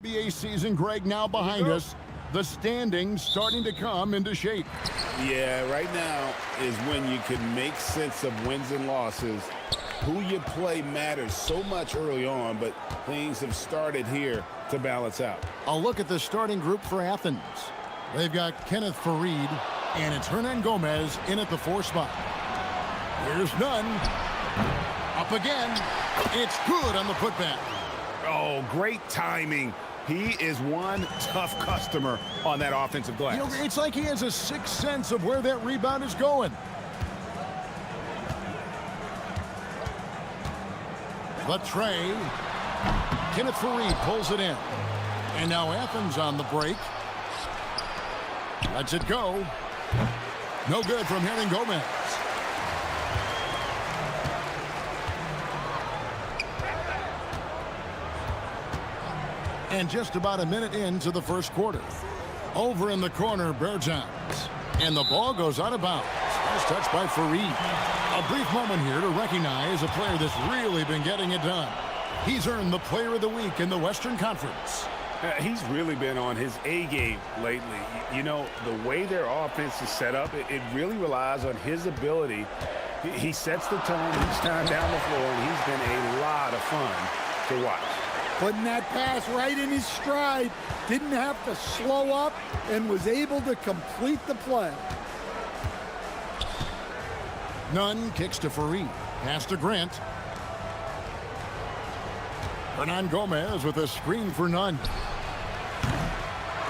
NBA season, Greg, now behind us. The standings starting to come into shape. Yeah, right now is when you can make sense of wins and losses. Who you play matters so much early on, but things have started here to balance out. A look at the starting group for Athens. They've got Kenneth Farid, and it's Hernan Gomez in at the 4 spot. Here's Nunn. Up again. It's good on the putback. Oh, great timing. He is one tough customer on that offensive glass. You know, it's like he has a sixth sense of where that rebound is going. The tray. Kenneth Farid pulls it in. And now Athens on the break. Lets it go. No good from Hernan Gomez. And just about a minute into the first quarter. Over in the corner, Berjans. And the ball goes out of bounds. Nice touch by Farid. A brief moment here to recognize a player that's really been getting it done. He's earned the Player of the Week in the Western Conference. He's really been on his A game lately. You know, the way their offense is set up, it really relies on his ability. He sets the tone each time down the floor, and he's been a lot of fun to watch. Putting that pass right in his stride, didn't have to slow up, and was able to complete the play. Nunn kicks to Farid. Pass to Grant. Hernan Gomez with a screen for Nunn.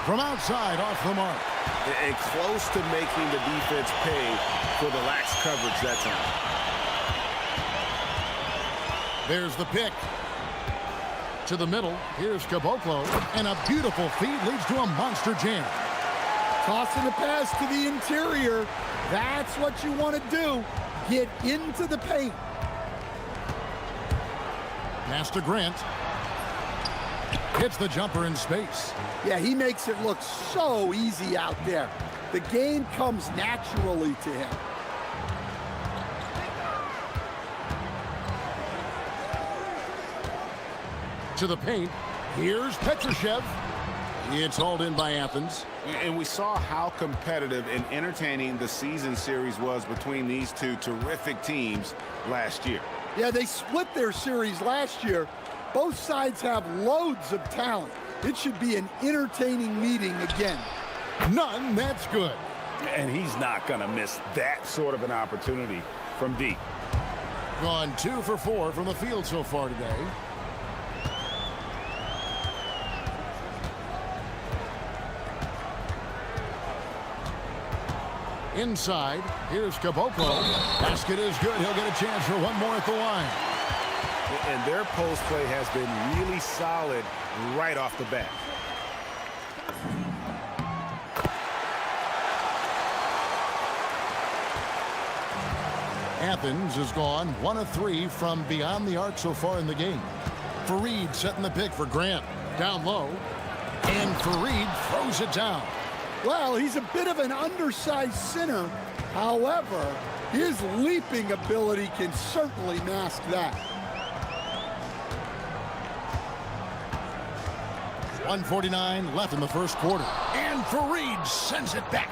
From outside, off the mark. And close to making the defense pay for the lax coverage that time. There's the pick. To the middle, here's Caboclo, and a beautiful feed leads to a monster jam. Tossing the pass to the interior. That's what you want to do. Get into the paint. Pass to Grant. Hits the jumper in space. Yeah, he makes it look so easy out there. The game comes naturally to him. To the paint. Here's Petrushev. It's hauled in by Athens. And we saw how competitive and entertaining the season series was between these two terrific teams last year. Yeah, they split their series last year. Both sides have loads of talent. It should be an entertaining meeting again. None, that's good. And he's not going to miss that sort of an opportunity from deep. Gone 2 for 4 from the field so far today. Inside, here's Caboclo. Basket is good. He'll get a chance for one more at the line. And their post play has been really solid right off the bat. Athens has gone 1 of 3 from beyond the arc so far in the game. Farid setting the pick for Grant. Down low. And Farid throws it down. Well, he's a bit of an undersized center. However, his leaping ability can certainly mask that. 1:49 left in the first quarter. And Farid sends it back.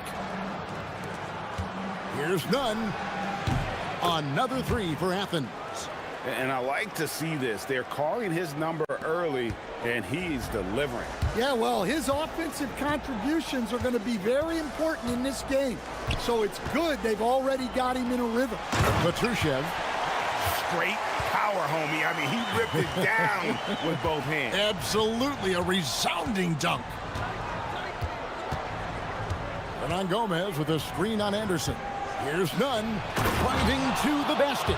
Here's Nunn. Another 3 for Athens. And I like to see this. They're calling his number early, and he's delivering. Yeah, well, his offensive contributions are going to be very important in this game. So it's good they've already got him in a rhythm. Petrushev. Straight power, homie. I mean, he ripped it down with both hands. Absolutely a resounding dunk. Hernan Gomez with a screen on Anderson. Here's Nunn driving to the basket.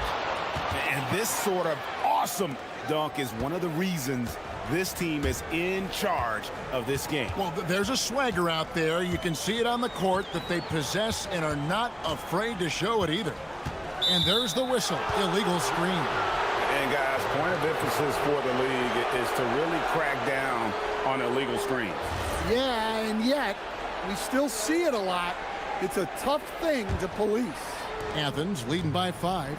And this sort of awesome dunk is one of the reasons this team is in charge of this game. Well, there's a swagger out there. You can see it on the court that they possess and are not afraid to show it either. And there's the whistle. Illegal screen. And guys, point of emphasis for the league is to really crack down on illegal screens. Yeah, and yet we still see it a lot. It's a tough thing to police. Athens leading by 5.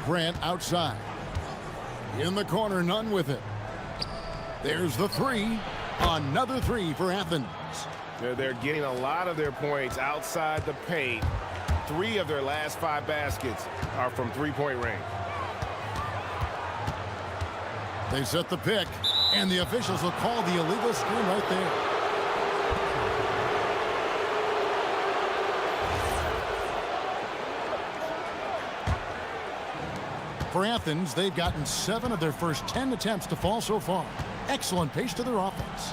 Grant outside. In the corner, none with it. There's the three. Another three for Athens. They're getting a lot of their points outside the paint. 3 of their last 5 baskets are from three-point range. They set the pick, and the officials will call the illegal screen right there. For Athens, they've gotten 7 of their first 10 attempts to fall so far. Excellent pace to their offense.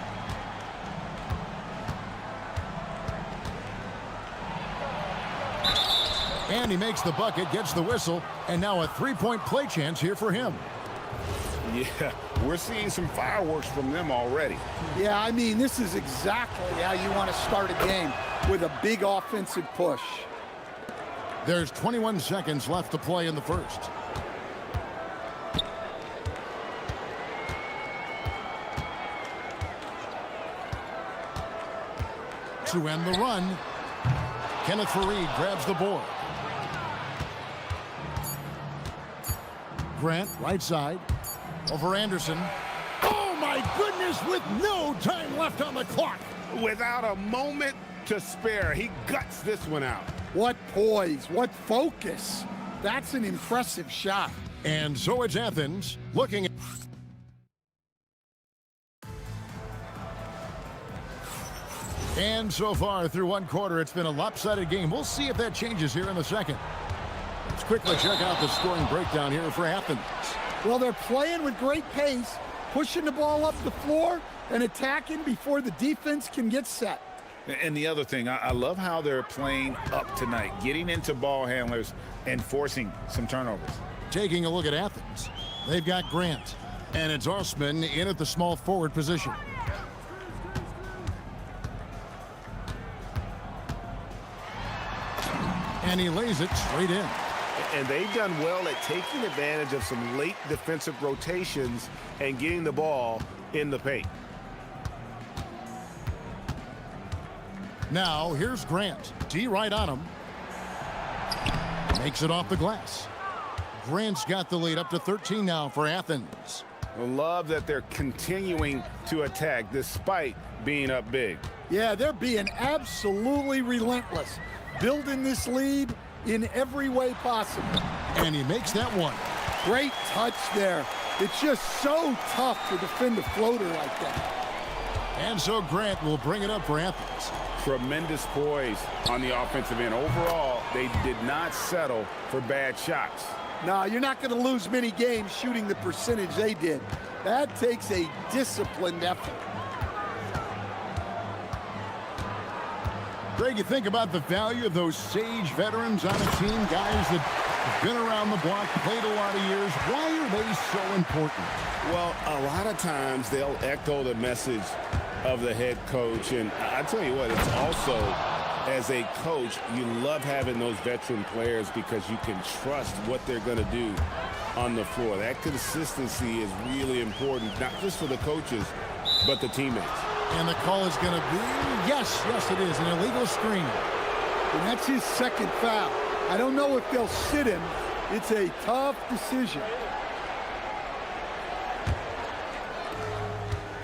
And he makes the bucket, gets the whistle, and now a three-point play chance here for him. Yeah, we're seeing some fireworks from them already. Yeah, I mean, this is exactly how you want to start a game, with a big offensive push. There's 21 seconds left to play in the first. To end the run, Kenneth Fareed grabs the board. Grant, right side, over Anderson. Oh, my goodness, with no time left on the clock. Without a moment to spare, he guts this one out. What poise, what focus. That's an impressive shot. And so it's Athens looking at... And so far through one quarter, it's been a lopsided game. We'll see if that changes here in the second. Let's quickly check out the scoring breakdown here for Athens. Well, they're playing with great pace, pushing the ball up the floor and attacking before the defense can get set. And the other thing, I love how they're playing up tonight, getting into ball handlers and forcing some turnovers. Taking a look at Athens, they've got Grant, and it's Osman in at the small forward position. And he lays it straight in. And they've done well at taking advantage of some late defensive rotations and getting the ball in the paint. Now, here's Grant. D right on him. Makes it off the glass. Grant's got the lead up to 13 now for Athens. I love that they're continuing to attack despite being up big. Yeah, they're being absolutely relentless, building this lead in every way possible. And he makes that one. Great touch there. It's just so tough to defend a floater like that. And so Grant will bring it up for Athens. Tremendous poise on the offensive end. Overall, they did not settle for bad shots. No, you're not going to lose many games shooting the percentage they did. That takes a disciplined effort. Greg, you think about the value of those sage veterans on a team, guys that have been around the block, played a lot of years. Why are they so important? Well, a lot of times they'll echo the message of the head coach. And I tell you what, it's also, as a coach, you love having those veteran players because you can trust what they're going to do on the floor. That consistency is really important, not just for the coaches, but the teammates. And the call is going to be, yes, it is, an illegal screen. And that's his second foul. I don't know if they'll sit him. It's a tough decision.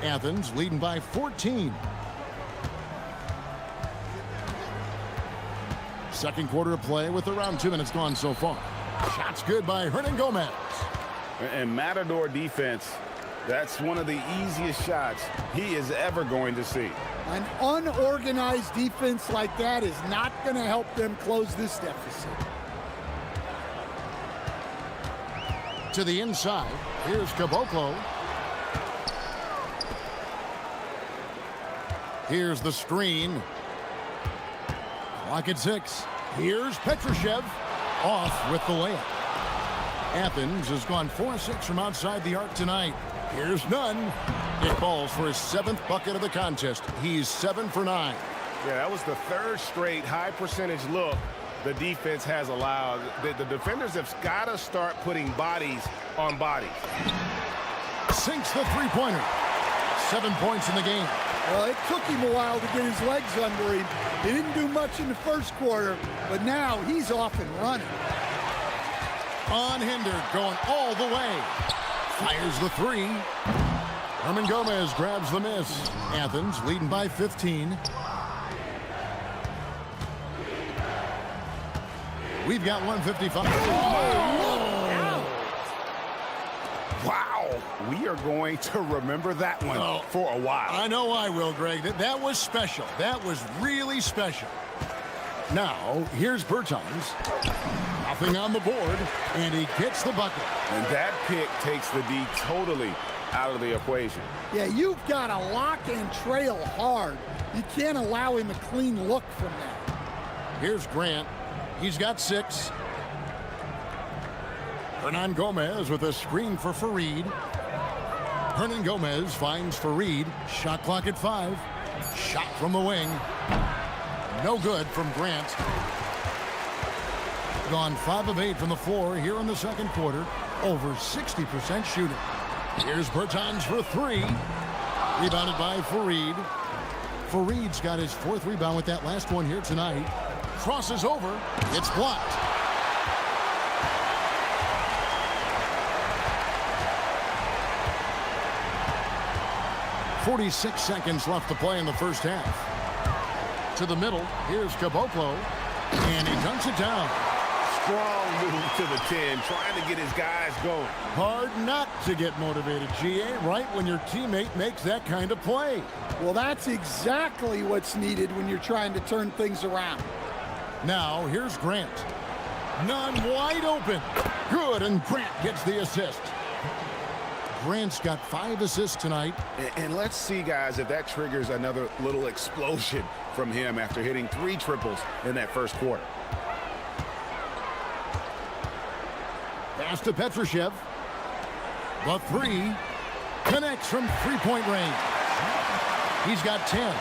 Athens leading by 14. Second quarter of play with around 2 minutes gone so far. Shots good by Hernan Gomez. And Matador defense, that's one of the easiest shots he is ever going to see. An unorganized defense like that is not going to help them close this deficit. To the inside, here's Caboclo. Here's the screen. Clock at 6. Here's Petrushev off with the layup. Athens has gone 4-6 from outside the arc tonight. Here's none. It falls for his 7th bucket of the contest. He's 7 for 9. Yeah, that was the 3rd straight high percentage look the defense has allowed. The defenders have got to start putting bodies on bodies. Sinks the three-pointer. 7 points in the game. Well, it took him a while to get his legs under him. He didn't do much in the first quarter, but now he's off and running. Unhindered, going all the way. Fires the three. Herman Gomez grabs the miss. Athens leading by 15. We've got 155. Wow, we are going to remember that one for a while. I know I will, Greg. That was special. That was really special. Now, here's Bertans. Nothing on the board, and he gets the bucket. And that pick takes the D totally out of the equation. Yeah, you've got to lock and trail hard. You can't allow him a clean look from that. Here's Grant. He's got 6. Hernan Gomez with a screen for Fareed. Hernan Gomez finds Fareed. Shot clock at 5. Shot from the wing. No good from Grant. Gone 5 of 8 from the floor here in the second quarter. Over 60% shooting. Here's Bertans for 3. Rebounded by Fareed. Fareed's got his 4th rebound with that last one here tonight. Crosses over. It's blocked. .46 seconds left to play in the first half. To the middle. Here's Caboclo. And he dunks it down. Strong move to the 10, trying to get his guys going. Hard not to get motivated, GA, right when your teammate makes that kind of play. Well, that's exactly what's needed when you're trying to turn things around. Now, here's Grant. None wide open. Good, and Grant gets the assist. Grant's got 5 assists tonight. And let's see, guys, if that triggers another little explosion from him after hitting 3 triples in that first quarter. Pass to Petrushev. The 3 connects from three-point range. He's got 10.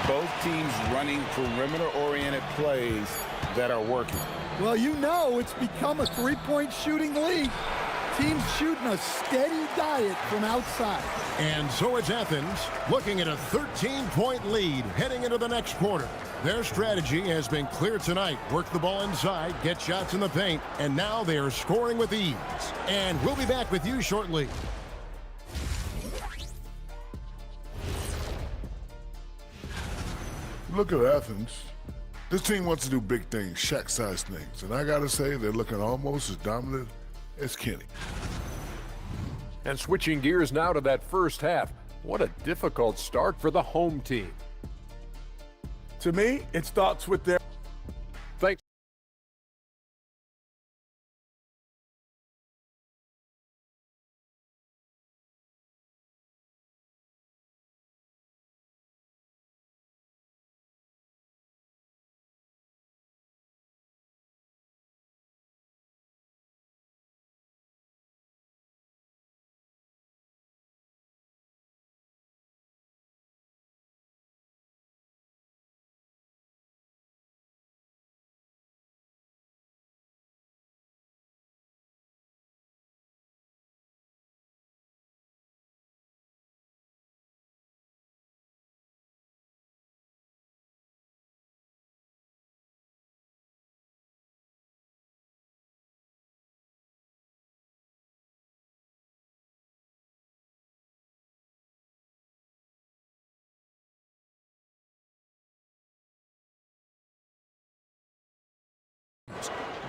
Both teams running perimeter-oriented plays that are working. Well, you know it's become a three-point shooting league. Teams shooting a steady diet from outside. And so it's Athens looking at a 13-point lead heading into the next quarter. Their strategy has been clear tonight. Work the ball inside, get shots in the paint, and now they are scoring with ease. And we'll be back with you shortly. Look at Athens. This team wants to do big things, Shaq-sized things. And I got to say, they're looking almost as dominant as Kenny. And switching gears now to that first half. What a difficult start for the home team. To me, it starts with their Thanks.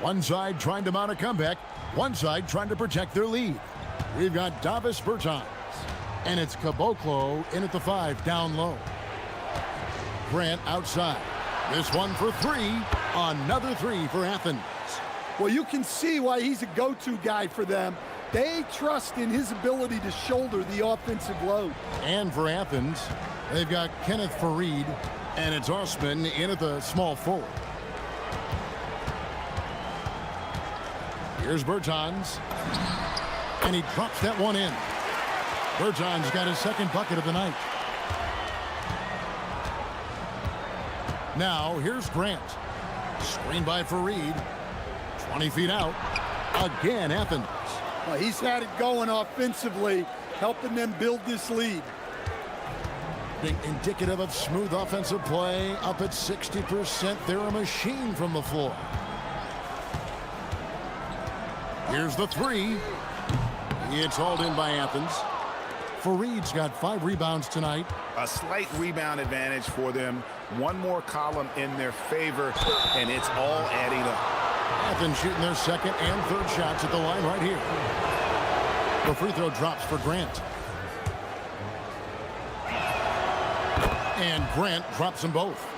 One side trying to mount a comeback, one side trying to protect their lead. We've got Davis Bertans, and it's Caboclo in at the 5, down low. Grant outside. This one for 3. Another 3 for Athens. Well, you can see why he's a go-to guy for them. They trust in his ability to shoulder the offensive load. And for Athens, they've got Kenneth Fareed, and it's Osman in at the small forward. Here's Bertans, and he drops that one in. Bertans got his 2nd bucket of the night. Now, here's Grant. Screened by Fareed. 20 feet out. Again, Athens. Well, he's had it going offensively, helping them build this lead. Being indicative of smooth offensive play. Up at 60%. They're a machine from the floor. Here's the 3. It's hauled in by Athens. Fareed's got 5 rebounds tonight. A slight rebound advantage for them. One more column in their favor, and it's all adding up. Athens shooting their second and third shots at the line right here. The free throw drops for Grant. And Grant drops them both.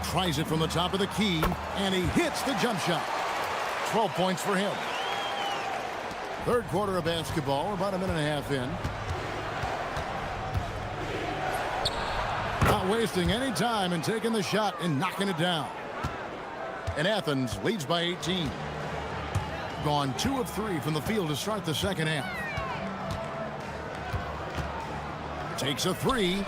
Tries it from the top of the key, and he hits the jump shot. 12 points for him. Third quarter of basketball, about a minute and a half in. Not wasting any time and taking the shot and knocking it down. And Athens leads by 18. Gone 2 of 3 from the field to start the second half. Takes a 3.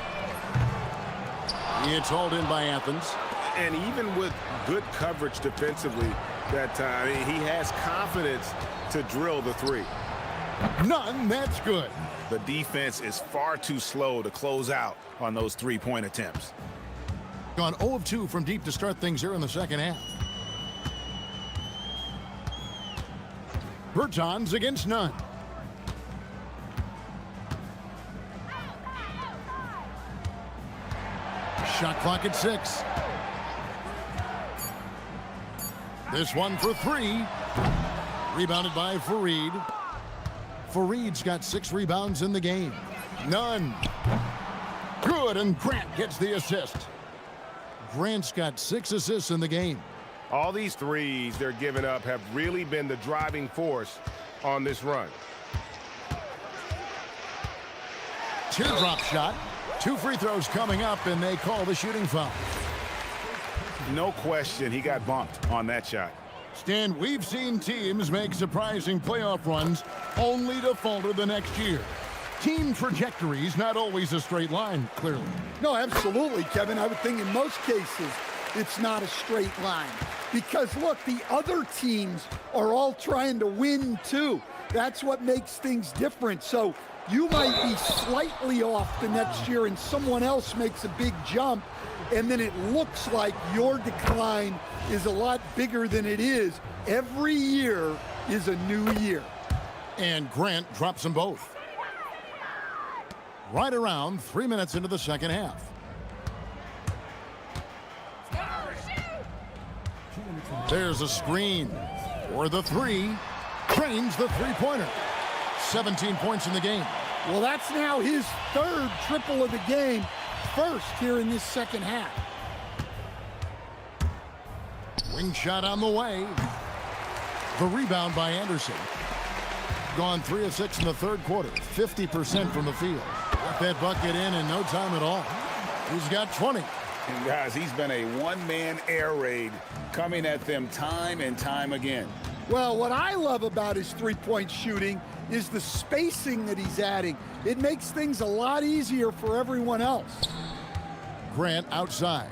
It's hauled in by Athens. And even with good coverage defensively that time, he has confidence to drill the 3. None, that's good. The defense is far too slow to close out on those 3-point attempts. Gone 0 of 2 from deep to start things here in the second half. Bertans against Nunn. Shot clock at 6. This one for 3. Rebounded by Fareed. Fareed's got 6 rebounds in the game. None. Good, and Grant gets the assist. Grant's got 6 assists in the game. All these threes they're giving up have really been the driving force on this run. Teardrop shot. 2 free throws coming up, and they call the shooting foul. No question, he got bumped on that shot. Stan, we've seen teams make surprising playoff runs only to falter the next year. Team trajectory's not always a straight line, clearly. No, absolutely, Kevin. I would think in most cases it's not a straight line. Because, look, the other teams are all trying to win, too. That's what makes things different. So you might be slightly off the next year and someone else makes a big jump, and then it looks like your decline is a lot bigger than it is. Every year is a new year. And Grant drops them both. Right around 3 minutes into the second half. There's a screen for the 3. Trains the three-pointer. 17 points in the game. Well, that's now his 3rd triple of the game. First here in this second half. Wing shot on the way. The rebound by Anderson. Gone 3 of 6 in the third quarter. 50% from the field. Got that bucket in no time at all. He's got 20. And guys, he's been a one-man air raid coming at them time and time again. Well, what I love about his three-point shooting is the spacing that he's adding. It makes things a lot easier for everyone else. Grant outside.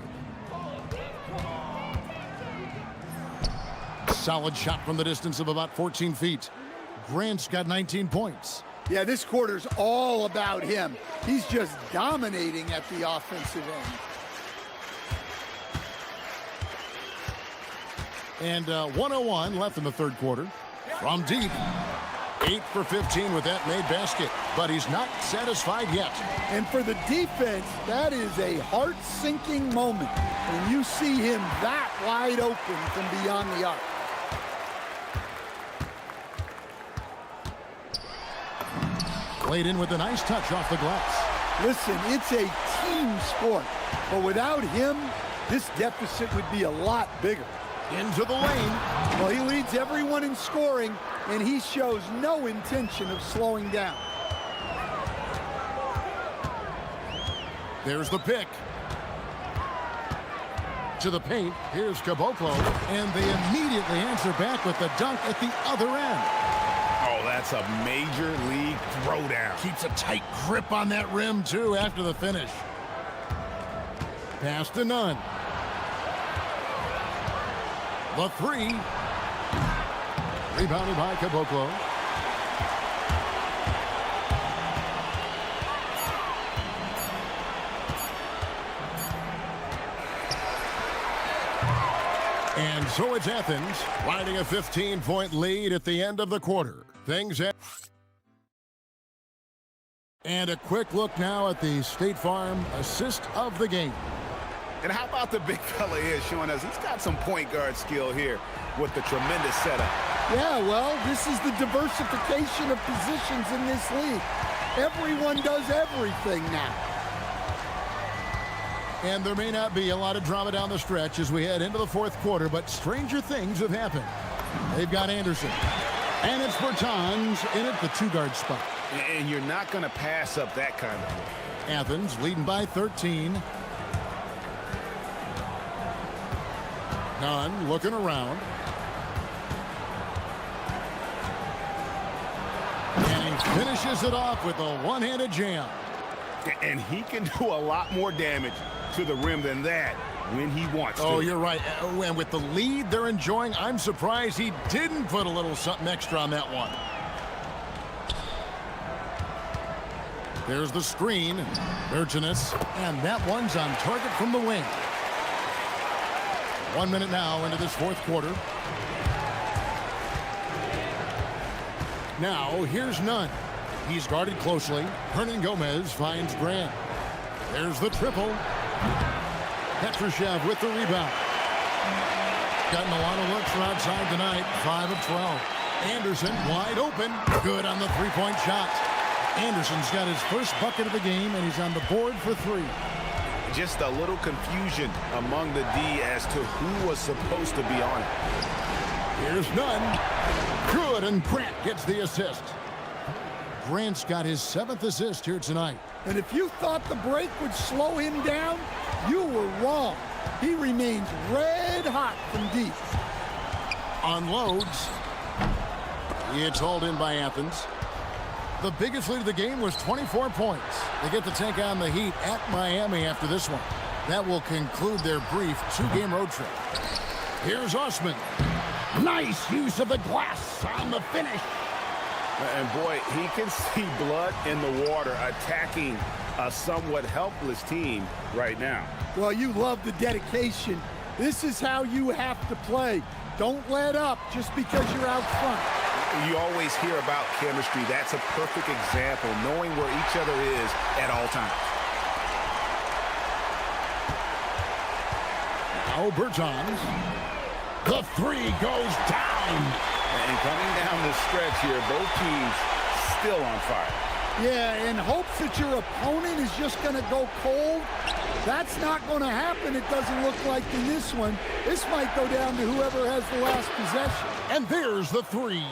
Solid shot from the distance of about 14 feet. Grant's got 19 points. Yeah, this quarter's all about him. He's just dominating at the offensive end. And 1:01 left in the third quarter. From deep. 8 for 15 with that made basket. But he's not satisfied yet. And for the defense, that is a heart-sinking moment when you see him that wide open from beyond the arc. Played in with a nice touch off the glass. Listen, it's a team sport. But without him, this deficit would be a lot bigger. Into the lane. Well, he leads everyone in scoring, and he shows no intention of slowing down. There's the pick. To the paint. Here's Caboclo. And they immediately answer back with the dunk at the other end. Oh, that's a major league throwdown. Keeps a tight grip on that rim, too, after the finish. Pass to Nunn. The 3. Rebounded by Caboclo. And so it's Athens riding a 15-point lead at the end of the quarter. And a quick look now at the State Farm assist of the game. And how about the big fella here showing us he's got some point guard skill here with the tremendous setup. Yeah, well, this is the diversification of positions in this league. Everyone does everything now. And there may not be a lot of drama down the stretch as we head into the fourth quarter, but stranger things have happened. They've got Anderson. And it's Bertans in at the two-guard spot. And you're not going to pass up that kind of play. Athens leading by 13. Nunn looking around. And he finishes it off with a one-handed jam. And he can do a lot more damage to the rim than that when he wants to. Oh, you're right. And with the lead they're enjoying, I'm surprised he didn't put a little something extra on that one. There's the screen. Virginus. And that one's on target from the wing. 1 minute now into this fourth quarter. Now, here's Nunn. He's guarded closely. Hernan Gomez finds Grant. There's the triple. Petrushev with the rebound. Gotten a lot of looks from outside tonight. 5 of 12. Anderson wide open. Good on the three-point shot. Anderson's got his first bucket of the game, and he's on the board for 3. Just a little confusion among the D as to who was supposed to be on it. Here's Nunn. Good, and Grant gets the assist. Grant's got his 7th assist here tonight. And if you thought the break would slow him down, you were wrong. He remains red hot from deep. Unloads. It's hauled in by Athens. The biggest lead of the game was 24 points. They get to take on the Heat at Miami after this one. That will conclude their brief 2-game road trip. Here's Osman. Nice use of the glass on the finish. And boy, he can see blood in the water attacking a somewhat helpless team right now. Well, you love the dedication. This is how you have to play. Don't let up just because you're out front. You always hear about chemistry. That's a perfect example, knowing where each other is at all times. Now Bertans. The 3 goes down. And coming down the stretch here, both teams still on fire. Yeah, in hopes that your opponent is just going to go cold. That's not going to happen, it doesn't look like in this one. This might go down to whoever has the last possession. And there's the 3.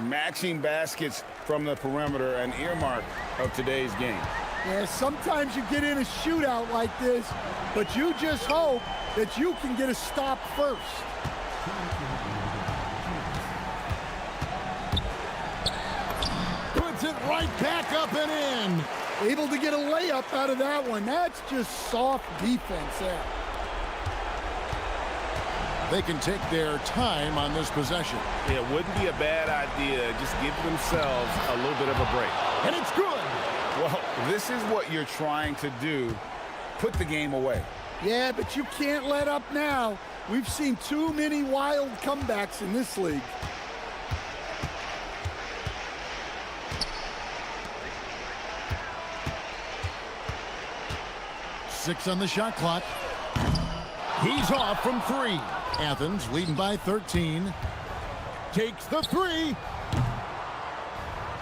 Matching baskets from the perimeter, an earmark of today's game. Yeah, sometimes you get in a shootout like this, but you just hope that you can get a stop first. Puts it right back up and in. Able to get a layup out of that one. That's just soft defense there. They can take their time on this possession. It wouldn't be a bad idea. Just give themselves a little bit of a break. And it's good. Well, this is what you're trying to do. Put the game away. Yeah, but you can't let up now. We've seen too many wild comebacks in this league. Six on the shot clock. He's off from 3. Athens leading by 13. Takes the 3.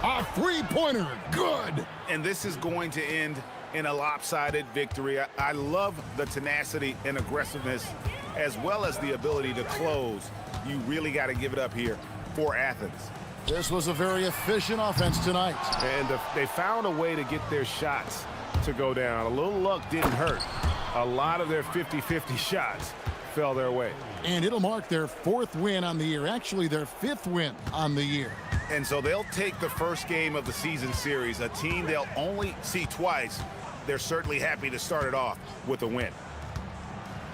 A three-pointer. Good. And this is going to end in a lopsided victory. I love the tenacity and aggressiveness as well as the ability to close. You really got to give it up here for Athens. This was a very efficient offense tonight. And they found a way to get their shots to go down. A little luck didn't hurt. A lot of their 50-50 shots fell their way. And it'll mark their 4th win on the year. Actually, their 5th win on the year. And so they'll take the first game of the season series, a team they'll only see twice. They're certainly happy to start it off with a win.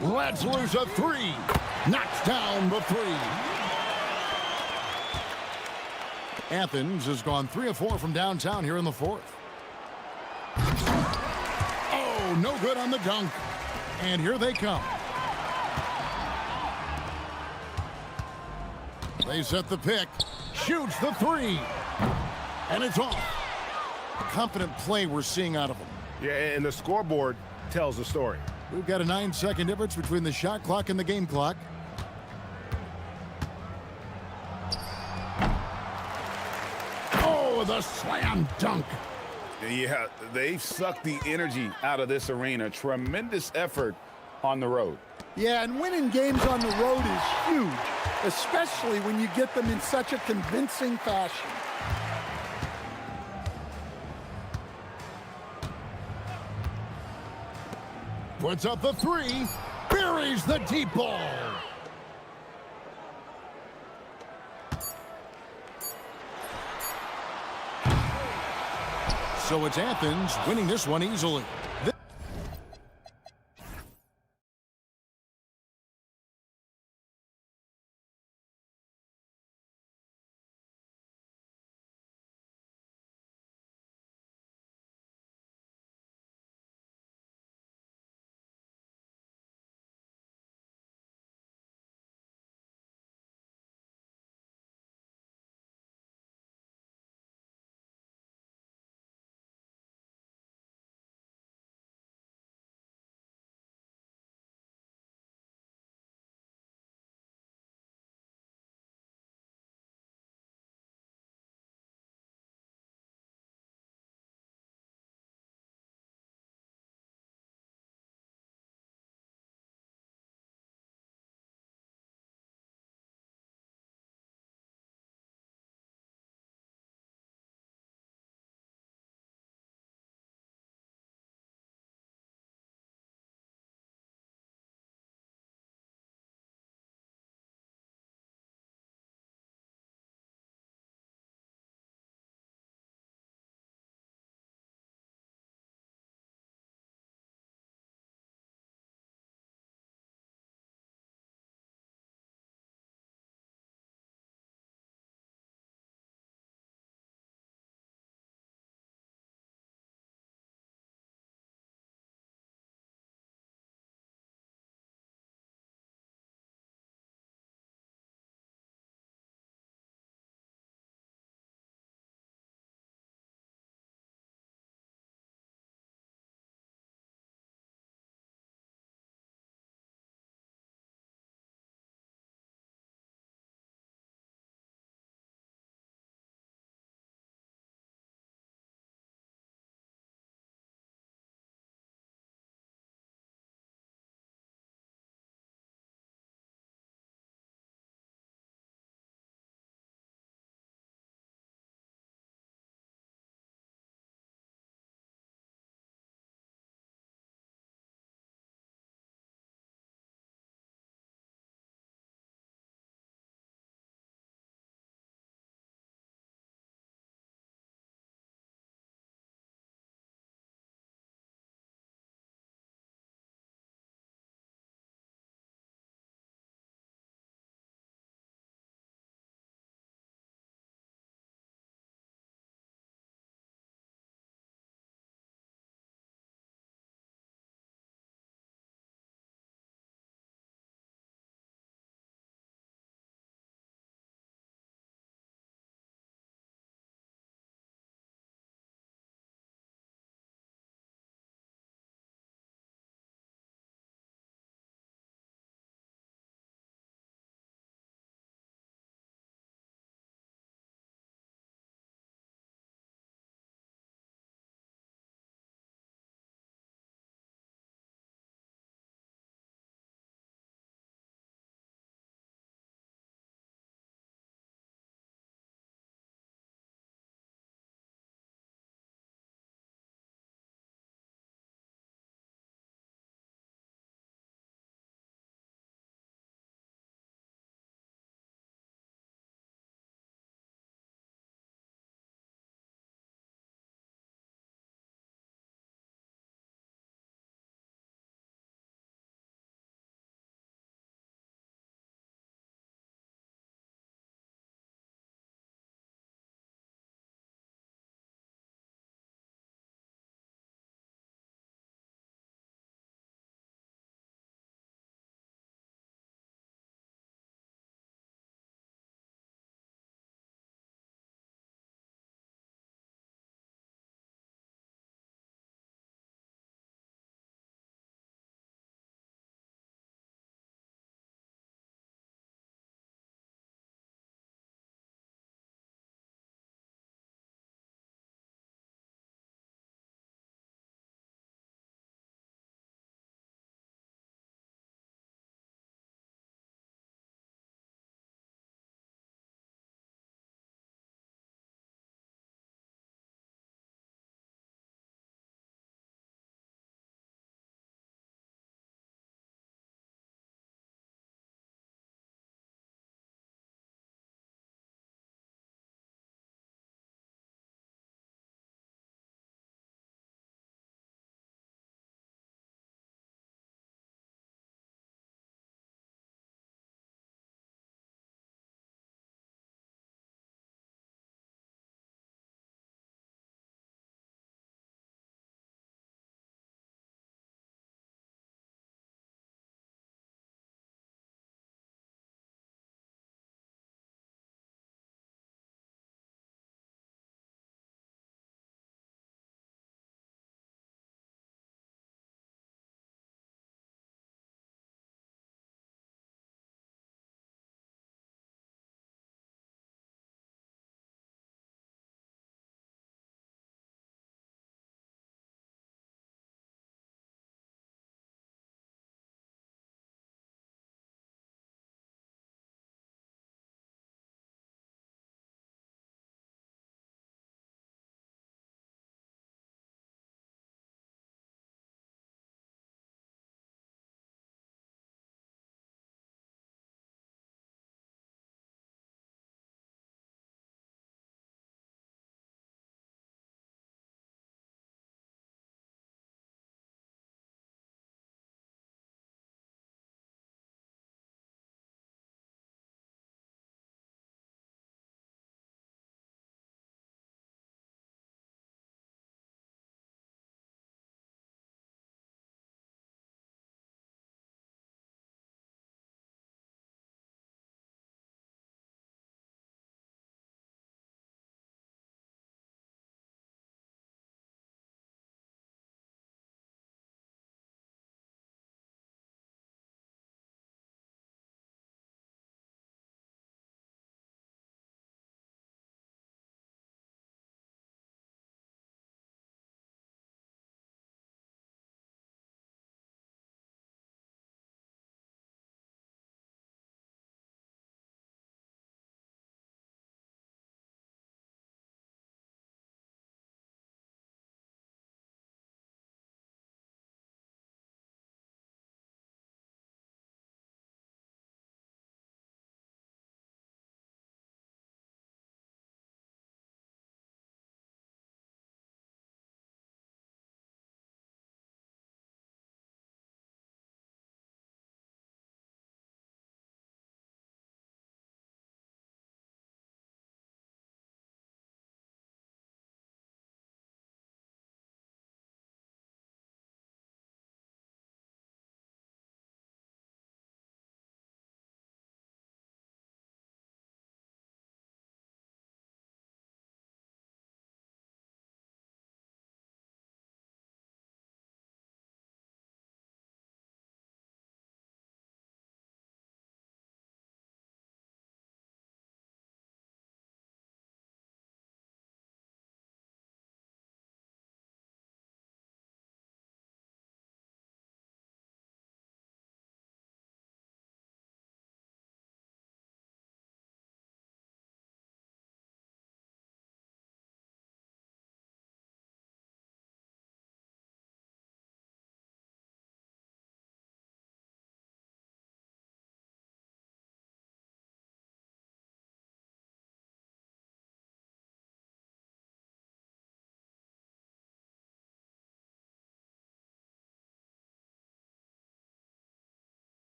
Let's lose a 3. Knocks down the 3. Athens has gone 3 of 4 from downtown here in the 4th. Oh, no good on the dunk. And here they come. They set the pick. Shoots the three. And it's off. Confident play we're seeing out of him. Yeah, and the scoreboard tells the story. We've got a 9-second difference between the shot clock and the game clock. Oh, the slam dunk. Yeah, they've sucked the energy out of this arena. Tremendous effort on the road. Yeah, and winning games on the road is huge, especially when you get them in such a convincing fashion. Puts up the three. Buries the deep ball. So it's Athens winning this one easily.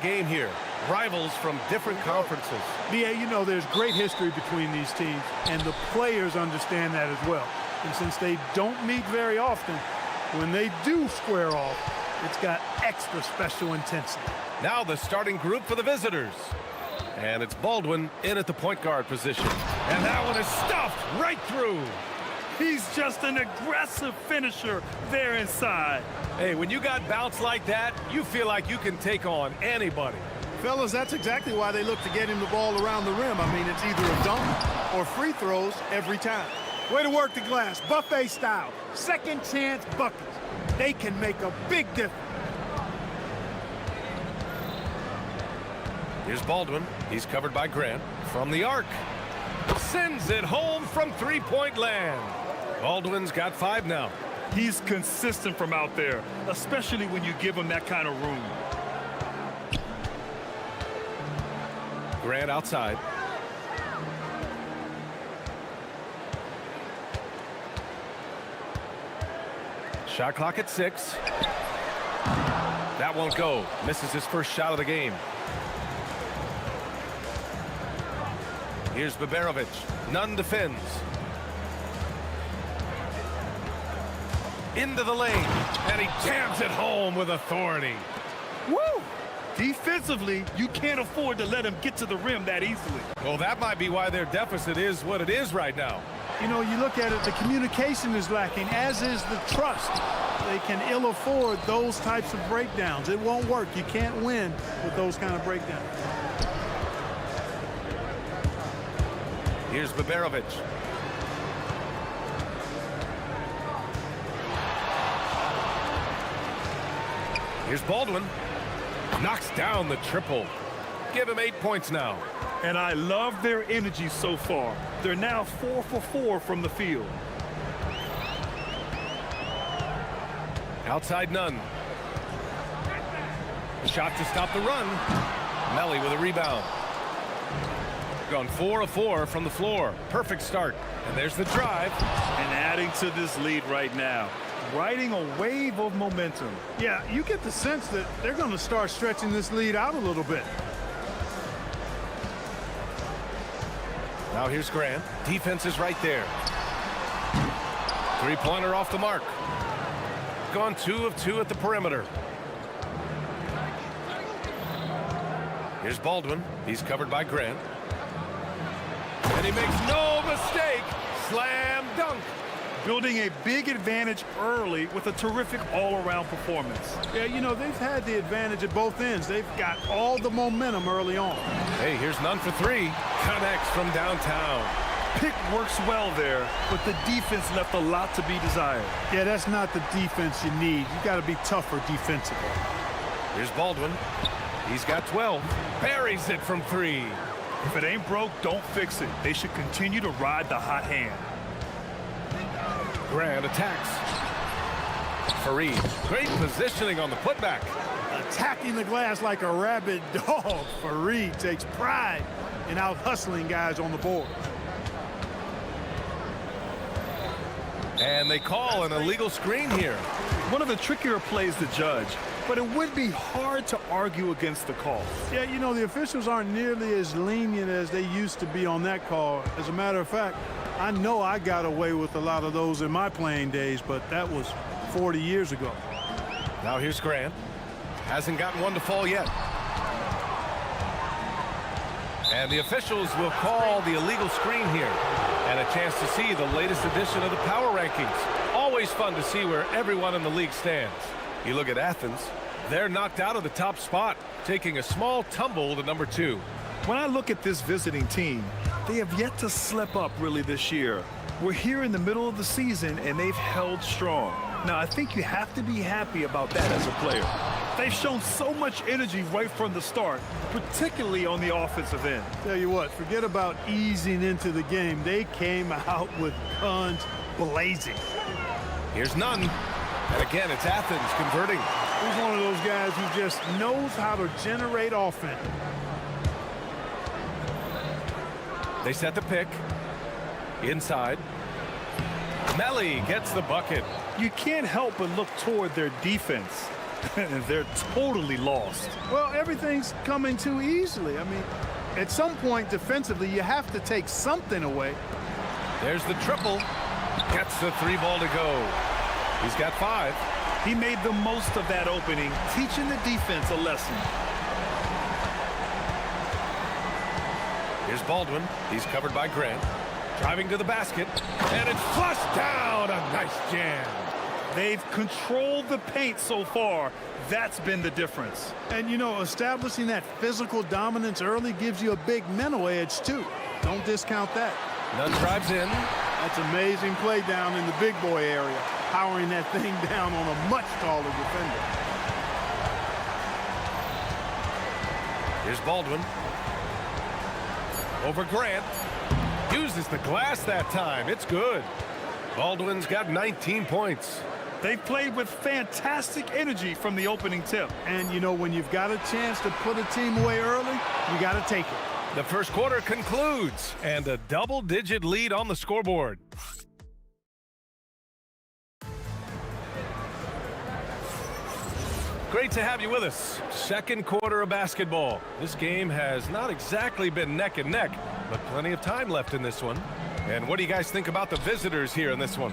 game here. Rivals from different conferences. Yeah, you know, there's great history between these teams, and the players understand that as well. And since they don't meet very often, when they do square off, it's got extra special intensity. Now the starting group for the visitors. And it's Baldwin in at the point guard position. And that one is stuffed right through. He's just an aggressive finisher there inside. Hey, when you got bounce like that, you feel like you can take on anybody. Fellas, that's exactly why they look to get him the ball around the rim. I mean, it's either a dunk or free throws every time. Way to work the glass, buffet style. Second chance buckets. They can make a big difference. Here's Baldwin. He's covered by Grant. From the arc. Sends it home from three-point land. Baldwin's got 5 now. He's consistent from out there, especially when you give him that kind of room. Grant outside. Shot clock at 6. That won't go. Misses his first shot of the game. Here's Baberovic. Nunn defends. Into the lane. And he jams it home with authority. Woo! Defensively, you can't afford to let him get to the rim that easily. Well, that might be why their deficit is what it is right now. You know, you look at it, the communication is lacking, as is the trust. They can ill afford those types of breakdowns. It won't work. You can't win with those kind of breakdowns. Here's Baberovic. Here's Baldwin. Knocks down the triple. Give him 8 points now. And I love their energy so far. They're now 4 for 4 from the field. Outside Nunn. Shot to stop the run. Melly with a rebound. Gone 4 of 4 from the floor. Perfect start. And there's the drive. And adding to this lead right now. Riding a wave of momentum. Yeah, you get the sense that they're going to start stretching this lead out a little bit. Now here's Grant. Defense is right there. Three-pointer off the mark. Gone 2 of 2 at the perimeter. Here's Baldwin. He's covered by Grant. And he makes no mistake. Slam dunk. Building a big advantage early with a terrific all-around performance. Yeah, you know, they've had the advantage at both ends. They've got all the momentum early on. Hey, here's Nunn for 3. Connects from downtown. Pick works well there, but the defense left a lot to be desired. Yeah, that's not the defense you need. You got to be tougher defensively. Here's Baldwin. He's got 12. Buries it from 3. If it ain't broke, don't fix it. They should continue to ride the hot hand. Grant attacks. Fareed. Great positioning on the putback. Attacking the glass like a rabid dog. Fareed takes pride in out-hustling guys on the board. And they call an illegal screen here. One of the trickier plays to judge, but it would be hard to argue against the call. Yeah, you know, the officials aren't nearly as lenient as they used to be on that call. As a matter of fact, I know I got away with a lot of those in my playing days, but that was 40 years ago. Now here's Grant. Hasn't gotten one to fall yet. And the officials will call the illegal screen here. And a chance to see the latest edition of the power rankings. Always fun to see where everyone in the league stands. You look at Athens, they're knocked out of the top spot, taking a small tumble to number 2. When I look at this visiting team, they have yet to slip up really this year. We're here in the middle of the season, and they've held strong. Now, I think you have to be happy about that as a player. They've shown so much energy right from the start, particularly on the offensive end. Tell you what, forget about easing into the game. They came out with guns blazing. Here's Nunn. And again, it's Athens converting. He's one of those guys who just knows how to generate offense. They set the pick. Inside. Melly gets the bucket. You can't help but look toward their defense. They're totally lost. Well, everything's coming too easily. I mean, at some point defensively, you have to take something away. There's the triple. Gets the 3 ball to go. He's got 5. He made the most of that opening, teaching the defense a lesson. Here's Baldwin. He's covered by Grant. Driving to the basket. And it's flushed down. A nice jam. They've controlled the paint so far. That's been the difference. And, you know, establishing that physical dominance early gives you a big mental edge, too. Don't discount that. Nunn drives in. That's amazing play down in the big boy area, powering that thing down on a much taller defender. Here's Baldwin. Over Grant. Uses the glass that time. It's good. Baldwin's got 19 points. They've played with fantastic energy from the opening tip. And, you know, when you've got a chance to put a team away early, you got to take it. The first quarter concludes, and a double-digit lead on the scoreboard. Great to have you with us. Second quarter of basketball. This game has not exactly been neck and neck, but plenty of time left in this one. And what do you guys think about the visitors here in this one?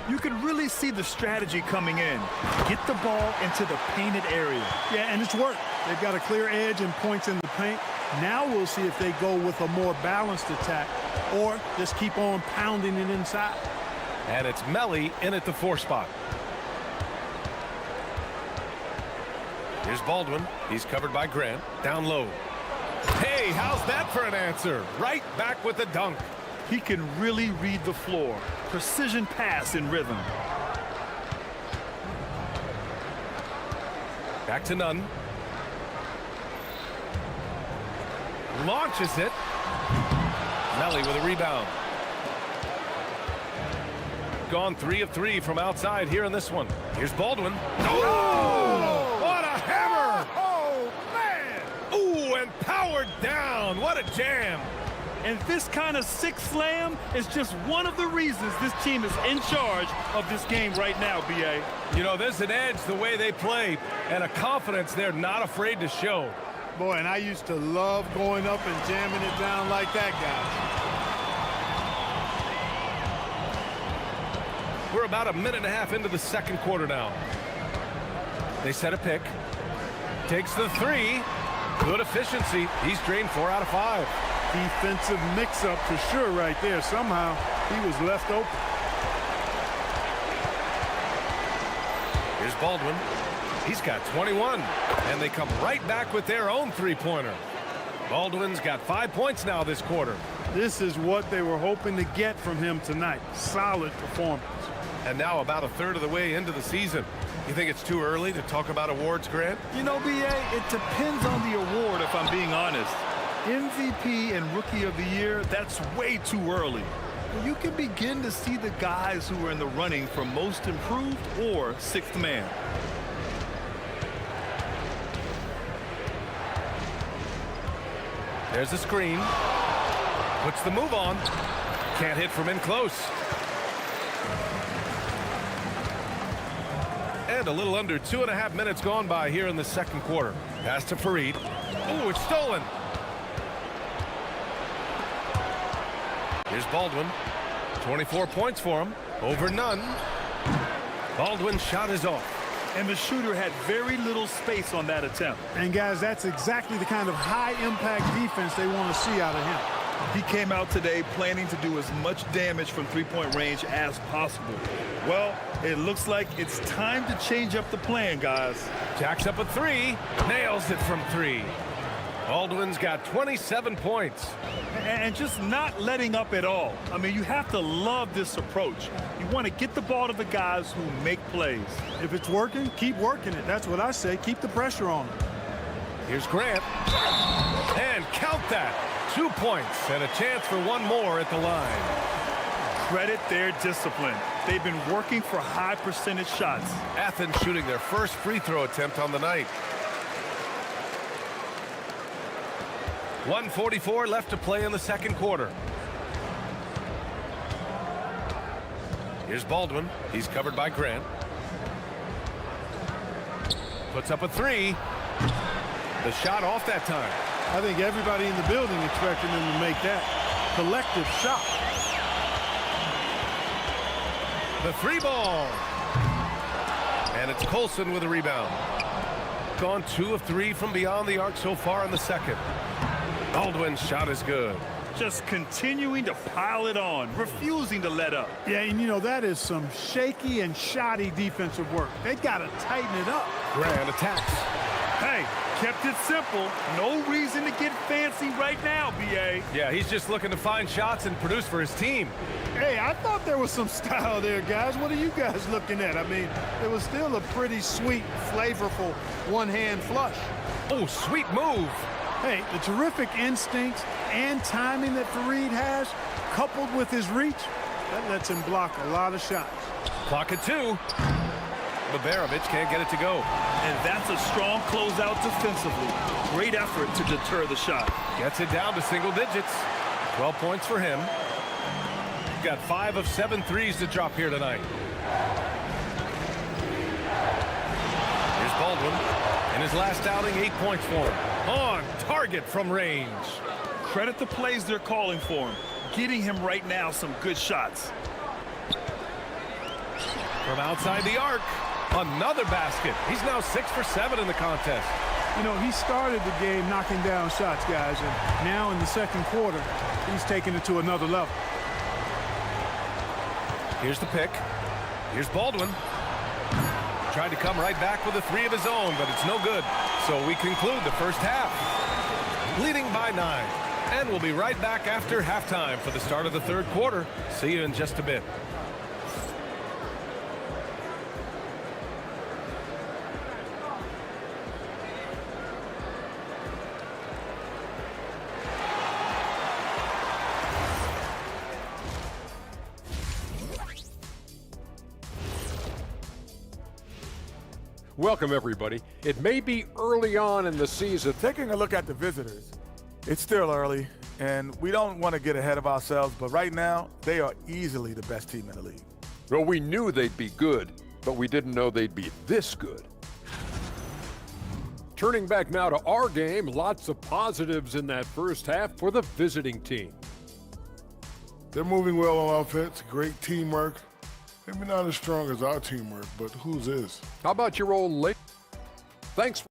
You can really see the strategy coming in. Get the ball into the painted area. Yeah, and it's worked. They've got a clear edge and points in the paint. Now we'll see if they go with a more balanced attack or just keep on pounding it inside. And it's Melly in at the 4 spot. Here's Baldwin. He's covered by Grant. Down low. Hey, how's that for an answer? Right back with the dunk. He can really read the floor. Precision pass in rhythm. Back to Nunn. Launches it. Melly with a rebound. Gone 3 of 3 from outside here in this one. Here's Baldwin. Oh! What a hammer! Oh, man! Ooh, and powered down. What a jam! And this kind of sick slam is just one of the reasons this team is in charge of this game right now, B.A. You know, there's an edge the way they play and a confidence they're not afraid to show. Boy, and I used to love going up and jamming it down like that, guys. We're about a minute and a half into the second quarter now. They set a pick. Takes the 3. Good efficiency. He's drained 4 out of 5. Defensive mix-up for sure right there. Somehow he was left open. Here's Baldwin. He's got 21. And they come right back with their own 3-pointer. Baldwin's got 5 points now this quarter. This is what they were hoping to get from him tonight. Solid performance. And now about a third of the way into the season. You think it's too early to talk about awards, Grant? You know, B.A., it depends on the award, if I'm being honest. MVP and Rookie of the Year, that's way too early. You can begin to see the guys who are in the running for Most Improved or 6th Man. There's a screen. Puts the move on. Can't hit from in close. And a little under 2.5 minutes gone by here in the second quarter. Pass to Fareed. Oh, it's stolen. Here's Baldwin. 24 points for him. Over Nunn. Baldwin's shot is off. And the shooter had very little space on that attempt. And guys, that's exactly the kind of high-impact defense they want to see out of him. He came out today planning to do as much damage from 3-point range as possible. Well, it looks like it's time to change up the plan, guys. Jacks up a 3. Nails it from 3. Baldwin's got 27 points. And just not letting up at all. I mean, you have to love this approach. You want to get the ball to the guys who make plays. If it's working, keep working it. That's what I say. Keep the pressure on them. Here's Grant. And count that. 2 points and a chance for one more at the line. Credit their discipline. They've been working for high percentage shots. Athens shooting their first free throw attempt on the night. 1:44 left to play in the second quarter. Here's Baldwin. He's covered by Grant. Puts up a three. The shot off that time. I think everybody in the building expected him to make that collective shot. The three ball. And it's Colson with a rebound. Gone 2 of 3 from beyond the arc so far in the second. Baldwin's shot is good. Just continuing to pile it on, refusing to let up. Yeah, and you know, that is some shaky and shoddy defensive work. They got to tighten it up. Grant attacks. Hey, kept it simple. No reason to get fancy right now, B.A. Yeah, he's just looking to find shots and produce for his team. Hey, I thought there was some style there, guys. What are you guys looking at? I mean, it was still a pretty sweet, flavorful one-hand flush. Oh, sweet move. Hey, the terrific instincts and timing that Fareed has, coupled with his reach, that lets him block a lot of shots. Clock at 2. Babarovich can't get it to go. And that's a strong closeout defensively. Great effort to deter the shot. Gets it down to single digits. 12 points for him. Got 5 of 7 threes to drop here tonight. Here's Baldwin. In his last outing, 8 points for him. On target from range. Credit the plays they're calling for him. Getting him right now some good shots. From outside the arc, another basket. He's now 6 for 7 in the contest. You know, he started the game knocking down shots, guys, and now in the second quarter, he's taking it to another level. Here's the pick. Here's Baldwin. Tried to come right back with a 3 of his own, but it's no good. So we conclude the first half. Leading by 9. And we'll be right back after halftime for the start of the third quarter. See you in just a bit. Welcome, everybody. It may be early on in the season. Taking a look at the visitors, it's still early, and we don't want to get ahead of ourselves, but right now, they are easily the best team in the league. Well, we knew they'd be good, but we didn't know they'd be this good. Turning back now to our game, lots of positives in that first half for the visiting team. They're moving well on offense, great teamwork. Maybe not as strong as our teamwork, but whose is? How about your old late? Thanks.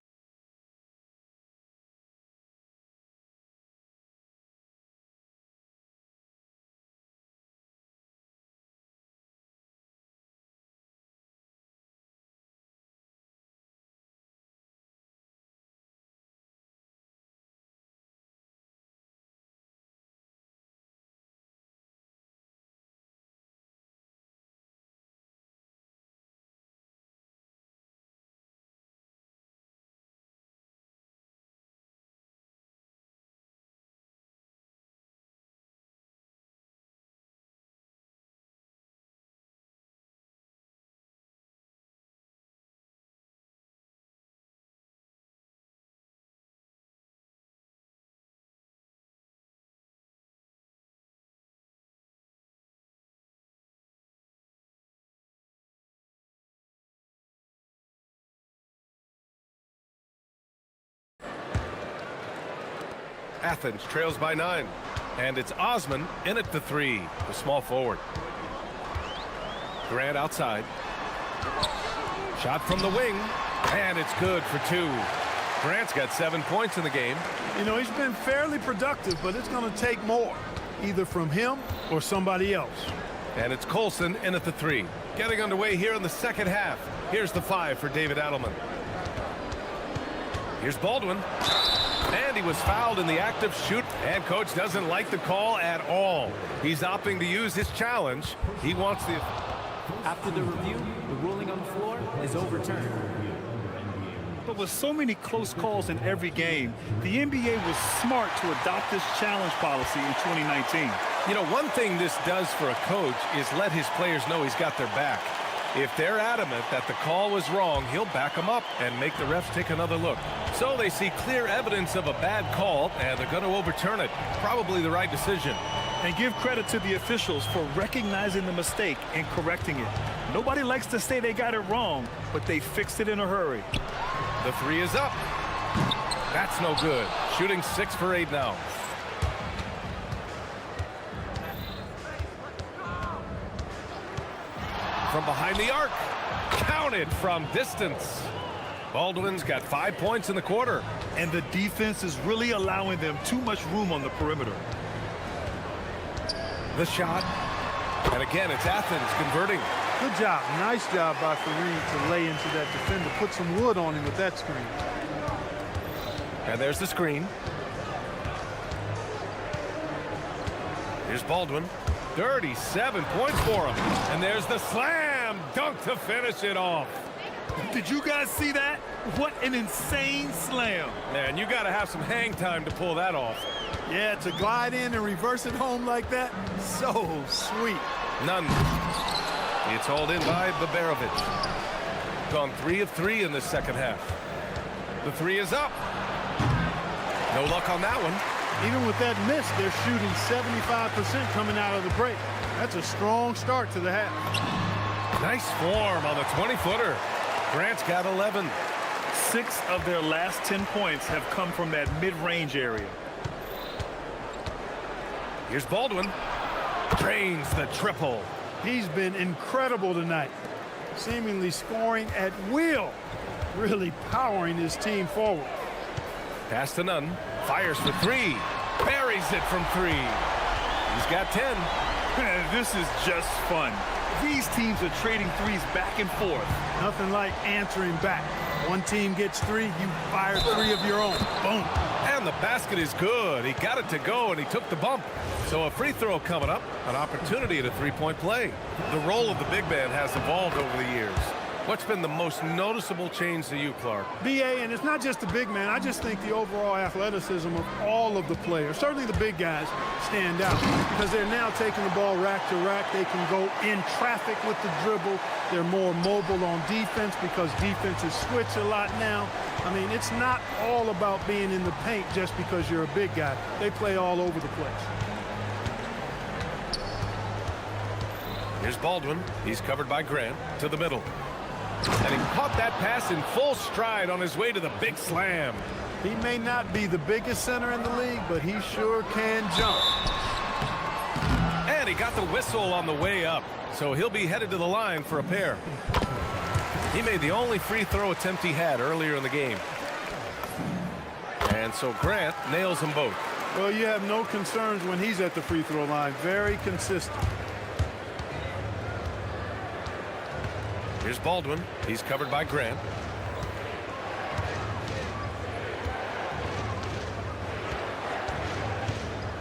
Athens trails by 9. And it's Osman in at the 3, the small forward. Grant outside. Shot from the wing, and it's good for 2. Grant's got 7 points in the game. You know, he's been fairly productive, but it's going to take more, either from him or somebody else. And it's Colson in at the 3. Getting underway here in the second half. Here's the 5 for David Adelman. Here's Baldwin. And he was fouled in the act of shoot. And coach doesn't like the call at all. He's opting to use his challenge. He wants the... After the review, the ruling on the floor is overturned. But with so many close calls in every game, the NBA was smart to adopt this challenge policy in 2019. You know, one thing this does for a coach is let his players know he's got their back. If they're adamant that the call was wrong, he'll back them up and make the refs take another look. So they see clear evidence of a bad call, and they're going to overturn it. Probably the right decision. And give credit to the officials for recognizing the mistake and correcting it. Nobody likes to say they got it wrong, but they fixed it in a hurry. The three is up. That's no good. Shooting 6 for 8 now. From behind the arc. Counted from distance. Baldwin's got 5 points in the quarter. And the defense is really allowing them too much room on the perimeter. The shot. And again, it's Athens converting. Good job. Nice job by Fareed to lay into that defender. Put some wood on him with that screen. And there's the screen. Here's Baldwin. 37 points for him. And there's the slam dunk to finish it off. Did you guys see that? What an insane slam. Man, you got to have some hang time to pull that off. Yeah, to glide in and reverse it home like that, so sweet. None. It's hauled in by Baberovic. Gone 3 of 3 in the second half. The three is up. No luck on that one. Even with that miss, they're shooting 75% coming out of the break. That's a strong start to the half. Nice form on the 20-footer. Grant's got 11. 6 of their last 10 points have come from that mid-range area. Here's Baldwin. Drains the triple. He's been incredible tonight. Seemingly scoring at will. Really powering his team forward. Pass to Nunn. Fires for 3. Buries it from 3. He's got 10. This is just fun. These teams are trading threes back and forth. Nothing like answering back. One team gets 3, you fire 3 of your own. Boom. And the basket is good. He got it to go, and he took the bump. So a free throw coming up, an opportunity at a three-point play. The role of the big man has evolved over the years. What's been the most noticeable change to you, Clark? BA, and it's not just the big man. I just think the overall athleticism of all of the players, certainly the big guys, stand out because they're now taking the ball rack to rack. They can go in traffic with the dribble. They're more mobile on defense because defenses switch a lot now. I mean, it's not all about being in the paint just because you're a big guy. They play all over the place. Here's Baldwin. He's covered by Grant to the middle. And he caught that pass in full stride on his way to the big slam. He may not be the biggest center in the league, but he sure can jump. And he got the whistle on the way up, so he'll be headed to the line for a pair. He made the only free throw attempt he had earlier in the game. And so Grant nails them both. Well, you have no concerns when he's at the free throw line. Very consistent. Here's Baldwin. He's covered by Grant.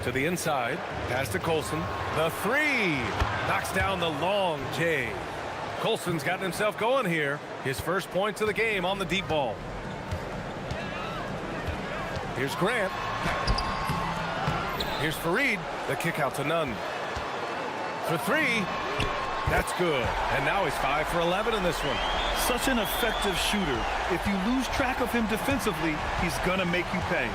To the inside. Pass to Colson. The three. Knocks down the long J. Colson's gotten himself going here. His first points of the game on the deep ball. Here's Grant. Here's Fareed. The kick out to Nunn. For 3. That's good. And now he's 5 for 11 in this one. Such an effective shooter. If you lose track of him defensively, he's going to make you pay.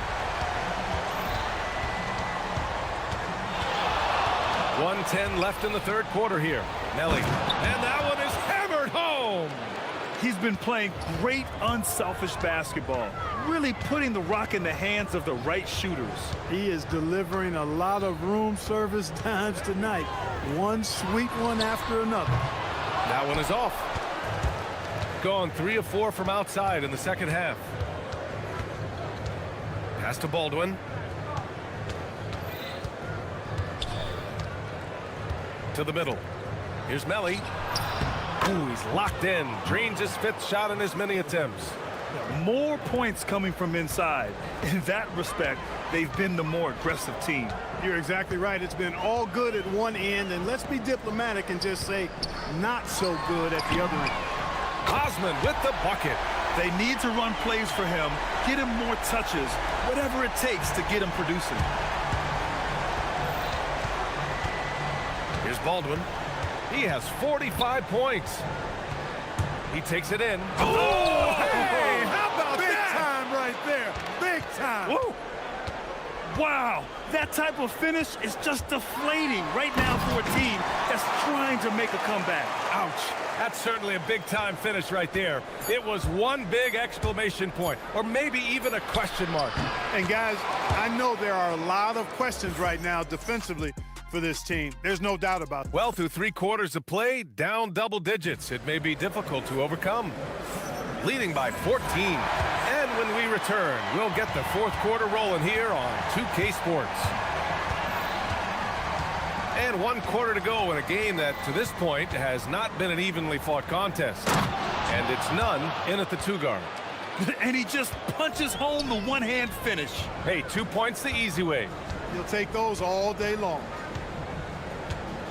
1:10 left in the third quarter here. Nelly. And that one is hammered home. He's been playing great unselfish basketball, really putting the rock in the hands of the right shooters. He is delivering a lot of room service times tonight. One sweet one after another. That one is off. Gone 3 of 4 from outside in the second half. Pass to Baldwin. To the middle. Here's Melly. Ooh, he's locked in. Drains his 5th shot in as many attempts. More points coming from inside. In that respect, they've been the more aggressive team. You're exactly right. It's been all good at one end, and let's be diplomatic and just say not so good at the other end. Osman with the bucket. They need to run plays for him, get him more touches, whatever it takes to get him producing. Here's Baldwin. He has 45 points. He takes it in. Oh, hey, how about big time right there? Big time. Woo. Wow, that type of finish is just deflating right now for a team that's trying to make a comeback. Ouch. That's certainly a big-time finish right there. It was one big exclamation point, or maybe even a question mark. And guys, I know there are a lot of questions right now defensively for this team. There's no doubt about it. Well, through 3 quarters of play, down double digits. It may be difficult to overcome. Leading by 14. And when we return, we'll get the 4th quarter rolling here on 2K Sports. And 1 quarter to go in a game that, to this point, has not been an evenly fought contest. And it's none in at the 2-guard. And he just punches home the one-hand finish. Hey, 2 points the easy way. He'll take those all day long.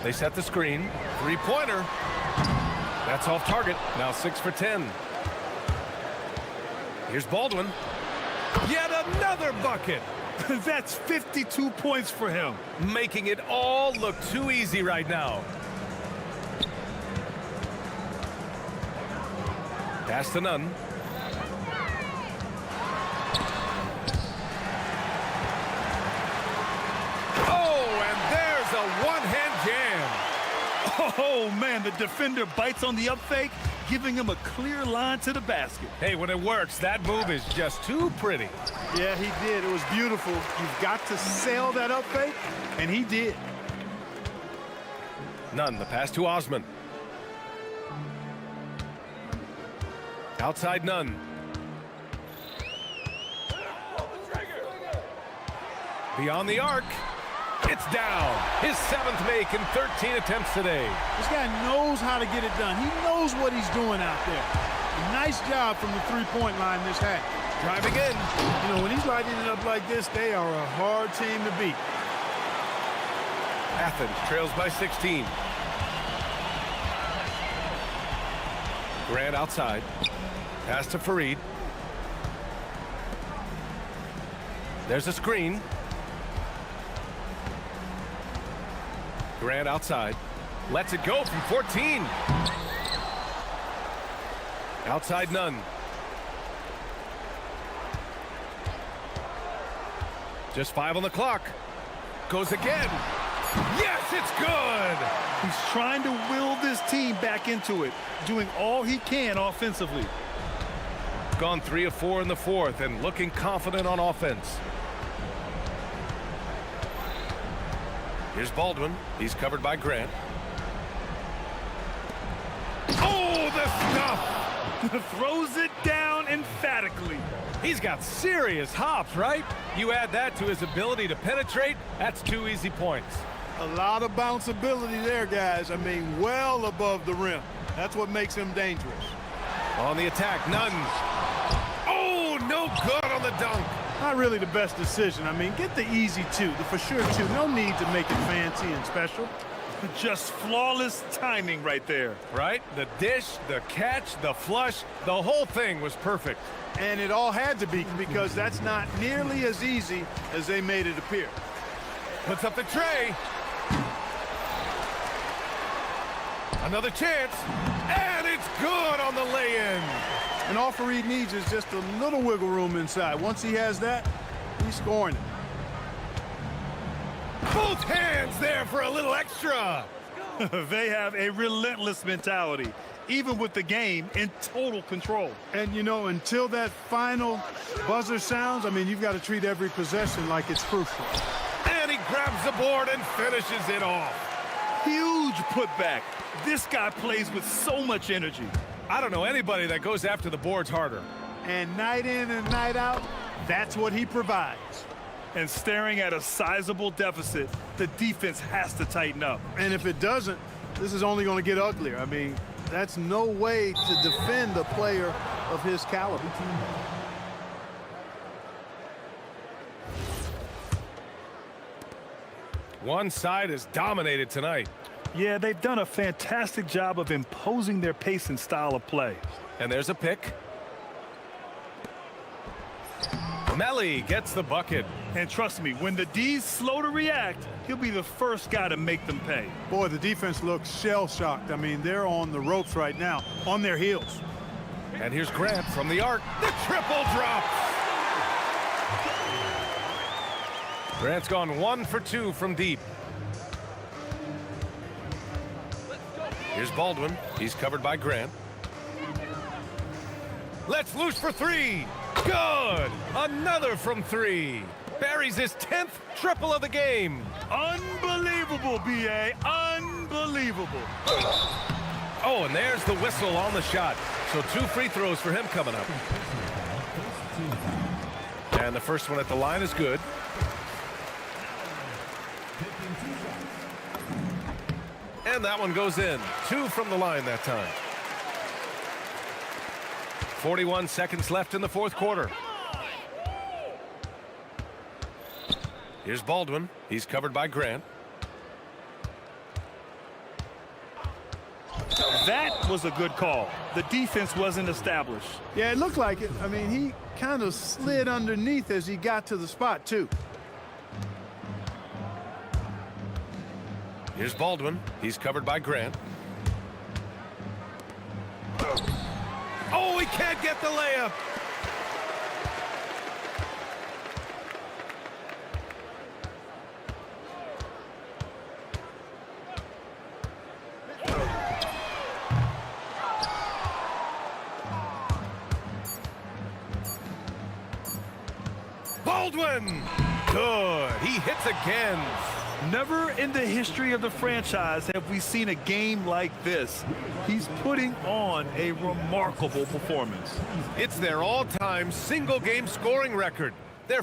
They set the screen. 3-pointer. That's off target. Now 6 for 10. Here's Baldwin. Yet another bucket. That's 52 points for him. Making it all look too easy right now. Pass to Nunn. Oh, and there's a one-hand jam. Oh, man, the defender bites on the up fake, giving him a clear line to the basket. Hey, when it works, that move is just too pretty. Yeah, he did. It was beautiful. You've got to sell that up fake, and he did. Nunn, the pass to Osman. Outside Nunn. Beyond the arc. It's down. His 7th make in 13 attempts today. This guy knows how to get it done. He knows what he's doing out there. A nice job from the 3-point line this half. Driving in. You know, when he's lighting it up like this, they are a hard team to beat. Athens trails by 16. Grant outside. Pass to Fareed. There's a screen. Grant outside. Lets it go from 14. Outside Nunn. Just 5 on the clock. Goes again. Yes, it's good. He's trying to will this team back into it, doing all he can offensively. Gone 3 of 4 in the 4th and looking confident on offense. Here's Baldwin. He's covered by Grant. Oh, the stuff! Throws it down emphatically. He's got serious hops, right? You add that to his ability to penetrate, that's 2 easy points. A lot of bounceability there, guys. I mean, well above the rim. That's what makes him dangerous. On the attack, Nunn. Oh, no good on the dunk. Not really the best decision. I mean, get the easy 2, the for sure 2. No need to make it fancy and special. Just flawless timing right there. Right? The dish, the catch, the flush, the whole thing was perfect. And it all had to be, because that's not nearly as easy as they made it appear. Puts up the tray. Another chance. And it's good on the lay-in. And all Fareed needs is just a little wiggle room inside. Once he has that, he's scoring it. Both hands there for a little extra. They have a relentless mentality, even with the game in total control. And, you know, until that final buzzer sounds, I mean, you've got to treat every possession like it's crucial. And he grabs the board and finishes it off. Huge putback. This guy plays with so much energy. I don't know anybody that goes after the boards harder. And night in and night out, that's what he provides. And staring at a sizable deficit, the defense has to tighten up. And if it doesn't, this is only going to get uglier. I mean, that's no way to defend a player of his caliber. One side is dominated tonight. Yeah, they've done a fantastic job of imposing their pace and style of play. And there's a pick. Melly gets the bucket. And trust me, when the D's slow to react, he'll be the first guy to make them pay. Boy, the defense looks shell-shocked. I mean, they're on the ropes right now, on their heels. And here's Grant from the arc. The triple drop. Grant's gone 1 for 2 from deep. Here's Baldwin. He's covered by Grant. Let's loose for 3. Good. Another from 3. Buries his 10th triple of the game. Unbelievable, B.A. Unbelievable. Oh, and there's the whistle on the shot. So 2 free throws for him coming up. And the first one at the line is good. And that one goes in. 2 from the line that time. 41 seconds left in the fourth quarter. Here's Baldwin. He's covered by Grant. That was a good call. The defense wasn't established. Yeah, it looked like it. I mean, he kind of slid underneath as he got to the spot, too. Here's Baldwin. He's covered by Grant. Oh, he can't get the layup. Baldwin! Good. He hits again. Never in the history of the franchise have we seen a game like this. He's putting on a remarkable performance. It's their all-time single-game scoring record. Their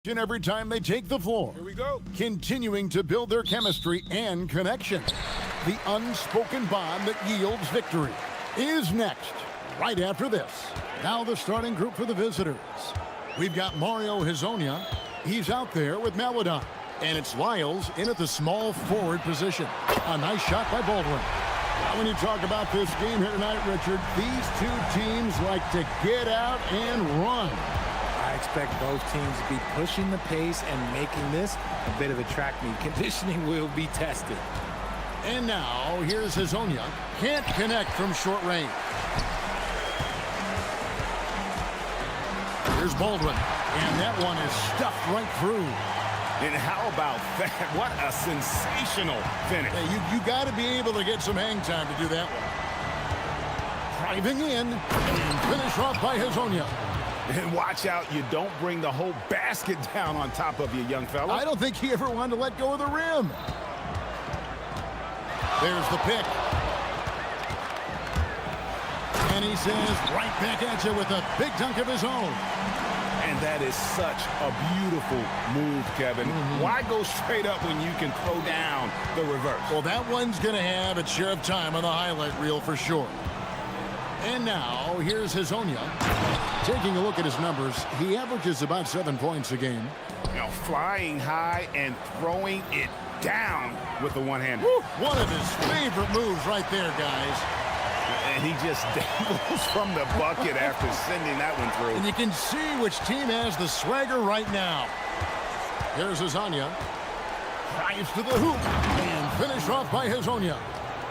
question every time they take the floor. Here we go. Continuing to build their chemistry and connection. The unspoken bond that yields victory is next, right after this. Now the starting group for the visitors. We've got Mario Hezonja. He's out there with Maladon. And it's Lyles in at the small forward position. A nice shot by Baldwin. Now, when you talk about this game here tonight, Richard, these two teams like to get out and run. I expect both teams to be pushing the pace and making this a bit of a track meet. Conditioning will be tested. And now, here's Hezonja. Can't connect from short range. Here's Baldwin. And that one is stuffed right through. And how about that? What a sensational finish. Hey, you got to be able to get some hang time to do that one. Driving in and finish off by Hezonja. And watch out, you don't bring the whole basket down on top of you, young fella. I don't think he ever wanted to let go of the rim. There's the pick. And he says right back at you with a big dunk of his own. And that is such a beautiful move, Kevin. Why go straight up when you can throw down the reverse? Well, that one's going to have its share of time on the highlight reel for sure. And now, here's Hezonja. Taking a look at his numbers, he averages about 7 points a game. You know, flying high and throwing it down with the one hand. One of his favorite moves right there, guys. And he just dangles from the bucket after sending that one through. And you can see which team has the swagger right now. Here's Hezonja. Drives to the hoop and finish off by Hezonja.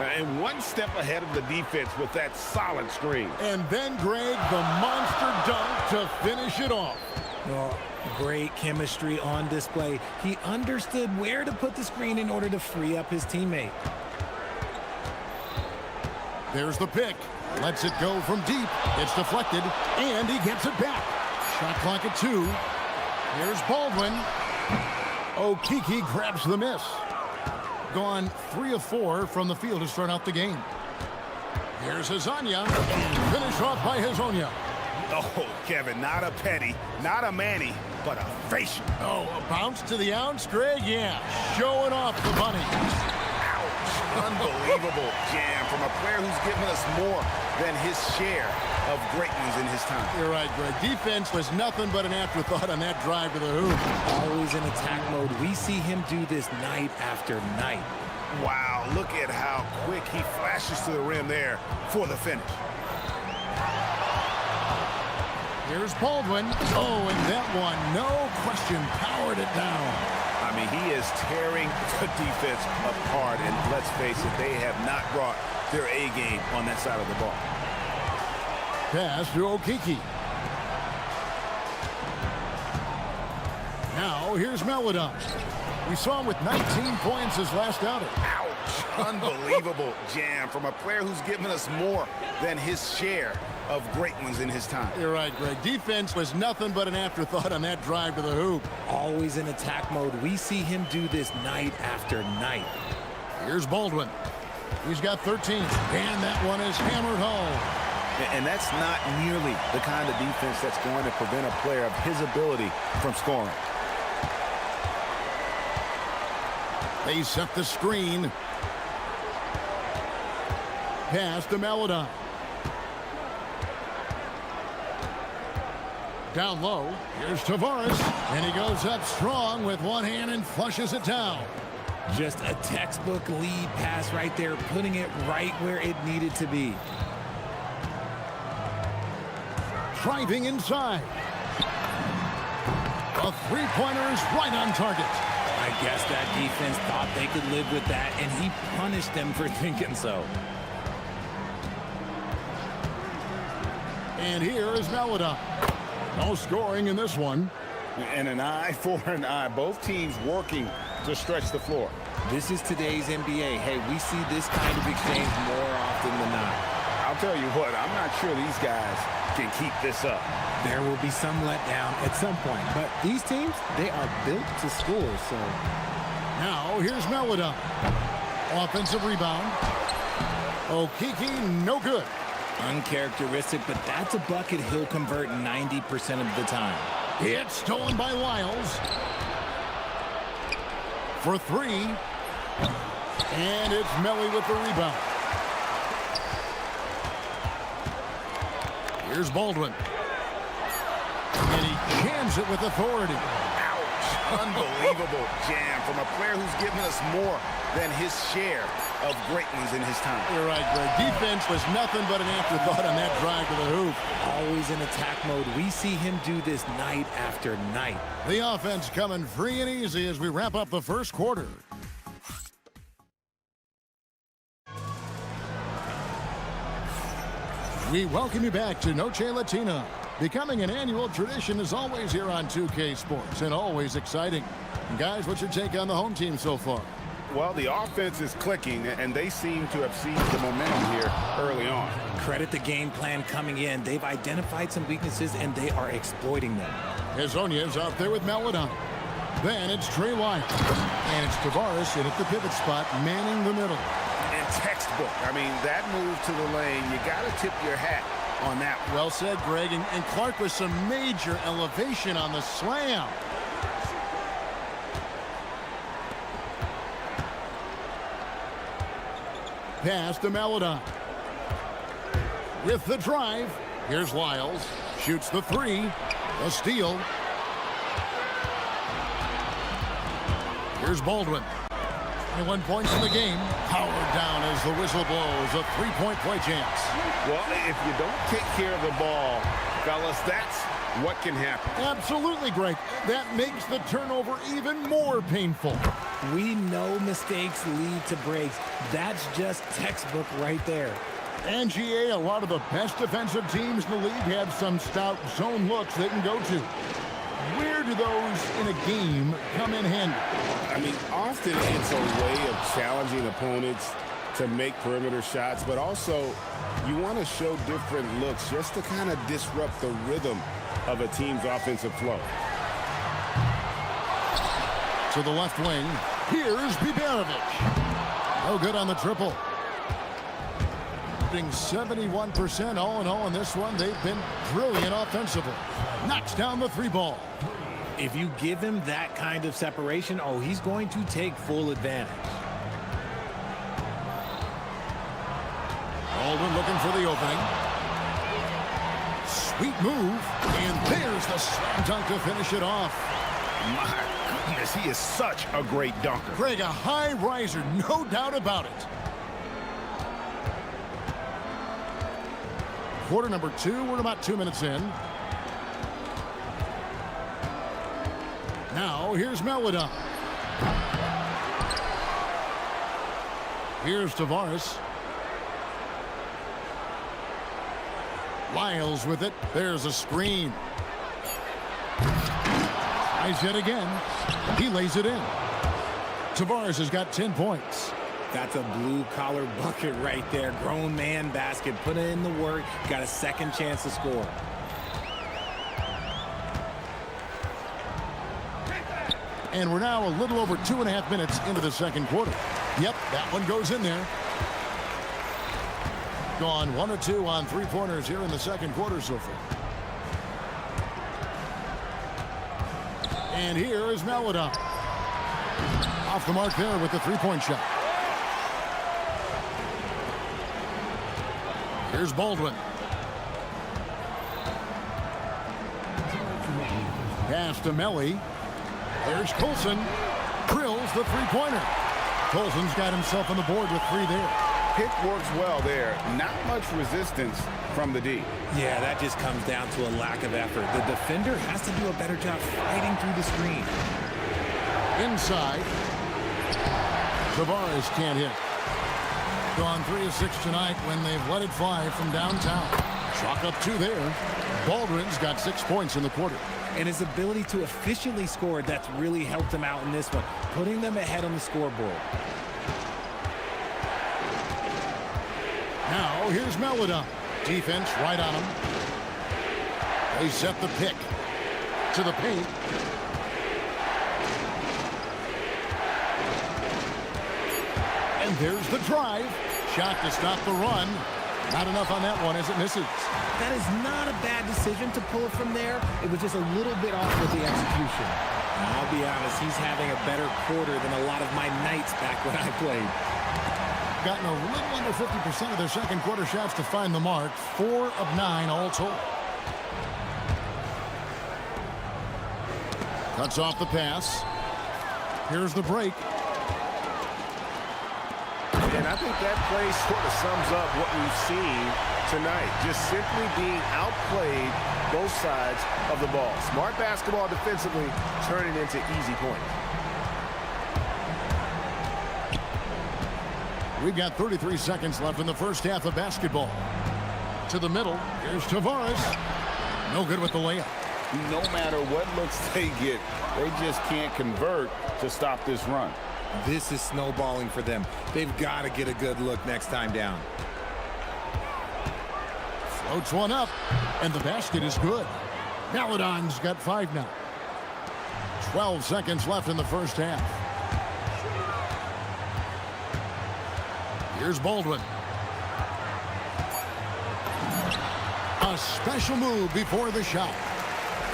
And one step ahead of the defense with that solid screen. And then Greg, the monster dunk to finish it off. Well, great chemistry on display. He understood where to put the screen in order to free up his teammate. There's the pick. Lets it go from deep. It's deflected, and he gets it back. Shot clock at 2. Here's Baldwin. Okeke grabs the miss. Gone 3 of 4 from the field to start out the game. Here's Hezonja. And finish off by Hezonja. Oh, Kevin, not a penny, not a Manny, but a facial. Oh, a bounce to the ounce, Greg? Yeah, showing off the bunny. Unbelievable jam from a player who's given us more than his share of great ones in his time. You're right, Greg. Defense was nothing but an afterthought on that drive to the hoop. Always in attack mode. We see him do this night after night. Wow, look at how quick he flashes to the rim there for the finish. Here's Baldwin. Oh, and that one, no question, powered it down. I mean, he is tearing the defense apart, and let's face it, they have not brought their A game on that side of the ball. Pass to Okeke. Now, here's Maladon. We saw him with 19 points his last outing. Ouch! Unbelievable jam from a player who's given us more than his share of great ones in his time. You're right, Greg. Defense was nothing but an afterthought on that drive to the hoop. Always in attack mode. We see him do this night after night. Here's Baldwin. He's got 13, and that one is hammered home. And that's not nearly the kind of defense that's going to prevent a player of his ability from scoring. They set the screen. Pass to Maladon. Down low, here's Tavares, and he goes up strong with one hand and flushes it down. Just a textbook lead pass right there, putting it right where it needed to be. Driving inside. A three-pointer is right on target. I guess that defense thought they could live with that, and he punished them for thinking so. And here is Maladon. No scoring in this one. And an eye for an eye. Both teams working to stretch the floor. This is today's NBA. Hey, we see this kind of exchange more often than not. I'll tell you what, I'm not sure these guys can keep this up. There will be some letdown at some point, but these teams, they are built to score, so. Now, here's Maladon. Offensive rebound. Okeke, no good. Uncharacteristic, but that's a bucket he'll convert 90% of the time. It's stolen by Lyles. For three. And it's Melly with the rebound. Here's Baldwin. And he jams it with authority. Ouch. Unbelievable jam from a player who's given us more than his share of great ones in his time. You're right, Greg. Defense was nothing but an afterthought on that drive to the hoop. Always in attack mode. We see him do this night after night. The offense coming free and easy as we wrap up the first quarter. We welcome you back to Noche Latina. Becoming an annual tradition is always here on 2K Sports and always exciting. And guys, what's your take on the home team so far? Well, the offense is clicking, and they seem to have seized the momentum here early on. Credit the game plan coming in. They've identified some weaknesses, and they are exploiting them. Hezonia's out there with Maladon. Then it's Trey Lyles. And it's Tavares in at the pivot spot, manning the middle. And textbook. I mean, that move to the lane, you got to tip your hat on that. Well said, Greg. And Clark with some major elevation on the slam. Pass to Maladon. With the drive, here's Lyles. Shoots the three. A steal. Here's Baldwin. 21 points in the game. Powered down as the whistle blows. A three-point play chance. Well, if you don't take care of the ball, fellas, that's what can happen. Absolutely, Greg. That makes the turnover even more painful. We know mistakes lead to breaks. That's just textbook right there. And GA, a lot of the best defensive teams in the league have some stout zone looks they can go to. Where do those in a game come in handy? I mean, often it's a way of challenging opponents to make perimeter shots, but also you want to show different looks just to kind of disrupt the rhythm of a team's offensive flow. To the left wing, here's Biberovic. No good on the triple. Being 71% all in all in this one. They've been brilliant offensively. Knocks down the three ball. If you give him that kind of separation, oh, he's going to take full advantage. Baldwin looking for the opening. Sweet move. And there's the slam dunk to finish it off. My goodness, he is such a great dunker. Greg, a high riser, no doubt about it. Quarter number 2, we're about 2 minutes in. Now, here's Maladon. Here's Tavares. Lyles with it. There's a screen. Tries it again. He lays it in. Tavares has got 10 points. That's a blue-collar bucket right there. Grown man basket. Put in the work. Got a second chance to score. And we're now a little over 2.5 minutes into the second quarter. Yep, that one goes in there. Gone 1 or 2 on three-pointers here in the second quarter so far. And here is Maladon. Off the mark there with the three-point shot. Here's Baldwin. Pass to Melly. There's Colson. Drills the three-pointer. Colson's got himself on the board with 3 there. Pick works well there. Not much resistance from the D. Yeah, that just comes down to a lack of effort. The defender has to do a better job fighting through the screen. Inside. Tavares can't hit. Gone 3 of 6 tonight when they've let it fly from downtown. Chalk up 2 there. Baldwin's got 6 points in the quarter. And his ability to efficiently score, that's really helped him out in this one, putting them ahead on the scoreboard. Now, here's Maladon. Defense right on him. They set the pick. To the paint. And there's the drive. Shot to stop the run. Not enough on that one as it misses. That is not a bad decision to pull it from there. It was just a little bit off with the execution. Now, I'll be honest, he's having a better quarter than a lot of my nights back when I played. Gotten a little under 50% of their second quarter shots to find the mark. 4 of 9 all told. Cuts off the pass. Here's the break. And I think that play sort of sums up what we've seen tonight. Just simply being outplayed both sides of the ball. Smart basketball defensively, turning into easy points. We've got 33 seconds left in the first half of basketball. To the middle. Here's Tavares. No good with the layup. No matter what looks they get, they just can't convert to stop this run. This is snowballing for them. They've got to get a good look next time down. Floats one up, and the basket is good. Maladon's got 5 now. 12 seconds left in the first half. Here's Baldwin. A special move before the shot.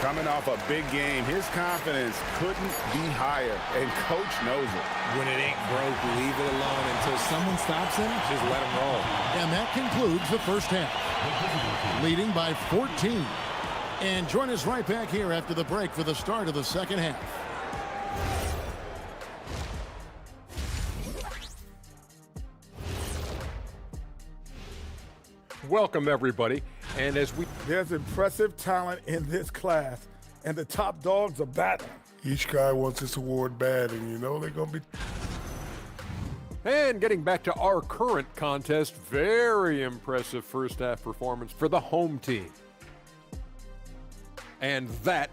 Coming off a big game, his confidence couldn't be higher, and coach knows it. When it ain't broke, leave it alone until someone stops him. Just let him roll. And that concludes the first half. Leading by 14. And join us right back here after the break for the start of the second half. Welcome, everybody. And There's impressive talent in this class, and the top dogs are battling. Each guy wants this award bad, and you know they're going to be... And getting back to our current contest, very impressive first half performance for the home team. And that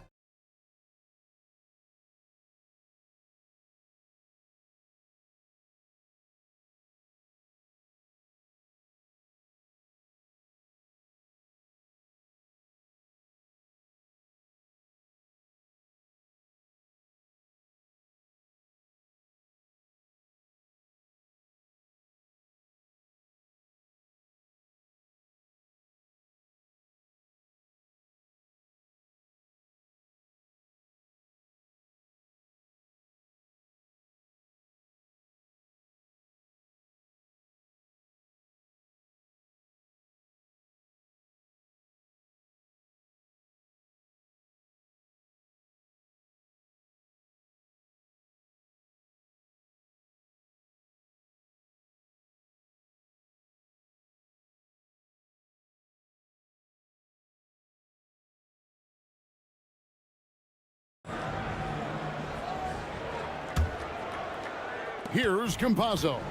Here's Campazzo.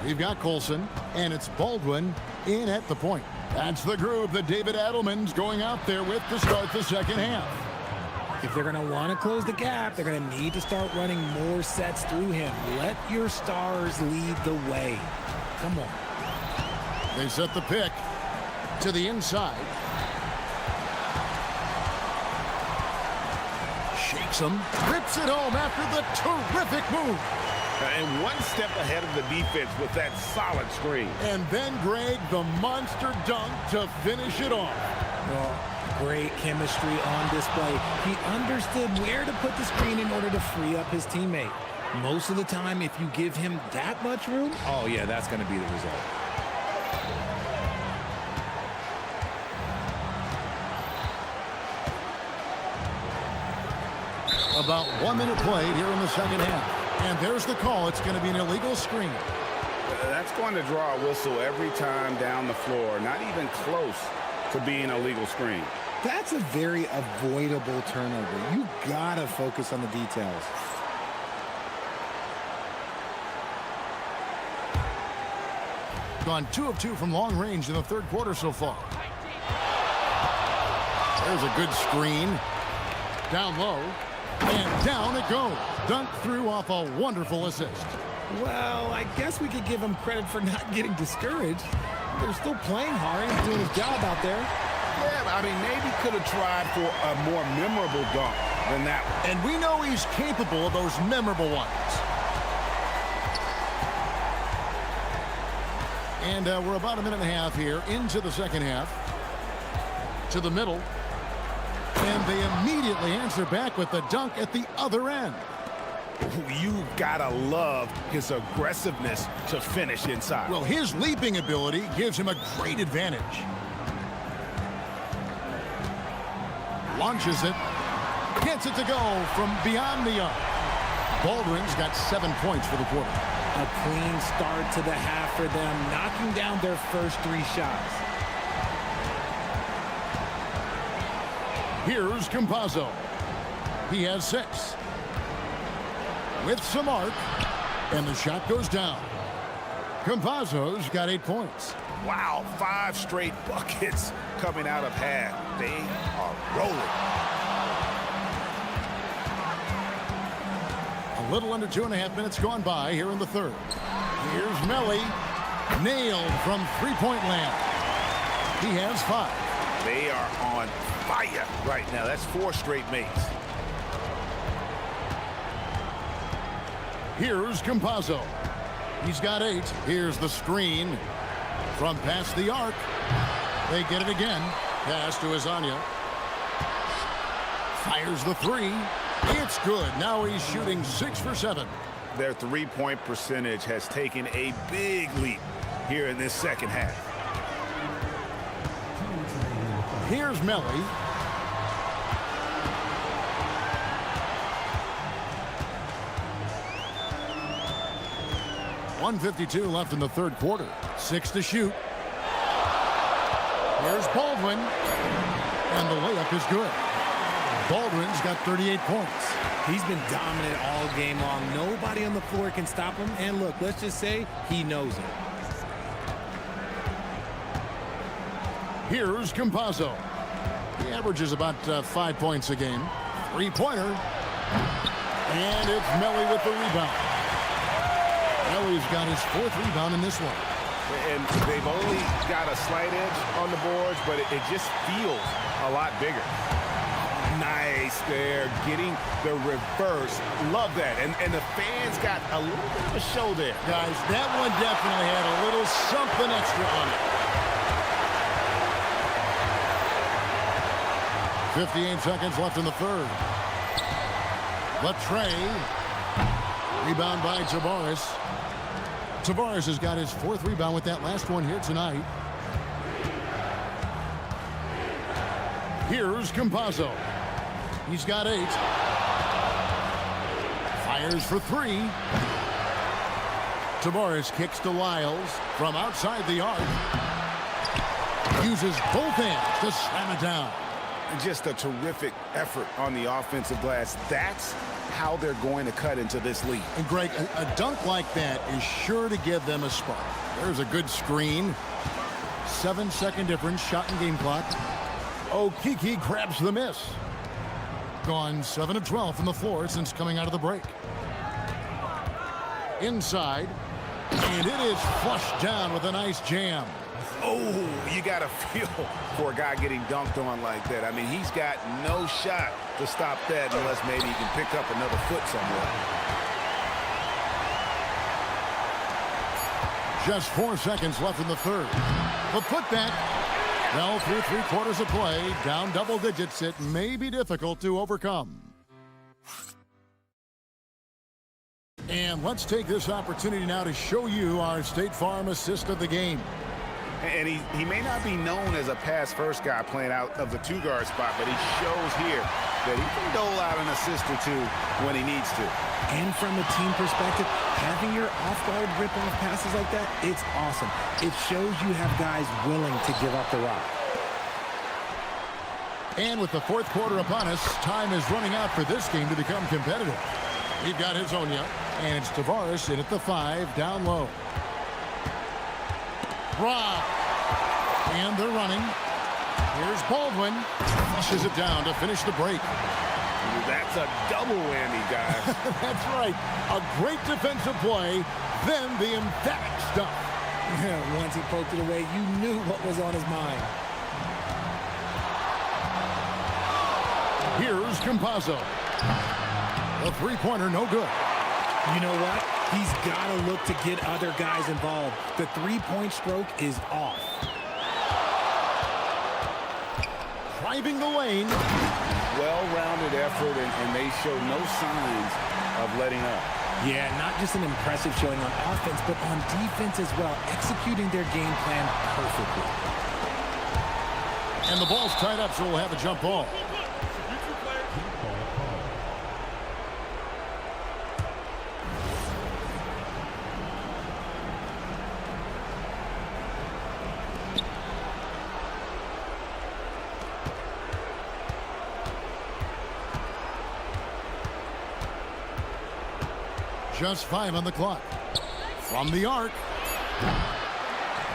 We've got Colson, and it's Baldwin in at the point. That's the groove that David Adelman's going out there with to start the second half. If they're going to want to close the gap, they're going to need to start running more sets through him. Let your stars lead the way. Come on. They set the pick to the inside. Shakes him, rips it home after the terrific move. And one step ahead of the defense with that solid screen. And then Greg, the monster dunk to finish it off. Well, great chemistry on display. He understood where to put the screen in order to free up his teammate. Most of the time, if you give him that much room, oh yeah, that's going to be the result. About 1 minute played here in the second half. And there's the call. It's going to be an illegal screen. That's going to draw a whistle every time down the floor. Not even close to being a legal screen. That's a very avoidable turnover. You got to focus on the details. Gone 2 of 2 from long range in the third quarter so far. There's a good screen. Down low. And down it goes. Dunked through off a wonderful assist. Well, I guess we could give him credit for not getting discouraged. They're still playing hard. He's doing his job out there. Yeah, I mean, maybe could have tried for a more memorable dunk than that one. And we know he's capable of those memorable ones. And we're about a minute and a half here into the second half. To the middle. And they immediately answer back with the dunk at the other end. You gotta love his aggressiveness to finish inside. Well, his leaping ability gives him a great advantage. Launches it. Gets it to go from beyond the arc. Baldwin's got 7 points for the quarter. A clean start to the half for them, knocking down their first 3 shots. Here's Campazzo. He has 6. With some arc, and the shot goes down. Campazzo's got 8 points. Wow, 5 straight buckets coming out of half. They are rolling. A little under 2.5 minutes gone by here in the third. Here's Melly. Nailed from three-point land. He has 5. They are on fire right now. That's 4 straight mates. Here's Campazzo. He's got 8. Here's the screen from past the arc. They get it again. Pass to Azania. Fires the 3. It's good. Now he's shooting 6 for 7. Their three-point percentage has taken a big leap here in this second half. Here's Melly. .152 left in the third quarter. 6 to shoot. Here's Baldwin. And the layup is good. Baldwin's got 38 points. He's been dominant all game long. Nobody on the floor can stop him. And look, let's just say he knows it. Here's Campazzo. He averages about 5 points a game. Three-pointer. And it's Melly with the rebound. Melly's got his 4th rebound in this one. And they've only got a slight edge on the boards, but it just feels a lot bigger. Nice there, getting the reverse. Love that. And the fans got a little bit of a show there. Guys, that one definitely had a little something extra on it. 58 seconds left in the third. Latre. Rebound by Tavares. Tavares has got his 4th rebound with that last one here tonight. Here's Campazzo. He's got 8. Fires for 3. Tavares kicks to Lyles from outside the arc. Uses both hands to slam it down. Just a terrific effort on the offensive glass. That's how they're going to cut into this lead. And Greg, a dunk like that is sure to give them a spark. There's a good screen. 7-second difference, shot and game clock. Okeke grabs the miss. Gone 7 of 12 from the floor since coming out of the break. Inside, and it is flushed down with a nice jam. Oh, you got to feel for a guy getting dunked on like that. I mean, he's got no shot to stop that unless maybe he can pick up another foot somewhere. Just 4 seconds left in the third. The putback. Well, through 3/4 of play, down double digits, it may be difficult to overcome. And let's take this opportunity now to show you our State Farm assist of the game. And he may not be known as a pass-first guy playing out of the 2-guard spot, but he shows here that he can dole out an assist or 2 when he needs to. And from a team perspective, having your off-guard rip-off passes like that, it's awesome. It shows you have guys willing to give up the rock. And with the 4th quarter upon us, time is running out for this game to become competitive. We've got Hazonia, and it's Tavares in at the 5, down low. Rob. And they're running. Here's Baldwin. Flushes it down to finish the break. That's a double whammy, guys. That's right. A great defensive play, then the emphatic stuff. Once he poked it away, you knew what was on his mind. Here's Campazzo. The 3-pointer, no good. You know what? He's got to look to get other guys involved. The three-point stroke is off. Driving the lane. Well-rounded effort, and they show no signs of letting up. Yeah, not just an impressive showing on offense, but on defense as well, executing their game plan perfectly. And the ball's tied up, so we'll have a jump ball. Just 5 on the clock. From the arc.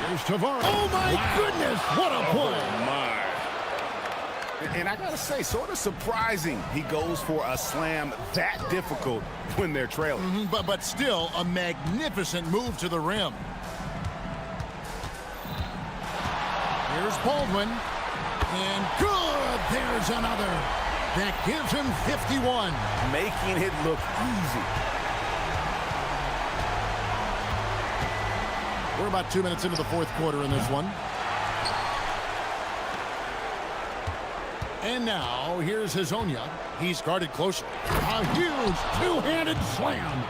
Here's Tavares. Oh, my goodness. What a play. Oh, my. And I got to say, sort of surprising he goes for a slam that difficult when they're trailing. But still, a magnificent move to the rim. Here's Baldwin. And good. There's another. That gives him 51. Making it look easy. We're about 2 minutes into the fourth quarter in this one. And now, here's Hazonia. He's guarded closely. A huge two-handed slam.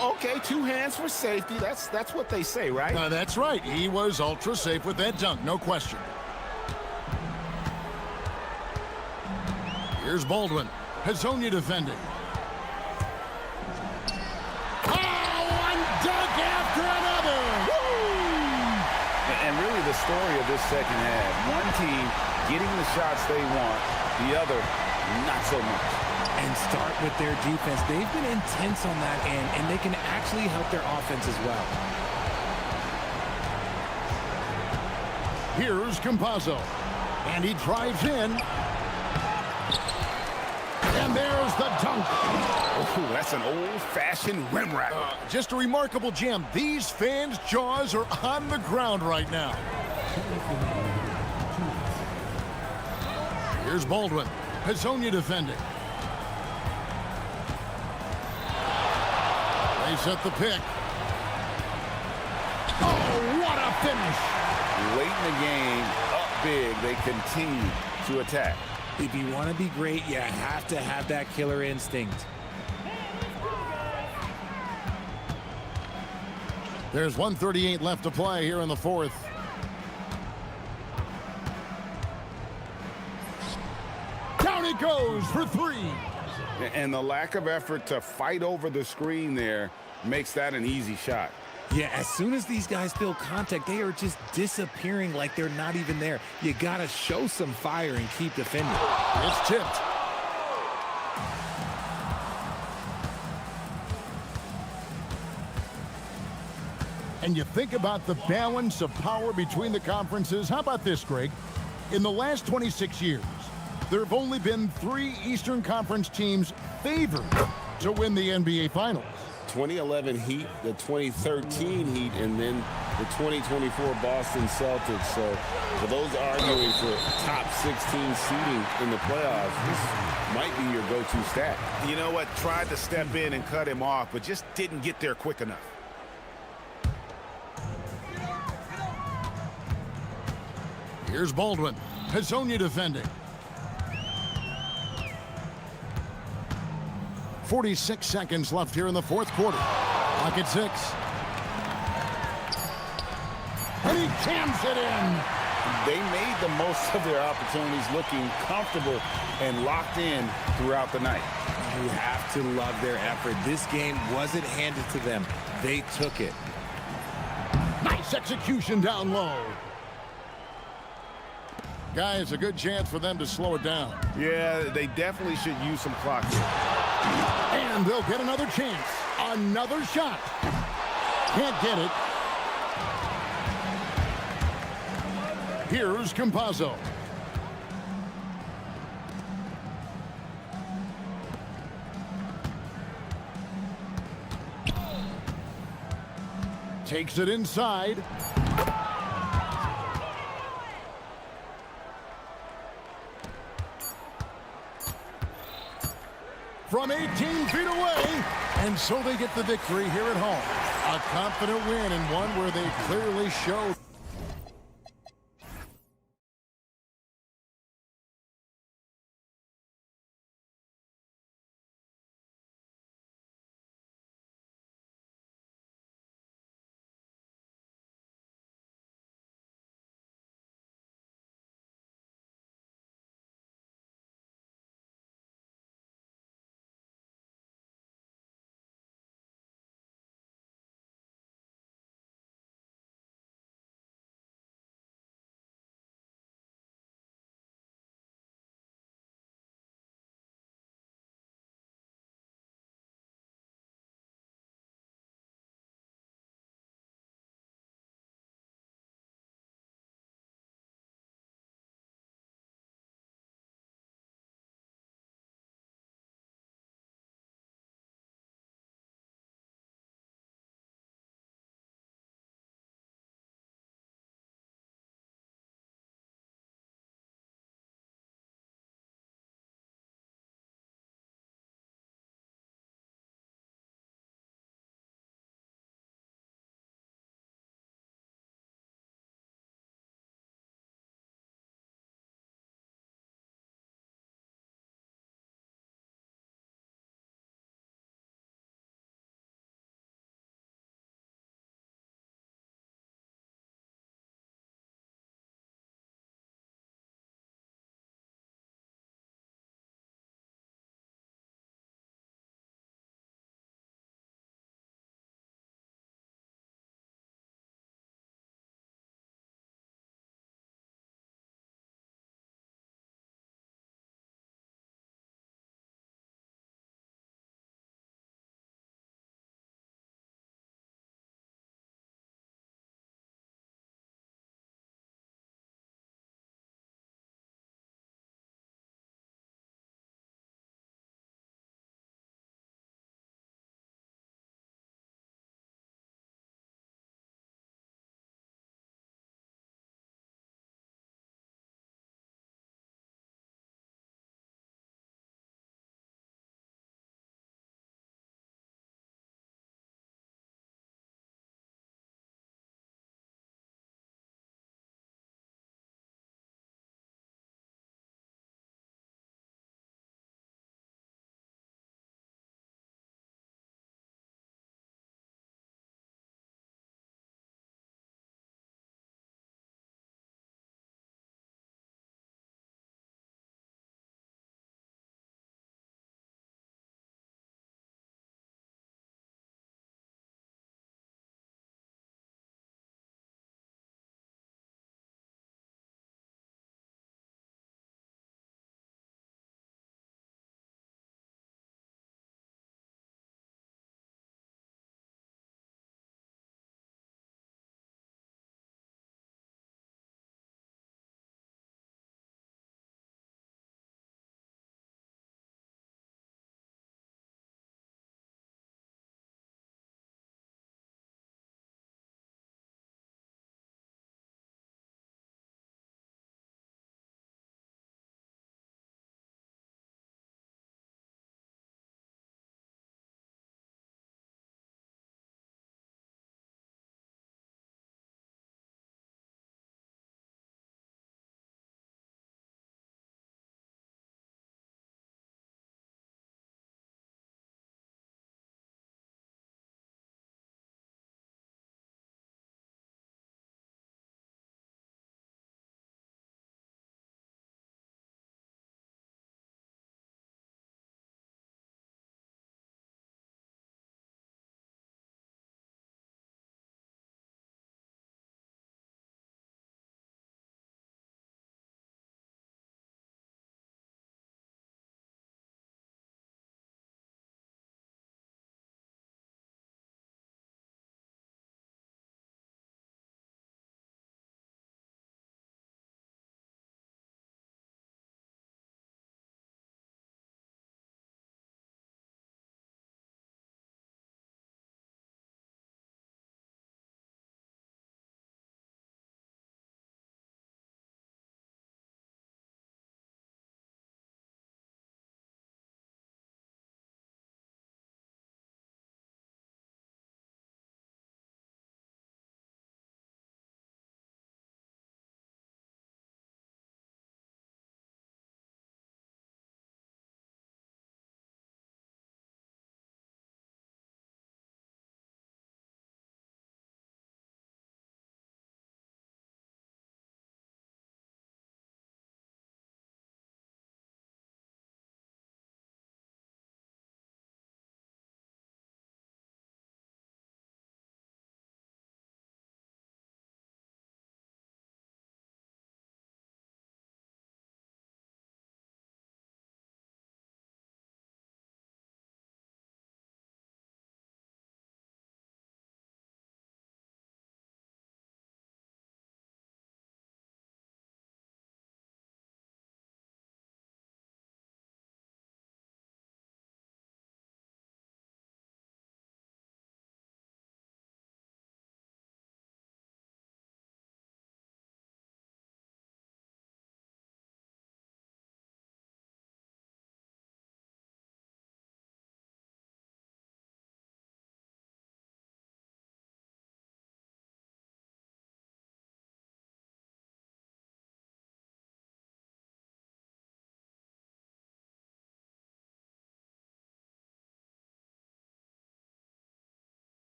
Okay, 2 hands for safety. That's what they say, right? That's right. He was ultra safe with that dunk, no question. Here's Baldwin. Hazonia defending. And really the story of this second half. One team getting the shots they want, the other not so much. And start with their defense. They've been intense on that end, and they can actually help their offense as well. Here's Campazzo. And he drives in. And there's the dunk. Oh, that's an old-fashioned rim rack. Just a remarkable jam. These fans' jaws are on the ground right now. Here's Baldwin. Hazonia defending. They set the pick. Oh, what a finish. Late in the game, up big, they continue to attack. If you want to be great, you have to have that killer instinct. There's 1:38 left to play here in the fourth. Down it goes for 3. And the lack of effort to fight over the screen there makes that an easy shot. Yeah, as soon as these guys feel contact, they are just disappearing like they're not even there. You got to show some fire and keep defending. It's tipped. And you think about the balance of power between the conferences. How about this, Greg? In the last 26 years, there have only been 3 Eastern Conference teams favored to win the NBA Finals. 2011 Heat, the 2013 Heat, and then the 2024 Boston Celtics. So for those arguing for top 16 seeding in the playoffs, this might be your go-to stat. You know what? Tried to step in and cut him off, but just didn't get there quick enough. Here's Baldwin. Hazonia defending. 46 seconds left here in the fourth quarter. Clock at 6. And he jams it in. They made the most of their opportunities, looking comfortable and locked in throughout the night. You have to love their effort. This game wasn't handed to them. They took it. Nice execution down low. Guys, a good chance for them to slow it down. Yeah, they definitely should use some clock here. And they'll get another chance. Another shot. Can't get it. Here's Campazzo. Takes it inside. from 18 feet away. And so they get the victory here at home. A confident win and one where they clearly showed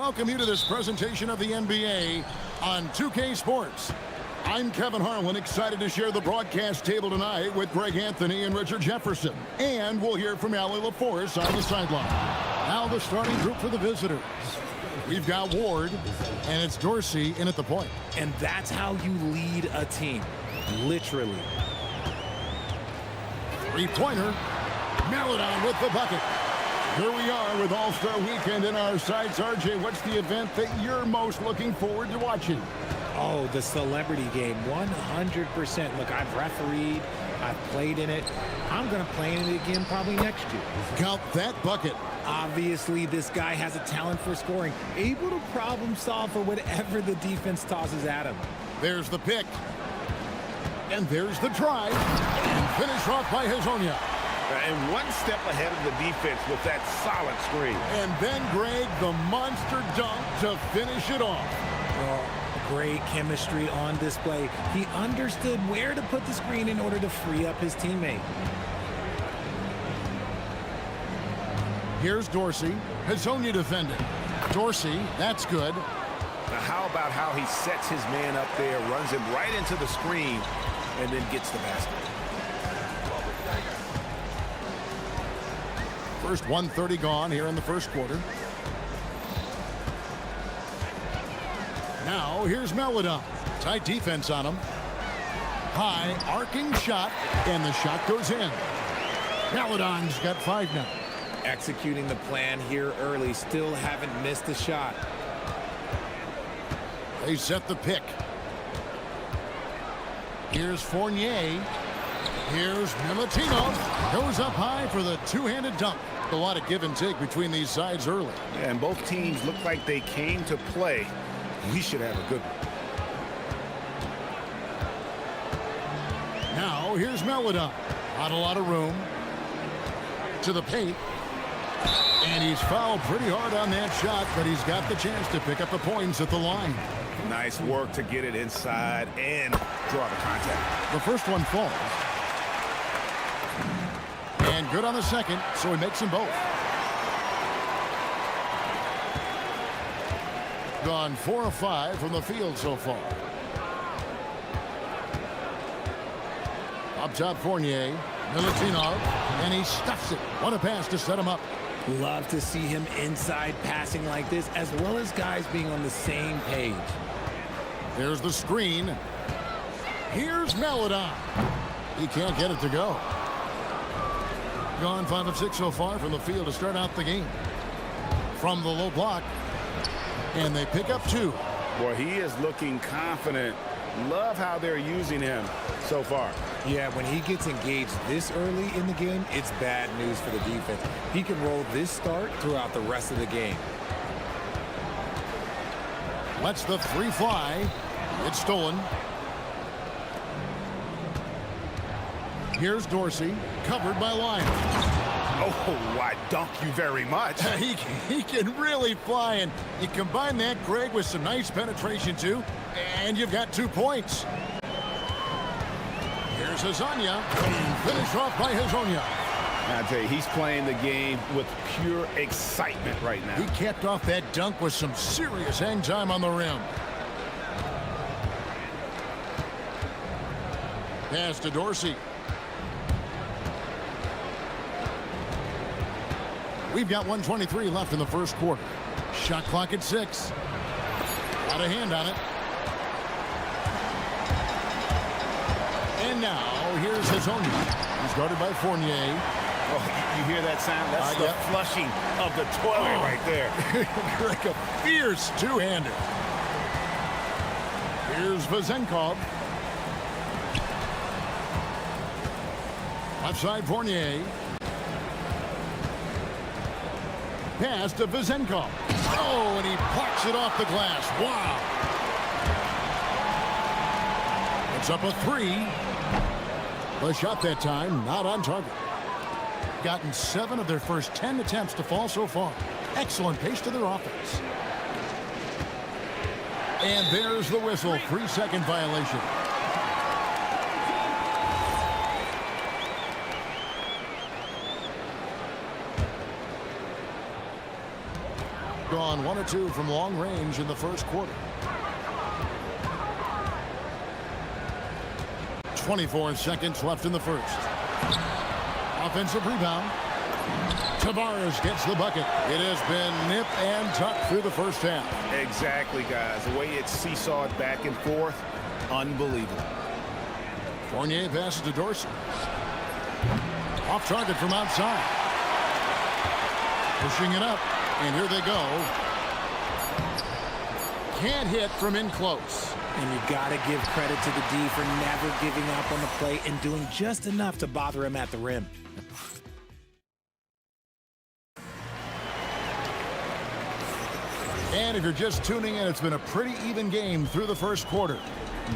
Welcome you to this presentation of the NBA on 2K Sports. I'm Kevin Harlan, excited to share the broadcast table tonight with Greg Anthony and Richard Jefferson. And we'll hear from Allie LaForce on the sideline. Now the starting group for the visitors. We've got Ward, and it's Dorsey in at the point. And that's how you lead a team, literally. Three-pointer, Melodon with the bucket. Here we are with All-Star Weekend in our sights. RJ, what's the event that you're most looking forward to watching? Oh, the celebrity game, 100%. Look, I've refereed, I've played in it. I'm going to play in it again probably next year. Count that bucket. Obviously, this guy has a talent for scoring, able to problem solve for whatever the defense tosses at him. There's the pick. And there's the drive. And finished off by Hazonia. And one step ahead of the defense with that solid screen. And then, Greg, the monster dunk to finish it off. Well, great chemistry on display. He understood where to put the screen in order to free up his teammate. Here's Dorsey. Hazonia defending. Dorsey, that's good. Now, how about how he sets his man up there, runs him right into the screen, and then gets the basket. First 1:30 gone here in the first quarter. Now here's Melodon. Tight defense on him. High arcing shot, and the shot goes in. Melodon's got 5 now. Executing the plan here early, still haven't missed a shot. They set the pick. Here's Fournier. Here's Milutinov. Goes up high for the two-handed dunk. A lot of give and take between these sides early. Yeah, and both teams look like they came to play. We should have a good one. Now here's Melodon. Not a lot of room. To the paint. And he's fouled pretty hard on that shot, but he's got the chance to pick up the points at the line. Nice work to get it inside and draw the contact. The first one falls. And good on the second, so he makes them both. Gone 4 of 5 from the field so far. Up top, Fournier. Milutinov, and he stuffs it. What a pass to set him up. Love to see him inside passing like this, as well as guys being on the same page. There's the screen. Here's Melodon. He can't get it to go. Gone 5 of 6 so far from the field to start out the game. From the low block. And they pick up 2. Boy, he is looking confident. Love how they're using him so far. Yeah, when he gets engaged this early in the game, it's bad news for the defense. He can roll this start throughout the rest of the game. Lets the 3 fly. It's stolen. Here's Dorsey, covered by Lyon. Oh, I dunk you very much. He can really fly, and you combine that, Greg, with some nice penetration, too, and you've got 2 points. Here's Hazonia, and finished off by Hazonia. I tell you, he's playing the game with pure excitement right now. He capped off that dunk with some serious hang time on the rim. Pass to Dorsey. We've got 1:23 left in the first quarter. Shot clock at 6. Got a hand on it. And now, here's Hazonia. He's guarded by Fournier. Oh, you hear that sound? That's the flushing of the toilet right there. Like a fierce two-hander. Here's Vezenkov. Left side, Fournier. Pass to Vezenkov. Oh, and he plucks it off the glass. Wow. It's up a 3. The shot that time, not on target. Gotten 7 of their first 10 attempts to fall so far. Excellent pace to their offense. And there's the whistle. 3-second violation. gone 1 of 2 from long range in the first quarter. 24 seconds left in the first. Offensive rebound. Tavares gets the bucket. It has been nip and tuck through the first half. Exactly, guys. The way it's seesawed back and forth, unbelievable. Fournier passes to Dorsey. Off target from outside. Pushing it up, and here they go. Can't hit from in close. And you got to give credit to the D for never giving up on the play and doing just enough to bother him at the rim. And if you're just tuning in, it's been a pretty even game through the first quarter.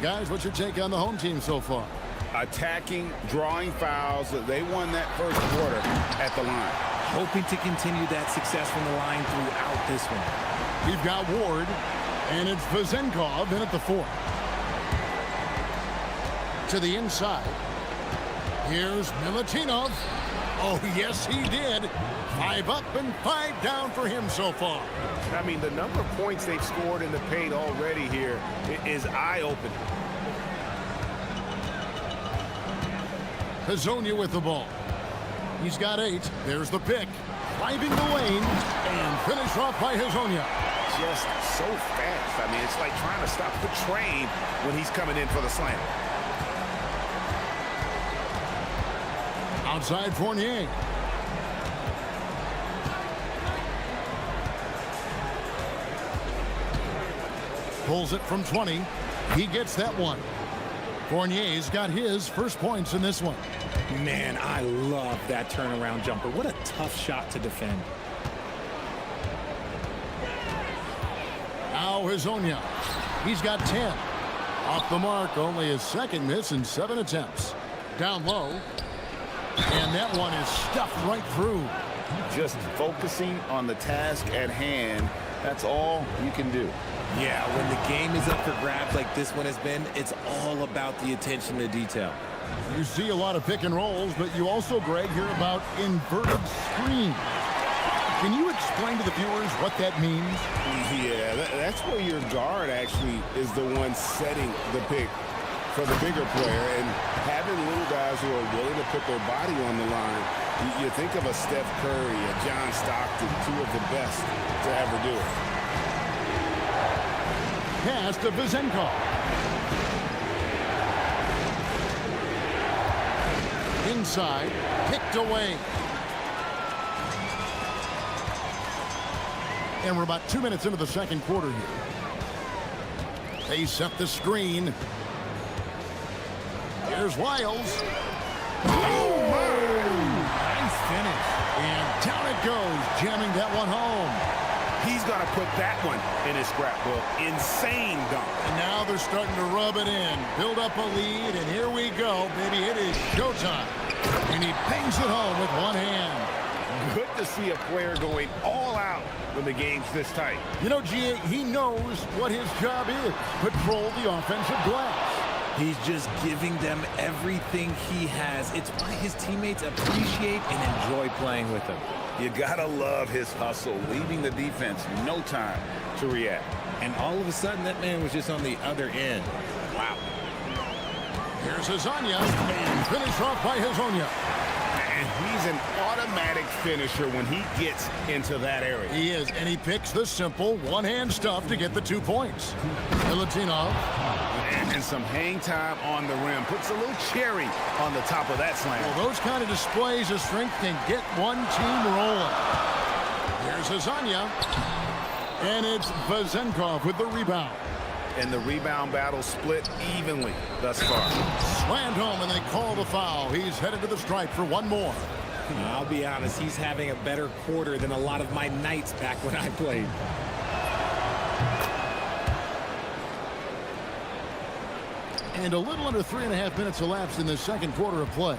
Guys, what's your take on the home team so far? Attacking, drawing fouls. They won that first quarter at the line. Hoping to continue that success from the line throughout this one. We've got Ward, and it's Vazenkov in at the 4. To the inside. Here's Milutinov. Oh, yes, he did. 5 up and 5 down for him so far. I mean, the number of points they've scored in the paint already here is eye-opening. Hazonia with the ball. He's got 8. There's the pick. Driving the lane and finished off by Hazonia. Just so fast. I mean, it's like trying to stop the train when he's coming in for the slam. Outside Fournier. Pulls it from 20. He gets that one. Fournier's got his first points in this one. Man, I love that turnaround jumper. What a tough shot to defend. Now Hazonia. He's got 10. Off the mark, only his second miss in 7 attempts. Down low. And that one is stuffed right through. Just focusing on the task at hand, that's all you can do. Yeah, when the game is up for grabs like this one has been, it's all about the attention to detail. You see a lot of pick and rolls, but you also, Greg, hear about inverted screens. Can you explain to the viewers what that means? Yeah, that's where your guard actually is the one setting the pick for the bigger player, and having little guys who are willing to put their body on the line. You think of a Steph Curry, a John Stockton, 2 of the best to ever do it. Pass to Vazenkov. Inside, picked away. And we're about 2 minutes into the second quarter here. They set the screen. Here's Wiles. Oh, nice finish. And down it goes, jamming that one home. He's going to put that one in his scrapbook. Insane dunk. And now they're starting to rub it in, build up a lead, and here we go, baby. It is showtime. And he bangs it home with one hand. Good to see a player going all out when the game's this tight. You know, G.A., he knows what his job is. Patrol the offensive glass. He's just giving them everything he has. It's why his teammates appreciate and enjoy playing with him. You gotta love his hustle, leaving the defense no time to react. And all of a sudden, that man was just on the other end. Wow. Here's Hazonia, and finished off by Hazonia. And he's an automatic finisher when he gets into that area. He is, and he picks the simple one-hand stuff to get the 2 points. Milutinov. And some hang time on the rim. Puts a little cherry on the top of that slam. Well, those kind of displays of strength can get one team rolling. Here's Hazonia. And it's Vazenkov with the rebound. And the rebound battle split evenly thus far. Slammed home, and they call the foul. He's headed to the stripe for one more. I'll be honest, he's having a better quarter than a lot of my nights back when I played. And a little under 3.5 minutes elapsed in the second quarter of play.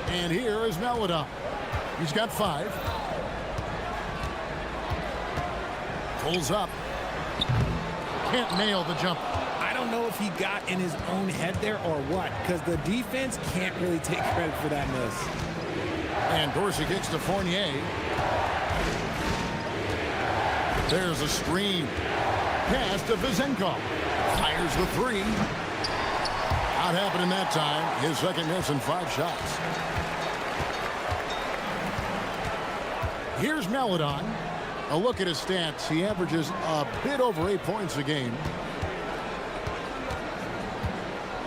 And here is Melodon. He's got 5. Pulls up. Can't nail the jumper. I don't know if he got in his own head there or what, because the defense can't really take credit for that miss. And Dorsey kicks to Fournier. There's a screen. Pass to Vezenkov. Fires the three. Not happening that time. His second miss in 5 shots. Here's Meladon. A look at his stats. He averages a bit over 8 points a game.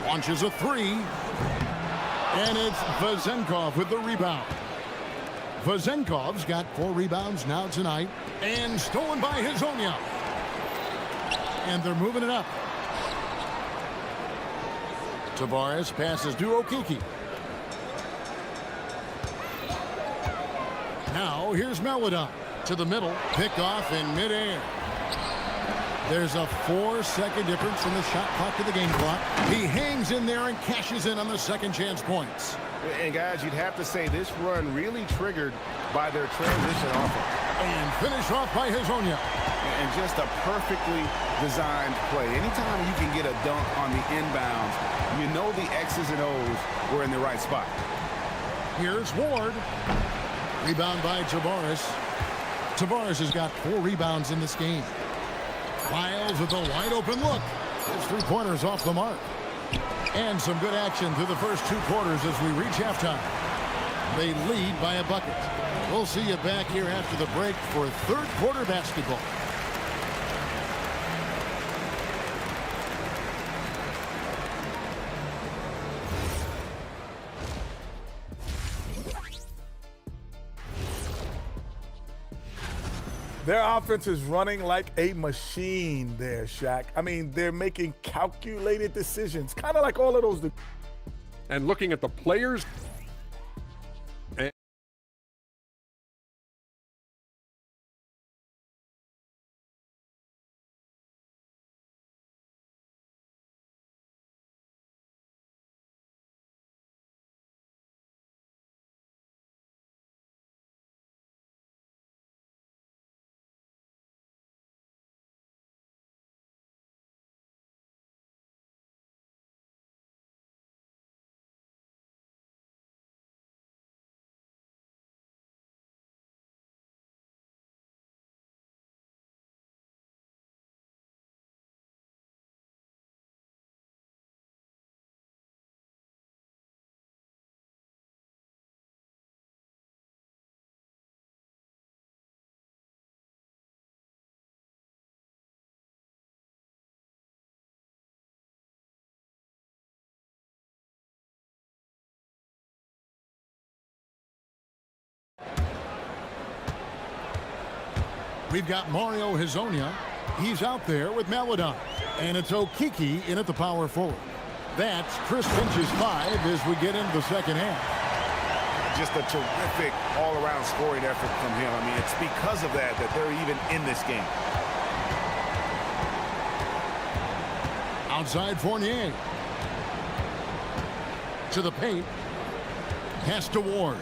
Launches a three. And it's Vezenkov with the rebound. Vezenkov's got 4 rebounds now tonight. And stolen by Hezonja. And they're moving it up. Tavares passes to Okiki. Now here's Meladon to the middle. Pick off in midair. There's a 4-second difference from the shot clock to the game clock. He hangs in there and cashes in on the second chance points. And guys, you'd have to say this run really triggered by their transition offense. And finished off by Hezonja. And just a perfectly designed play. Anytime you can get a dunk on the inbounds, you know the X's and O's were in the right spot. Here's Ward. Rebound by Tavares. Tavares has got 4 rebounds in this game. Miles with a wide open look. His 3-pointers off the mark. And some good action through the first 2 quarters as we reach halftime. They lead by a bucket. We'll see you back here after the break for third quarter basketball. Their offense is running like a machine there, Shaq. I mean, they're making calculated decisions, kind of like all of those. And looking at the players. We've got Mario Hezonja. He's out there with Meladon. And it's Okiki in at the power forward. That's Chris Finch's 5 as we get into the second half. Just a terrific all-around scoring effort from him. I mean, it's because of that they're even in this game. Outside Fournier. To the paint. Pass to Ward.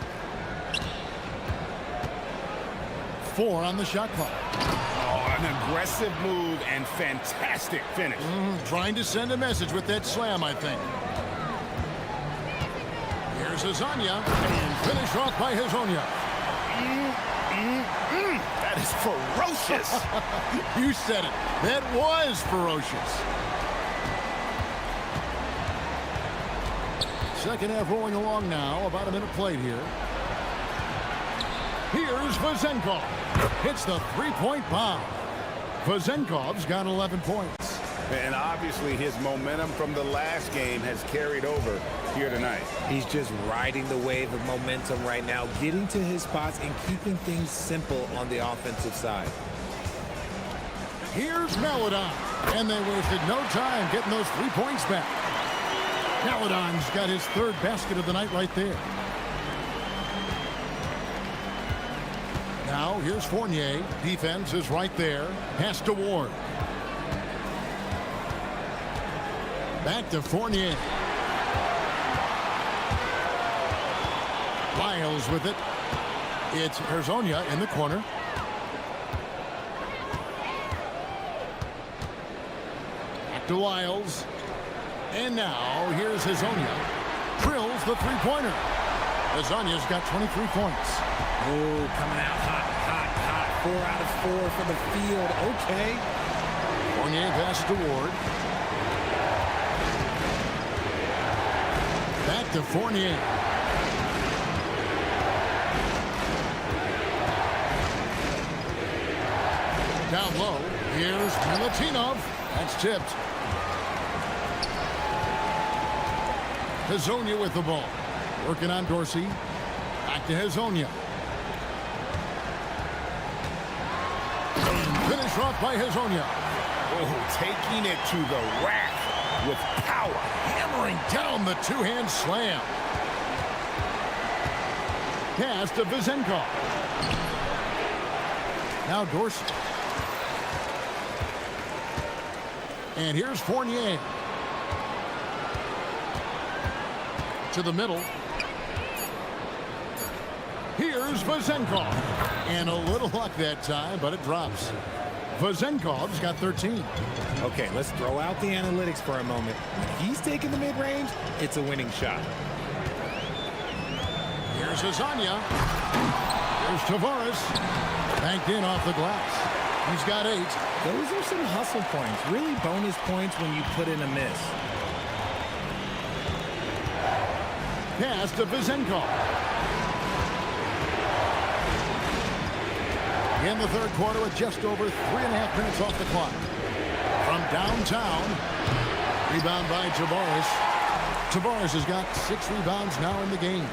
4 on the shot clock. Oh, an aggressive move and fantastic finish. Trying to send a message with that slam, I think. Here's Hezonja, and finish off by Hezonja. That is ferocious. You said it. That was ferocious. Second half rolling along now. About a minute played here. Here's Vezenkov. Hits the 3-point bomb. Vezenkov's got 11 points. And obviously his momentum from the last game has carried over here tonight. He's just riding the wave of momentum right now, getting to his spots and keeping things simple on the offensive side. Here's Meladon. And they wasted no time getting those 3 points back. Meladon's got his 3rd basket of the night right there. Now, here's Fournier. Defense is right there. Pass to Ward. Back to Fournier. Lyles with it. It's Hezonja in the corner. Back to Lyles. And now, here's Hezonja. Drills the 3-pointer. Hezonja's got 23 points. Oh, coming out hot, hot, hot. 4 out of 4 for the field. Okay. Fournier passes to Ward. Back to Fournier. Down low. Here's Milutinov. That's tipped. Hezonja with the ball. Working on Dorsey. Back to Hezonja. Finish off by Hezonja. Oh, taking it to the rack with power. Hammering down the two-hand slam. Pass to Vezenkov. Now Dorsey. And here's Fournier. To the middle. Here's Vezenkov. And a little luck that time, but it drops. Vezenkov's got 13. Okay, let's throw out the analytics for a moment. When he's taking the mid-range, it's a winning shot. Here's Hezonja. Here's Tavares. Banked in off the glass. He's got 8. Those are some hustle points. Really bonus points when you put in a miss. Pass to Vezenkov. In the third quarter with just over 3.5 minutes off the clock. From downtown. Rebound by Tavares. Tavares has got 6 rebounds now in the game.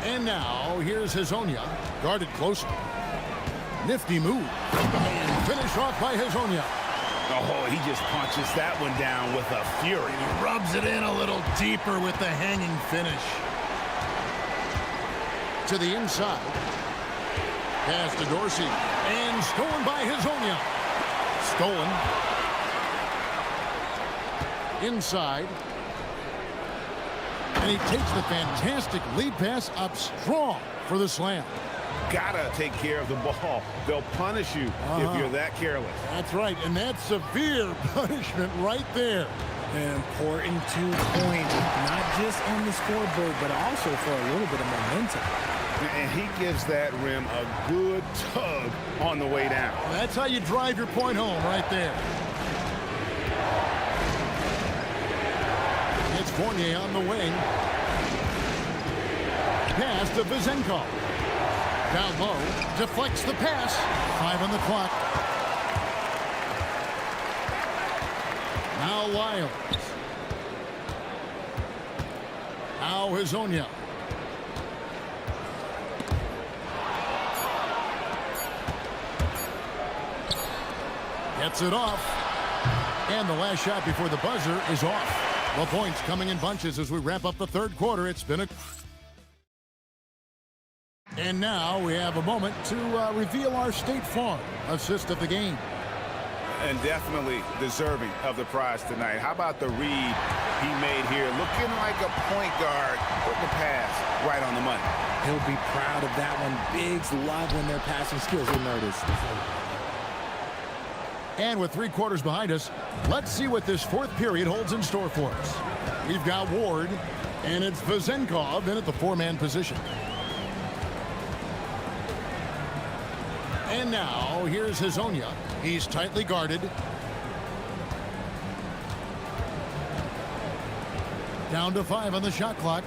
And now here's Hezonja. Guarded closely. Nifty move. And finish off by Hezonja. Oh, he just punches that one down with a fury. He rubs it in a little deeper with the hanging finish. To the inside. Pass to Dorsey. And stolen by Hezonja. Stolen. Inside. And he takes the fantastic lead pass up strong for the slam. Gotta take care of the ball. They'll punish you if you're that careless. That's right, and that's severe punishment right there. An important 2 points, not just on the scoreboard, but also for a little bit of momentum. And he gives that rim a good tug on the way down. That's how you drive your point home right there. It's Fournier on the wing. Pass to Vezenkov. Down low, deflects the pass. 5 on the clock. Now Lyles. Now Hezonja. Gets it off. And the last shot before the buzzer is off. The points coming in bunches as we wrap up the third quarter. It's been a... And now we have a moment to reveal our State Farm assist of the game. And definitely deserving of the prize tonight. How about the read he made here? Looking like a point guard, putting the pass right on the money. He'll be proud of that one. Bigs love when their passing skills are noticed. And with 3 quarters behind us, let's see what this fourth period holds in store for us. We've got Ward, and it's Vezenkov in at the 4-man position. And now, here's Hezonja. He's tightly guarded. Down to 5 on the shot clock.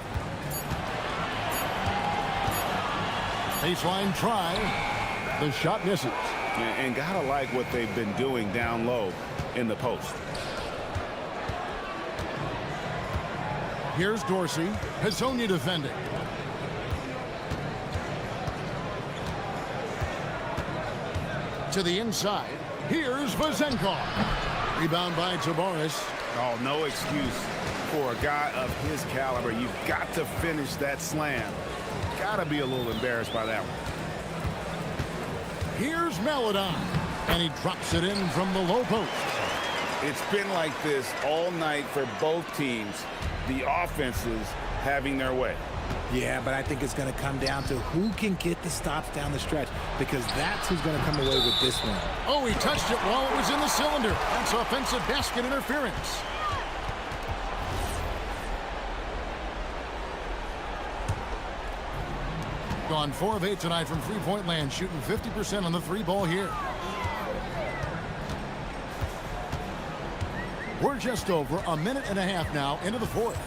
Baseline try. The shot misses. And gotta like what they've been doing down low in the post. Here's Dorsey. Hezonja defending. To the inside. Here's Vezenkov. Rebound by Tavares. Oh, no excuse for a guy of his caliber. You've got to finish that slam. Gotta be a little embarrassed by that one. Here's Melodon. And he drops it in from the low post. It's been like this all night for both teams. The offenses having their way. Yeah, but I think it's going to come down to who can get the stops down the stretch, because that's who's going to come away with this one. Oh, he touched it while it was in the cylinder. That's offensive basket interference. Gone 4 of 8 tonight from three-point land, shooting 50% on the three ball here. We're just over a minute and a half now into the fourth.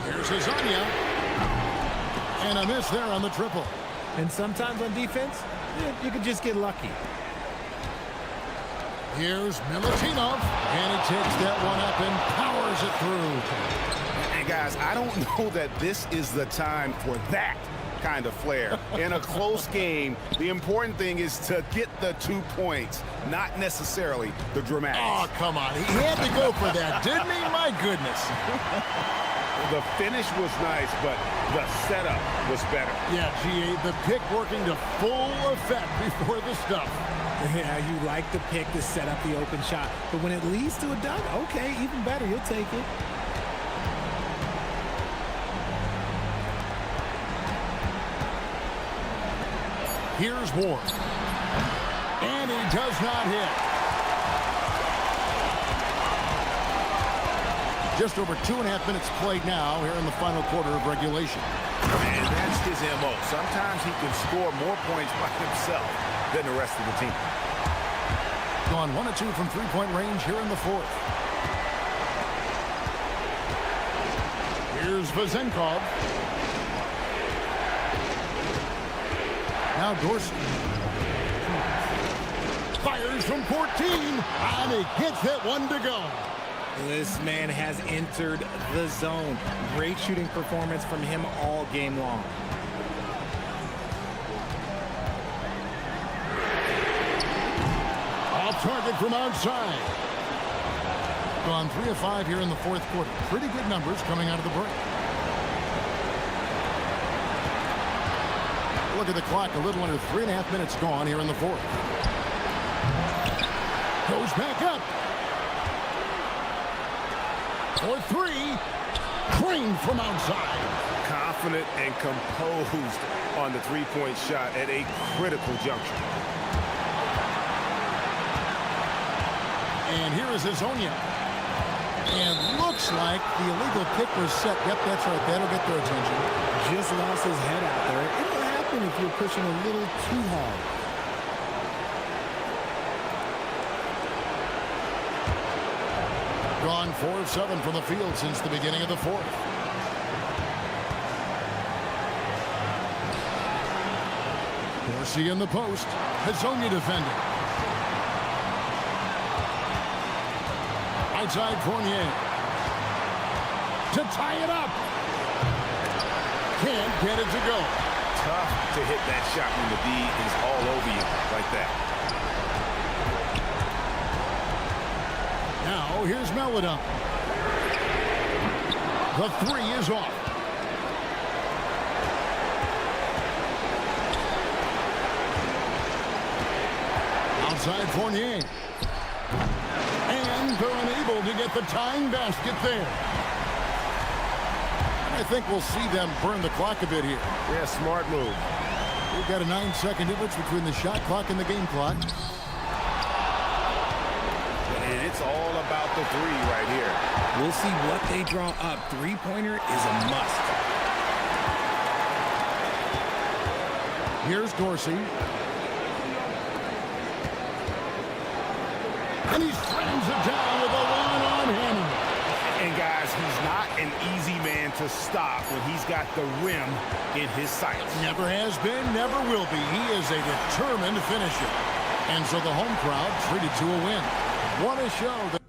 Here's Hazonia. And a miss there on the triple. And sometimes on defense, you can just get lucky. Here's Milutinov, and he takes that one up and powers it through. And guys, I don't know that this is the time for that kind of flair. In a close game, the important thing is to get the 2 points, not necessarily the dramatics. Oh, come on. He had to go for that, didn't he? My goodness. The finish was nice, but the setup was better. Yeah, GA, the pick working to full effect before the stuff. Yeah, you like the pick to set up the open shot. But when it leads to a dunk, okay, even better. You'll take it. Here's Ward. And he does not hit. Just over 2.5 minutes played now here in the final quarter of regulation. And that's his MO. Sometimes he can score more points by himself than the rest of the team. Gone 1 of 2 from three-point range here in the fourth. Here's Vazenkov. Now Dorsey. Fires from 14, and he gets that one to go. This man has entered the zone. Great shooting performance from him all game long. Off target from outside. Gone 3 of 5 here in the fourth quarter. Pretty good numbers coming out of the break. Look at the clock, a little under 3.5 minutes gone here in the fourth. Goes back up. For 3. Crane from outside. Confident and composed on the three-point shot at a critical juncture. And here is Hazonia. And looks like the illegal kick was set. Yep, that's right. That'll get their attention. Just lost his head out there. It'll happen if you're pushing a little too hard. Gone 4 of 7 from the field since the beginning of the fourth. Dorsey in the post. Hazonia defending. Outside Fournier. To tie it up. Can't get it to go. Tough to hit that shot when the D is all over you like that. Now here's Melodon. The 3 is off. Outside Fournier. And they're unable to get the tying basket there. I think we'll see them burn the clock a bit here. Yeah, smart move. We've got a 9-second difference between the shot clock and the game clock. And it's all about the 3 right here. We'll see what they draw up. Three-pointer is a must. Here's Dorsey. And he slams it down with a one-on hand. And guys, he's not an easy man to stop when he's got the rim in his sights. Never has been, never will be. He is a determined finisher. And so the home crowd treated to a win. What a show.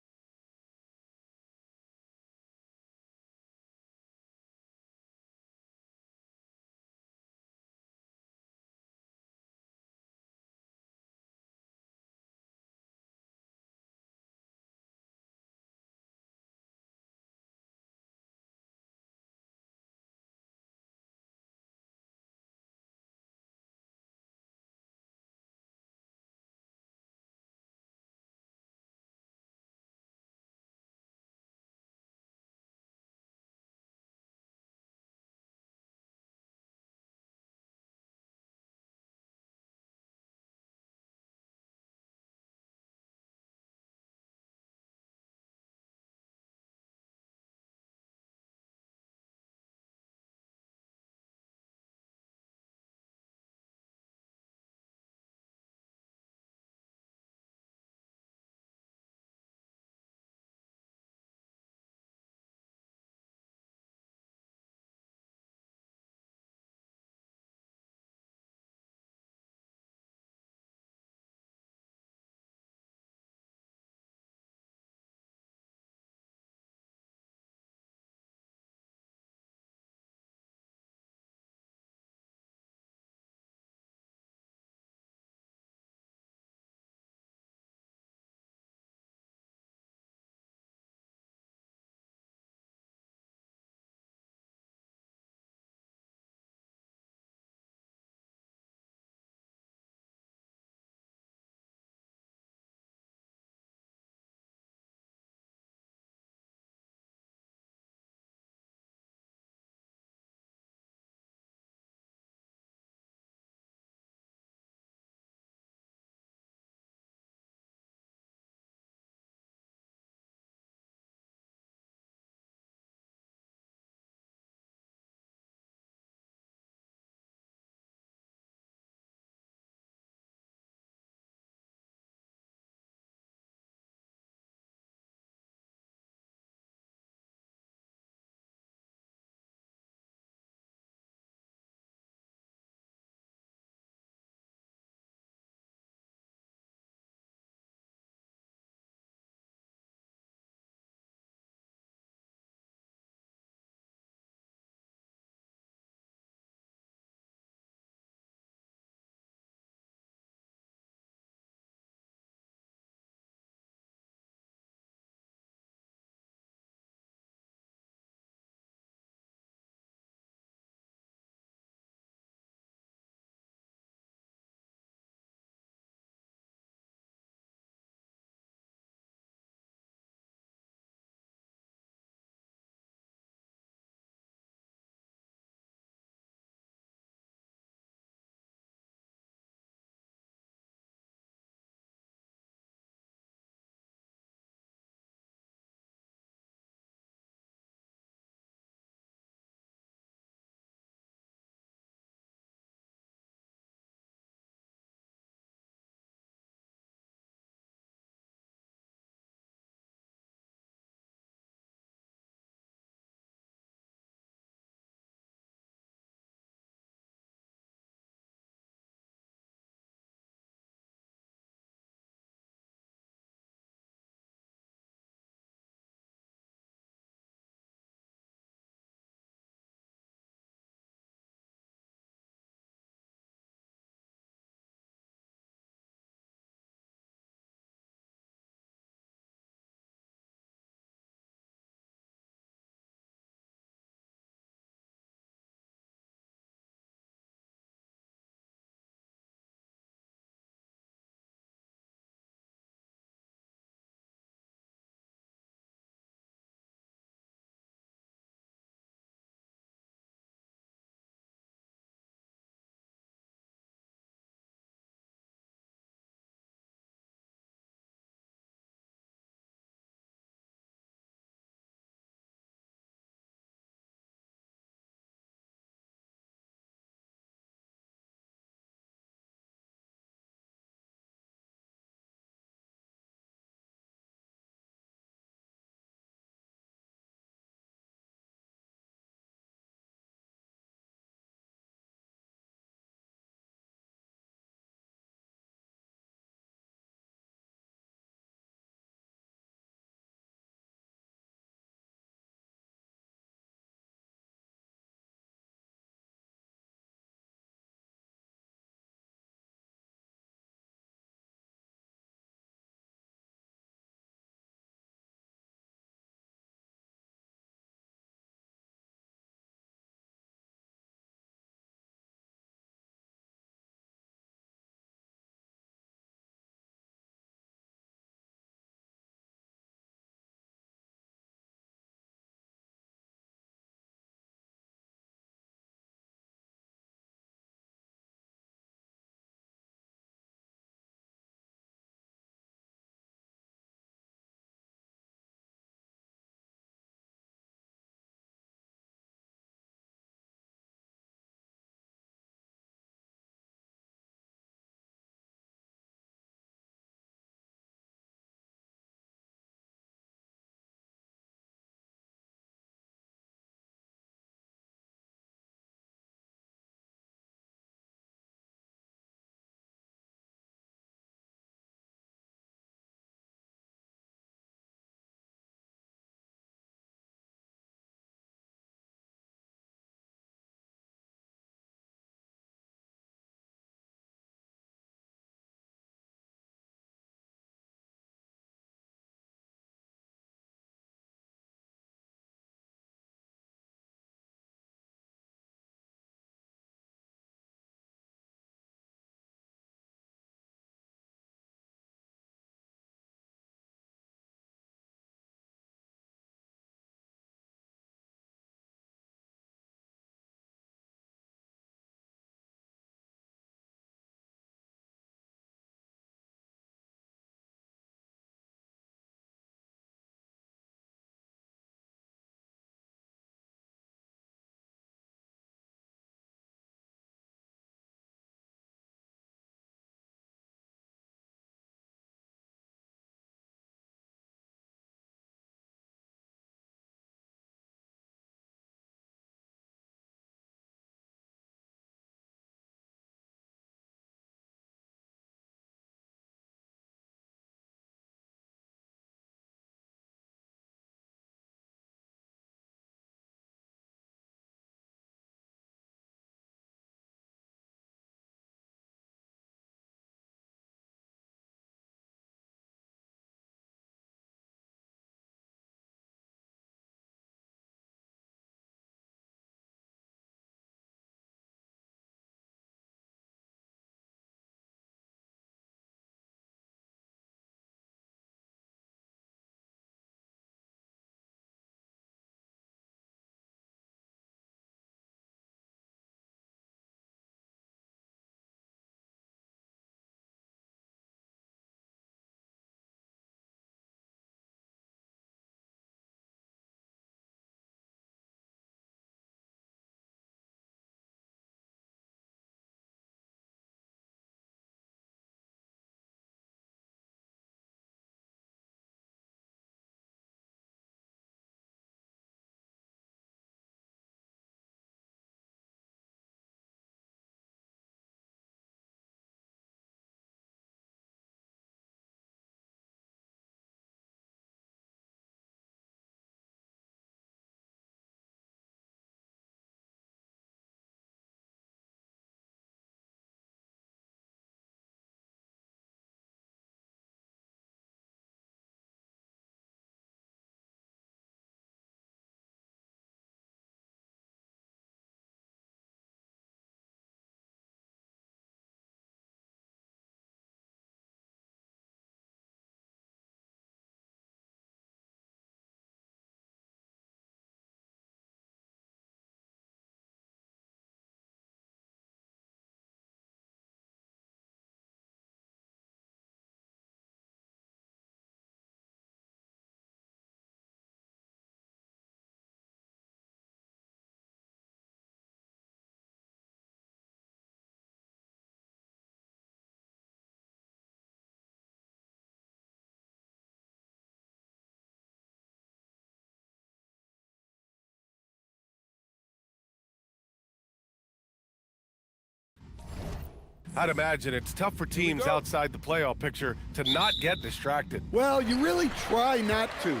I'd imagine it's tough for teams outside the playoff picture to not get distracted. Well, you really try not to.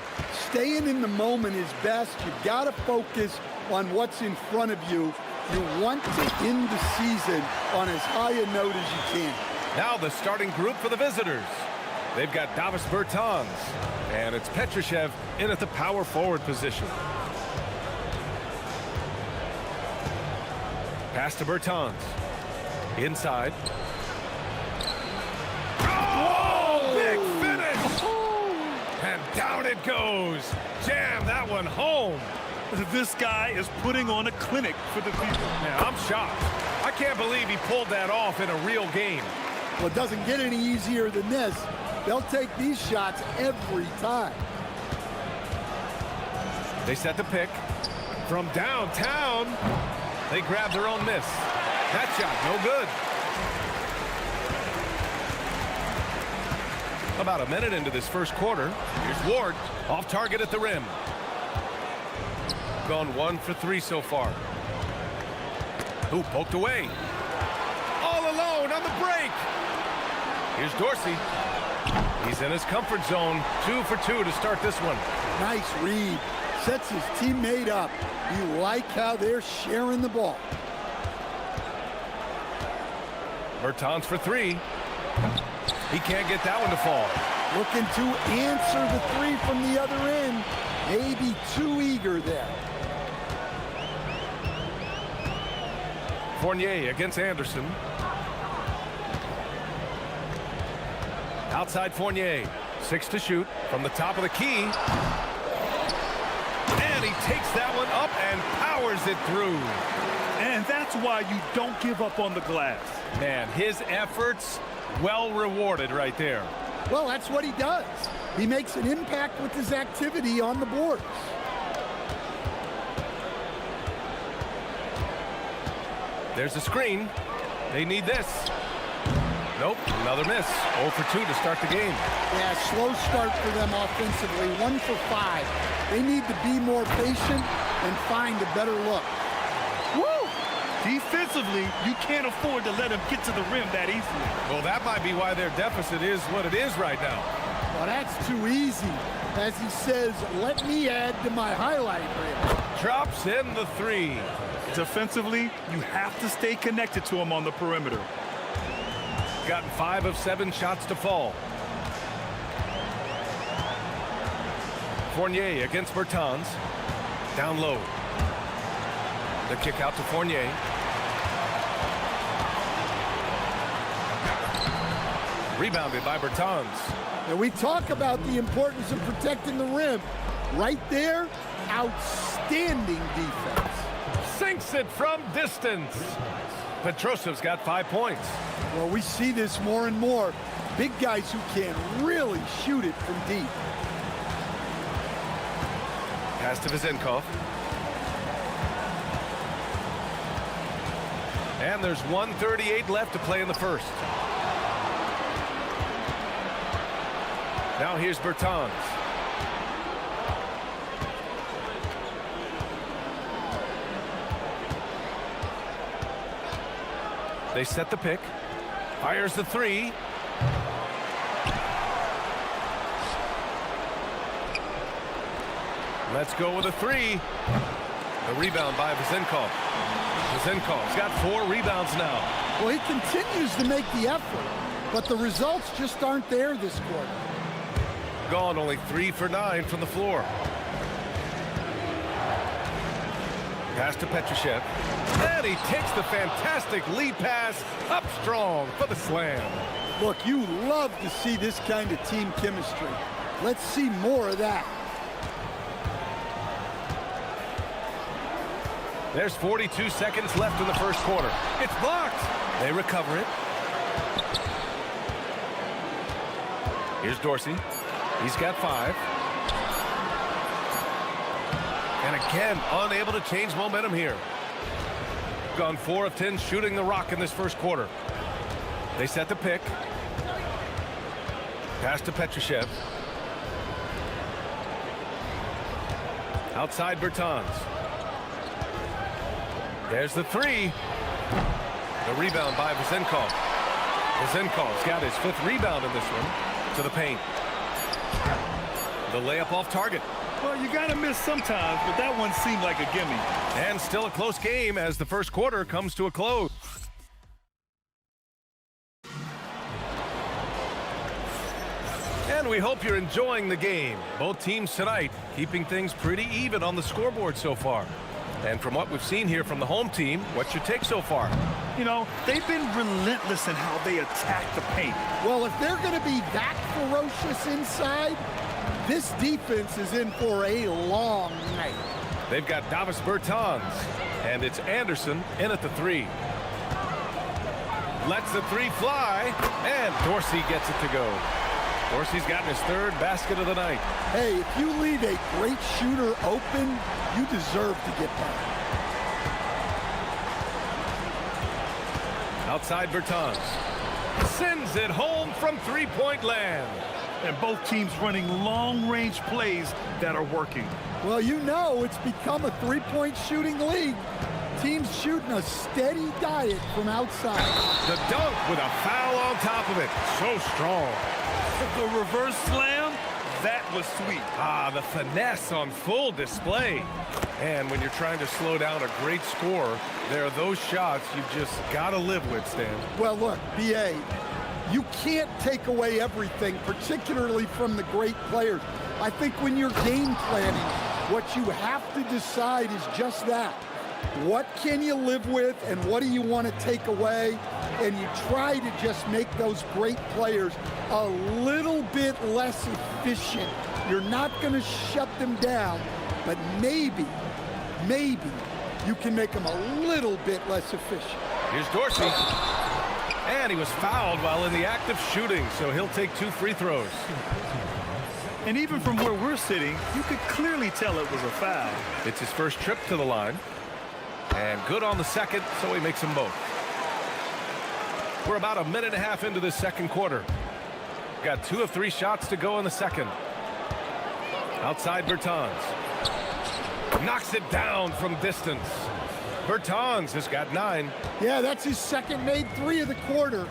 Staying in the moment is best. You've got to focus on what's in front of you. You want to end the season on as high a note as you can. Now the starting group for the visitors. They've got Davis Bertans, and it's Petrushev in at the power forward position. Pass to Bertans. Inside. Oh, big finish! And down it goes. Jam that one home. This guy is putting on a clinic for the people. Now, I'm shocked. I can't believe he pulled that off in a real game. Well, it doesn't get any easier than this. They'll take these shots every time. They set the pick. From downtown, they grab their own miss. That shot, no good. About a minute into this first quarter, here's Ward, off target at the rim. Gone 1 for 3 so far. Ooh, poked away. All alone on the break. Here's Dorsey. He's in his comfort zone. 2 for 2 to start this one. Nice read. Sets his teammate up. You like how they're sharing the ball. Bertans for 3. He can't get that one to fall. Looking to answer the 3 from the other end. Maybe too eager there. Fournier against Anderson. Outside Fournier. 6 to shoot from the top of the key. And he takes that one up and powers it through. And that's why you don't give up on the glass. Man, his efforts well rewarded right there. Well, that's what he does. He makes an impact with his activity on the boards. There's a screen. They need this. Nope, another miss. 0 for 2 to start the game. Yeah, slow start for them offensively. 1 for 5. They need to be more patient and find a better look. Woo! Defensively, you can't afford to let him get to the rim that easily. Well, that might be why their deficit is what it is right now. Well, that's too easy. As he says, let me add to my highlight reel. Drops in the 3. Defensively, you have to stay connected to him on the perimeter. Gotten 5 of 7 shots to fall. Fournier against Bertans. Down low. The kick out to Fournier. Rebounded by Bertans. And we talk about the importance of protecting the rim. Right there, outstanding defense. Sinks it from distance. Petrosev's got 5 points. Well, we see this more and more. Big guys who can really shoot it from deep. Pass to Vizenkov. And there's 1:38 left to play in the first. Now here's Bertans. They set the pick. Fires the 3. Let's go with a 3. The rebound by Vizenkov. Vizenkov's got 4 rebounds now. Well, he continues to make the effort, but the results just aren't there this quarter. Gone only 3 for 9 from the floor. Pass to Petrushev. And he takes the fantastic lead pass up strong for the slam. Look, you love to see this kind of team chemistry. Let's see more of that. There's 42 seconds left in the first quarter. It's blocked. They recover it. Here's Dorsey. He's got 5. And again, unable to change momentum here. Gone 4 of 10 shooting the rock in this first quarter. They set the pick. Pass to Petrushev. Outside Bertans. There's the 3. The rebound by Vizenkov. Zincall's got his 5th rebound in this one. To the paint. The layup off target. Well, you got to miss sometimes, but that one seemed like a gimme. And still a close game as the first quarter comes to a close. And we hope you're enjoying the game. Both teams tonight keeping things pretty even on the scoreboard so far. And from what we've seen here from the home team, what's your take so far? You know, they've been relentless in how they attack the paint. Well, if they're going to be that ferocious inside, this defense is in for a long night. They've got Davis Bertans, and it's Anderson in at the 3. Lets the 3 fly, and Dorsey gets it to go. Dorsey's gotten his 3rd basket of the night. Hey, if you leave a great shooter open, you deserve to get that. Outside Bertans. Sends it home from 3-point land. And both teams running long-range plays that are working. Well, you know it's become a 3-point shooting league. Teams shooting a steady diet from outside. The dunk with a foul on top of it. So strong. The reverse slam, that was sweet. Ah, the finesse on full display. And when you're trying to slow down a great scorer, there are those shots you just got to live with, Stan. Well, look, B.A., you can't take away everything, particularly from the great players. I think when you're game planning, what you have to decide is just that. What can you live with and what do you want to take away? And you try to just make those great players a little bit less efficient. You're not going to shut them down, but maybe you can make them a little bit less efficient. Here's Dorsey. And he was fouled while in the act of shooting, so he'll take 2 free throws. And even from where we're sitting, you could clearly tell it was a foul. It's his first trip to the line. And good on the second, so he makes them both. We're about a minute and a half into this second quarter. Got 2 of 3 shots to go in the second. Outside Bertans. Knocks it down from distance. Bertans has got 9. Yeah, that's his second made 3 of the quarter.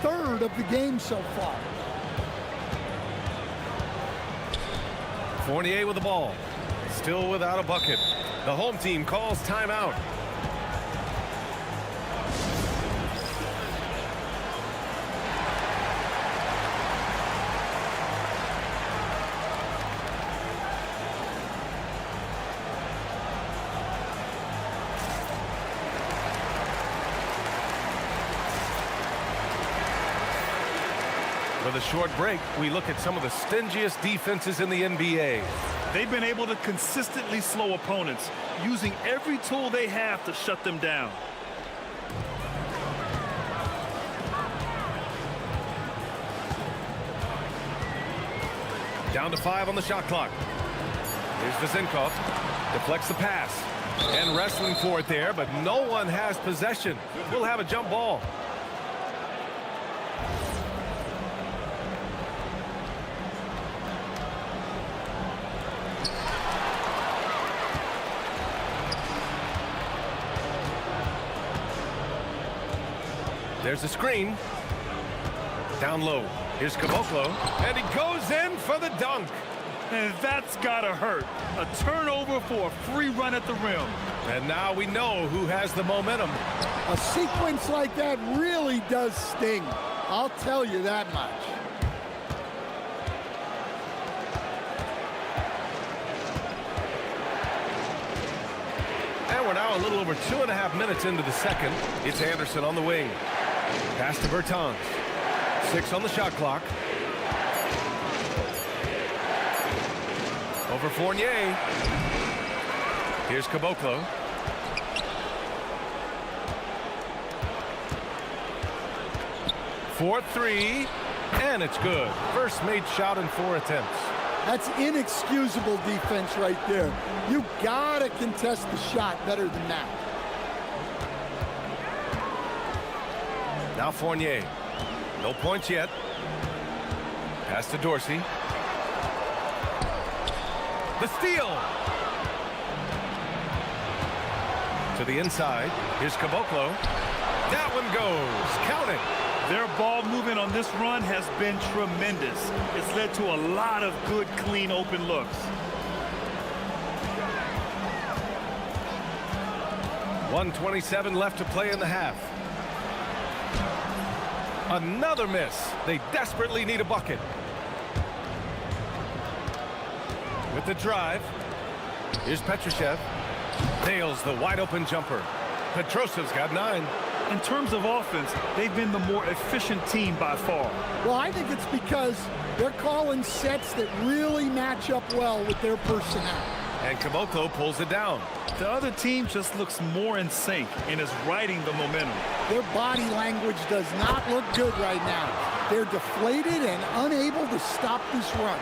3rd of the game so far. Fournier with the ball. Still without a bucket. The home team calls timeout. With a short break, we look at some of the stingiest defenses in the NBA. They've been able to consistently slow opponents, using every tool they have to shut them down. Down to 5 on the shot clock. Here's Vizinkov. Deflects the pass. And wrestling for it there, but no one has possession. We'll have a jump ball. There's a screen. Down low. Here's Caboclo. And he goes in for the dunk. And that's gotta hurt. A turnover for a free run at the rim. And now we know who has the momentum. A sequence like that really does sting. I'll tell you that much. And we're now a little over 2.5 minutes into the second. It's Anderson on the wing. Pass to Bertans. 6 on the shot clock. Over Fournier. Here's Caboclo. Fourth 3, and it's good. First made shot in 4 attempts. That's inexcusable defense right there. You gotta contest the shot better than that. Now Fournier. No points yet. Pass to Dorsey. The steal. To the inside. Here's Caboclo. That one goes. Count it. Their ball movement on this run has been tremendous. It's led to a lot of good, clean, open looks. .127 left to play in the half. Another miss. They desperately need a bucket. With the drive, here's Petrushev. Nails the wide open jumper. Petrosev's got 9. In terms of offense, they've been the more efficient team by far. Well, I think it's because they're calling sets that really match up well with their personnel. And Caboclo pulls it down. The other team just looks more in sync and is riding the momentum. Their body language does not look good right now. They're deflated and unable to stop this run.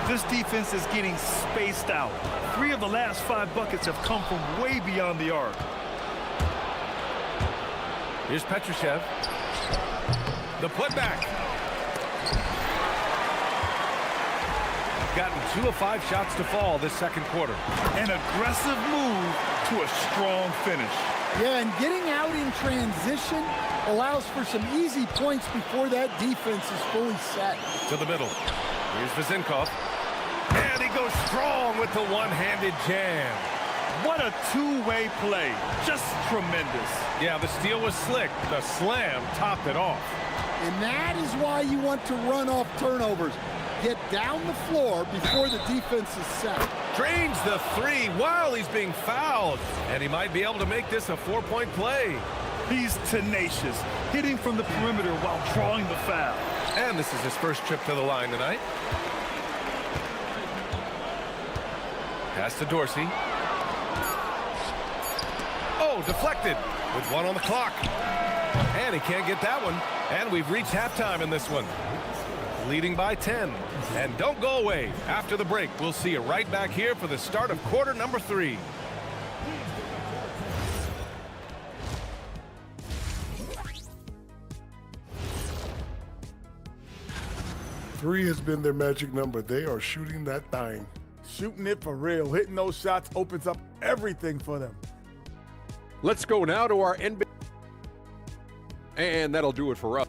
This defense is getting spaced out. 3 of the last 5 buckets have come from way beyond the arc. Here's Petrushev. The putback. Gotten 2 of 5 shots to fall this second quarter. An aggressive move to a strong finish. Yeah, and getting out in transition allows for some easy points before that defense is fully set. To the middle. Here's Vizinkov. And he goes strong with the one-handed jam. What a two-way play. Just tremendous. Yeah, the steal was slick. The slam topped it off. And that is why you want to run off turnovers. Get down the floor before the defense is set. Drains the 3 while he's being fouled. And he might be able to make this a 4-point play. He's tenacious, hitting from the perimeter while drawing the foul. And this is his first trip to the line tonight. Pass to Dorsey. Oh, deflected with 1 on the clock. And he can't get that one. And we've reached halftime in this one. Leading by 10. And don't go away. After the break, we'll see you right back here for the start of quarter number 3. Three has been their magic number. They are shooting that thing. Shooting it for real. Hitting those shots opens up everything for them. Let's go now to our NBA. And that'll do it for us.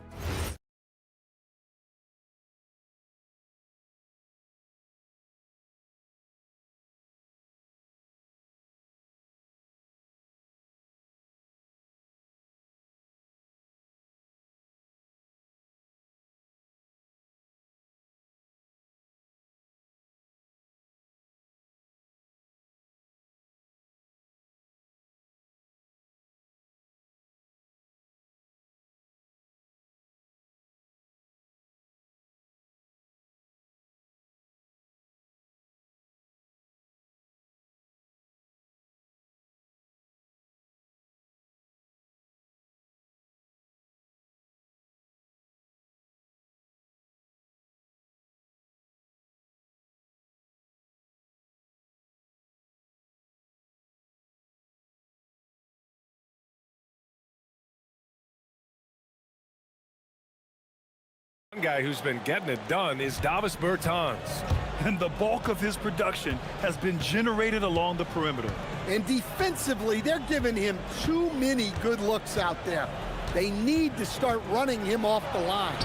One guy who's been getting it done is Davis Bertans. And the bulk of his production has been generated along the perimeter. And defensively, they're giving him too many good looks out there. They need to start running him off the line.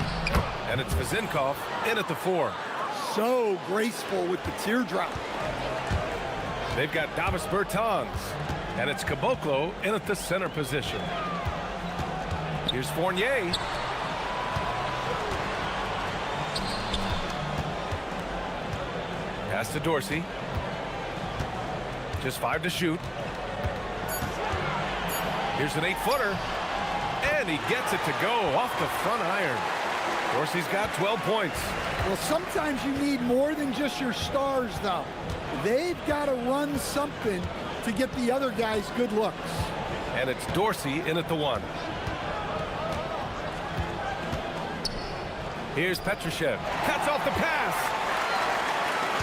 And it's Vizinkov in at the 4. So graceful with the teardrop. They've got Davis Bertans. And it's Caboclo in at the center position. Here's Fournier. Pass to Dorsey. Just 5 to shoot. Here's an 8-footer. And he gets it to go off the front iron. Dorsey's got 12 points. Well, sometimes you need more than just your stars, though. They've got to run something to get the other guys good looks. And it's Dorsey in at the 1. Here's Petrushev. Cuts off the pass.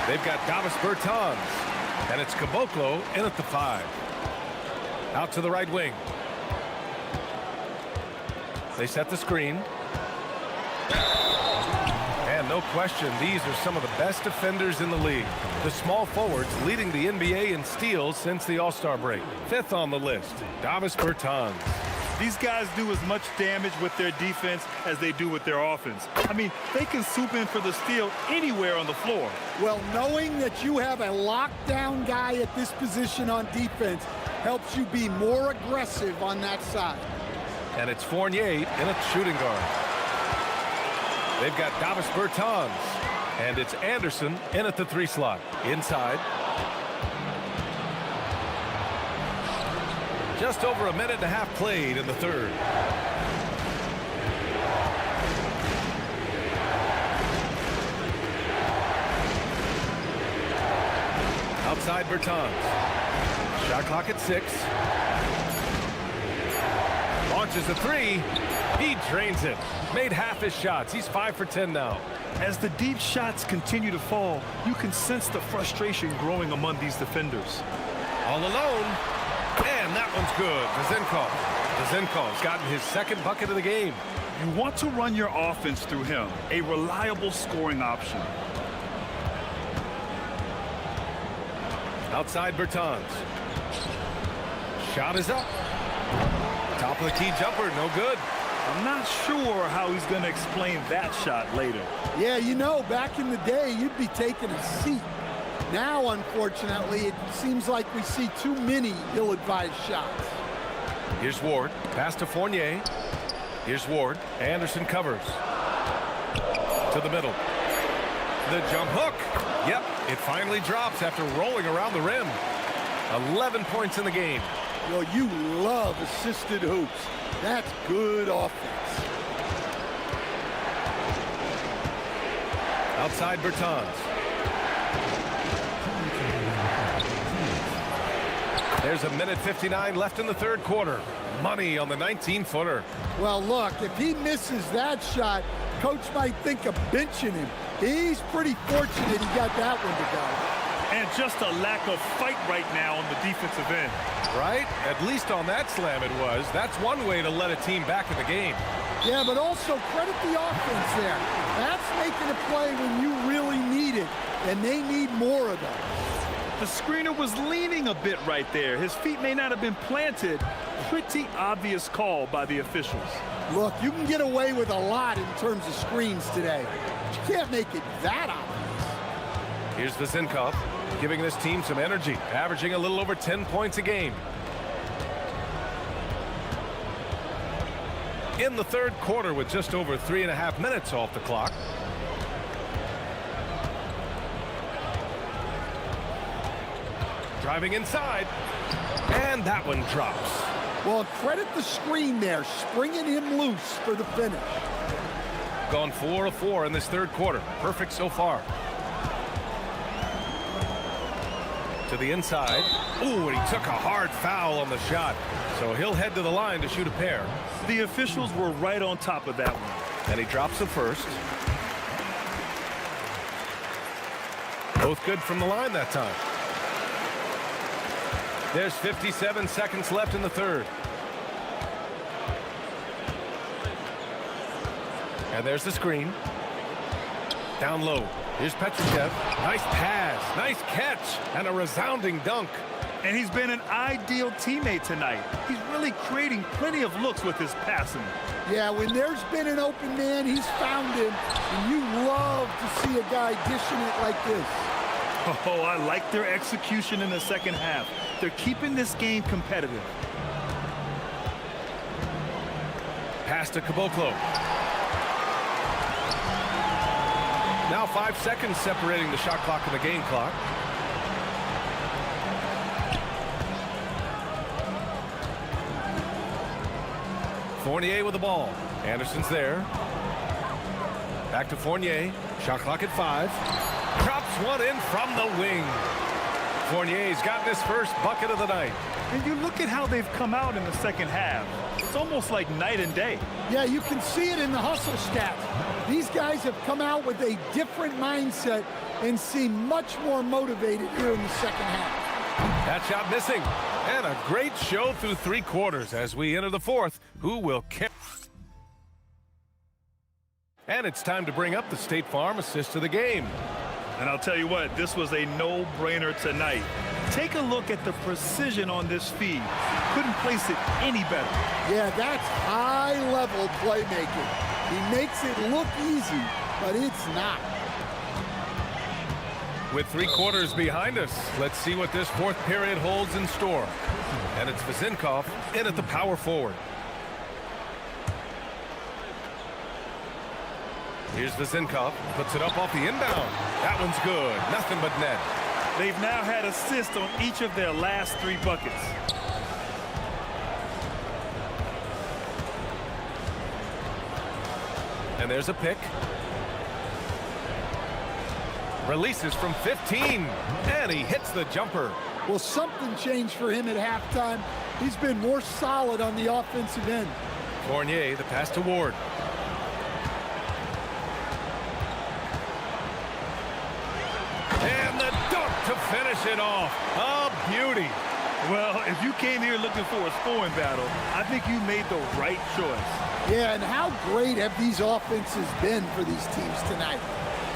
They've got Davis Bertans. And it's Caboclo in at the 5. Out to the right wing. They set the screen. And no question, these are some of the best defenders in the league. The small forwards leading the NBA in steals since the All-Star break. 5th on the list, Davis Bertans. These guys do as much damage with their defense as they do with their offense. I mean, they can swoop in for the steal anywhere on the floor. Well, knowing that you have a lockdown guy at this position on defense helps you be more aggressive on that side. And it's Fournier in a shooting guard. They've got Davis Bertans. And it's Anderson in at the 3 slot. Inside. Just over a minute and a half played in the third. Outside Bertans. Shot clock at 6. Launches a 3. He drains it. Made half his shots. He's 5 for 10 now. As the deep shots continue to fall, you can sense the frustration growing among these defenders. All alone. And that one's good. Vezinkov's gotten his second bucket of the game. You want to run your offense through him, a reliable scoring option. Outside Bertans. Shot is up. Top of the key jumper, no good. I'm not sure how he's going to explain that shot later. Yeah, you know, back in the day, you'd be taking a seat. Now, unfortunately, it seems like we see too many ill-advised shots. Here's Ward. Pass to Fournier. Here's Ward. Anderson covers. To the middle. The jump hook. Yep, it finally drops after rolling around the rim. 11 points in the game. Well, you love assisted hoops. That's good offense. Outside Bertans. There's a minute 59 left in the third quarter. Money on the 19-footer. Well, look, if he misses that shot, coach might think of benching him. He's pretty fortunate he got that one to go. And just a lack of fight right now on the defensive end. Right? At least on that slam it was. That's one way to let a team back in the game. Yeah, but also credit the offense there. That's making a play when you really need it, and they need more of that. The screener was leaning a bit right there. His feet may not have been planted. Pretty obvious call by the officials. Look, you can get away with a lot in terms of screens today, but you can't make it that obvious. Here's Vezinkov, giving this team some energy, averaging a little over 10 points a game. In the third quarter with just over 3.5 minutes off the clock. Driving inside, and that one drops. Well, credit the screen there, springing him loose for the finish. Gone 4 of 4 in this third quarter. Perfect so far. To the inside. Ooh, and he took a hard foul on the shot. So he'll head to the line to shoot a pair. The officials were right on top of that one. And he drops the first. Both good from the line that time. There's 57 seconds left in the third. And there's the screen. Down low. Here's Petrushev. Nice pass, nice catch, and a resounding dunk. And he's been an ideal teammate tonight. He's really creating plenty of looks with his passing. Yeah, when there's been an open man, he's found him. And you love to see a guy dishing it like this. Oh, I like their execution in the second half. They're keeping this game competitive. Pass to Caboclo. Now 5 seconds separating the shot clock and the game clock. Fournier with the ball. Anderson's there. Back to Fournier. Shot clock at 5. Drops one in from the wing. Fournier's gotten his first bucket of the night. And you look at how they've come out in the second half. It's almost like night and day. Yeah, you can see it in the hustle stats. These guys have come out with a different mindset and seem much more motivated here in the second half. That shot missing. And a great show through 3 quarters as we enter the fourth. Who will carry? And it's time to bring up the State Farm assist of the game. And I'll tell you what, this was a no-brainer tonight. Take a look at the precision on this feed. Couldn't place it any better. Yeah, that's high-level playmaking. He makes it look easy, but it's not. With 3 quarters behind us, let's see what this fourth period holds in store. And it's Vezinkov in at the power forward. Here's Vezinkov, puts it up off the inbound. That one's good, nothing but net. They've now had assists on each of their last 3 buckets. And there's a pick. Releases from 15, and he hits the jumper. Well, something changed for him at halftime. He's been more solid on the offensive end. Fournier, the pass to Ward. And the dunk to finish it off. A beauty. Well, if you came here looking for a scoring battle, I think you made the right choice. Yeah, and how great have these offenses been for these teams tonight?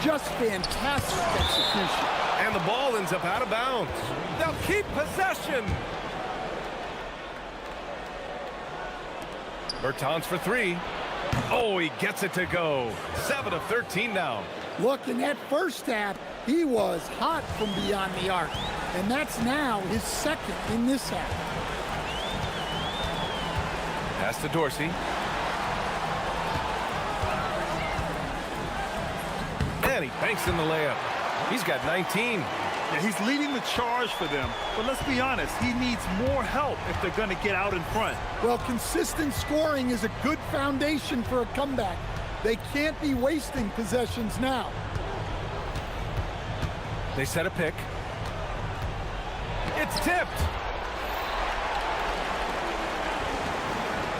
Just fantastic execution. And the ball ends up out of bounds. They'll keep possession. Bertans for 3. Oh, he gets it to go. 7 of 13 now. Look, in that first half, he was hot from beyond the arc. And that's now his second in this half. Pass to Dorsey. And he banks in the layup. He's got 19. Yeah, he's leading the charge for them. But let's be honest, he needs more help if they're going to get out in front. Well, consistent scoring is a good foundation for a comeback. They can't be wasting possessions now. They set a pick. It's tipped.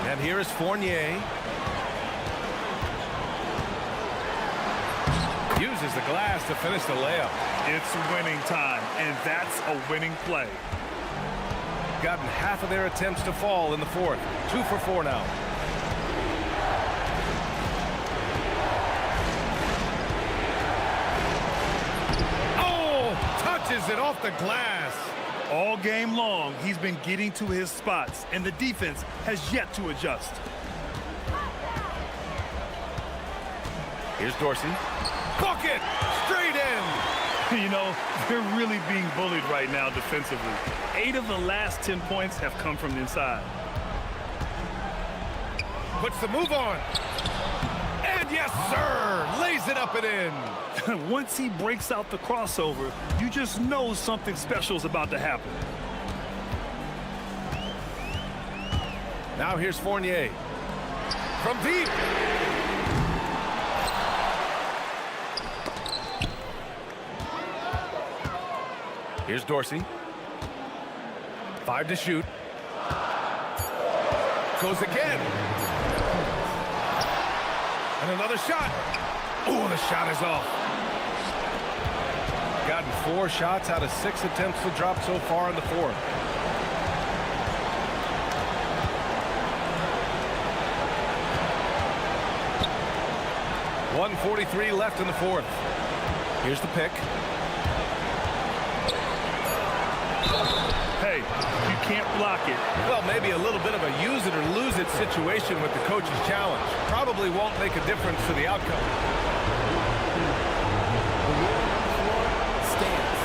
And here is Fournier. Uses the glass to finish the layup. It's winning time, and that's a winning play. Gotten half of their attempts to fall in the fourth. 2 for 4 now. Oh, touches it off the glass. All game long, he's been getting to his spots, and the defense has yet to adjust. Here's Dorsey. Bucket! Straight in! You know, they're really being bullied right now defensively. 8 of the last 10 points have come from inside. Puts the move on. And yes, sir! Lays it up and in. Once he breaks out the crossover, you just know something special is about to happen. Now here's Fournier. From deep. Here's Dorsey. 5 to shoot. Goes again. And another shot. Oh, the shot is off. Gotten 4 shots out of 6 attempts to drop so far in the fourth. .143 left in the fourth. Here's the pick. Hey, you can't block it. Well, maybe a little bit of a use it or lose it situation with the coach's challenge. Probably won't make a difference to the outcome. Stands.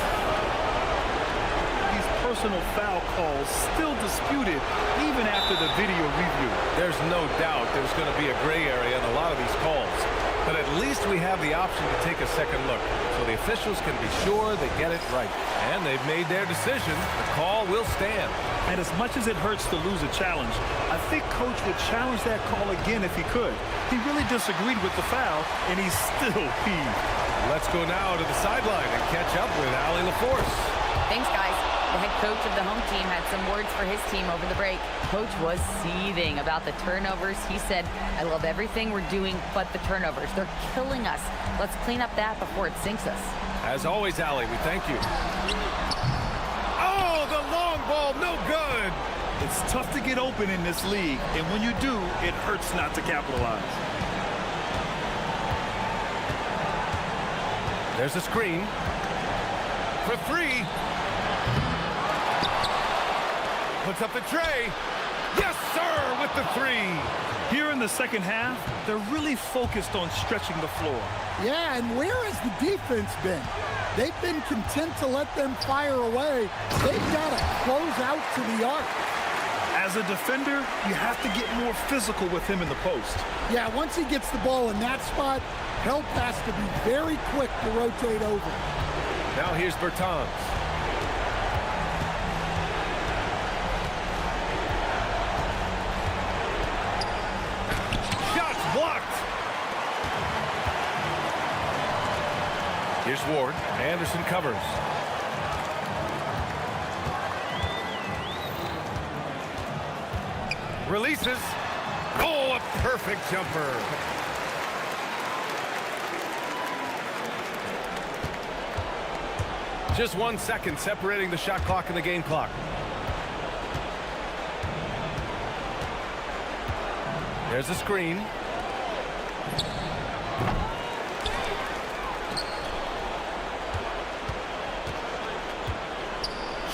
These personal foul calls still disputed even after the video review. There's no doubt there's going to be a gray area in a lot of these calls. But at least we have the option to take a second look, so the officials can be sure they get it right. And they've made their decision. The call will stand. And as much as it hurts to lose a challenge, I think Coach would challenge that call again if he could. He really disagreed with the foul, and he's still peeved. Let's go now to the sideline and catch up with Allie LaForce. Thanks, guys. The head coach of the home team had some words for his team over the break. Coach was seething about the turnovers. He said, I love everything we're doing but the turnovers. They're killing us. Let's clean up that before it sinks us. As always, Allie, we thank you. Oh, the long ball, no good. It's tough to get open in this league, and when you do, it hurts not to capitalize. There's a screen for 3. Puts up the tray. Yes, sir, with the three. Here in the second half, they're really focused on stretching the floor. Yeah, and where has the defense been? They've been content to let them fire away. They've got to close out to the arc. As a defender, you have to get more physical with him in the post. Yeah, once he gets the ball in that spot, help has to be very quick to rotate over. Now here's Bertans. Shots blocked. Here's Ward. Anderson covers. Releases. Oh, a perfect jumper. Just 1 second separating the shot clock and the game clock. There's a screen.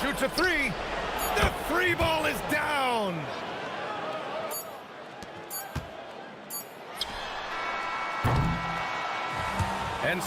Shoots a three. The three ball is down. And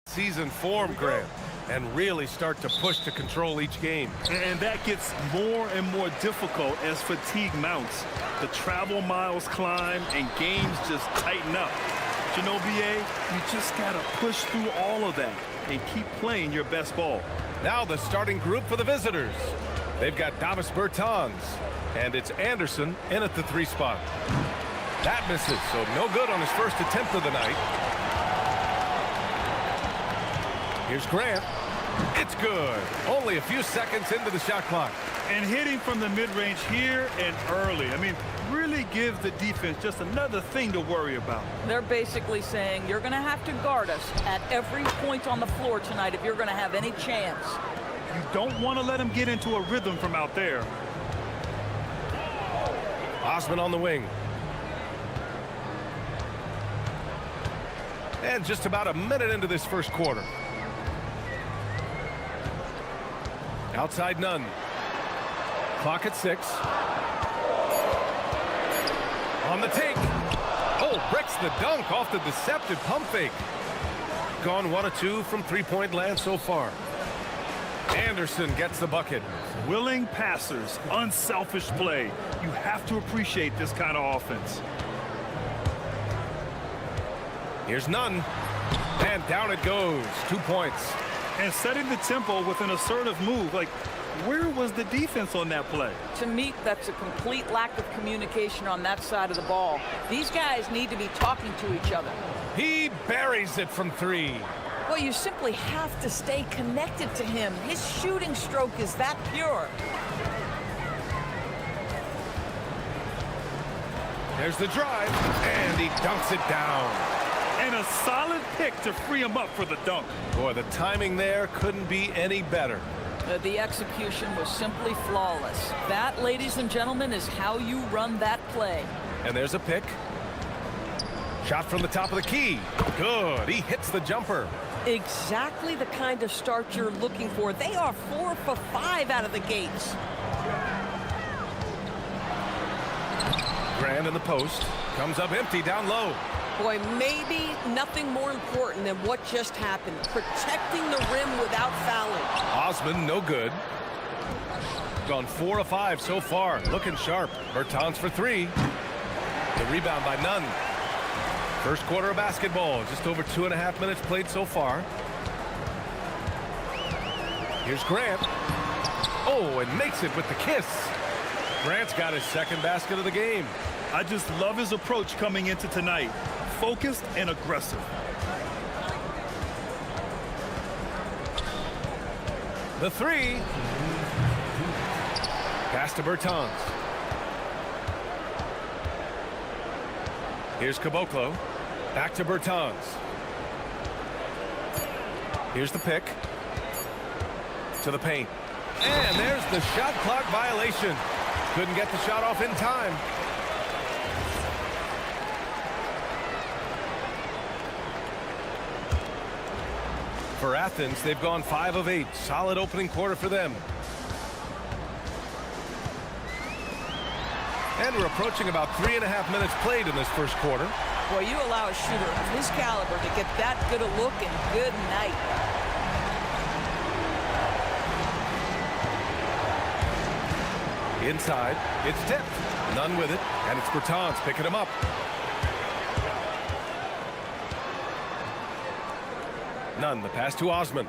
season form, Grant, and really start to push to control each game. And that gets more and more difficult as fatigue mounts. The travel miles climb and games just tighten up. But you know, BA, you just got to push through all of that and keep playing your best ball. Now the starting group for the visitors. They've got Davis Bertans, and it's Anderson in at the 3 spot. That misses, so no good on his first attempt of the night. Here's Grant. It's good. Only a few seconds into the shot clock. And hitting from the mid-range here and early. I mean, really gives the defense just another thing to worry about. They're basically saying you're going to have to guard us at every point on the floor tonight if you're going to have any chance. You don't want to let him get into a rhythm from out there. Osman on the wing. And just about a minute into this first quarter. Outside none. Clock at 6. On the take. Oh, breaks the dunk off the deceptive pump fake. Gone 1 of 2 from 3-point land so far. Anderson gets the bucket. Willing passers, unselfish play. You have to appreciate this kind of offense. Here's none. And down it goes. 2 points. And setting the tempo with an assertive move. Like, where was the defense on that play? To me, that's a complete lack of communication on that side of the ball. These guys need to be talking to each other. He buries it from 3. Well, you simply have to stay connected to him. His shooting stroke is that pure. There's the drive, and he dunks it down. And a solid pick to free him up for the dunk. Boy, the timing there couldn't be any better. The execution was simply flawless. That, ladies and gentlemen, is how you run that play. And there's a pick. Shot from the top of the key. Good. He hits the jumper. Exactly the kind of start you're looking for. They are 4 for 5 out of the gates. Grant in the post. Comes up empty down low. Boy, maybe nothing more important than what just happened. Protecting the rim without fouling. Osman, no good. Gone 4 of 5 so far. Looking sharp. Bertans for 3. The rebound by Nunn. First quarter of basketball. Just over 2.5 minutes played so far. Here's Grant. Oh, and makes it with the kiss. Grant's got his second basket of the game. I just love his approach coming into tonight. Focused and aggressive. The 3. Pass to Bertans. Here's Caboclo. Back to Bertans. Here's the pick. To the paint. And there's the shot clock violation. Couldn't get the shot off in time. For Athens, they've gone 5 of 8. Solid opening quarter for them. And we're approaching about 3.5 minutes played in this first quarter. Boy, you allow a shooter of his caliber to get that good a look, and good night. Inside, it's tipped. None with it, and it's Bertans picking him up. Nunn, the pass to Osman.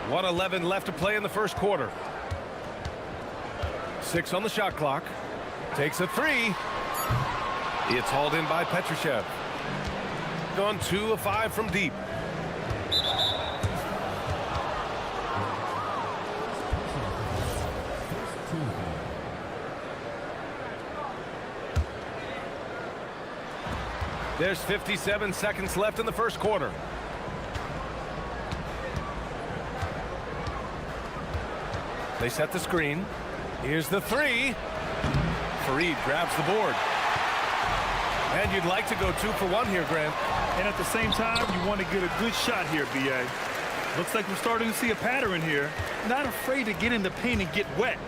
1:11 left to play in the first quarter. 6 on the shot clock. Takes a 3. It's hauled in by Petrushev. Gone 2 of 5 from deep. There's 57 seconds left in the first quarter. They set the screen. Here's the 3. Fareed grabs the board. And you'd like to go 2 for 1 here, Grant. And at the same time, you want to get a good shot here, BA. Looks like we're starting to see a pattern here. Not afraid to get in the paint and get wet.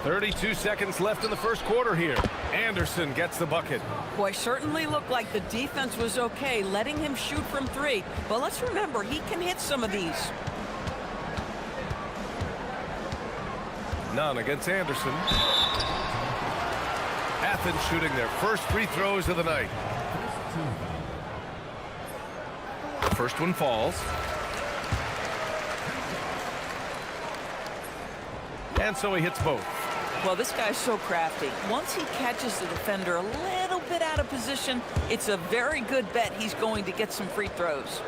32 seconds left in the first quarter here. Anderson gets the bucket. Boy, certainly looked like the defense was okay, letting him shoot from three. But let's remember, he can hit some of these. None against Anderson. Athens shooting their first free throws of the night. The first one falls. And so he hits both. Well, this guy's so crafty. Once he catches the defender a little bit out of position, it's a very good bet he's going to get some free throws.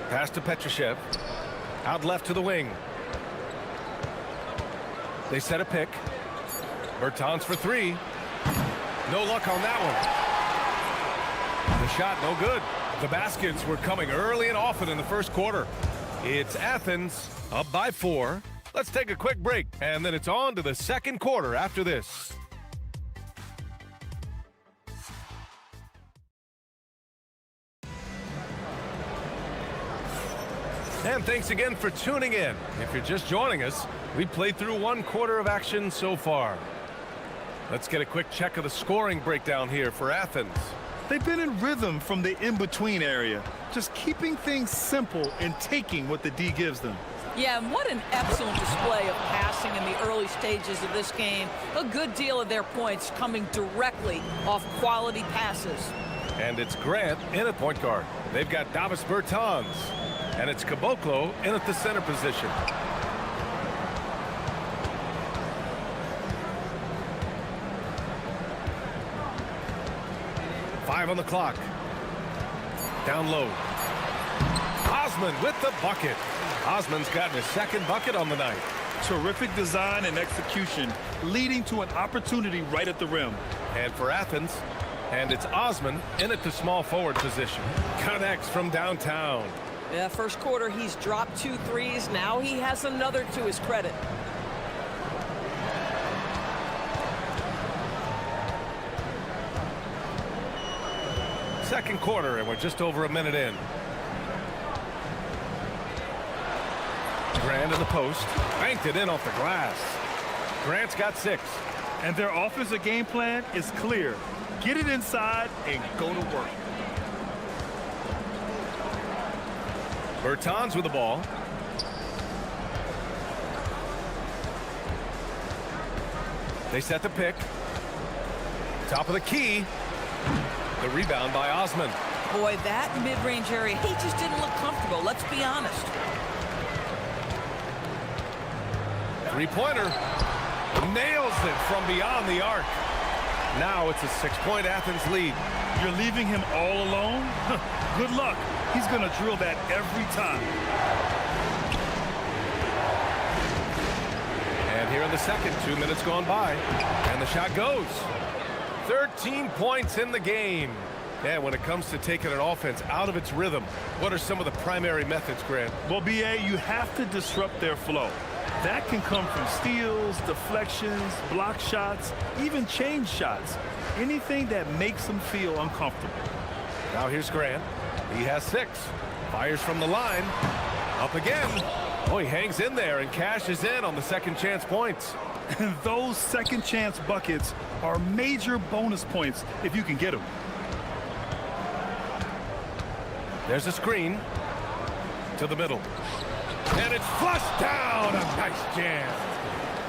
Pass to Petrushev. Out left to the wing. They set a pick. Bertans for three. No luck on that one. The shot no good. The baskets were coming early and often in the first quarter. It's Athens up by 4. Let's take a quick break, and then it's on to the second quarter after this. And thanks again for tuning in. If you're just joining us, we played through one quarter of action so far. Let's get a quick check of the scoring breakdown here for Athens. They've been in rhythm from the in-between area, just keeping things simple and taking what the D gives them. Yeah, and what an excellent display of passing in the early stages of this game. A good deal of their points coming directly off quality passes. And it's Grant in at point guard. They've got Davis Bertans. And it's Caboclo in at the center position. Five on the clock. Down low. Osman with the bucket. Osman's gotten his second bucket on the night. Terrific design and execution, leading to an opportunity right at the rim. And for Athens, and it's Osman in at the small forward position. Connects from downtown. Yeah, first quarter, he's dropped 2 threes. Now he has another to his credit. Second quarter, and we're just over a minute in. Grant in the post. Banked it in off the glass. Grant's got 6. And their offensive game plan is clear. Get it inside and go to work. Bertans with the ball. They set the pick. Top of the key. The rebound by Osman. Boy, that mid-range area, he just didn't look comfortable, let's be honest. Three-pointer. Nails it from beyond the arc. Now it's a 6-point Athens lead. You're leaving him all alone? Good luck. He's going to drill that every time. And here in the second, 2 minutes gone by. And the shot goes. 13 points in the game. And when it comes to taking an offense out of its rhythm, what are some of the primary methods, Grant? Well, BA, you have to disrupt their flow. That can come from steals, deflections, block shots, even change shots. Anything that makes them feel uncomfortable. Now here's Grant. He has 6. Fires from the line. Up again. Oh, he hangs in there and cashes in on the second chance points. And those second chance buckets are major bonus points if you can get them. There's a screen to the middle. And it's flushed down. A nice jam.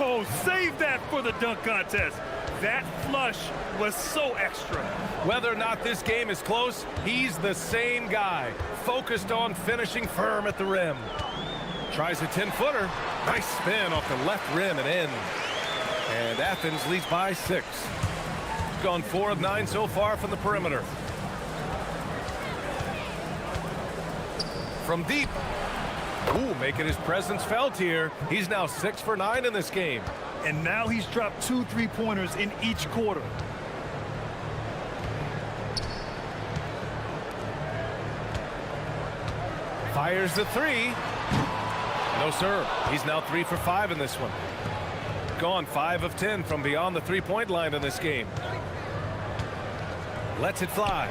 Oh, save that for the dunk contest. That flush was so extra. Whether or not this game is close, he's the same guy, focused on finishing firm at the rim. Tries a 10-footer. Nice spin off the left rim and in. And Athens leads by 6. Gone 4 of 9 so far from the perimeter. From deep. Ooh, making his presence felt here. He's now 6 for 9 in this game. And now he's dropped 2 3-pointers in each quarter. Fires the 3. No, sir. He's now 3 for 5 in this one. Gone 5 of 10 from beyond the 3-point line in this game. Lets it fly.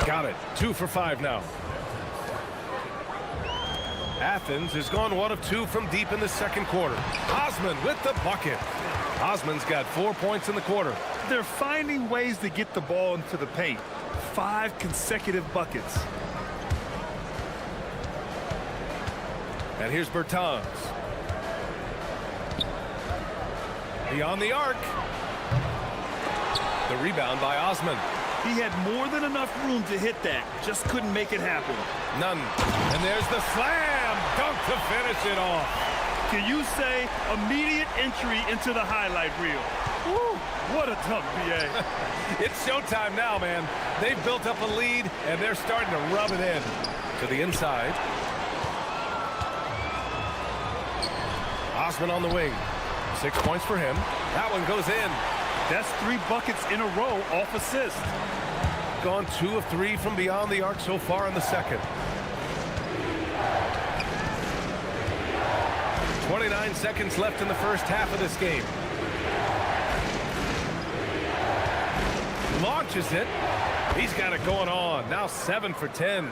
Got it. 2 for 5 now. Athens has gone 1 of 2 from deep in the second quarter. Osman with the bucket. Osman's got 4 points in the quarter. They're finding ways to get the ball into the paint. 5 consecutive buckets. And here's Bertans. Beyond the arc. The rebound by Osman. He had more than enough room to hit that. Just couldn't make it happen. None. And there's the slam dunk to finish it off. Can you say immediate entry into the highlight reel? Woo, what a dunk, BA. It's showtime now, man. They've built up a lead, and they're starting to rub it in. To the inside. Osman on the wing. 6 points for him. That one goes in. That's 3 buckets in a row off assist. Gone 2 of 3 from beyond the arc so far in the second. 29 seconds left in the first half of this game. Launches it. He's got it going on. Now 7 for 10.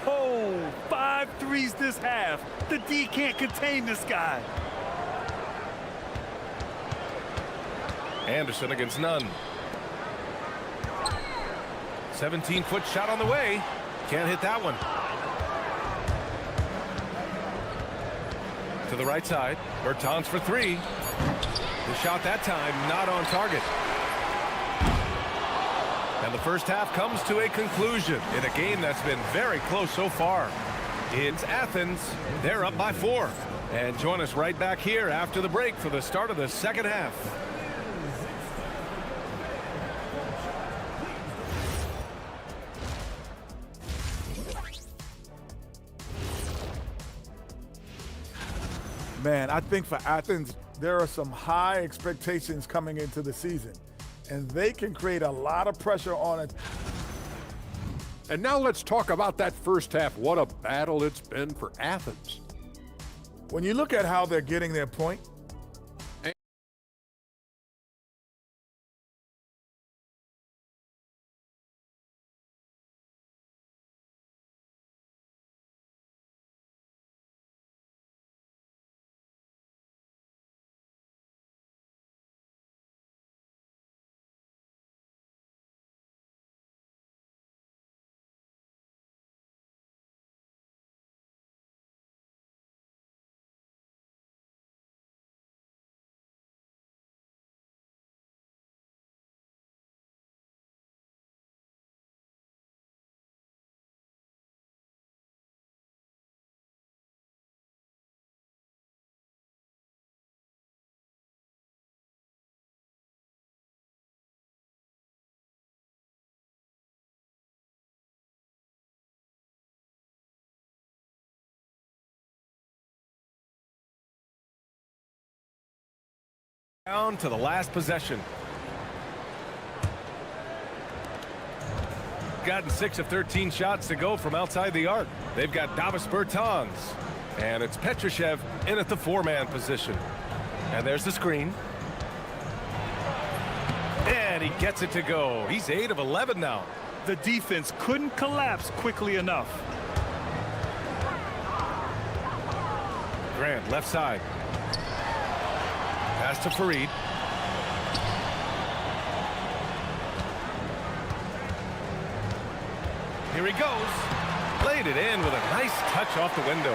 Oh, 5 threes this half. The D can't contain this guy. Anderson against none. 17-foot shot on the way. Can't hit that one. To the right side. Bertans for 3. The shot that time not on target. And the first half comes to a conclusion in a game that's been very close so far. It's Athens. They're up by 4. And join us right back here after the break for the start of the second half. Man, I think for Athens, there are some high expectations coming into the season, and they can create a lot of pressure on it. And now let's talk about that first half. What a battle it's been for Athens. When you look at how they're getting their point, down to the last possession. Gotten 6 of 13 shots to go from outside the arc. They've got Davis Bertans. And it's Petrushev in at the 4-man position. And there's the screen. And he gets it to go. He's 8 of 11 now. The defense couldn't collapse quickly enough. Grant, left side. Pass to Fareed. Here he goes. Laid it in with a nice touch off the window.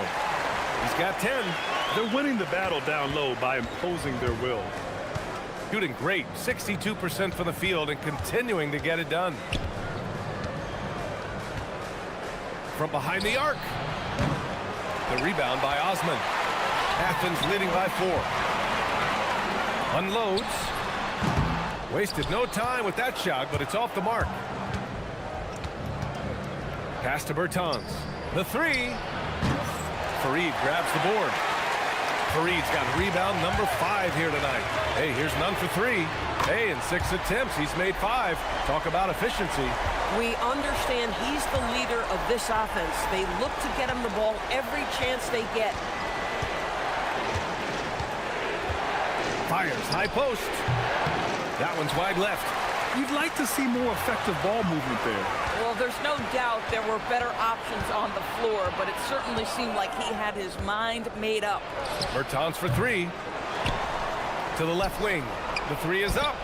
He's got 10. They're winning the battle down low by imposing their will. Shooting great. 62% from the field and continuing to get it done. From behind the arc. The rebound by Osman. Athens leading by 4. Unloads. Wasted no time with that shot, but it's off the mark. Pass to Bertans. The 3. Fareed grabs the board. Fareed's got rebound number 5 here tonight. Hey, here's none for 3. Hey, in 6 attempts, he's made 5. Talk about efficiency. We understand he's the leader of this offense. They look to get him the ball every chance they get. Fires high post. That one's wide left. You'd like to see more effective ball movement there. Well, there's no doubt there were better options on the floor, but it certainly seemed like he had his mind made up. Bertans for three. To the left wing. The three is up.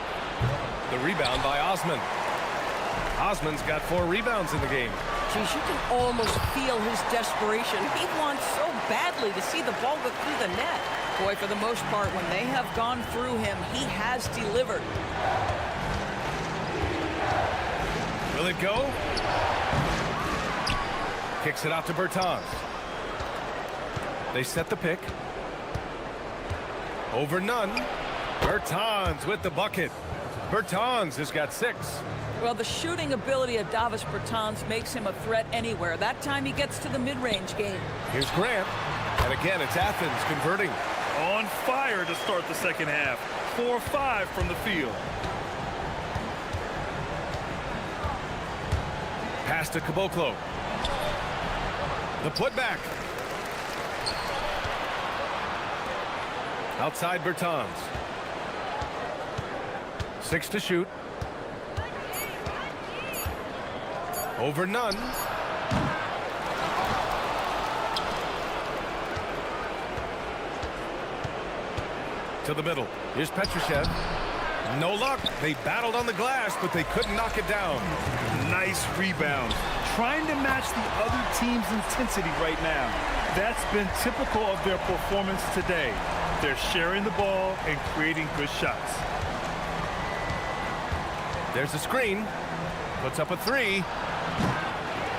The rebound by Osman. Osman's got 4 rebounds in the game. Geez, you can almost feel his desperation. He wants so badly to see the ball go through the net. Boy, for the most part, when they have gone through him, he has delivered. Will it go? Kicks it out to Bertans. They set the pick. Over none. Bertans with the bucket. Bertans has got 6. Well, the shooting ability of Davis Bertans makes him a threat anywhere. That time he gets to the mid-range game. Here's Grant. And again, it's Athens converting. On fire to start the second half. 4-5 from the field. Pass to Caboclo. The putback. Outside Bertans. 6 to shoot. Over none. To the middle. Here's Petrushev. No luck. They battled on the glass, but they couldn't knock it down. Nice rebound. Trying to match the other team's intensity right now. That's been typical of their performance today. They're sharing the ball and creating good shots. There's a screen. Puts up a 3.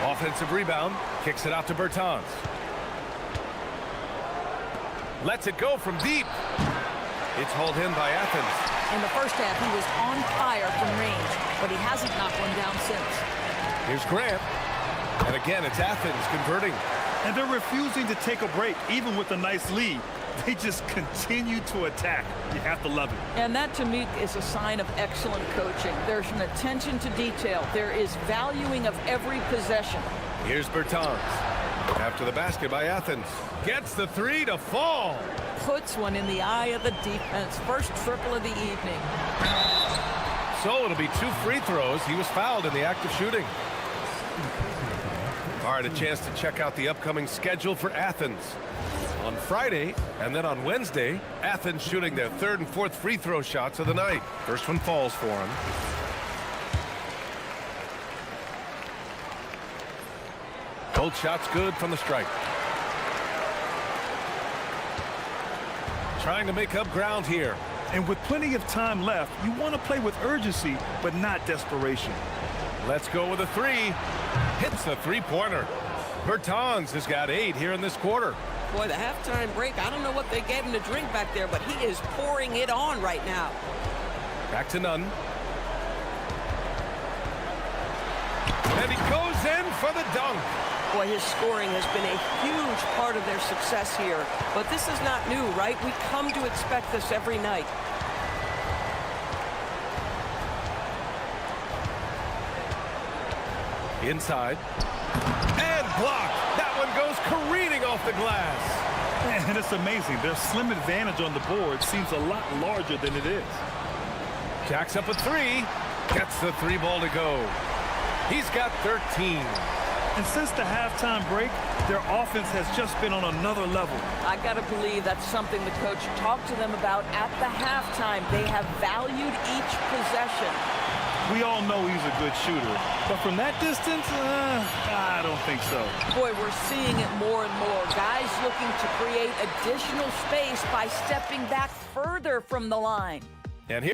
Offensive rebound. Kicks it out to Bertans. Lets it go from deep. It's hauled in by Athens. In the first half, he was on fire from range, but he hasn't knocked one down since. Here's Grant. And again, it's Athens converting. And they're refusing to take a break, even with a nice lead. They just continue to attack. You have to love it. And that, to me, is a sign of excellent coaching. There's an attention to detail. There is valuing of every possession. Here's Bertans. After the basket by Athens. Gets the 3 to fall. Puts one in the eye of the defense. First triple of the evening. So it'll be 2 free throws. He was fouled in the act of shooting. All right, a chance to check out the upcoming schedule for Athens. On Friday, and then on Wednesday, Athens shooting their 3rd and 4th free throw shots of the night. First one falls for him. Both shots good from the stripe. Trying to make up ground here. And with plenty of time left, you want to play with urgency, but not desperation. Let's go with a 3. Hits the 3-pointer. Bertans has got 8 here in this quarter. Boy, the halftime break, I don't know what they gave him to drink back there, but he is pouring it on right now. Back to none. And he goes in for the dunk. Boy, his scoring has been a huge part of their success here. But this is not new, right? We come to expect this every night. Inside. And blocked. That one goes careening off the glass. And it's amazing. Their slim advantage on the board seems a lot larger than it is. Jacks up a 3. Gets the 3 ball to go. He's got 13. And since the halftime break, their offense has just been on another level. I got to believe that's something the coach talked to them about at the halftime. They have valued each possession. We all know he's a good shooter, but from that distance, I don't think so. Boy, we're seeing it more and more. Guys looking to create additional space by stepping back further from the line. And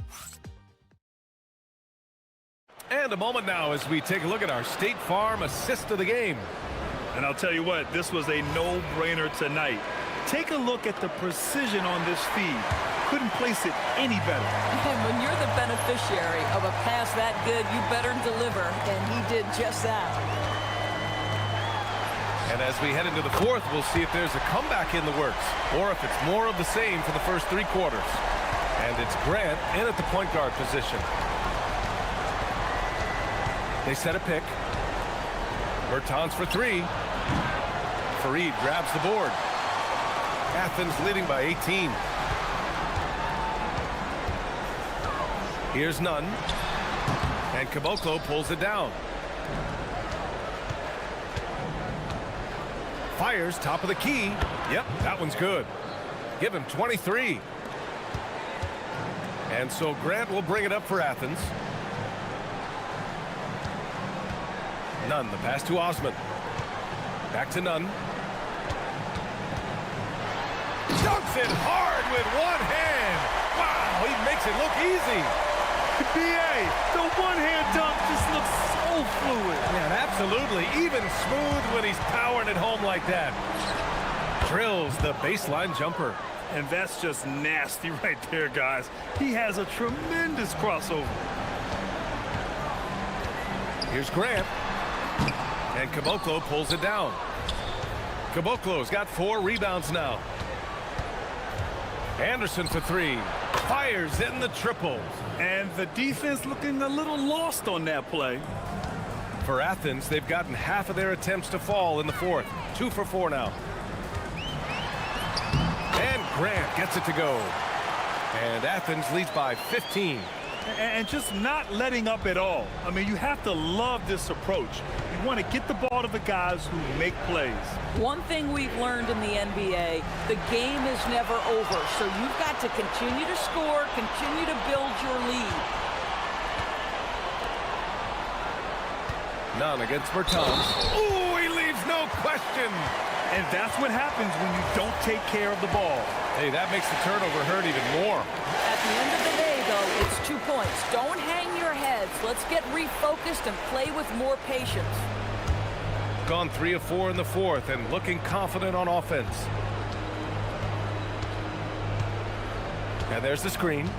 a moment now as we take a look at our State Farm assist of the game. And I'll tell you what, this was a no-brainer tonight. Take a look at the precision on this feed. Couldn't place it any better. And when you're the beneficiary of a pass that good, you better deliver, and he did just that. And as we head into the 4th, we'll see if there's a comeback in the works, or if it's more of the same for the first 3 quarters. And it's Grant in at the point guard position. They set a pick. Bertans for 3. Fareed grabs the board. Athens leading by 18. Here's none. And Caboclo pulls it down. Fires top of the key. Yep, that one's good. Give him 23. And so Grant will bring it up for Athens. Nunn, the pass to Osman. Back to Nunn. Dunks it hard with one hand. Wow, he makes it look easy. BA, the one-hand dunk just looks so fluid. Yeah, absolutely. Even smooth when he's powering it home like that. Drills the baseline jumper. And that's just nasty right there, guys. He has a tremendous crossover. Here's Grant. And Caboclo pulls it down. Caboclo's got 4 rebounds now. Anderson for 3. Fires in the triple. And the defense looking a little lost on that play. For Athens, they've gotten half of their attempts to fall in the 4th. 2 for 4 now. And Grant gets it to go. And Athens leads by 15. And just not letting up at all. I mean, you have to love this approach. You want to get the ball to the guys who make plays. One thing we've learned in the NBA, the game is never over. So you've got to continue to score, continue to build your lead. Nunn against Bertans. Ooh, he leaves no question. And that's what happens when you don't take care of the ball. Hey, that makes the turnover hurt even more. At the end of the day, though, it's 2 points. Don't hang your heads. Let's get refocused and play with more patience. Gone 3 of 4 in the 4th and looking confident on offense. And there's the screen.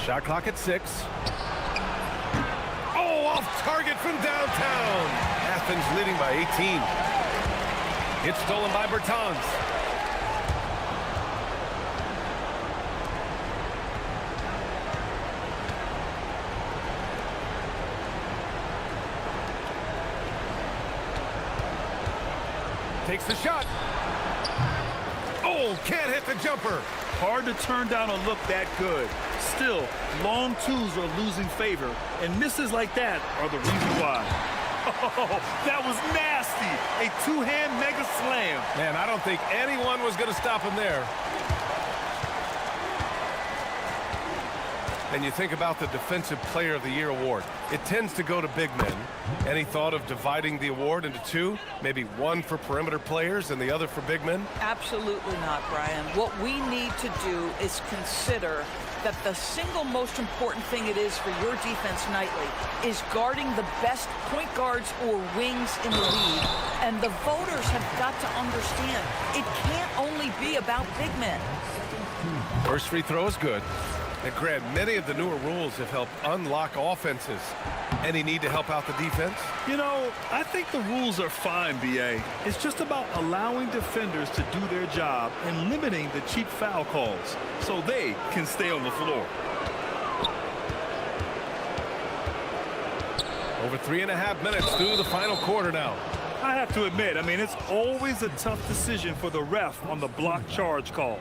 Shot clock at 6. Oh, off target from downtown. Athens leading by 18. It's stolen by Bertans. Takes the shot. Oh, can't hit the jumper. Hard to turn down a look that good. Still, long twos are losing favor, and misses like that are the reason why. Oh, that was nasty. A 2-hand mega slam. Man, I don't think anyone was going to stop him there. And you think about the Defensive Player of the Year award. It tends to go to big men. Any thought of dividing the award into 2? Maybe 1 for perimeter players and the other for big men? Absolutely not, Brian. What we need to do is consider that the single most important thing it is for your defense nightly is guarding the best point guards or wings in the league. And the voters have got to understand it can't only be about big men. First free throw is good. And Grant, many of the newer rules have helped unlock offenses. Any need to help out the defense? You know, I think the rules are fine, BA. It's just about allowing defenders to do their job and limiting the cheap foul calls so they can stay on the floor. Over 3.5 minutes through the final quarter now. I have to admit, I mean, it's always a tough decision for the ref on the block charge call.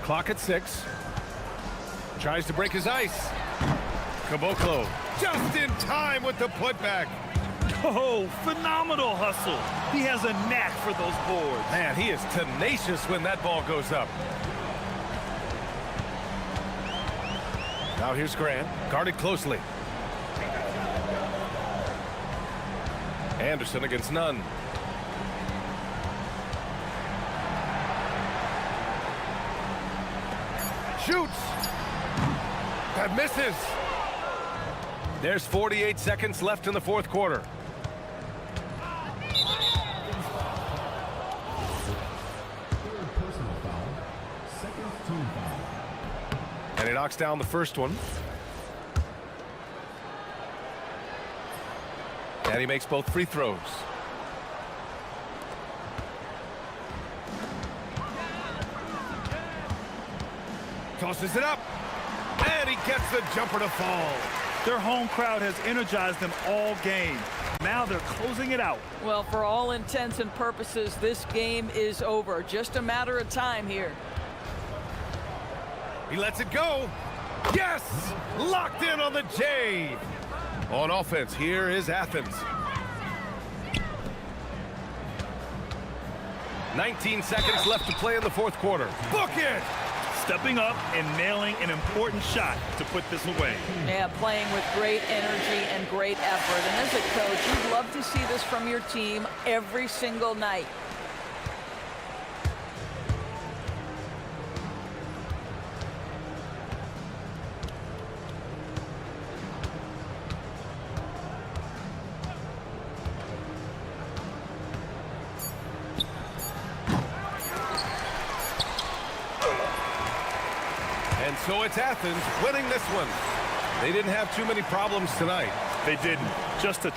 Clock at 6. Tries to break his ice. Caboclo just in time with the putback. Oh, phenomenal hustle. He has a knack for those boards. Man, he is tenacious when that ball goes up. Now here's Grant, guarded closely. Anderson against Nunn. Shoots. That misses. There's 48 seconds left in the 4th quarter. And he knocks down the first one. And he makes both free throws. Tosses it up. And he gets the jumper to fall. Their home crowd has energized them all game. Now they're closing it out. Well, for all intents and purposes, this game is over. Just a matter of time here. He lets it go. Yes! Locked in on the J. On offense, here is Athens. 19 seconds left to play in the fourth quarter. Book it! Stepping up and nailing an important shot to put this away. Yeah, playing with great energy and great effort. And as a coach, you'd love to see this from your team every single night. And so it's Athens winning this one. They didn't have too many problems tonight. They didn't. Just a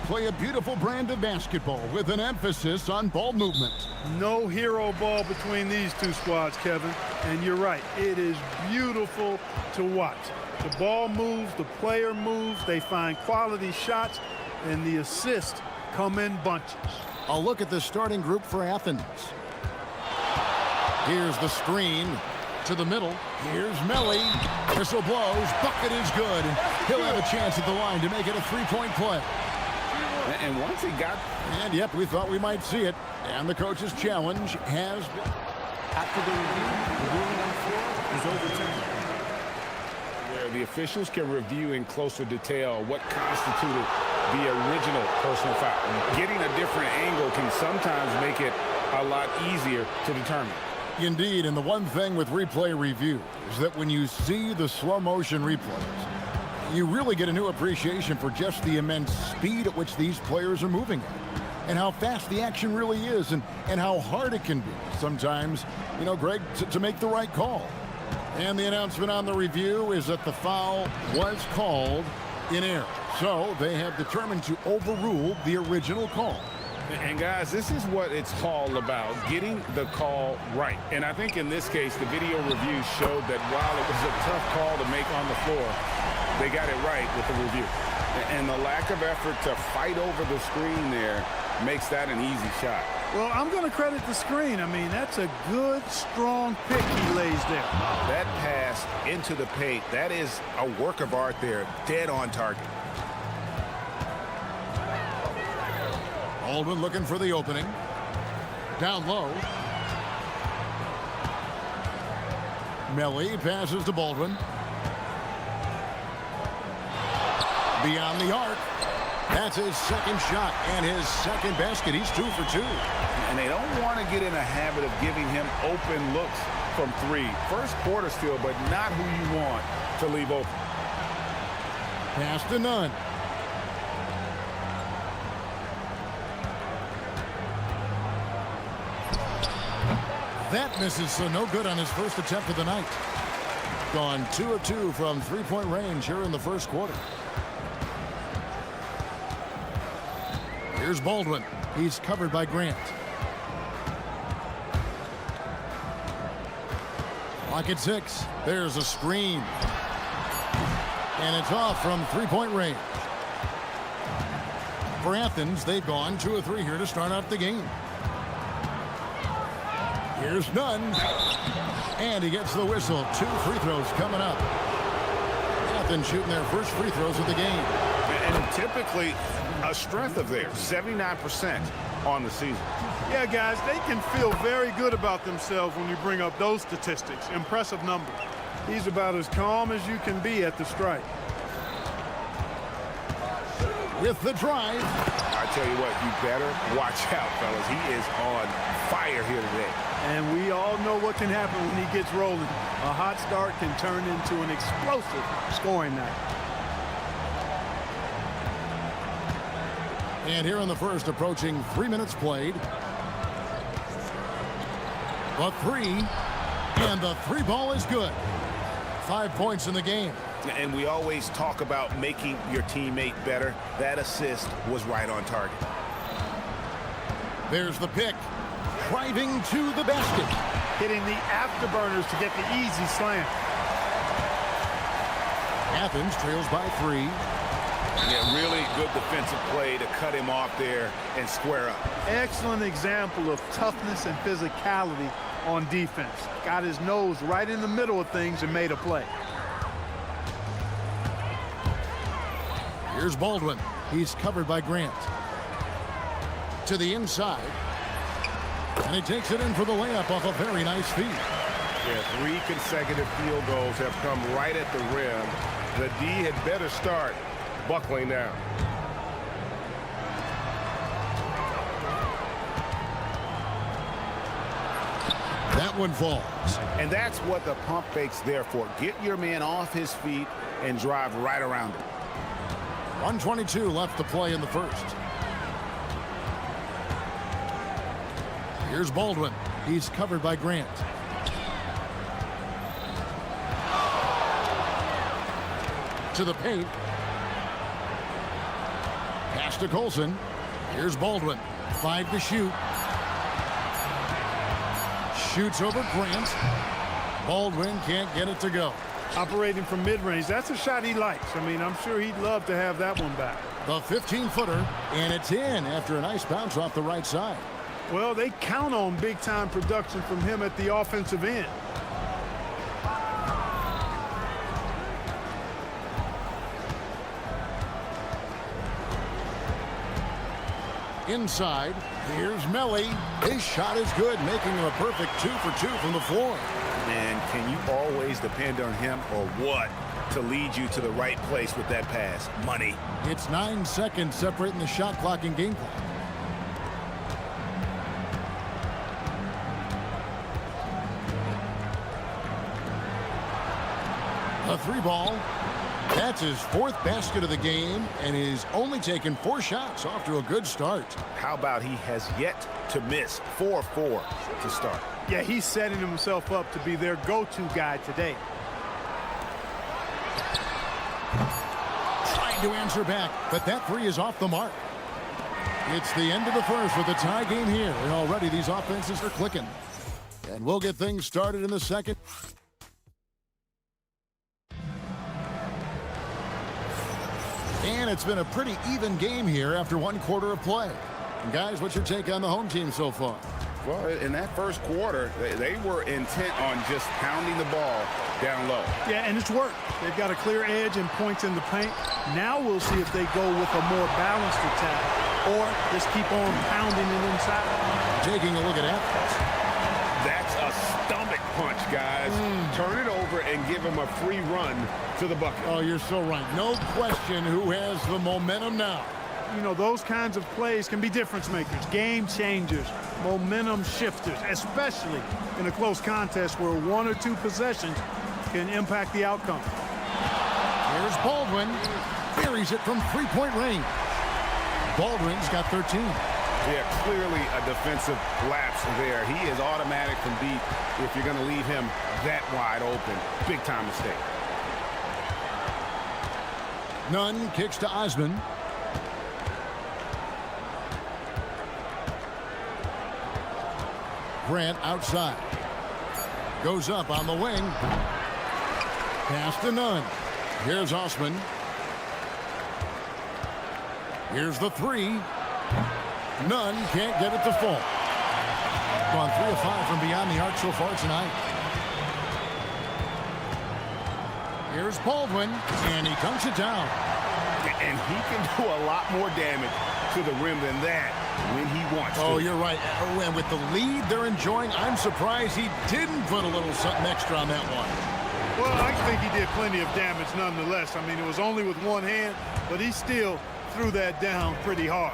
Play a beautiful brand of basketball with an emphasis on ball movement. No hero ball between these two squads, Kevin. And you're right, it is beautiful to watch. The ball moves, the player moves, they find quality shots, and the assists come in bunches. A look at the starting group for Athens. Here's the screen to the middle. Here's Melli. Whistle blows. Bucket is good. He'll have a chance at the line to make it a three-point play. And once he got... And yep, we thought we might see it. And the coach's challenge has been... After the review, the ruling on the floor is overturned. Where the officials can review in closer detail what constituted the original personal foul. Getting a different angle can sometimes make it a lot easier to determine. Indeed, and the one thing with replay review is that when you see the slow motion replays, you really get a new appreciation for just the immense speed at which these players are moving at, and how fast the action really is, and how hard it can be sometimes, you know, Greg, to make the right call. And the announcement on the review is that the foul was called in error. So they have determined to overrule the original call. And guys, this is what it's all about, getting the call right. And I think in this case, the video review showed that while it was a tough call to make on the floor, they got it right with the review. And the lack of effort to fight over the screen there makes that an easy shot. Well, I'm going to credit the screen. I mean, that's a good, strong pick he lays there. That pass into the paint, that is a work of art there, dead on target. Baldwin looking for the opening. Down low. Melli passes to Baldwin. Beyond the arc. That's his second shot and his second basket. He's 2 for 2. And they don't want to get in a habit of giving him open looks from three. First quarter still, but not who you want to leave open. Pass to Nunn. That misses, so no good on his first attempt of the night. Gone 2 of 2 from three-point range here in the first quarter. Here's Baldwin. He's covered by Grant. Clock at 6. There's a screen. And it's off from three-point range. For Athens, they've gone 2 of 3 here to start out the game. Here's Nunn. And he gets the whistle. 2 free throws coming up. Athens shooting their first free throws of the game. And typically a strength of theirs, 79% on the season. Yeah, guys, they can feel very good about themselves when you bring up those statistics. Impressive numbers. He's about as calm as you can be at the strike. With the drive. I tell you what, you better watch out, fellas. He is on fire here today. And we all know what can happen when he gets rolling. A hot start can turn into an explosive scoring night. And here in the first, approaching 3 minutes played. The three, and the three ball is good. 5 points in the game. And we always talk about making your teammate better. That assist was right on target. There's the pick. Driving to the basket. Hitting the afterburners to get the easy slam. Athens trails by 3. Yeah, really good defensive play to cut him off there and square up. Excellent example of toughness and physicality on defense. Got his nose right in the middle of things and made a play. Here's Baldwin. He's covered by Grant. To the inside. And he takes it in for the layup off a very nice feed. Yeah, 3 consecutive field goals have come right at the rim. The D had better start buckling down. That one falls. And that's what the pump fake's there for. Get your man off his feet and drive right around him. 1:22 left to play in the first. Here's Baldwin. He's covered by Grant. To the paint. Pass to Colson. Here's Baldwin. 5 to shoot. Shoots over Grant. Baldwin can't get it to go. Operating from mid-range, that's a shot he likes. I mean, I'm sure he'd love to have that one back. The 15-footer, and it's in after a nice bounce off the right side. Well, they count on big-time production from him at the offensive end. Inside, here's Melly. His shot is good, making him a perfect 2 for 2 from the floor. And can you always depend on him or what to lead you to the right place with that pass? Money. It's 9 seconds separating the shot clock and game clock. A 3-ball. That's his 4th basket of the game, and he's only taken 4 shots off to a good start. How about he has yet to miss 4-4 to start? Yeah, he's setting himself up to be their go-to guy today. Trying to answer back, but that 3 is off the mark. It's the end of the first with a tie game here, and already these offenses are clicking. And we'll get things started in the second. And it's been a pretty even game here after 1 quarter of play. And guys, what's your take on the home team so far? Well, in that first quarter, they were intent on just pounding the ball down low. Yeah, and it's worked. They've got a clear edge and points in the paint. Now we'll see if they go with a more balanced attack or just keep on pounding it inside. Taking a look at Athens. That's a stomach punch, guys. Turn it over and give him a free run to the bucket. Oh, you're so right. No question who has the momentum now. You know, those kinds of plays can be difference makers, game changers, momentum shifters, especially in a close contest where 1 or 2 possessions can impact the outcome. Here's Baldwin. Buries it from 3-point range. Baldwin's got 13. Yeah, clearly a defensive lapse there. He is automatic from deep if you're going to leave him that wide open. Big time mistake. Nunn kicks to Osman. Grant outside. Goes up on the wing. Pass to Nunn. Here's Osman. Here's the 3. Nunn can't get it to fall. Gone 3 of 5 from beyond the arc so far tonight. Here's Baldwin, and he dunks it down. And he can do a lot more damage to the rim than that when he wants to. Oh, you're right. And with the lead they're enjoying, I'm surprised he didn't put a little something extra on that one. Well, I think he did plenty of damage nonetheless. I mean, it was only with one hand, but he still threw that down pretty hard.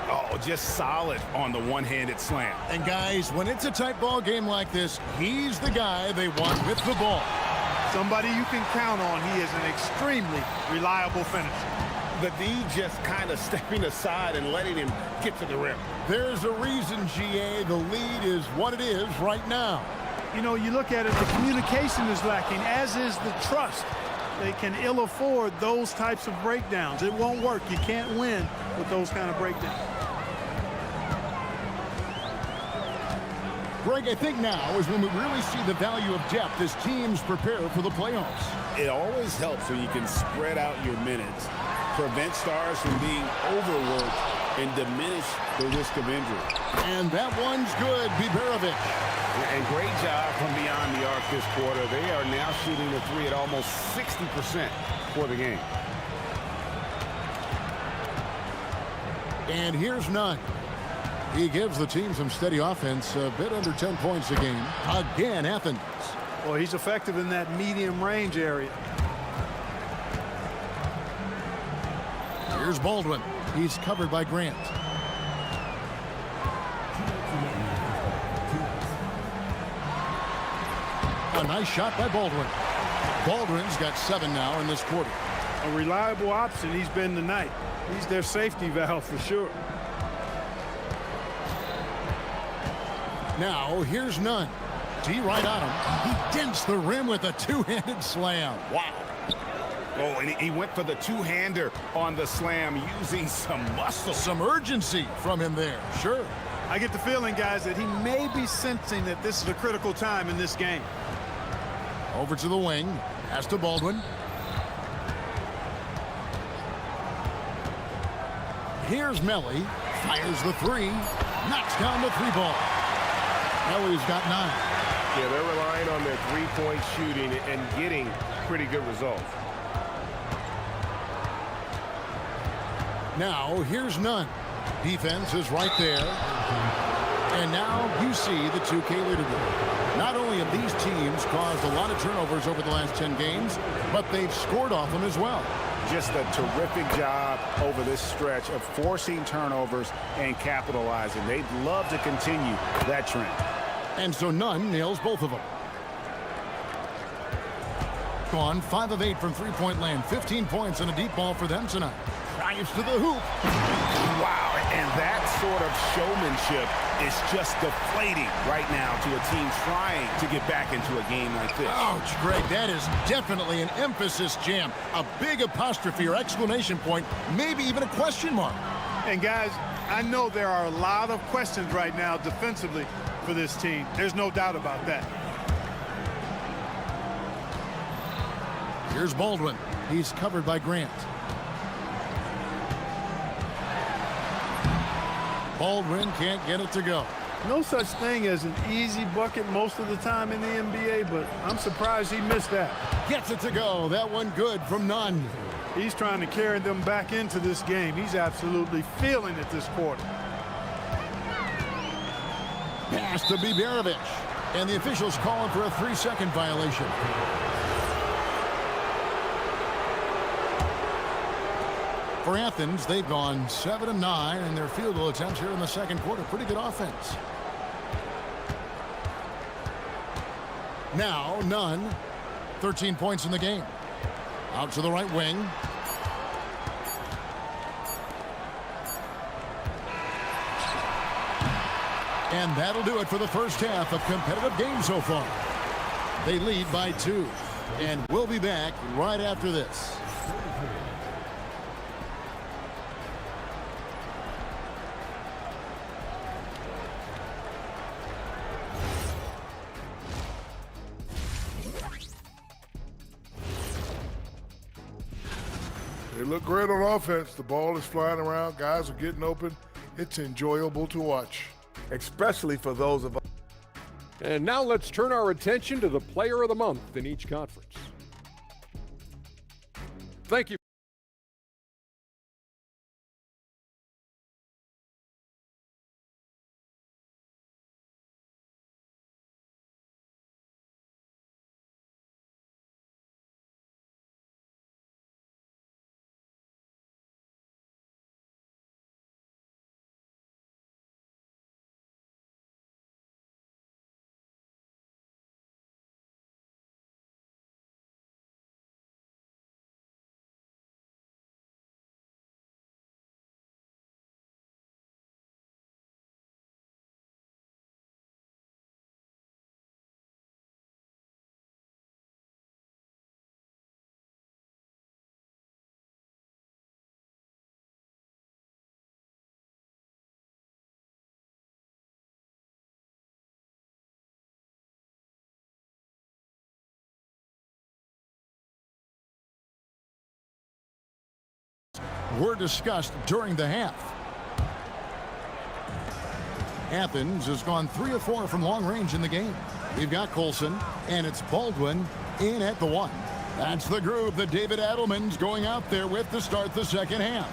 Oh, just solid on the one-handed slam. And guys, when it's a tight ball game like this, he's the guy they want with the ball. Somebody you can count on. He is an extremely reliable finisher. The D just kind of stepping aside and letting him get to the rim. There's a reason, GA, the lead is what it is right now. You know, you look at it, the communication is lacking, as is the trust. They can ill afford those types of breakdowns. It won't work. You can't win with those kind of breakdowns. Greg, I think now is when we really see the value of depth as teams prepare for the playoffs. It always helps when you can spread out your minutes, prevent stars from being overworked, and diminish the risk of injury. And that one's good, Biberovic. And great job from beyond the arc this quarter. They are now shooting the 3 at almost 60% for the game. And here's Nunn. He gives the team some steady offense, a bit under 10 points a game. Again, Athens. Well, he's effective in that medium range area. Here's Baldwin. He's covered by Grant. A nice shot by Baldwin. Baldwin's got 7 now in this quarter. A reliable option he's been tonight. He's their safety valve for sure. Now, here's Nunn. D right on him. He dents the rim with a two-handed slam. Wow. Oh, and he went for the two-hander on the slam using some muscle. Some urgency from him there, sure. I get the feeling, guys, that he may be sensing that this is a critical time in this game. Over to the wing. Pass to Baldwin. Here's Melly. Fires the three. Knocks down the three ball. Melly's got 9. Yeah, they're relying on their three-point shooting and getting pretty good results. Now, here's Nunn. Defense is right there. And now you see the 2K leaderboard. Not only have these teams caused a lot of turnovers over the last 10 games, but they've scored off them as well. Just a terrific job over this stretch of forcing turnovers and capitalizing. They'd love to continue that trend. And so Nunn nails both of them. Gone 5 of 8 from three-point land. 15 points and a deep ball for them tonight. Drives to the hoop. Wow, and that sort of showmanship is just deflating right now to a team trying to get back into a game like this. Ouch, Greg, that is definitely an emphasis jam. A big apostrophe or exclamation point, maybe even a question mark. And guys, I know there are a lot of questions right now defensively for this team. There's no doubt about that. Here's Baldwin. He's covered by Grant. Baldwin can't get it to go. No such thing as an easy bucket most of the time in the NBA, but I'm surprised he missed that. Gets it to go. That one good from Nunn. He's trying to carry them back into this game. He's absolutely feeling it this quarter. Pass to Biberovic. And the officials calling for a 3-second violation. For Athens, they've gone 7 of 9 in their field goal attempts here in the second quarter. Pretty good offense. Now, Nunn, 13 points in the game. Out to the right wing. And that'll do it for the first half of competitive game so far. They lead by 2. And we'll be back right after this. They look great on offense. The ball is flying around. Guys are getting open. It's enjoyable to watch. Especially for those of us. And now let's turn our attention to the player of the month in each conference. Thank you. Were discussed during the half. Athens has gone 3 of 4 from long range in the game. We've got Colson, and it's Baldwin in at the 1. That's the groove that David Adelman's going out there with to start the second half.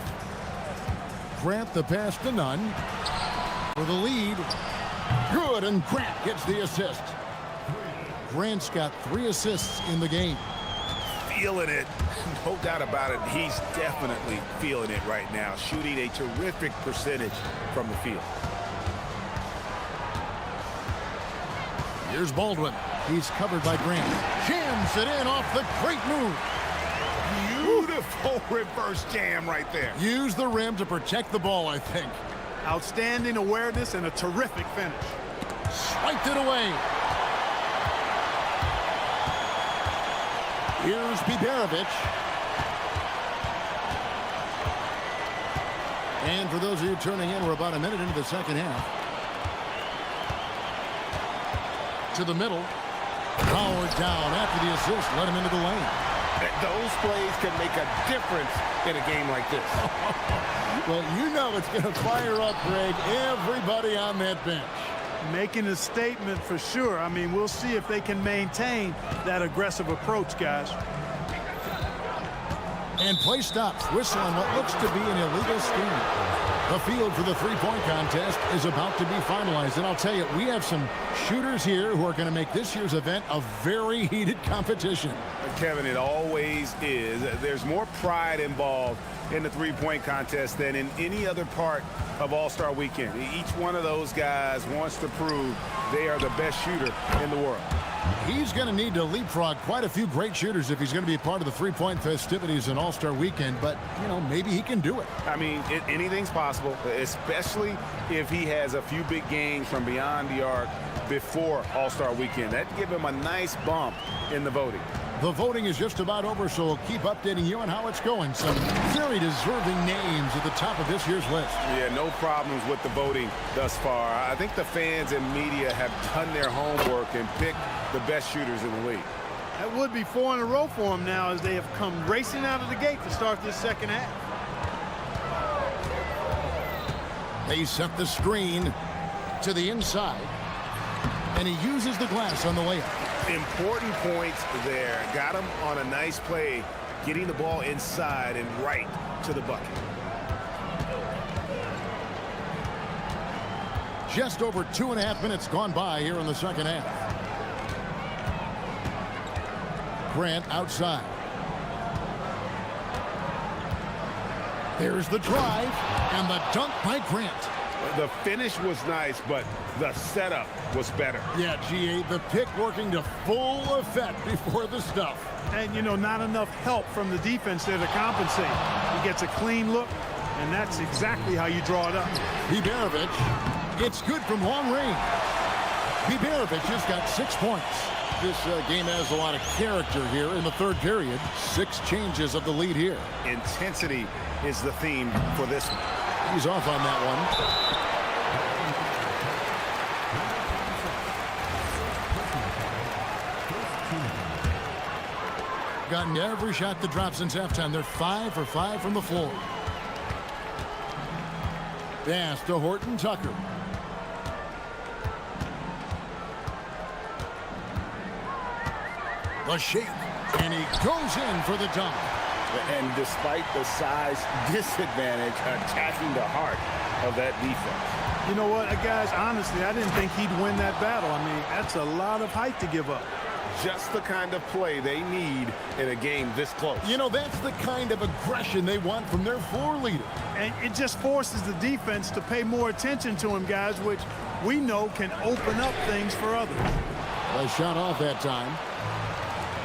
Grant the pass to Nunn for the lead. Good, and Grant gets the assist. Grant's got 3 assists in the game. Feeling it. No doubt about it. He's definitely feeling it right now. Shooting a terrific percentage from the field. Here's Baldwin. He's covered by Grant. Jams it in off the great move. Beautiful reverse jam right there. Use the rim to protect the ball, I think. Outstanding awareness and a terrific finish. Swiped it away. Here's Biberovic. And for those of you tuning in, we're about a minute into the second half. To the middle. Powered down after the assist. Let him into the lane. Those plays can make a difference in a game like this. Well, you know it's going to fire up, Greg, everybody on that bench. Making a statement for sure. I mean, we'll see if they can maintain that aggressive approach, guys. And play stops. Whistle on what looks to be an illegal scheme. The field for the three-point contest is about to be finalized. And I'll tell you, we have some shooters here who are going to make this year's event a very heated competition. Kevin, it always is. There's more pride involved in the three-point contest than in any other part of All-Star Weekend. Each one of those guys wants to prove they are the best shooter in the world. He's going to need to leapfrog quite a few great shooters if he's going to be a part of the three-point festivities in All-Star Weekend, but, you know, maybe he can do it. I mean, anything's possible, especially if he has a few big games from beyond the arc before All-Star Weekend. That'd give him a nice bump in the voting. The voting is just about over, so we'll keep updating you on how it's going. Some very deserving names at the top of this year's list. Yeah, no problems with the voting thus far. I think the fans and media have done their homework and picked the best shooters in the league. That would be 4 in a row for them now as they have come racing out of the gate to start this second half. They set the screen to the inside, and he uses the glass on the layup. Important points there. Got him on a nice play, getting the ball inside and right to the bucket. Just over 2.5 minutes gone by here in the second half. Grant outside. There's the drive and the dunk by Grant. The finish was nice, but the setup was better. Yeah, GA, the pick working to full effect before the stuff. And, you know, not enough help from the defense there to compensate. He gets a clean look, and that's exactly how you draw it up. Biberovic, it's good from long range. Biberovic has got 6 points. This game has a lot of character here in the third period. 6 changes of the lead here. Intensity is the theme for this one. He's off on that one. Gotten every shot that dropped since halftime. They're 5 for 5 from the floor. Pass to Horton Tucker. The shake, and he goes in for the dunk. And despite the size disadvantage, attacking the heart of that defense. You know what, guys, honestly, I didn't think he'd win that battle. I mean, that's a lot of height to give up. Just the kind of play they need in a game this close. You know, that's the kind of aggression they want from their floor leader. And it just forces the defense to pay more attention to him, guys, which we know can open up things for others. A shot off that time.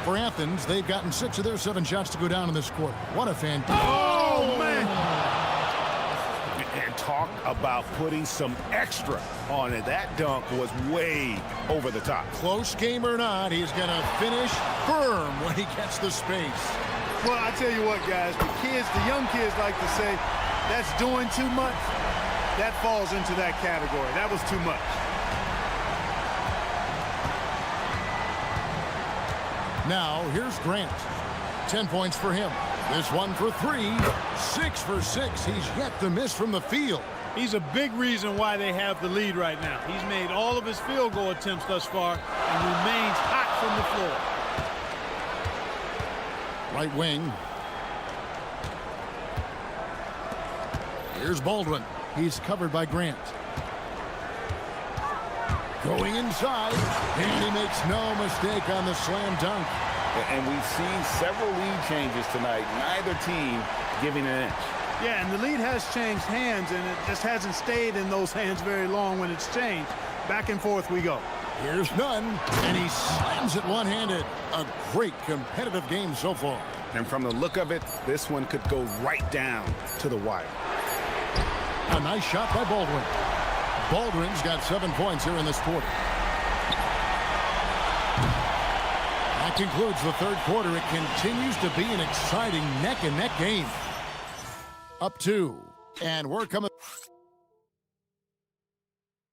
For Athens, they've gotten 6 of their 7 shots to go down in this quarter. What a fantastic... Oh, man! And talk about putting some extra on it. That dunk was way over the top. Close game or not, he's going to finish firm when he gets the space. Well, I tell you what, guys, the young kids like to say, that's doing too much. That falls into that category. That was too much. Now, here's Grant. 10 points for him. This one for 3. 6 for 6. He's yet to miss from the field. He's a big reason why they have the lead right now. He's made all of his field goal attempts thus far and remains hot from the floor. Right wing. Here's Baldwin. He's covered by Grant. Going inside, and he makes no mistake on the slam dunk. And we've seen several lead changes tonight. Neither team giving an inch. Yeah, and the lead has changed hands, and it just hasn't stayed in those hands very long when it's changed. Back and forth we go. Here's Nunn, and he slams it one-handed. A great competitive game so far. And from the look of it, this one could go right down to the wire. A nice shot by Baldwin. Baldwin's got 7 points here in this quarter. That concludes the third quarter. It continues to be an exciting neck-and-neck game. Up 2. And we're coming.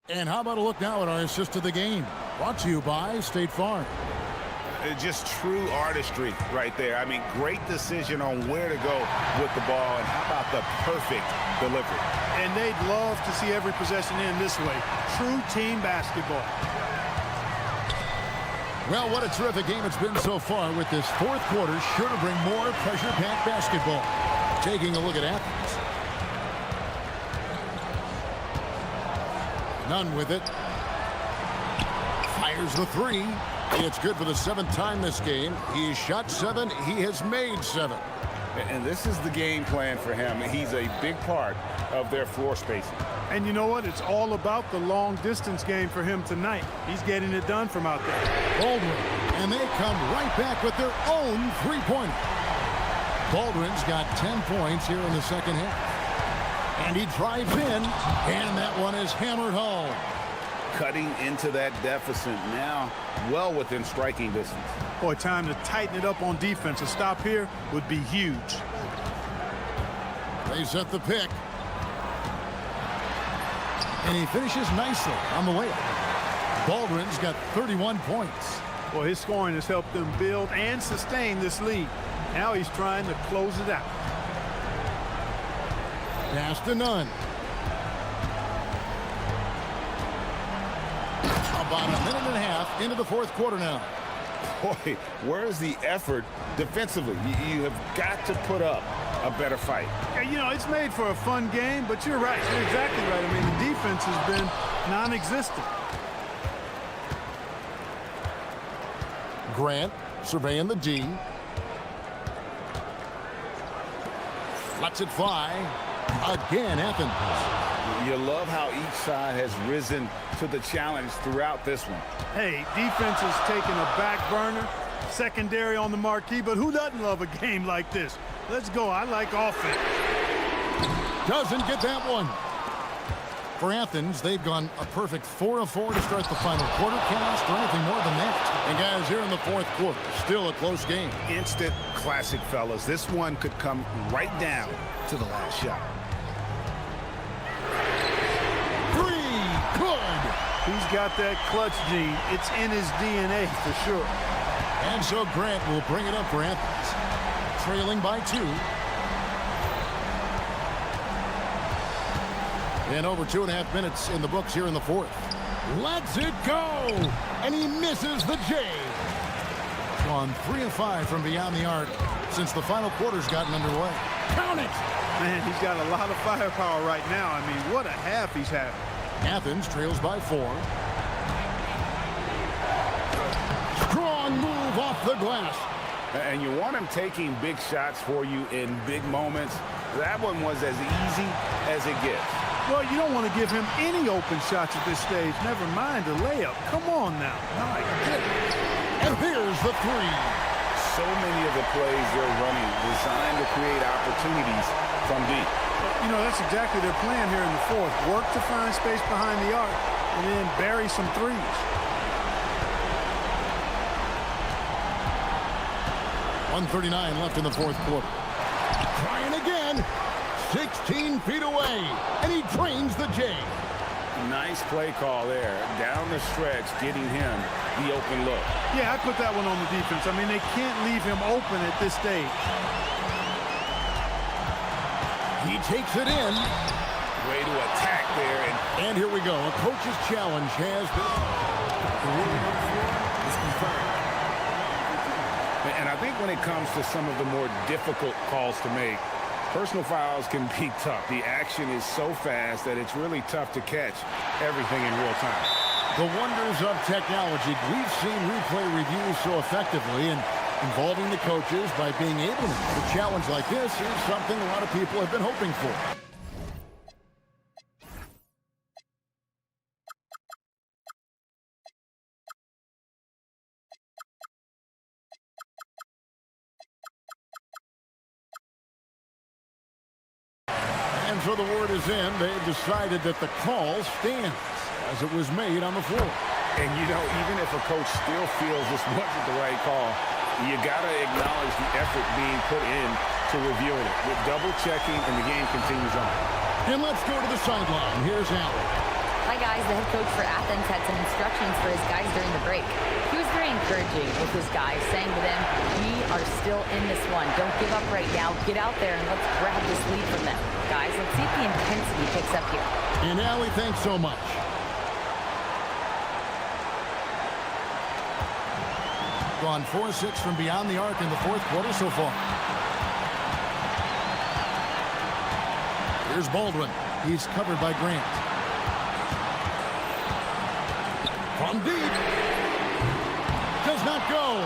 And how about a look now at our assist to the game? Brought to you by State Farm. Just true artistry right there. I mean, great decision on where to go with the ball, and how about the perfect delivery. And they'd love to see every possession end this way. True team basketball. Well, what a terrific game it's been so far, with this fourth quarter sure to bring more pressure-packed basketball. Taking a look at Athens. Nunn with it. Fires the three. It's good for the 7th time this game. He's shot 7. He has made 7. And this is the game plan for him. He's a big part of their floor spacing. And you know what? It's all about the long-distance game for him tonight. He's getting it done from out there. Baldwin. And they come right back with their own three-pointer. Baldwin's got 10 points here in the second half. And he drives in, and that one is hammered home. Cutting into that deficit now, well within striking distance. Boy, time to tighten it up on defense. A stop here would be huge. They set the pick. And he finishes nicely on the layup. Baldwin's got 31 points. Well, his scoring has helped them build and sustain this lead. Now he's trying to close it out. Pass to Nunn. About a minute and a half into the fourth quarter now. Boy, where's the effort defensively? You have got to put up a better fight. Yeah, you know, it's made for a fun game, but you're right. You're exactly right. I mean, the defense has been non-existent. Grant surveying the D. Lets it fly. Again, Athens. You love how each side has risen to the challenge throughout this one. Hey, defense has taken a back burner, secondary on the marquee, but who doesn't love a game like this? Let's go. I like offense. Doesn't get that one. For Athens, they've gone a perfect 4 of 4 to start the final quarter. Can't ask for anything more than that. And guys, here in the fourth quarter, still a close game. Instant classic, fellas. This one could come right down to the last shot. Good. He's got that clutch gene. It's in his DNA for sure. And so Grant will bring it up for Athens. Trailing by 2. And over 2.5 minutes in the books here in the fourth. Lets it go. And he misses the J. On 3 of 5 from beyond the arc since the final quarter's gotten underway. Count it. Man, he's got a lot of firepower right now. I mean, what a half he's having. Athens trails by 4. Strong move off the glass. And you want him taking big shots for you in big moments. That one was as easy as it gets. Well, you don't want to give him any open shots at this stage. Never mind a layup. Come on now. My goodness. And here's the 3. So many of the plays they're running designed to create opportunities from deep. You know, that's exactly their plan here in the fourth. Work to find space behind the arc and then bury some threes. 1:39 left in the fourth quarter. Trying again. 16 feet away. And he drains the J. Nice play call there. Down the stretch, getting him the open look. Yeah, I put that one on the defense. I mean, they can't leave him open at this stage. He takes it in. Way to attack there. And here we go. A coach's challenge has been. And I think when it comes to some of the more difficult calls to make, personal fouls can be tough. The action is so fast that it's really tough to catch everything in real time. The wonders of technology. We've seen replay reviews so effectively, and involving the coaches by being able to make a challenge like this is something a lot of people have been hoping for. And so the word is in. They've decided that the call stands as it was made on the floor. And, you know, even if a coach still feels this wasn't the right call, you got to acknowledge the effort being put in to reviewing it. With double checking, and the game continues on. And let's go to the sideline. Here's Allen. Hi, guys. The head coach for Athens had some instructions for his guys during the break. He was very encouraging with his guys, saying to them, we are still in this one. Don't give up right now. Get out there and let's grab this lead from them. Guys, let's see if the intensity picks up here. And Allie, thanks so much. Gone 4-6 from beyond the arc in the fourth quarter so far. Here's Baldwin. He's covered by Grant. From deep. Does not go.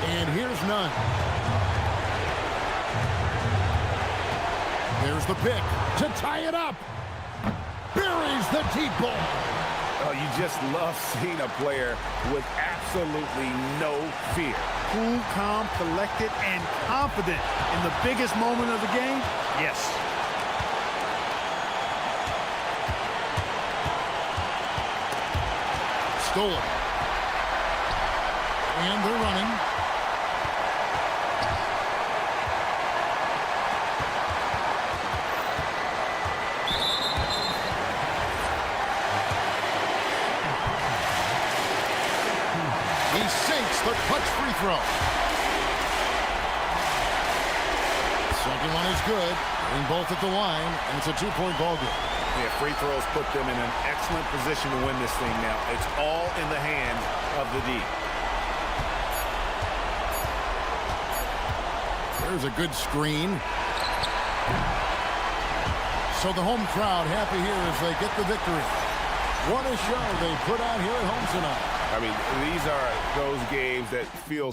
And here's none. There's the pick to tie it up. Buries the deep ball. Oh, you just love seeing a player with absolutely no fear. Cool, calm, collected, and confident in the biggest moment of the game? Yes. Stolen. And they're running. He sinks the clutch free throw. Second one is good. Getting both at the line, and it's a two-point ball game. Yeah, free throws put them in an excellent position to win this thing now. It's all in the hands of the D. There's a good screen. So the home crowd happy here as they get the victory. What a show they put on here at home tonight. I mean, these are those games that feel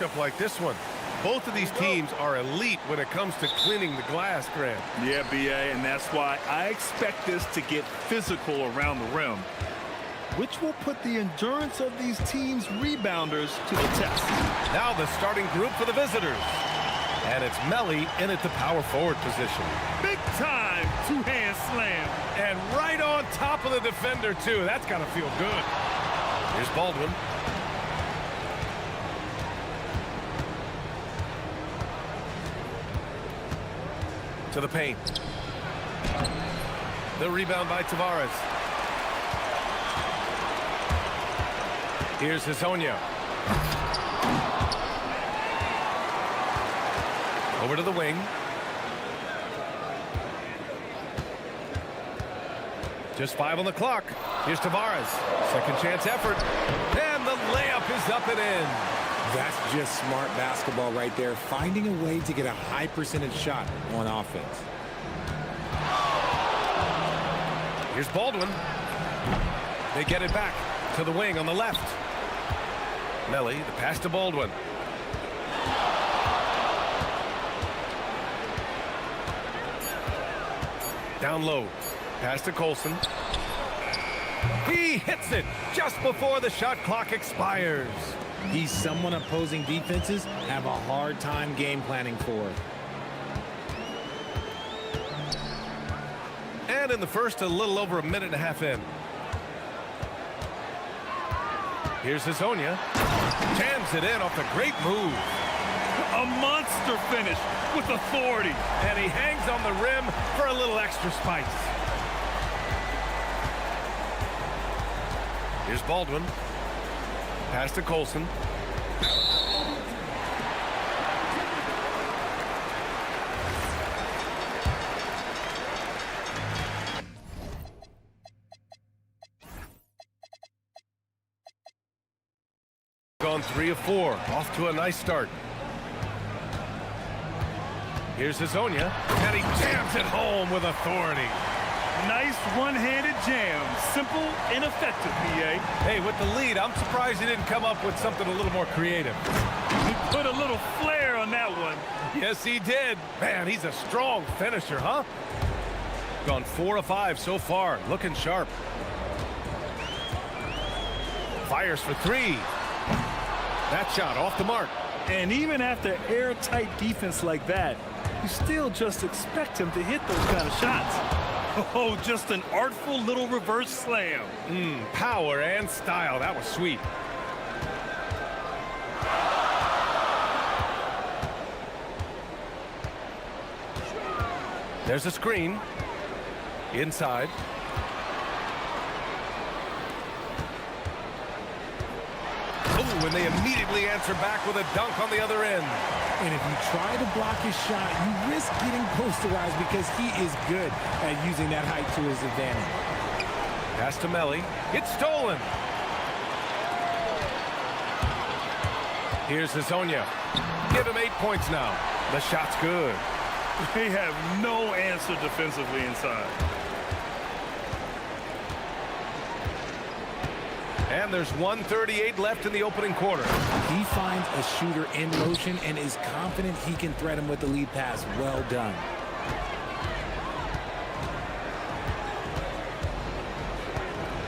matchup like this one. Both of these teams are elite when it comes to cleaning the glass, Grant. Yeah, BA, and that's why I expect this to get physical around the rim, which will put the endurance of these teams' rebounders to the test. Now the starting group for the visitors. And it's Melly in at the power forward position. Big time two-hand slam. And right on top of the defender, too. That's got to feel good. Here's Baldwin. To the paint. The rebound by Tavares. Here's Hezonja. Over to the wing. Just 5 on the clock. Here's Tavares. Second chance effort. And the layup is up and in. That's just smart basketball right there, finding a way to get a high percentage shot on offense. Here's Baldwin. They get it back to the wing on the left. Melly, the pass to Baldwin. Down low. Pass to Colson. He hits it just before the shot clock expires. He's someone opposing defenses have a hard time game planning for. And in the first, a little over a minute and a half in. Here's Hezonja. Jams it in off a great move. A monster finish with authority. And he hangs on the rim for a little extra spice. Here's Baldwin. Pass to Colson. Gone 3 of 4. Off to a nice start. Here's Hezonja. And he jams it home with authority. Nice one-handed jam. Simple and effective, BA. Hey, with the lead, I'm surprised he didn't come up with something a little more creative. He put a little flair on that one. Yes, he did. Man, he's a strong finisher, huh? Gone 4 of 5 so far. Looking sharp. Fires for 3. That shot off the mark. And even after airtight defense like that, you still just expect him to hit those kind of shots. Oh, just an artful little reverse slam. Power and style. That was sweet. There's a screen. Inside. Oh, and they immediately answer back with a dunk on the other end. And if you try to block his shot, you risk getting posterized because he is good at using that height to his advantage. Pass to Melly. It's stolen. Here's Hezonja. Give him 8 points now. The shot's good. They have no answer defensively inside. And there's 1:38 left in the opening quarter. He finds a shooter in motion and is confident he can threat him with the lead pass. Well done.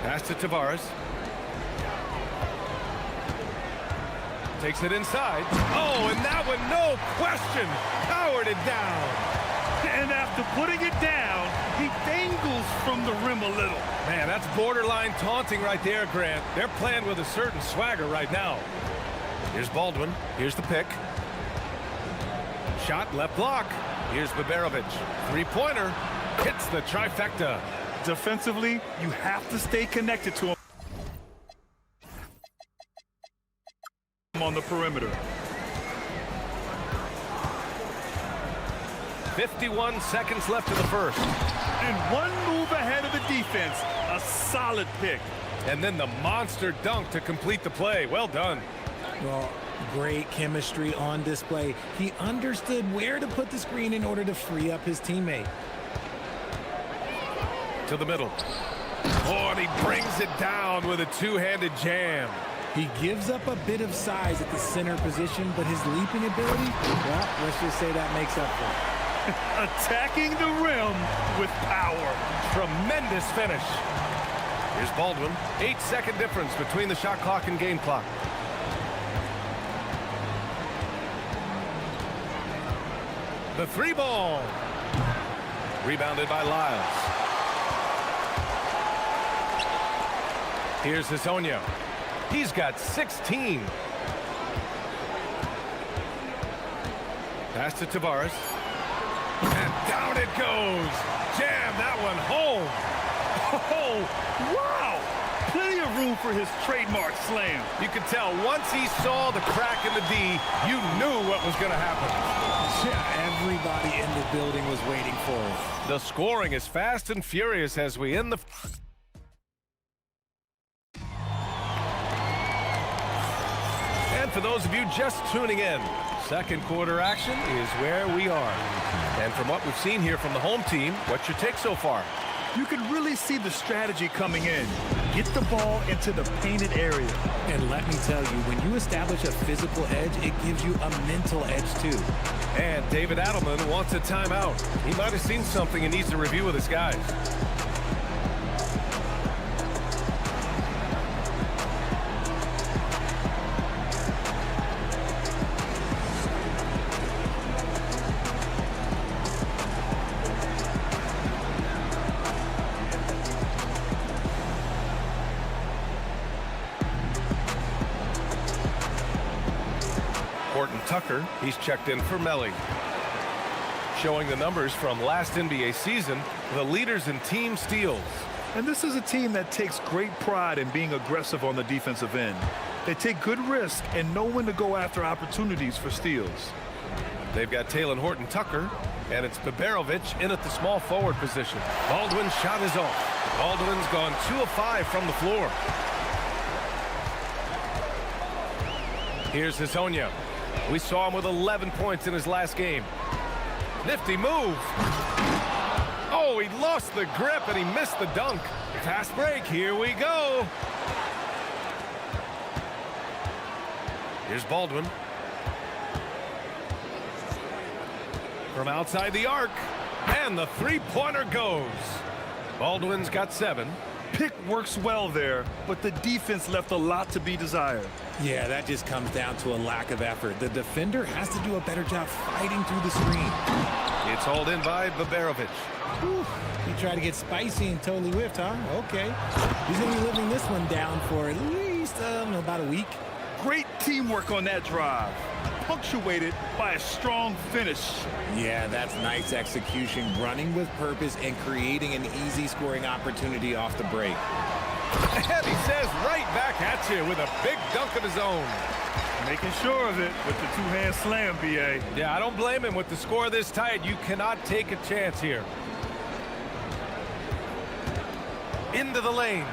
Pass to Tavares. Takes it inside. Oh, and that one, no question, powered it down. And after putting it down, he dangles from the rim a little. Man, that's borderline taunting right there, Grant. They're playing with a certain swagger right now. Here's Baldwin. Here's the pick. Shot, left block. Here's Baberovic. Three-pointer. Hits the trifecta. Defensively, you have to stay connected to him on the perimeter. 51 seconds left in the first. And one move ahead of the defense. A solid pick. And then the monster dunk to complete the play. Well done. Well, great chemistry on display. He understood where to put the screen in order to free up his teammate. To the middle. Oh, and he brings it down with a two-handed jam. He gives up a bit of size at the center position, but his leaping ability, well, let's just say that makes up for it. Attacking the rim with power. Tremendous finish. Here's Baldwin. 8-second difference between the shot clock and game clock. The three ball. Rebounded by Lyles. Here's Hezonja. He's got 16. Pass to Tavares. And down it goes. Jam that one home. Oh, wow! Plenty of room for his trademark slam. You could tell once he saw the crack in the D, you knew what was going to happen. Yeah, everybody in the building was waiting for it. The scoring is fast and furious as we end the... And for those of you just tuning in, second quarter action is where we are. And from what we've seen here from the home team, what's your take so far? You can really see the strategy coming in. Get the ball into the painted area. And let me tell you, when you establish a physical edge, it gives you a mental edge too. And David Adelman wants a timeout. He might have seen something and needs to review with his guys. Tucker, he's checked in for Melly. Showing the numbers from last NBA season, the leaders in team steals. And this is a team that takes great pride in being aggressive on the defensive end. They take good risk and know when to go after opportunities for steals. They've got Talen Horton-Tucker, and it's Biberovic in at the small forward position. Baldwin's shot is off. Baldwin's gone 2 of 5 from the floor. Here's Hezonja. We saw him with 11 points in his last game. Nifty move. Oh, he lost the grip and he missed the dunk. Fast break, here we go. Here's Baldwin. From outside the arc. And the three-pointer goes. Baldwin's got 7. Pick works well there, but the defense left a lot to be desired. Yeah, that just comes down to a lack of effort. The defender has to do a better job fighting through the screen. It's hauled in by Biberovic. Whew. He tried to get spicy and totally whiffed, huh? Okay. He's going to be living this one down for at least about a week. Great teamwork on that drive, punctuated by a strong finish. Yeah, that's nice execution, running with purpose and creating an easy scoring opportunity off the break. And he says right back at you with a big dunk of his own. Making sure of it with the two-hand slam, B.A. Yeah, I don't blame him. With the score this tight, you cannot take a chance here. Into the lane.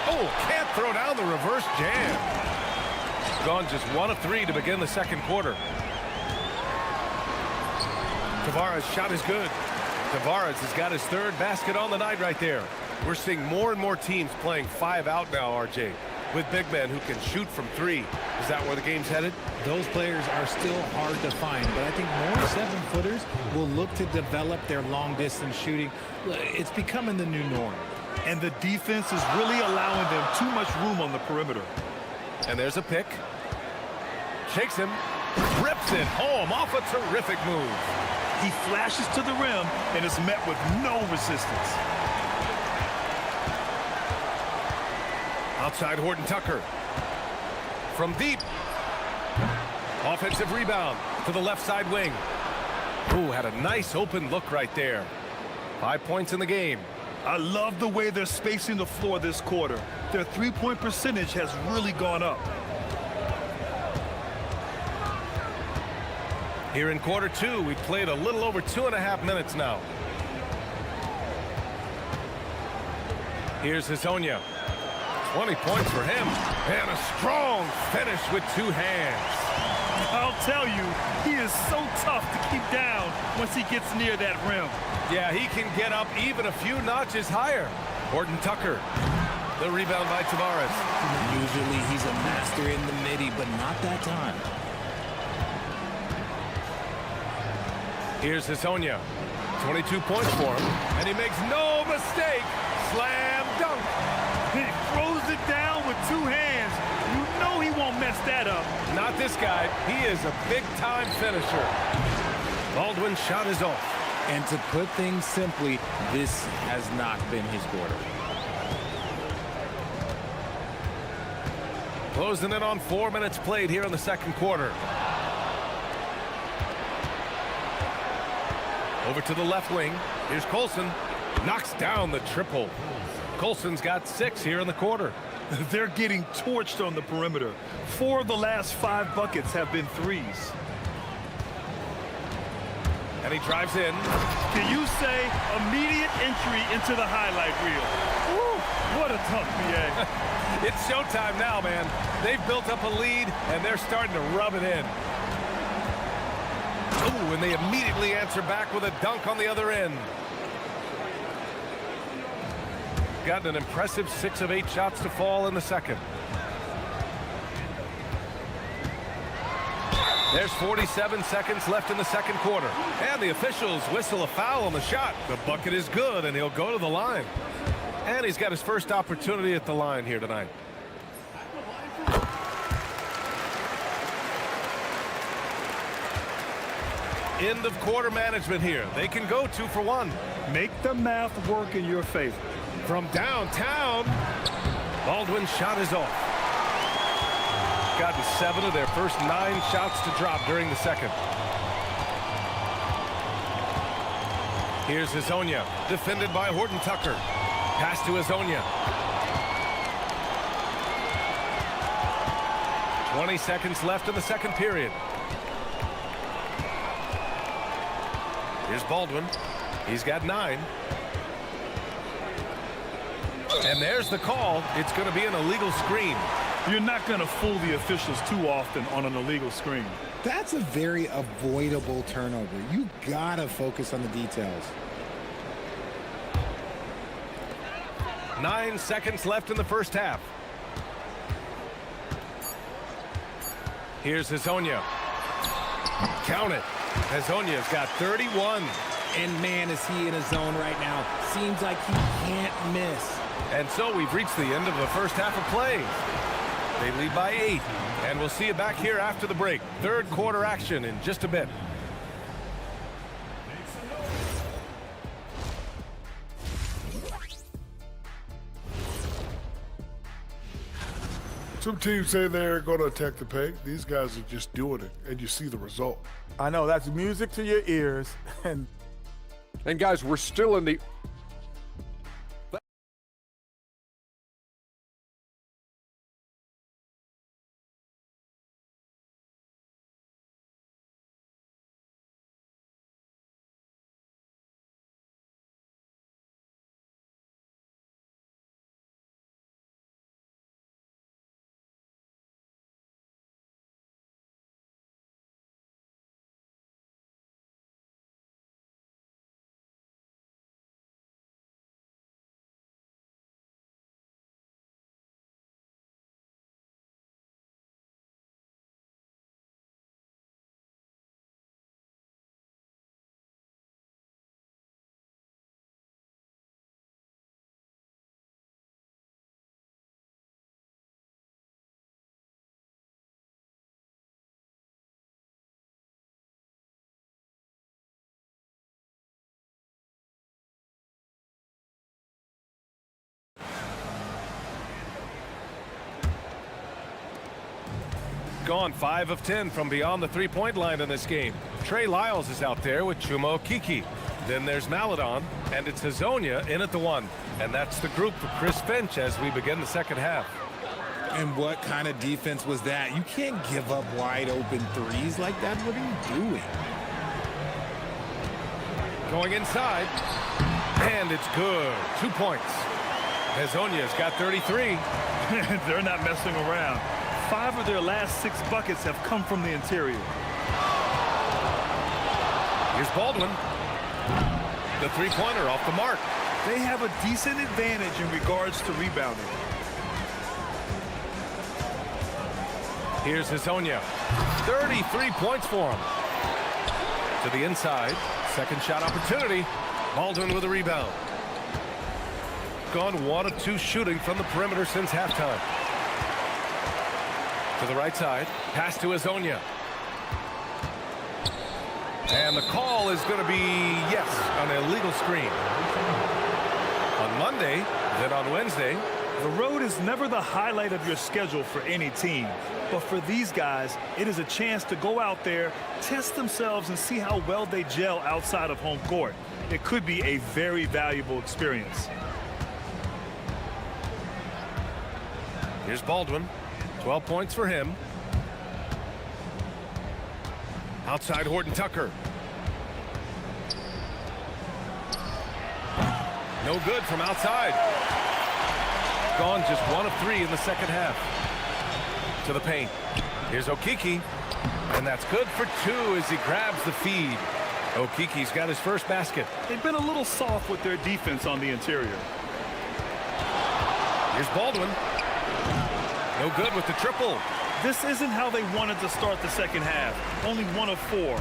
Oh, can't throw down the reverse jam. Gone just 1 of 3 to begin the second quarter. Tavares' shot is good. Tavares has got his 3rd basket on the night right there. We're seeing more and more teams playing 5 out now, RJ, with big men who can shoot from 3. Is that where the game's headed? Those players are still hard to find, but I think more 7-footers will look to develop their long-distance shooting. It's becoming the new norm. And the defense is really allowing them too much room on the perimeter. And there's a pick. Shakes him. Rips it home off a terrific move. He flashes to the rim and is met with no resistance. Outside Horton-Tucker. From deep. Offensive rebound to the left side wing. Ooh, had a nice open look right there. 5 points in the game. I love the way they're spacing the floor this quarter. Their three-point percentage has really gone up. Here in quarter 2, we've played a little over 2.5 minutes now. Here's Hezonja. 20 points for him. And a strong finish with 2 hands. I'll tell you, he is so tough to keep down once he gets near that rim. Yeah, he can get up even a few notches higher. Horton-Tucker. The rebound by Tavares. Usually he's a master in the midi, but not that time. Here's Hasonia. 22 points for him, and he makes no mistake. Slam dunk. He throws it down with two hands. You know he won't mess that up. Not this guy. He is a big-time finisher. Baldwin's shot is off. And to put things simply, this has not been his quarter. Closing in on 4 minutes played here in the second quarter. Over to the left wing. Here's Colson. Knocks down the triple. Colson's got 6 here in the quarter. They're getting torched on the perimeter. 4 of the last 5 buckets have been threes. And he drives in. Can you say immediate entry into the highlight reel? Woo, what a tough BA. It's showtime now, man. They've built up a lead, and they're starting to rub it in. Ooh, and they immediately answer back with a dunk on the other end. Gotten an impressive 6 of 8 shots to fall in the second. There's 47 seconds left in the second quarter. And the officials whistle a foul on the shot. The bucket is good, and he'll go to the line. And he's got his first opportunity at the line here tonight. End of quarter management here. They can go 2 for 1. Make the math work in your favor. From downtown, Baldwin's shot is off. Gotten 7 of their first 9 shots to drop during the second. Here's Hasonia, defended by Horton Tucker. Pass to Hasonia. 20 seconds left in the second period. Here's Baldwin. He's got 9. And there's the call. It's going to be an illegal screen. You're not going to fool the officials too often on an illegal screen. That's a very avoidable turnover. You gotta focus on the details. 9 seconds left in the first half. Here's Hasonia. Count it. Hasonia's got 31. And man, is he in a zone right now. Seems like he can't miss. And so we've reached the end of the first half of play. They lead by 8. And we'll see you back here after the break. Third quarter action in just a bit. Some teams say they're going to attack the paint. These guys are just doing it, and you see the result. I know, that's music to your ears. And guys, we're still in the... Gone 5 of 10 from beyond the three-point line in this game. Trey Lyles is out there with Chuma Okeke. Then there's Maladon, and it's Hasonia in at the 1. And that's the group for Chris Finch as we begin the second half. And what kind of defense was that? You can't give up wide open threes like that. What are you doing? Going inside, and it's good. 2 points. Hasonia's got 33. They're not messing around. 5 of their last 6 buckets have come from the interior. Here's Baldwin. The three-pointer off the mark. they have a decent advantage in regards to rebounding. Here's Hazonia. 33 points for him. To the inside. Second shot opportunity. Baldwin with a rebound. Gone 1 of 2 shooting from the perimeter since halftime. To the right side. Pass to Hazonia. And the call is going to be, yes, an illegal screen. On Monday, then on Wednesday. The road is never the highlight of your schedule for any team. But for these guys, it is a chance to go out there, test themselves, and see how well they gel outside of home court. It could be a very valuable experience. Here's Baldwin. 12 points for him. Outside Horton Tucker. No good from outside. Gone just 1 of 3 in the second half. To the paint. Here's Okiki. And that's good for 2 as he grabs the feed. Okiki's got his first basket. They've been a little soft with their defense on the interior. Here's Baldwin. No good with the triple. This isn't how they wanted to start the second half. Only 1 of 4.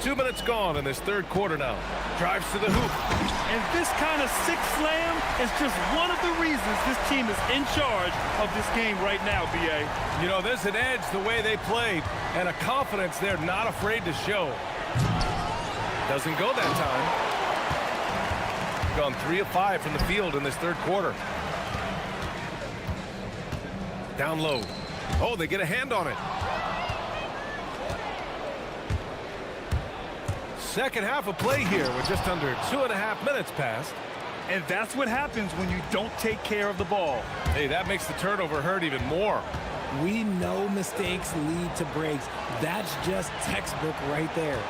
2 minutes gone in this third quarter now. Drives to the hoop. And this kind of sick slam is just one of the reasons this team is in charge of this game right now, B.A. You know, there's an edge the way they played and a confidence they're not afraid to show. Doesn't go that time. Gone 3 of 5 from the field in this third quarter. Down low. Oh, they get a hand on it. Second half of play here with just under 2.5 minutes passed. And that's what happens when you don't take care of the ball. Hey, that makes the turnover hurt even more. We know mistakes lead to breaks. That's just textbook right there.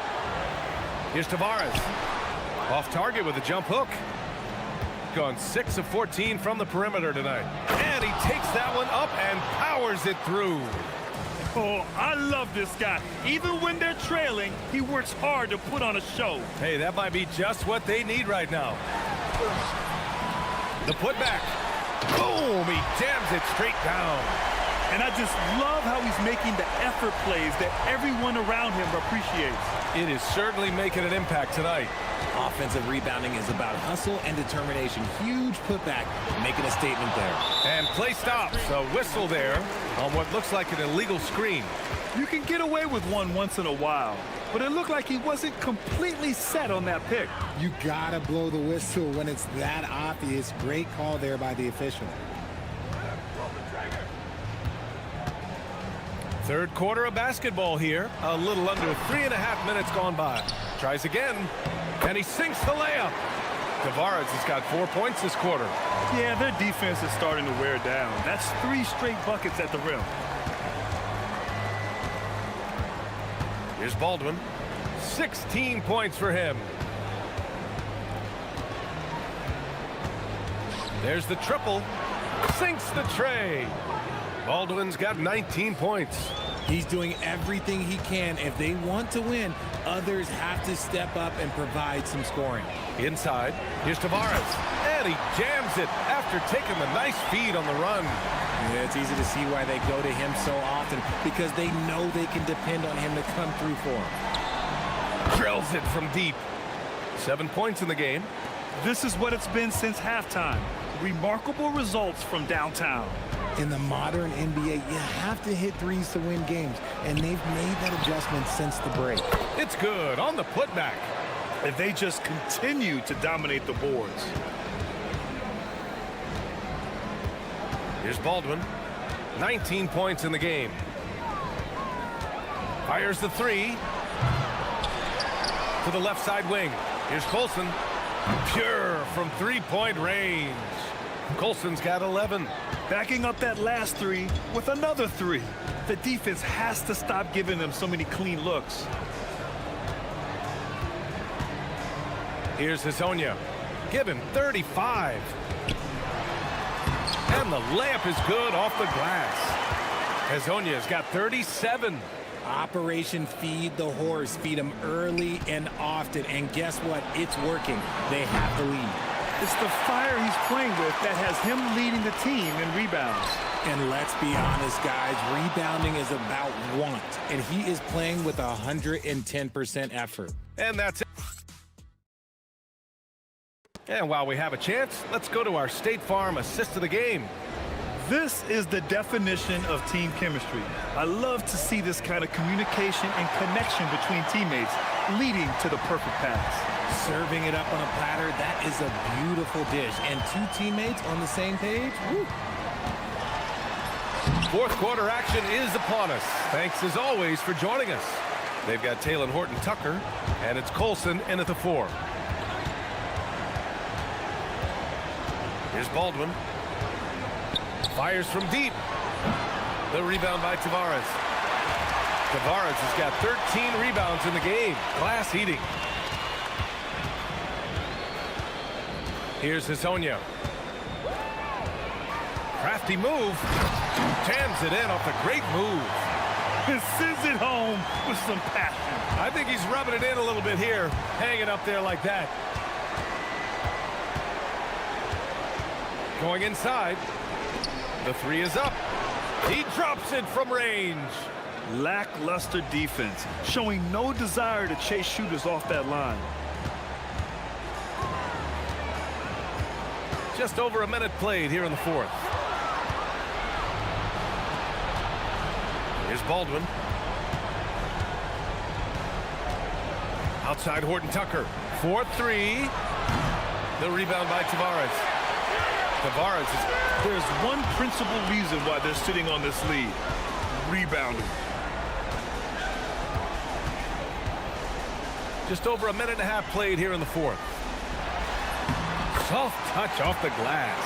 Here's Tavares. Off target with a jump hook. Gone 6 of 14 from the perimeter tonight. And he takes that one up and powers it through. Oh, I love this guy. Even when they're trailing, he works hard to put on a show. Hey, that might be just what they need right now. The putback. Boom! He jams it straight down. And I just love how he's making the effort plays that everyone around him appreciates. It is certainly making an impact tonight. Offensive rebounding is about hustle and determination. Huge putback, making a statement there. And play stops. A whistle there on what looks like an illegal screen. You can get away with one once in a while, but it looked like he wasn't completely set on that pick. You gotta blow the whistle when it's that obvious. Great call there by the official. Third quarter of basketball here. A little under 3.5 minutes gone by. Tries again, and he sinks the layup. Tavares has got 4 points this quarter. Yeah, their defense is starting to wear down. That's 3 straight buckets at the rim. Here's Baldwin. 16 points for him. There's the triple. Sinks the tray. Baldwin's got 19 points. He's doing everything he can. If they want to win, others have to step up and provide some scoring. Inside, here's Tavares. And he jams it after taking the nice feed on the run. Yeah, it's easy to see why they go to him so often, because they know they can depend on him to come through for them. Drills it from deep. 7 points in the game. This is what it's been since halftime. Remarkable results from downtown. In the modern NBA, you have to hit threes to win games, and they've made that adjustment since the break. It's good on the putback. And they just continue to dominate the boards. Here's Baldwin. 19 points in the game. Fires the 3. To the left side wing. Here's Colson. Pure from 3-point range. Colson's got 11. Backing up that last 3 with another 3. The defense has to stop giving them so many clean looks. Here's Hazonia. Give him 35. And the layup is good off the glass. Hazonia's got 37. Operation Feed the Horse. Feed him early and often. And guess what? It's working. They have the lead. It's the fire he's playing with that has him leading the team in rebounds. And let's be honest, guys, rebounding is about want. And he is playing with 110% effort. And that's it. And while we have a chance, let's go to our State Farm assist of the game. This is the definition of team chemistry. I love to see this kind of communication and connection between teammates leading to the perfect pass. Serving it up on a platter, that is a beautiful dish. And two teammates on the same page, woo. Fourth quarter action is upon us. Thanks as always for joining us. They've got Taylor Horton-Tucker, and it's Colson in at the 4. Here's Baldwin. Fires from deep. The rebound by Tavares. Tavares has got 13 rebounds in the game. Class eating. Here's Hezonja. Crafty move. Jams it in off a great move. And sends it home with some passion. I think he's rubbing it in a little bit here. Hanging up there like that. Going inside. The 3 is up. He drops it from range. Lackluster defense, showing no desire to chase shooters off that line. Just over a minute played here in the 4th. Here's Baldwin. Outside Horton-Tucker. 4-3. The rebound by Tavares. Tavares is... There's one principal reason why they're sitting on this lead. Rebounding. Just over a minute and a half played here in the 4th. Soft touch off the glass.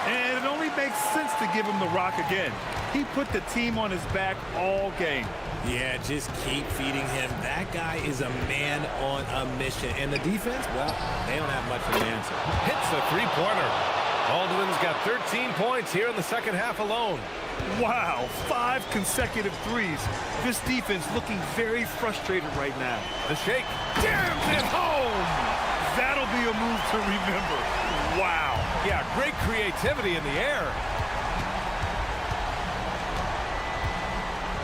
And it only makes sense to give him the rock again. He put the team on his back all game. Yeah, just keep feeding him. That guy is a man on a mission. And the defense, well, they don't have much of an answer. Hits the three-pointer. Baldwin's got 13 points here in the second half alone. Wow, 5 consecutive threes. This defense looking very frustrated right now. The shake. Jams it home. That'll be a move to remember. Wow. Yeah, great creativity in the air.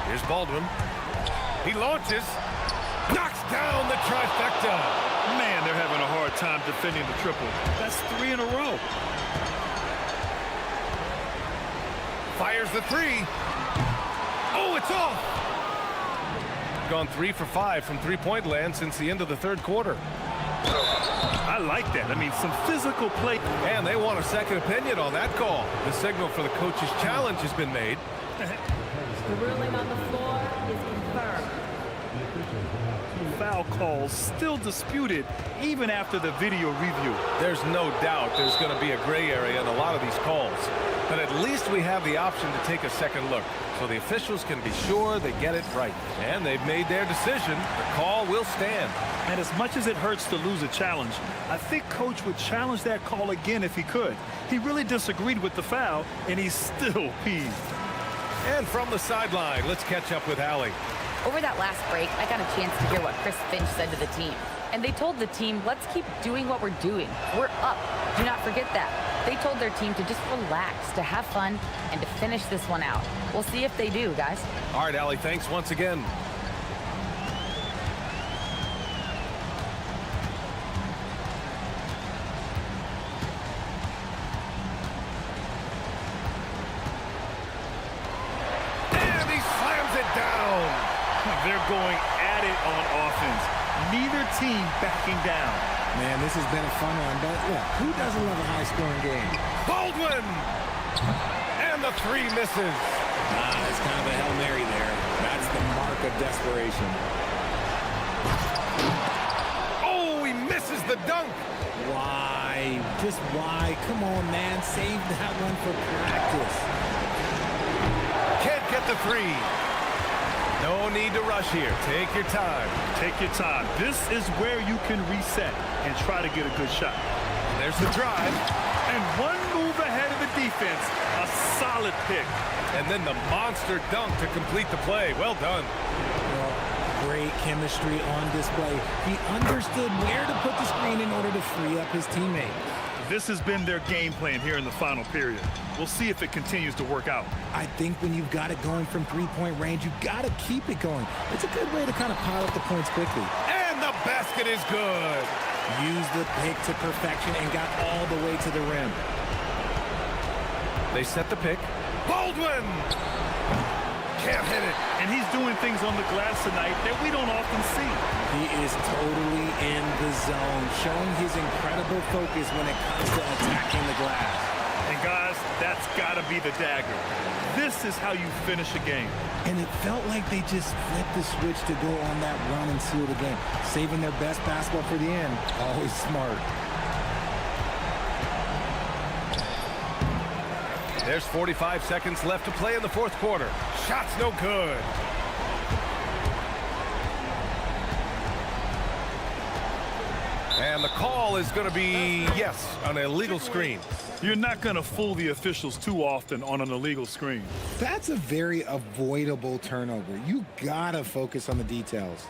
Here's Baldwin. He launches. Knocks down the trifecta. Man, they're having a hard time defending the triple. That's 3 in a row. Fires the 3. Oh, it's off. Gone 3 for 5 from three-point land since the end of the 3rd quarter. I like that. I mean, some physical play. And they want a second opinion on that call. The signal for the coach's challenge has been made. The ruling on the floor is confirmed. Foul calls still disputed even after the video review. There's no doubt there's going to be a gray area in a lot of these calls. But at least we have the option to take a second look, so the officials can be sure they get it right. And they've made their decision. The call will stand. And as much as it hurts to lose a challenge, I think Coach would challenge that call again if he could. He really disagreed with the foul, and he's still peeved. And from the sideline, let's catch up with Allie. Over that last break, I got a chance to hear what Chris Finch said to the team. And they told the team, let's keep doing what we're doing. We're up. Do not forget that. They told their team to just relax, to have fun, and to finish this one out. We'll see if they do, guys. All right, Allie, thanks once again. And he slams it down. They're going at it on offense. Neither team backing down. Man, this has been a fun one, but look, who doesn't love a high-scoring game? Baldwin! And the 3 misses. It's kind of a Hail Mary there. That's the mark of desperation. Oh, he misses the dunk. Why? Just why? Come on, man. Save that one for practice. Can't get the 3. No need to rush here. Take your time. Take your time. This is where you can reset and try to get a good shot. There's the drive. And one move ahead of the defense. A solid pick. And then the monster dunk to complete the play. Well done. Oh, great chemistry on display. He understood where to put the screen in order to free up his teammate. This has been their game plan here in the final period. We'll see if it continues to work out. I think when you've got it going from three-point range, you've got to keep it going. It's a good way to kind of pile up the points quickly. And the basket is good. Used the pick to perfection and got all the way to the rim. They set the pick. Baldwin! Can't hit it. And he's doing things on the glass tonight that we don't often see. He is totally in the zone, showing his incredible focus when it comes to attacking the glass. And guys, that's got to be the dagger. This is how you finish a game. And it felt like they just flipped the switch to go on that run and seal the game. Saving their best basketball for the end. Always smart. There's 45 seconds left to play in the fourth quarter. Shot's no good. And the call is going to be, yes, an illegal screen. You're not going to fool the officials too often on an illegal screen. That's a very avoidable turnover. You gotta focus on the details.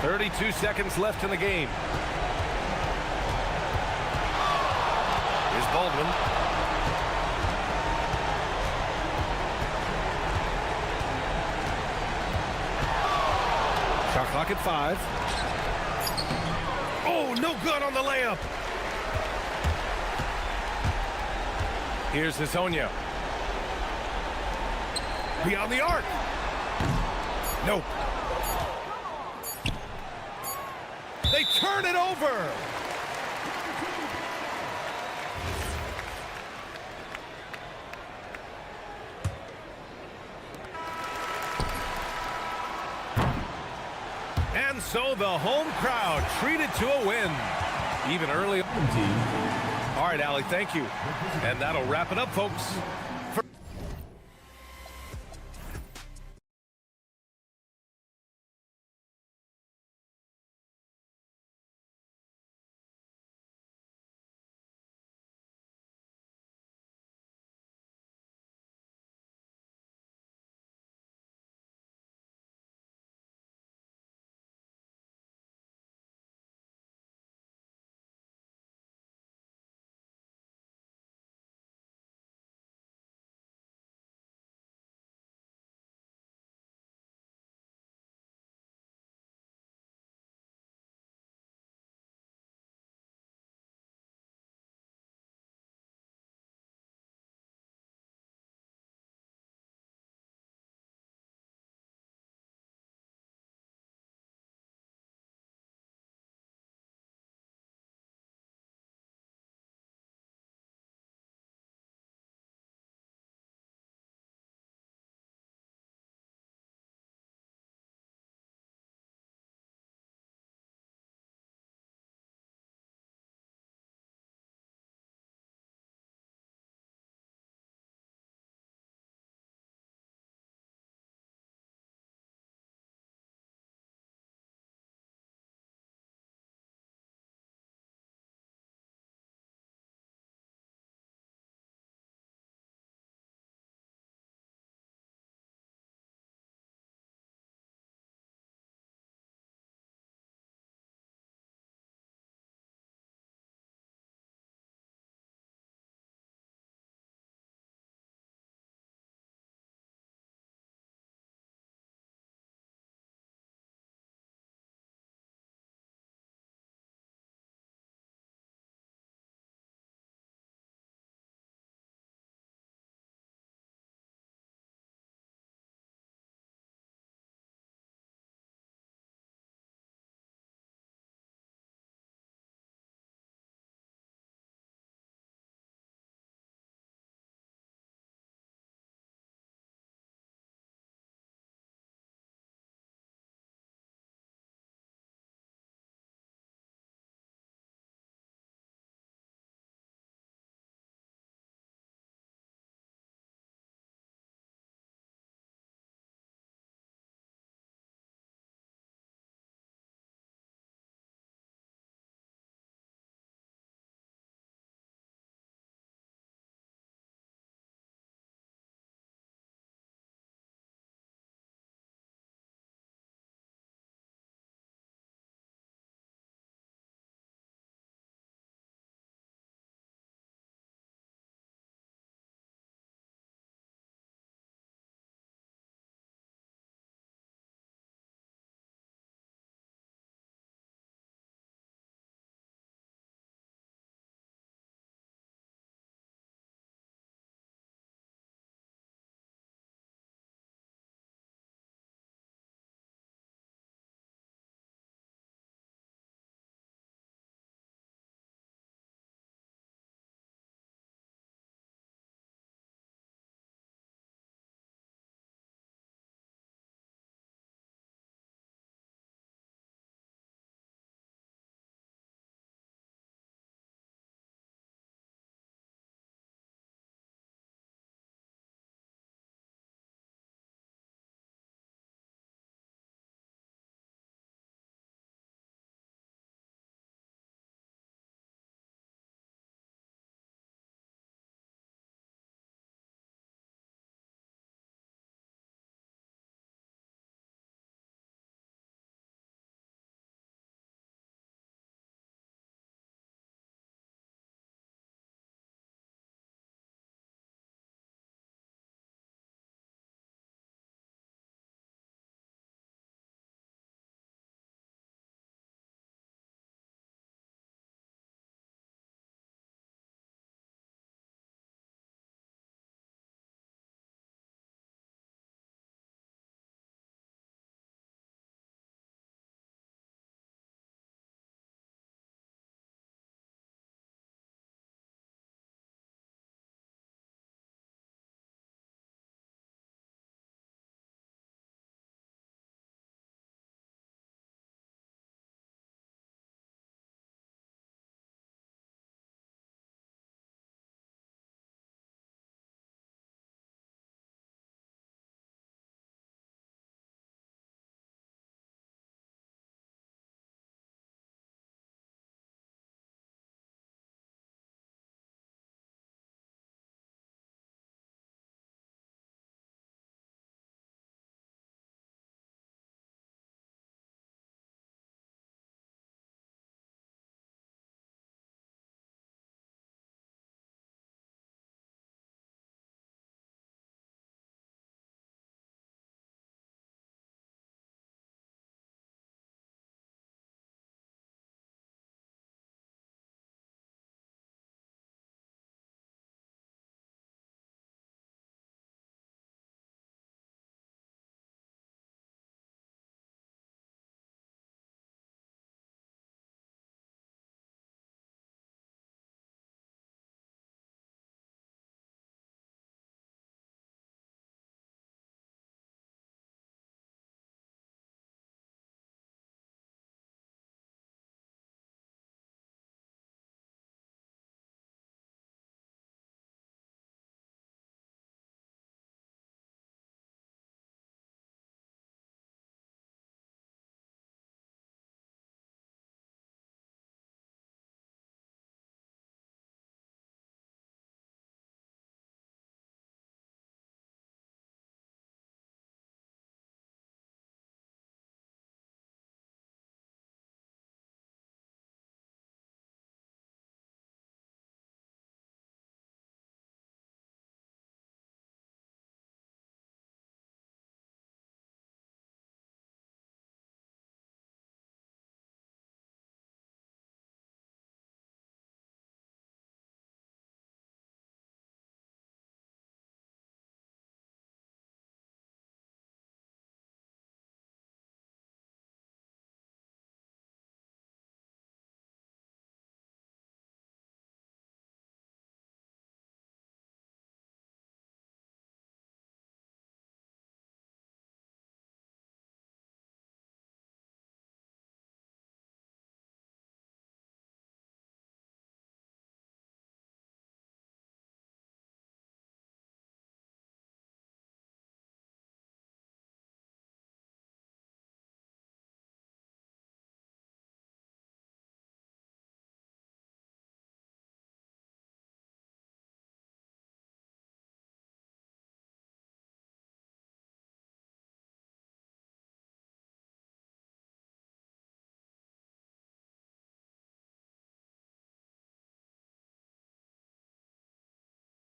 32 seconds left in the game. Here's Baldwin. Shot clock at 5. Oh, no good on the layup. Here's Hezonja. Beyond the arc. Nope. They turn it over. And so the home crowd treated to a win. Even early. All right, Allie, thank you. And that'll wrap it up, folks.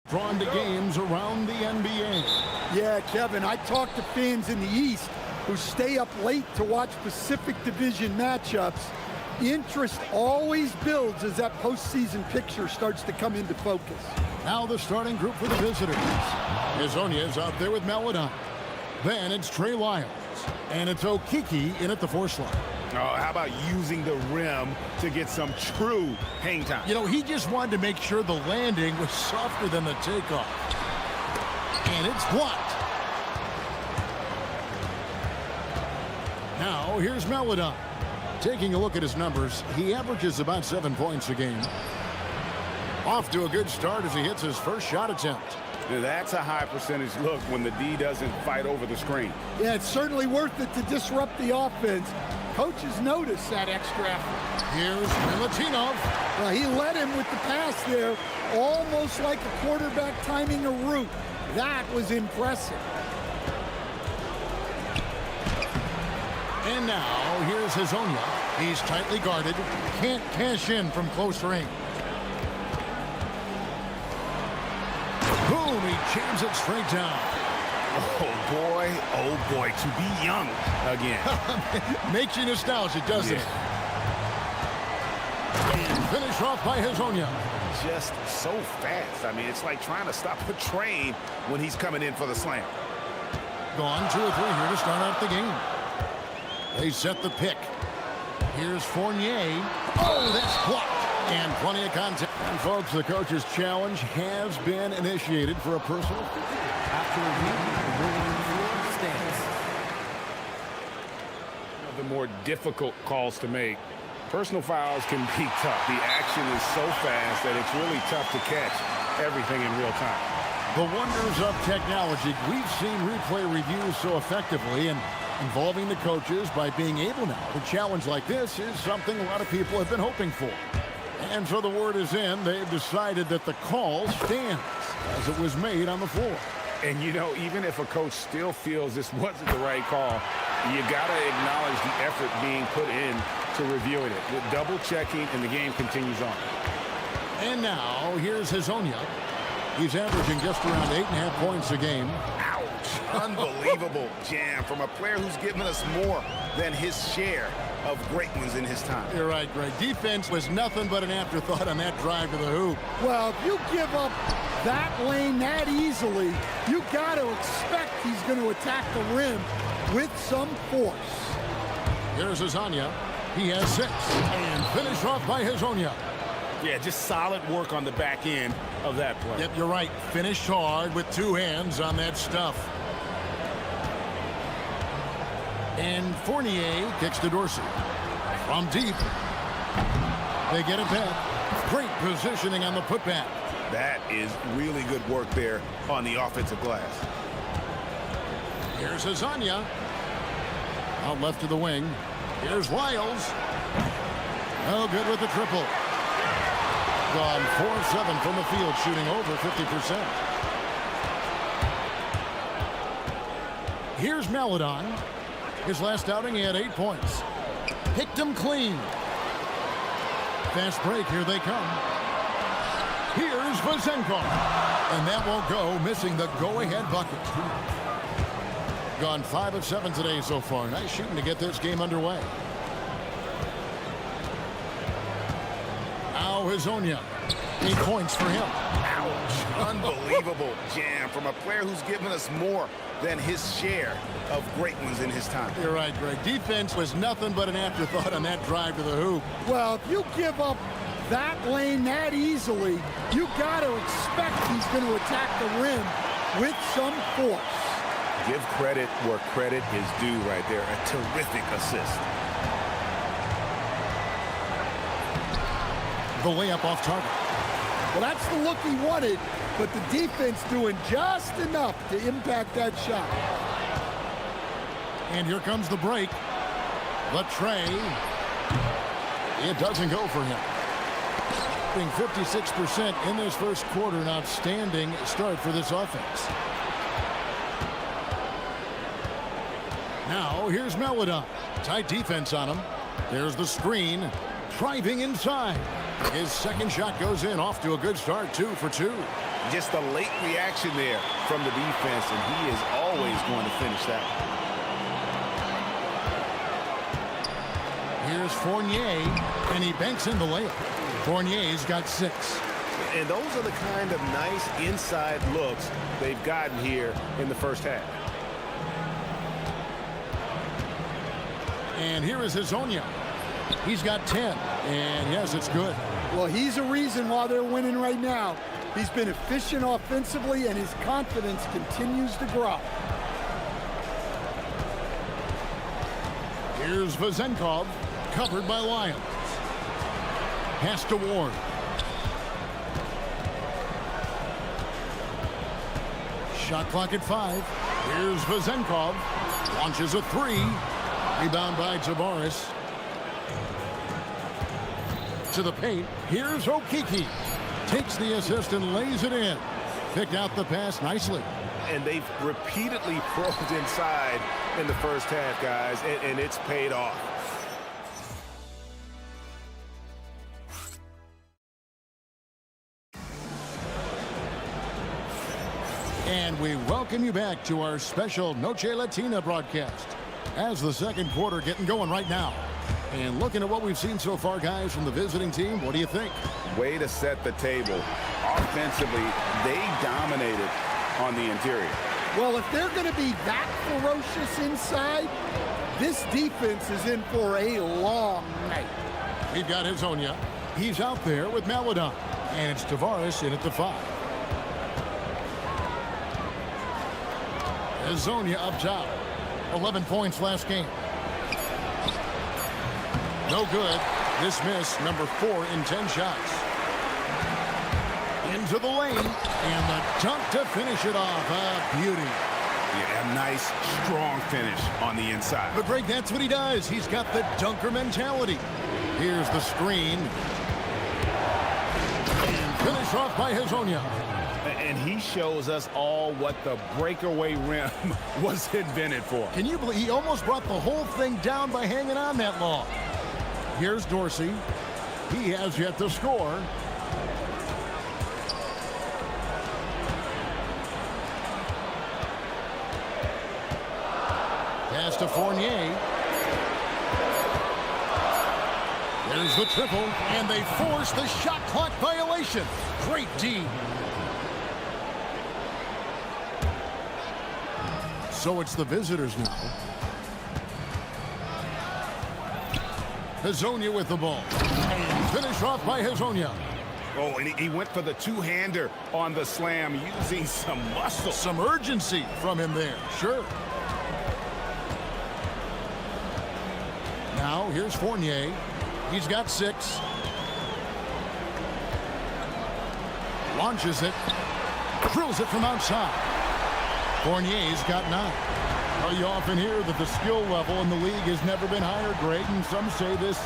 Drawn to games around the NBA. Yeah, Kevin, I talk to fans in the East who stay up late to watch Pacific Division matchups. Interest always builds as that postseason picture starts to come into focus. Now the starting group for the visitors. Izonia's out there with Melodon. Then it's Trey Lyles. And it's Okiki in at the force line. Oh, how about using the rim to get some true hang time? You know, he just wanted to make sure the landing was softer than the takeoff. And it's blocked. Now, here's Melodon. Taking a look at his numbers, he averages about 7 points a game. Off to a good start as he hits his first shot attempt. Now, that's a high percentage look when the D doesn't fight over the screen. Yeah, it's certainly worth it to disrupt the offense. Coaches notice that extra effort. Here's Milutinov. Well, he led him with the pass there, almost like a quarterback timing a route. That was impressive. And now, here's Hazonia. He's tightly guarded, can't cash in from close range. Boom, he jams it straight down. Oh boy, to be young again. Makes you nostalgic, doesn't it? And finish off by Hazonia. Just so fast. I mean, it's like trying to stop a train when he's coming in for the slam. Gone 2 or 3 here to start out the game. They set the pick. Here's Fournier. Oh, that's blocked. And plenty of contact. And folks, the coach's challenge has been initiated for a personal. After review, the ruling on the floor stands. One of the more difficult calls to make. Personal fouls can be tough. The action is so fast that it's really tough to catch everything in real time. The wonders of technology. We've seen replay reviews so effectively, and involving the coaches by being able now to challenge like this is something a lot of people have been hoping for. And so the word is in. They've decided that the call stands as it was made on the floor. And, you know, even if a coach still feels this wasn't the right call, you got to acknowledge the effort being put in to reviewing it. With double checking, and the game continues on. And now, here's Hazonia. He's averaging just around 8.5 points a game. Ouch. Unbelievable jam from a player who's given us more than his share of great ones in his time. You're right, Greg. Defense was nothing but an afterthought on that drive to the hoop. Well, if you give up that lane that easily, you got to expect he's going to attack the rim with some force. Here's Hazonia. He has 6. And finish off by Hazonia. Yeah, just solid work on the back end of that play. Yep, you're right. Finished hard with 2 hands on that stuff. And Fournier kicks to Dorsey. From deep. They get it back. Great positioning on the putback. That is really good work there on the offensive glass. Here's Hazonia. Out left to the wing. Here's Lyles. No good with the triple. Gone 4-7 from the field, shooting over 50%. Here's Melodon. His last outing, he had 8 points. Picked him clean. Fast break, here they come. Here's Vazenkov. And that won't go, missing the go-ahead bucket. Gone 5 of 7 today so far. Nice shooting to get this game underway. Now Hazonia. 8 points for him. Ouch. Unbelievable jam from a player who's given us more than his share of great ones in his time. You're right, Greg. Defense was nothing but an afterthought on that drive to the hoop. Well, if you give up that lane that easily, you got to expect he's going to attack the rim with some force. Give credit where credit is due right there. A terrific assist. The layup off target. Well, that's the look he wanted, but the defense doing just enough to impact that shot. And here comes the break. But Trey, it doesn't go for him. Being 56% in this first quarter, an outstanding start for this offense. Now, here's Melodon. Tight defense on him. There's the screen. Driving inside. His second shot goes in, off to a good start, 2 for 2. Just a late reaction there from the defense, and he is always going to finish that. Here's Fournier, and he banks in the layup. Fournier's got 6. And those are the kind of nice inside looks they've gotten here in the first half. And here is Hazonia. He's got 10, and yes, it's good. Well, he's a reason why they're winning right now. He's been efficient offensively, and his confidence continues to grow. Here's Vazenkov, covered by Lyons. Pass to Ward. Shot clock at 5. Here's Vazenkov. Launches a 3. Rebound by Tavares. To the paint. Here's Okiki. Takes the assist and lays it in. Picked out the pass nicely. And they've repeatedly probed inside in the first half, guys, and it's paid off. And we welcome you back to our special Noche Latina broadcast. As the second quarter getting going right now. And looking at what we've seen so far, guys, from the visiting team, what do you think? Way to set the table. Offensively, they dominated on the interior. Well, if they're going to be that ferocious inside, this defense is in for a long night. We've got Hazonia. He's out there with Maladon. And it's Tavares in at the 5. Hazonia up top. 11 points last game. No good. This miss, number 4 in 10 shots. Into the lane, and the dunk to finish it off. A beauty. Yeah, a nice, strong finish on the inside. But Greg, that's what he does. He's got the dunker mentality. Here's the screen. And finish off by Hazonia. And he shows us all what the breakaway rim was invented for. Can you believe he almost brought the whole thing down by hanging on that long? Here's Dorsey. He has yet to score. Pass to Fournier. There's the triple, and they force the shot clock violation. Great D. So it's the visitors now. Hazonia with the ball. And finish off by Hazonia. Oh, and he went for the two-hander on the slam, using some muscle. Some urgency from him there, sure. Now, here's Fournier. He's got 6. Launches it. Drills it from outside. Fournier's got 9. Well, you often hear that the skill level in the league has never been higher, Greg, and some say this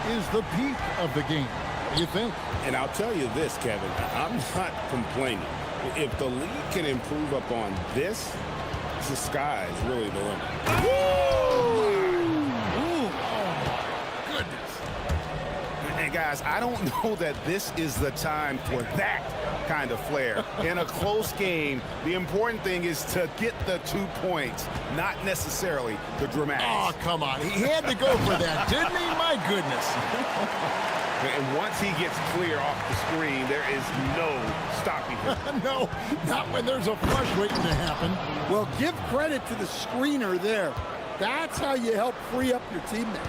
is the peak of the game. What do you think? And I'll tell you this, Kevin, I'm not complaining. If the league can improve upon this, the sky is really the limit. And guys, I don't know that this is the time for that kind of flair. In a close game, the important thing is to get the 2 points, not necessarily the dramatics. Oh, come on. He had to go for that, didn't he? My goodness. And once he gets clear off the screen, there is no stopping him. No, not when there's a flush waiting to happen. Well, give credit to the screener there. That's how you help free up your teammates.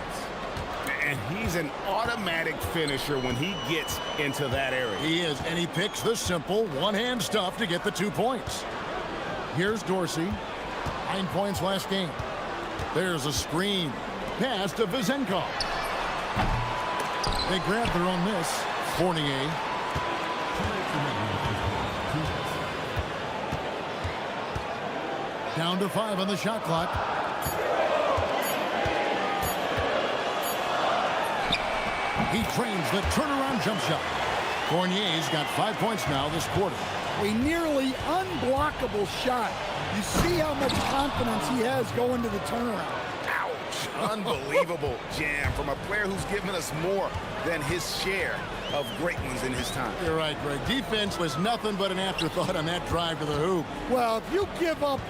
And he's an automatic finisher when he gets into that area. He is, and he picks the simple one-hand stuff to get the 2 points. Here's Dorsey. 9 points last game. There's a screen. Pass to Vazenkov. They grab their own miss. Fournier. Down to 5 on the shot clock. He trains the turnaround jump shot. Fournier's got 5 points now this quarter. A nearly unblockable shot. You see how much confidence he has going to the turnaround. Ouch! Unbelievable jam from a player who's given us more than his share of great ones in his time. You're right, Greg. Defense was nothing but an afterthought on that drive to the hoop. Well, if you give up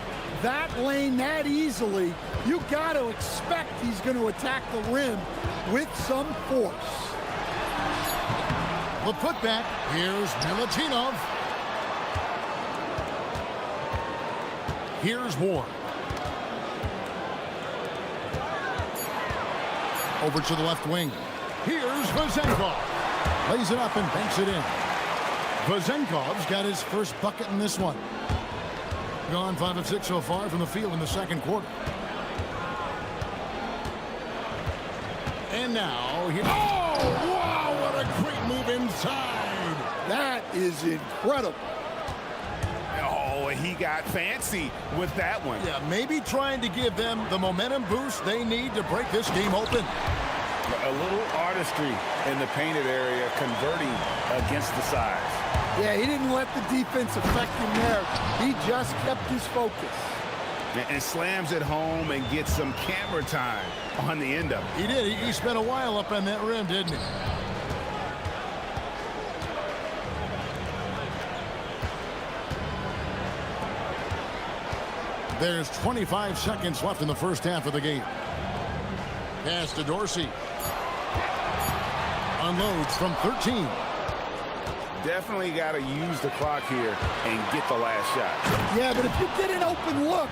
that lane that easily, you got to expect he's going to attack the rim with some force. The putback. Here's Milutinov. Here's Ward. Over to the left wing. Here's Vazenkov. Lays it up and banks it in. Vazenkov's got his first bucket in this one. Gone 5 of 6 so far from the field in the second quarter. And now, oh, wow, what a great move inside. That is incredible. Oh, he got fancy with that one. Yeah, maybe trying to give them the momentum boost they need to break this game open. A little artistry in the painted area, converting against the size. Yeah, he didn't let the defense affect him there. He just kept his focus. And slams it home and gets some camera time on the end of it. He did. He spent a while up on that rim, didn't he? There's 25 seconds left in the first half of the game. Pass to Dorsey. Unloads from 13. Definitely got to use the clock here and get the last shot. Yeah, but if you get an open look,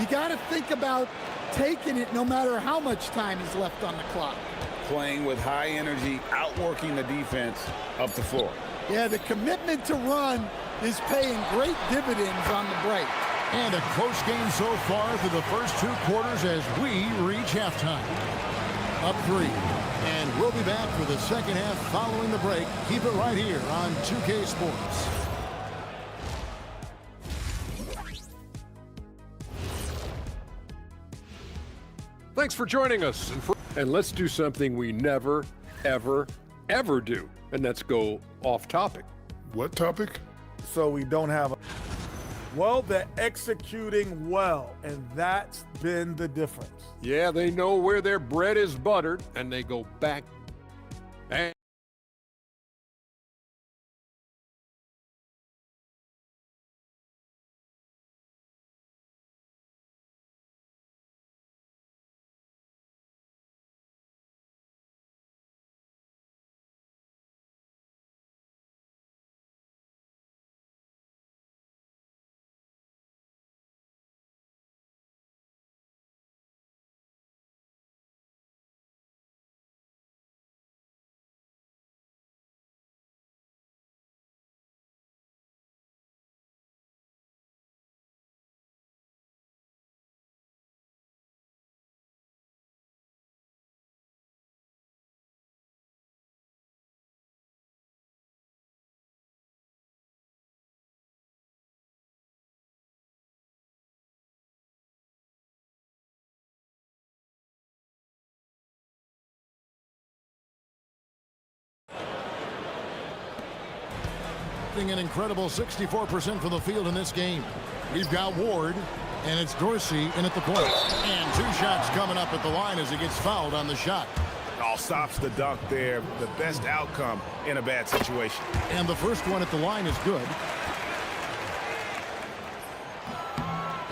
you got to think about taking it no matter how much time is left on the clock. Playing with high energy, outworking the defense up the floor. Yeah, the commitment to run is paying great dividends on the break. And a close game so far through the first 2 quarters as we reach halftime. Up 3. And we'll be back for the second half following the break. Keep it right here on 2K Sports. Thanks for joining us. And let's do something we never, ever, ever do. And that's go off topic. What topic? So we don't have a... Well, they're executing well, and that's been the difference. Yeah, they know where their bread is buttered, and they go back. And An incredible 64% from the field in this game. We've got Ward, and it's Dorsey in at the point. And 2 shots coming up at the line as he gets fouled on the shot. All stops the dunk there. The best outcome in a bad situation. And the first one at the line is good.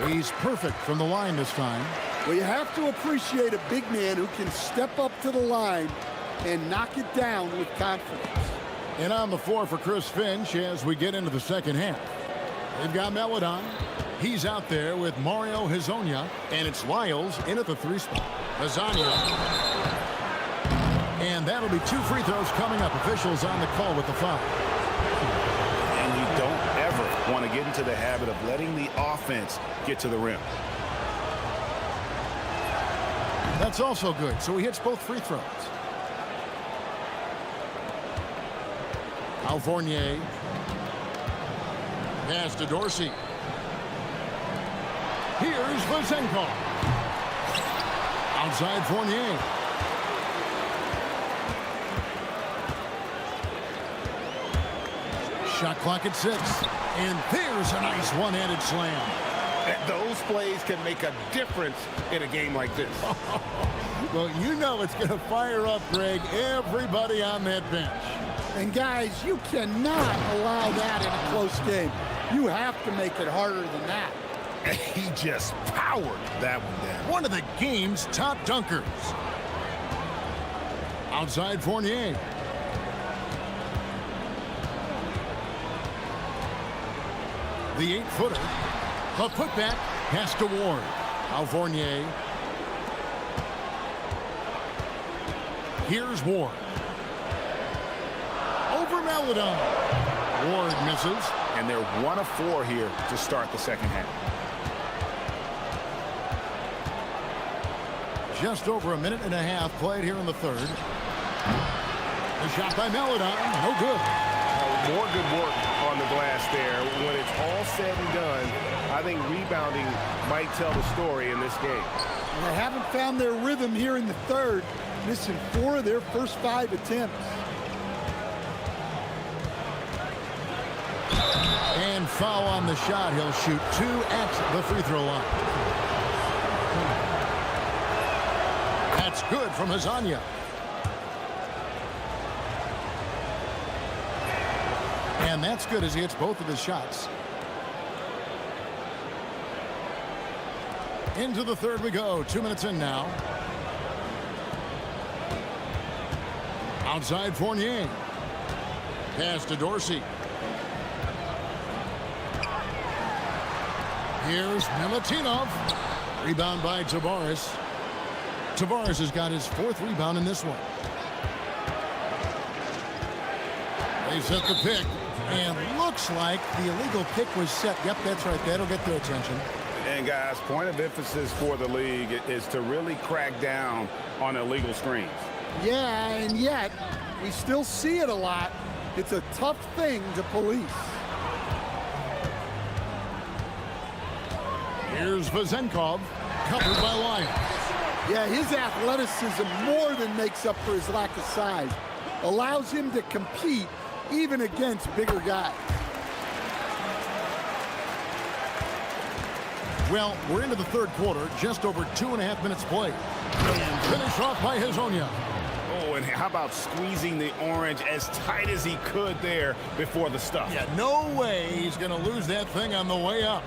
He's perfect from the line this time. Well, you have to appreciate a big man who can step up to the line and knock it down with confidence. And on the floor for Chris Finch as we get into the second half. They've got Melodon. He's out there with Mario Hezonja. And it's Lyles in at the 3 spot. Hezonja. And that'll be 2 free throws coming up. Officials on the call with the foul. And you don't ever want to get into the habit of letting the offense get to the rim. That's also good. So he hits both free throws. Al Fournier. Pass to Dorsey. Here's Vazenkov. Outside Fournier. Shot clock at 6. And there's a nice one-handed slam. Those plays can make a difference in a game like this. Well, you know it's going to fire up, Greg, everybody on that bench. And guys, you cannot allow that in a close game. You have to make it harder than that. He just powered that one down. One of the game's top dunkers. Outside Fournier. The 8-footer. The putback pass to Ward. Now Fournier. Here's Ward. Over Maladon. Ward misses. And they're 1 of 4 here to start the second half. Just over a minute and a half played here in the third. A shot by Maladon. No good. More good work on the glass there. When it's all said and done, I think rebounding might tell the story in this game. They haven't found their rhythm here in the third, missing 4 of their first 5 attempts. And foul on the shot. He'll shoot 2 at the free throw line. That's good from Hazanya. And that's good as he hits both of his shots. Into the third we go. 2 minutes in now. Outside Fournier. Pass to Dorsey. Here's Milutinov. Rebound by Tavares. Tavares has got his 4th rebound in this one. They set the pick. And looks like the illegal pick was set. Yep, that's right. That'll get their attention. And guys, point of emphasis for the league is to really crack down on illegal screens. Yeah, and yet we still see it a lot. It's a tough thing to police. Here's Vazenkov, covered by Lyons. Yeah, his athleticism more than makes up for his lack of size. Allows him to compete even against bigger guys. Well, we're into the third quarter, just over 2.5 minutes played. And finished off by Hazanya. Oh, and how about squeezing the orange as tight as he could there before the stuff? Yeah, no way he's going to lose that thing on the way up.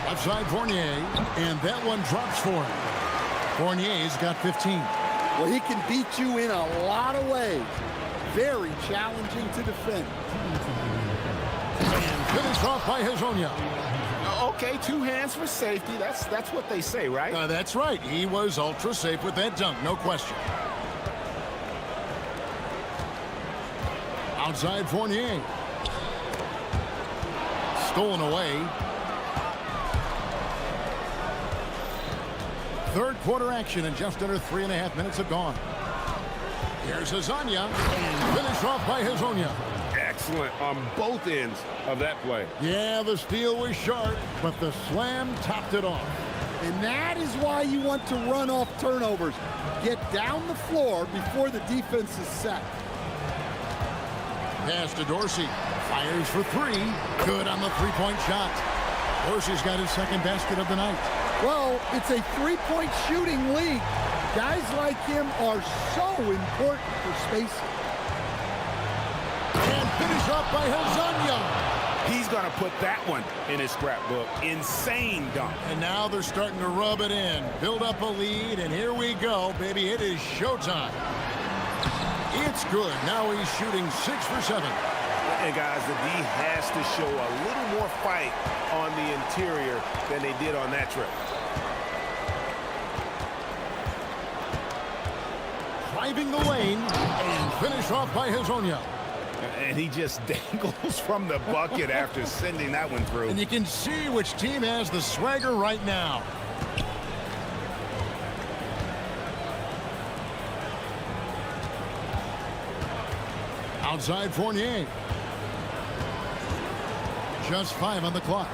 Outside Fournier, and that one drops for him. Fournier's got 15. Well, he can beat you in a lot of ways. Very challenging to defend. And finished off by Hazanya. Okay, 2 hands for safety. That's what they say, right? That's right. He was ultra safe with that dunk, no question. Outside Fournier. Stolen away. Third quarter action, and just under 3.5 minutes have gone. Here's Hazanya, and finished off by Hazanya. Excellent on both ends of that play. Yeah, the steal was sharp, but the slam topped it off. And that is why you want to run off turnovers. Get down the floor before the defense is set. Pass to Dorsey. Fires for 3. Good on the 3-point shot. Dorsey's got his 2nd basket of the night. Well, it's a 3-point shooting league. Guys like him are so important for spacing. And finish off by Hazanya. He's going to put that one in his scrapbook. Insane dunk. And now they're starting to rub it in. Build up a lead, and here we go, baby. It is showtime. It's good. Now he's shooting 6 for 7. And guys, the D has to show a little more fight on the interior than they did on that trip. Driving the lane, and finish off by Hazanya. And he just dangles from the bucket after sending that one through. And you can see which team has the swagger right now. Outside Fournier. Just 5 on the clock.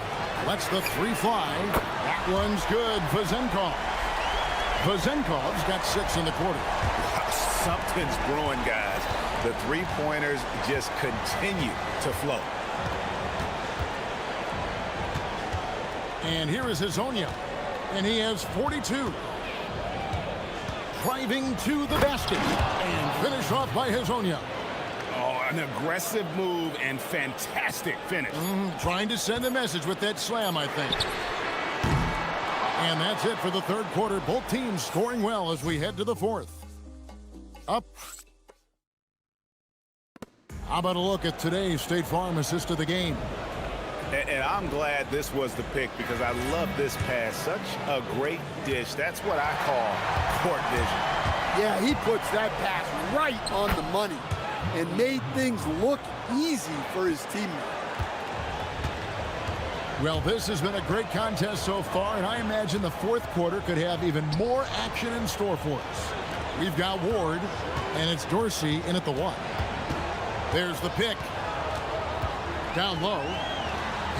Lets the 3 fly. That one's good. Vazenkov's got 6 in the quarter. Something's brewing, guys. The 3-pointers just continue to flow. And here is Hazanya. And he has 42. Driving to the basket. And finished off by Hezonja. Oh, an aggressive move and fantastic finish. Trying to send a message with that slam, I think. And that's it for the third quarter. Both teams scoring well as we head to the fourth. Up. How about a look at today's State Farm assist of the game? And I'm glad this was the pick because I love this pass. Such a great dish. That's what I call court vision. Yeah, he puts that pass right on the money and made things look easy for his teammate. Well, this has been a great contest so far, and I imagine the fourth quarter could have even more action in store for us. We've got Ward, and it's Dorsey in at the 1. There's the pick. Down low.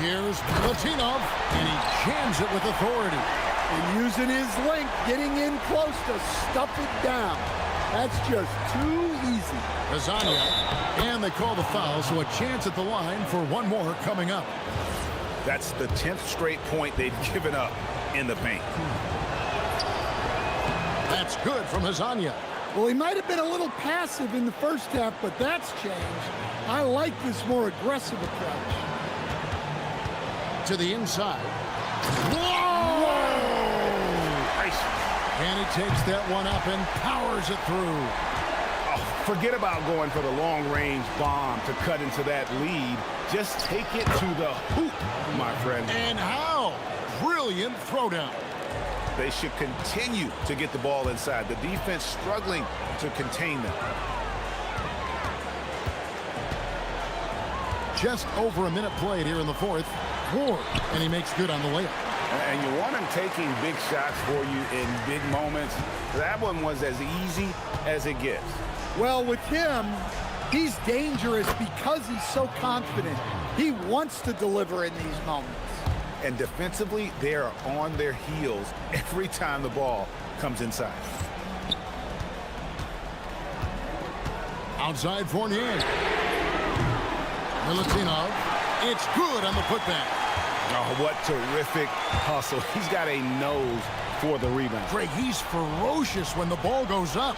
Here's Latinov, and he jams it with authority. And using his length, getting in close to stuff it down. That's just too easy. Hezonja, and they call the foul, so a chance at the line for one more coming up. That's the 10th straight point they've given up in the paint. That's good from Hezonja. Well, he might have been a little passive in the first half, but that's changed. I like this more aggressive approach. To the inside. Whoa! Nice. And he takes that one up and powers it through. Oh, forget about going for the long-range bomb to cut into that lead. Just take it to the hoop, my friend. And how? Brilliant throwdown. They should continue to get the ball inside. The defense struggling to contain them. Just over a minute played here in the fourth. Ward, and he makes good on the layup. And you want him taking big shots for you in big moments. That one was as easy as it gets. Well, with him, he's dangerous because he's so confident. He wants to deliver in these moments. And defensively, they are on their heels every time the ball comes inside. Outside Fournier. Milutinov. It's good on the putback. Oh, what terrific hustle. He's got a nose for the rebound. Greg, he's ferocious when the ball goes up.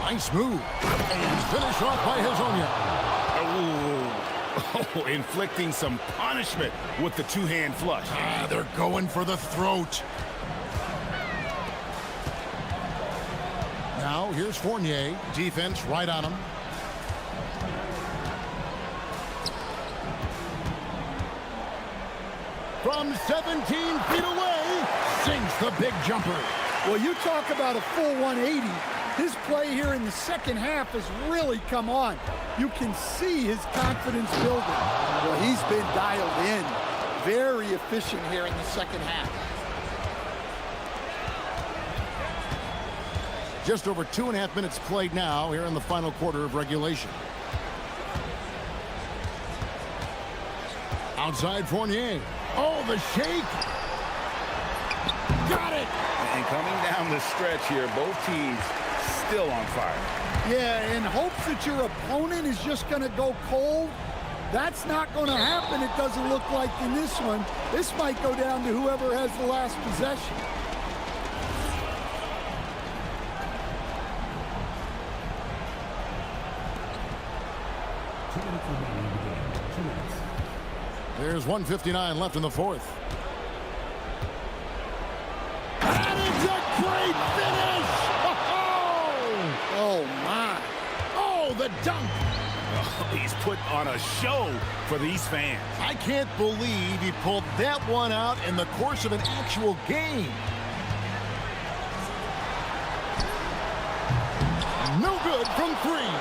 Nice move. And finished off by Hezonja. Oh, inflicting some punishment with the two-hand flush. They're going for the throat. Now, here's Fournier. Defense right on him. From 17 feet away, sinks the big jumper. Well, you talk about a full 180. His play here in the second half has really come on. You can see his confidence building. Well, he's been dialed in. Very efficient here in the second half. Just over 2.5 minutes played now here in the final quarter of regulation. Outside Fournier. Oh, the shake. Got it. And coming down the stretch here, both teams still on fire. Yeah, in hopes that your opponent is just going to go cold. That's not going to happen, it doesn't look like in this one. This might go down to whoever has the last possession. There's 1:59 left in the fourth. That is a great finish! Oh, my. Oh, the dunk! Oh, he's put on a show for these fans. I can't believe he pulled that one out in the course of an actual game. No good from three.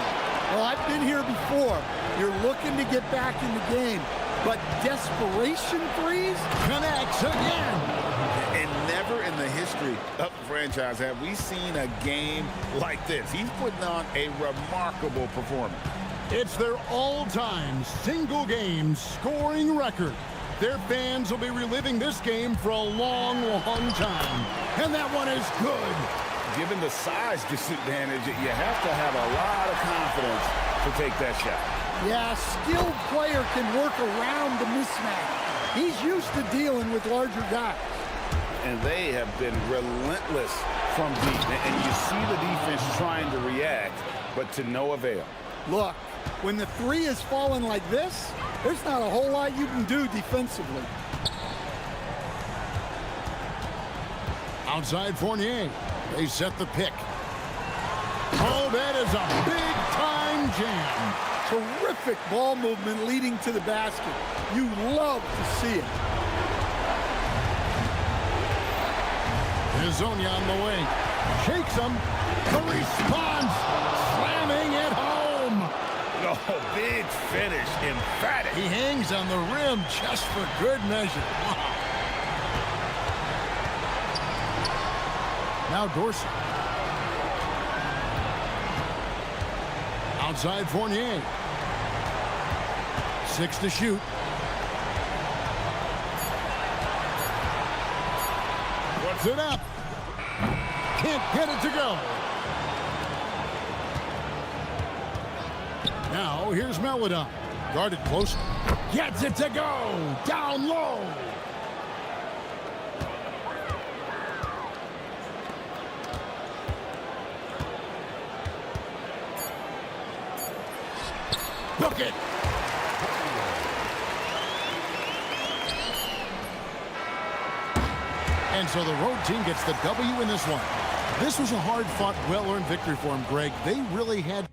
Well, I've been here before. You're looking to get back in the game, but desperation threes connects again. And never in the history of the franchise have we seen a game like this. He's putting on a remarkable performance. It's their all-time single-game scoring record. Their fans will be reliving this game for a long, long time. And that one is good. Given the size disadvantage, you have to have a lot of confidence to take that shot. Yeah, a skilled player can work around the mismatch. He's used to dealing with larger guys. And they have been relentless from deep. And you see the defense trying to react, but to no avail. Look, when the three is falling like this, there's not a whole lot you can do defensively. Outside Fournier. They set the pick. Oh, that is a big-time jam. Terrific ball movement leading to the basket. You love to see it. Hezonja on the wing. Shakes him. The response. Slamming it home. Oh, big finish. Emphatic. He hangs on the rim just for good measure. Wow. Now Dorsey. Outside Fournier. 6 to shoot. Puts it up. Can't get it to go. Now here's Melodon. Guarded close. Gets it to go. Down low. Book it. And so the road team gets the W in this one. This was a hard-fought, well-earned victory for them, Greg. They really had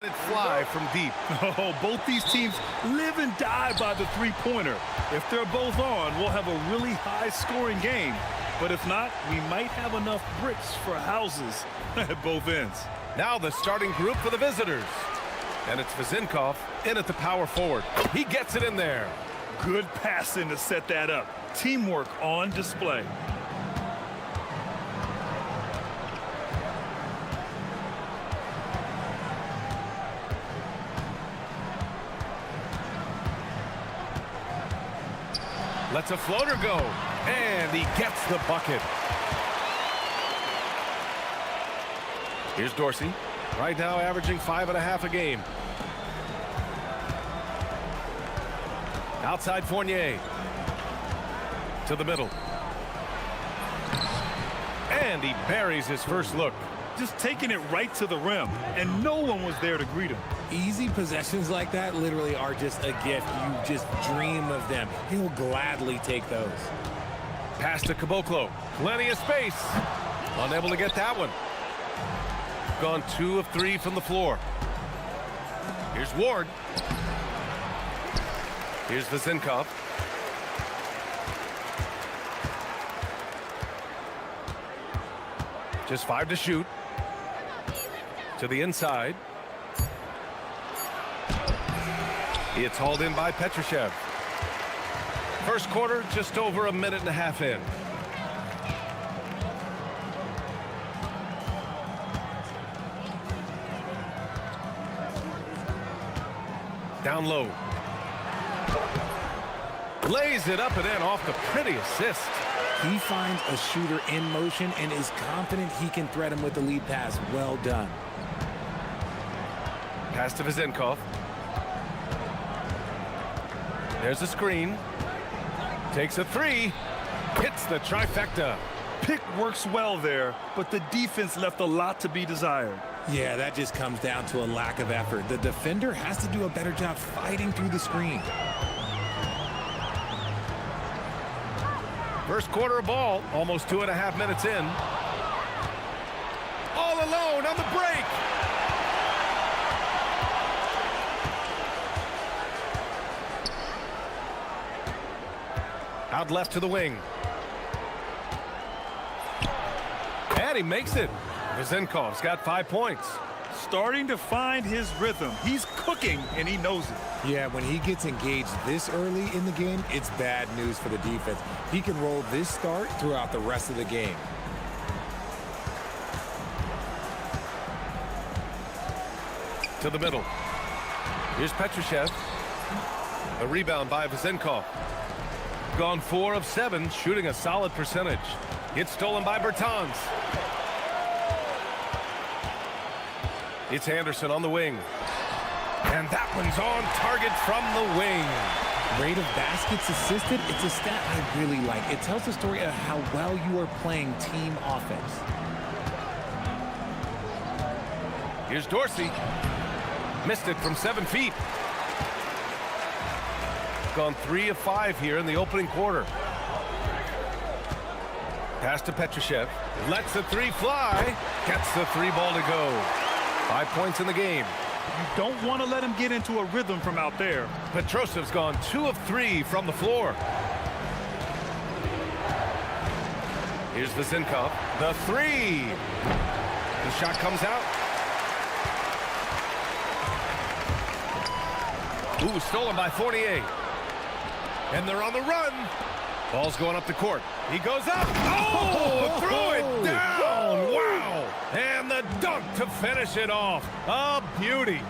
Fly from deep. Oh, both these teams live and die by the three-pointer. If they're both on, we'll have a really high-scoring game. But if not, we might have enough bricks for houses at both ends. Now the starting group for the visitors. And it's Vezinkov in at the power forward. He gets it in there. Good passing to set that up. Teamwork on display. Lets a floater go, and he gets the bucket. Here's Dorsey, right now averaging 5.5 a game. Outside Fournier. To the middle. And he buries his first look. Just taking it right to the rim, and no one was there to greet him. Easy possessions like that literally are just a gift. You just dream of them. He'll gladly take those. Pass to Caboclo. Plenty of space. Unable to get that one. Gone 2 of 3 from the floor. Here's Ward. Here's Vezinkov. Just 5 to shoot. To the inside. It's hauled in by Petrushev. First quarter, just over a minute and a half in. Down low. Lays it up and in off the pretty assist. He finds a shooter in motion and is confident he can thread him with the lead pass. Well done. Pass to Vezinkov. There's a screen. Takes a 3. Hits the trifecta. Pick works well there, but the defense left a lot to be desired. Yeah, that just comes down to a lack of effort. The defender has to do a better job fighting through the screen. First quarter of ball, almost 2.5 minutes in. All alone on the break. Out left to the wing. And he makes it. Vezinkov's got 5 points. Starting to find his rhythm. He's cooking, and he knows it. Yeah, when he gets engaged this early in the game, it's bad news for the defense. He can roll this start throughout the rest of the game. To the middle. Here's Petrushev. A rebound by Vezinkov. Gone 4 of 7, shooting a solid percentage. It's stolen by Bertans. It's Anderson on the wing. And that one's on target from the wing. Rate of baskets assisted, it's a stat I really like. It tells the story of how well you are playing team offense. Here's Dorsey. Missed it from 7 feet. Gone 3 of 5 here in the opening quarter. Pass to Petrushev. Lets the 3 fly. Gets the 3 ball to go. 5 points in the game. You don't want to let him get into a rhythm from out there. Petrosev's gone 2 of 3 from the floor. Here's Vezinkov. The 3. The shot comes out. Ooh, stolen by Fournier. And they're on the run. Ball's going up the court. He goes up. Oh, threw it down. Wow. And the dunk to finish it off. A beauty.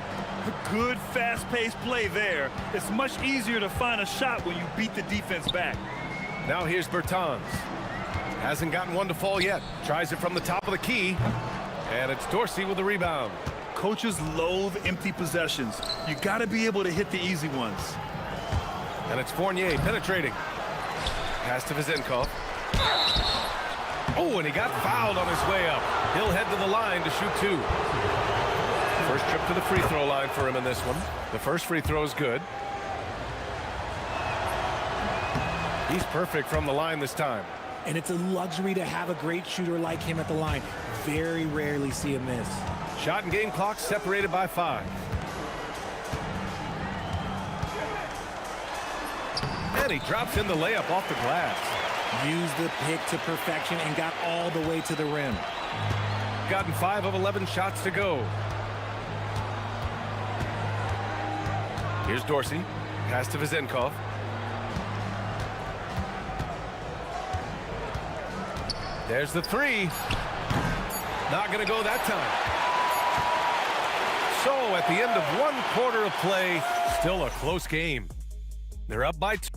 A good, fast-paced play there. It's much easier to find a shot when you beat the defense back. Now here's Bertans. Hasn't gotten one to fall yet. Tries it from the top of the key. And it's Dorsey with the rebound. Coaches loathe empty possessions. You got to be able to hit the easy ones. And it's Fournier penetrating. Pass to Vezinkov. Oh, and he got fouled on his way up. He'll head to the line to shoot 2. First trip to the free throw line for him in this one. The first free throw is good. He's perfect from the line this time. And it's a luxury to have a great shooter like him at the line. Very rarely see him miss. Shot and game clock separated by 5. And he drops in the layup off the glass. Used the pick to perfection and got all the way to the rim. Gotten 5 of 11 shots to go. Here's Dorsey. Pass to Vizenkov. There's the 3. Not going to go that time. So at the end of 1 quarter of play, still a close game. They're up by 2.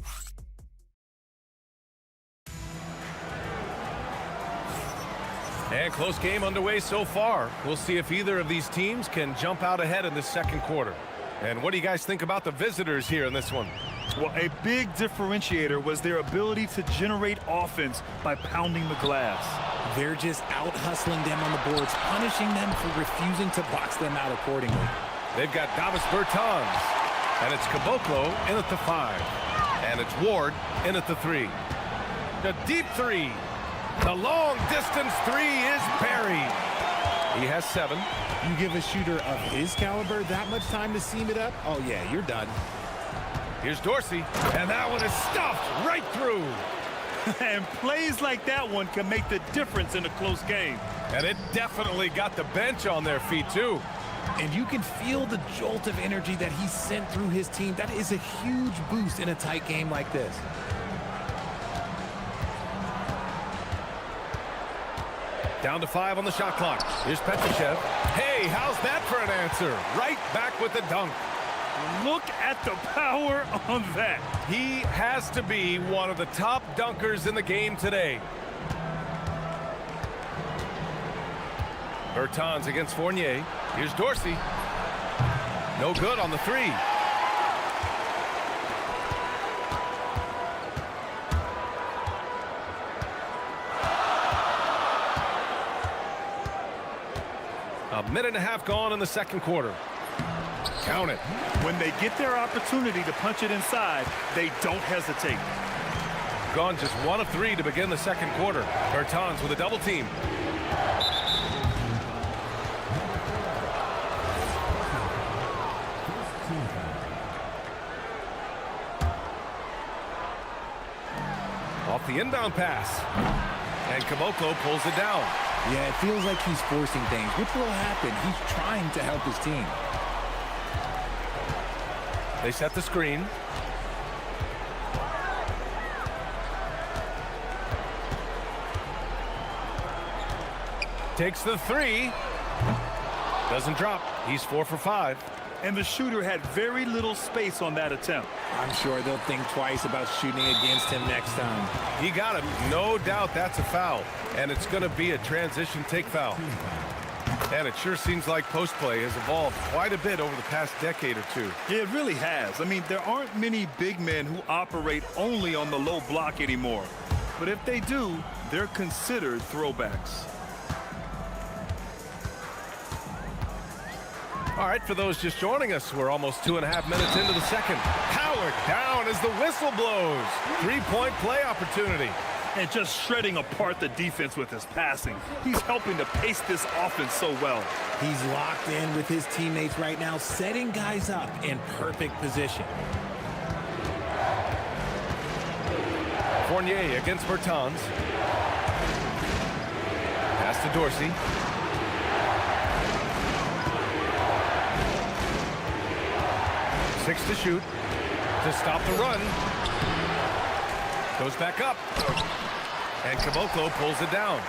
And close game underway so far. We'll see if either of these teams can jump out ahead in the second quarter. And what do you guys think about the visitors here in this one? Well, a big differentiator was their ability to generate offense by pounding the glass. They're just out hustling them on the boards, punishing them for refusing to box them out accordingly. They've got Davis Bertans, and it's Caboclo in at the 5. And it's Ward in at the 3. The deep 3. The long distance 3 is buried. He has 7. You give a shooter of his caliber that much time to seam it up? Oh yeah, you're done. Here's Dorsey, and that one is stuffed right through. And plays like that one can make the difference in a close game. And it definitely got the bench on their feet too. And you can feel the jolt of energy that he sent through his team. That is a huge boost in a tight game like this. Down to 5 on the shot clock. Here's Petrushev. Hey, how's that for an answer? Right back with the dunk. Look at the power on that. He has to be one of the top dunkers in the game today. Bertans against Fournier. Here's Dorsey. No good on the 3. A minute and a half gone in the second quarter. Count it. When they get their opportunity to punch it inside, they don't hesitate. Gone just 1 of 3 to begin the second quarter. Bertans with a double team. Off the inbound pass. And Caboclo pulls it down. Yeah, it feels like he's forcing things. Which will happen? He's trying to help his team. They set the screen. Takes the 3. Doesn't drop. He's 4 for 5. And the shooter had very little space on that attempt. I'm sure they'll think twice about shooting against him next time. He got him. No doubt that's a foul. And it's going to be a transition take foul. And it sure seems like post play has evolved quite a bit over the past decade or two. Yeah, it really has. I mean, there aren't many big men who operate only on the low block anymore. But if they do, they're considered throwbacks. All right, for those just joining us, we're almost 2.5 minutes into the second. Powered down as the whistle blows. 3-point play opportunity. And just shredding apart the defense with his passing. He's helping to pace this offense so well. He's locked in with his teammates right now, setting guys up in perfect position. Fournier against Bertans. Pass to Dorsey. Six to shoot. To stop the run. Goes back up. And Caboclo pulls it down.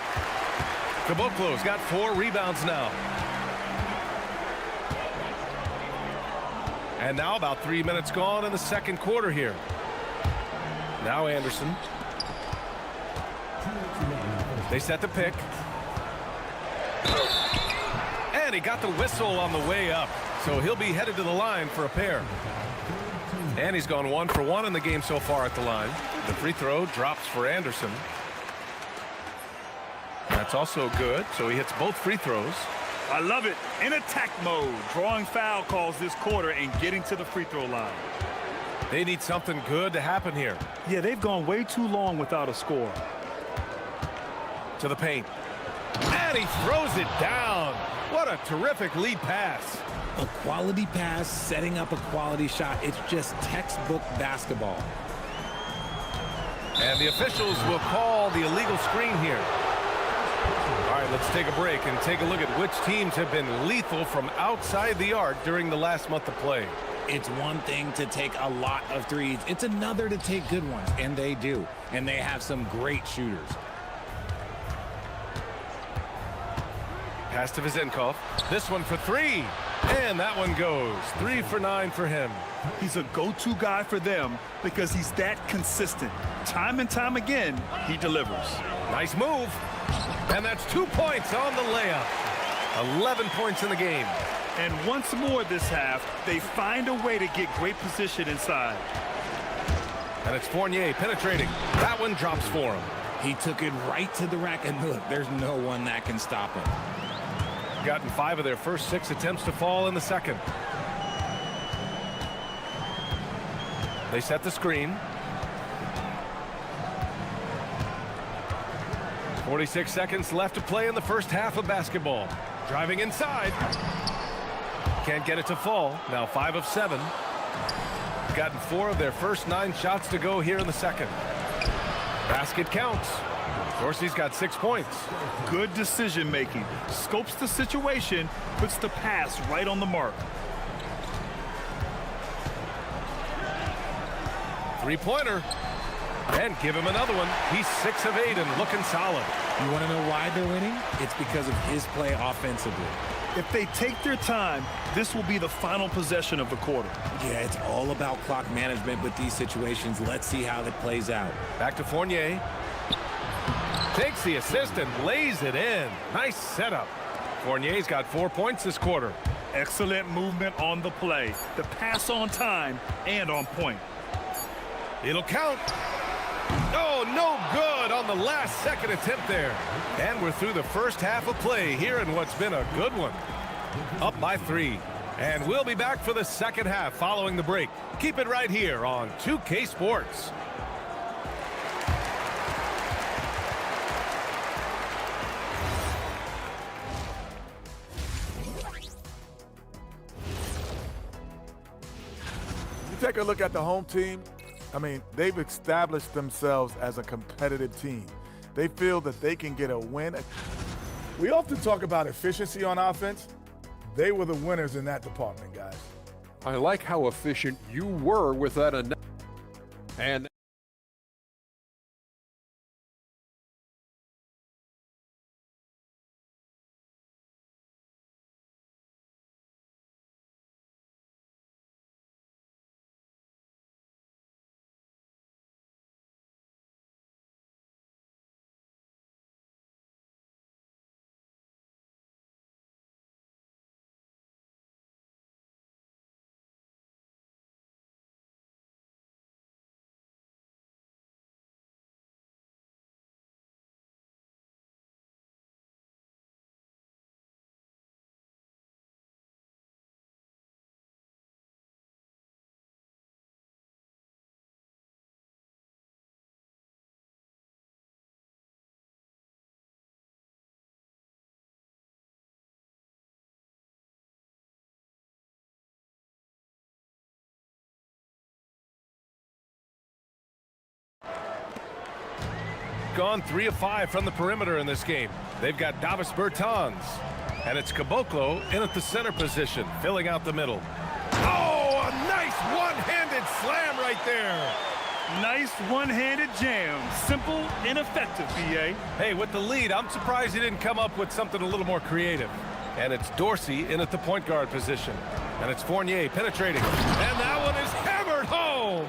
Caboclo's got 4 rebounds now. And now about 3 minutes gone in the second quarter here. Now Anderson. They set the pick. And he got the whistle on the way up. So he'll be headed to the line for a pair. And he's gone 1 for 1 in the game so far at the line. The free throw drops for Anderson. That's also good, so he hits both free throws. I love it. In attack mode, drawing foul calls this quarter and getting to the free throw line. They need something good to happen here. Yeah, they've gone way too long without a score. To the paint. And he throws it down. What a terrific lead pass. A quality pass, setting up a quality shot. It's just textbook basketball. And the officials will call the illegal screen here. All right, let's take a break and take a look at which teams have been lethal from outside the arc during the last month of play. It's one thing to take a lot of threes. It's another to take good ones, and they do. And they have some great shooters. Pass to Vizenkov. This one for three. And that one goes. 3 for 9 for him. He's a go-to guy for them because he's that consistent. Time and time again, he delivers. Nice move. And that's 2 points on the layup. 11 points in the game. And once more this half, they find a way to get great position inside. And it's Fournier penetrating. That one drops for him. He took it right to the rack, and look, there's no one that can stop him. Gotten 5 of their first 6 attempts to fall in the second. They set the screen. 46 seconds left to play in the first half of basketball. Driving inside. Can't get it to fall. Now 5 of 7. Gotten 4 of their first 9 shots to go here in the second. Basket counts. Dorsey's got 6 points. Good decision making. Scopes the situation, puts the pass right on the mark. 3-pointer. And give him another one. He's 6 of 8 and looking solid. You want to know why they're winning? It's because of his play offensively. If they take their time, this will be the final possession of the quarter. Yeah, it's all about clock management with these situations. Let's see how it plays out. Back to Fournier. Takes the assist and lays it in. Nice setup. Fournier's got 4 points this quarter. Excellent movement on the play. The pass on time and on point. It'll count. Oh, no good on the last second attempt there. And we're through the first half of play here in what's been a good one. Up by 3. And we'll be back for the second half following the break. Keep it right here on 2K Sports. Take a look at the home team. I mean, they've established themselves as a competitive team. They feel that they can get a win. We often talk about efficiency on offense. They were the winners in that department, guys. I like how efficient you were with that. And gone 3 of 5 from the perimeter in this game. They've got Davis Bertans. And it's Caboclo in at the center position, filling out the middle. Oh, a nice one-handed slam right there. Nice one-handed jam. Simple and effective, BA. Hey, with the lead, I'm surprised he didn't come up with something a little more creative. And it's Dorsey in at the point guard position. And it's Fournier penetrating. And that one is hammered home.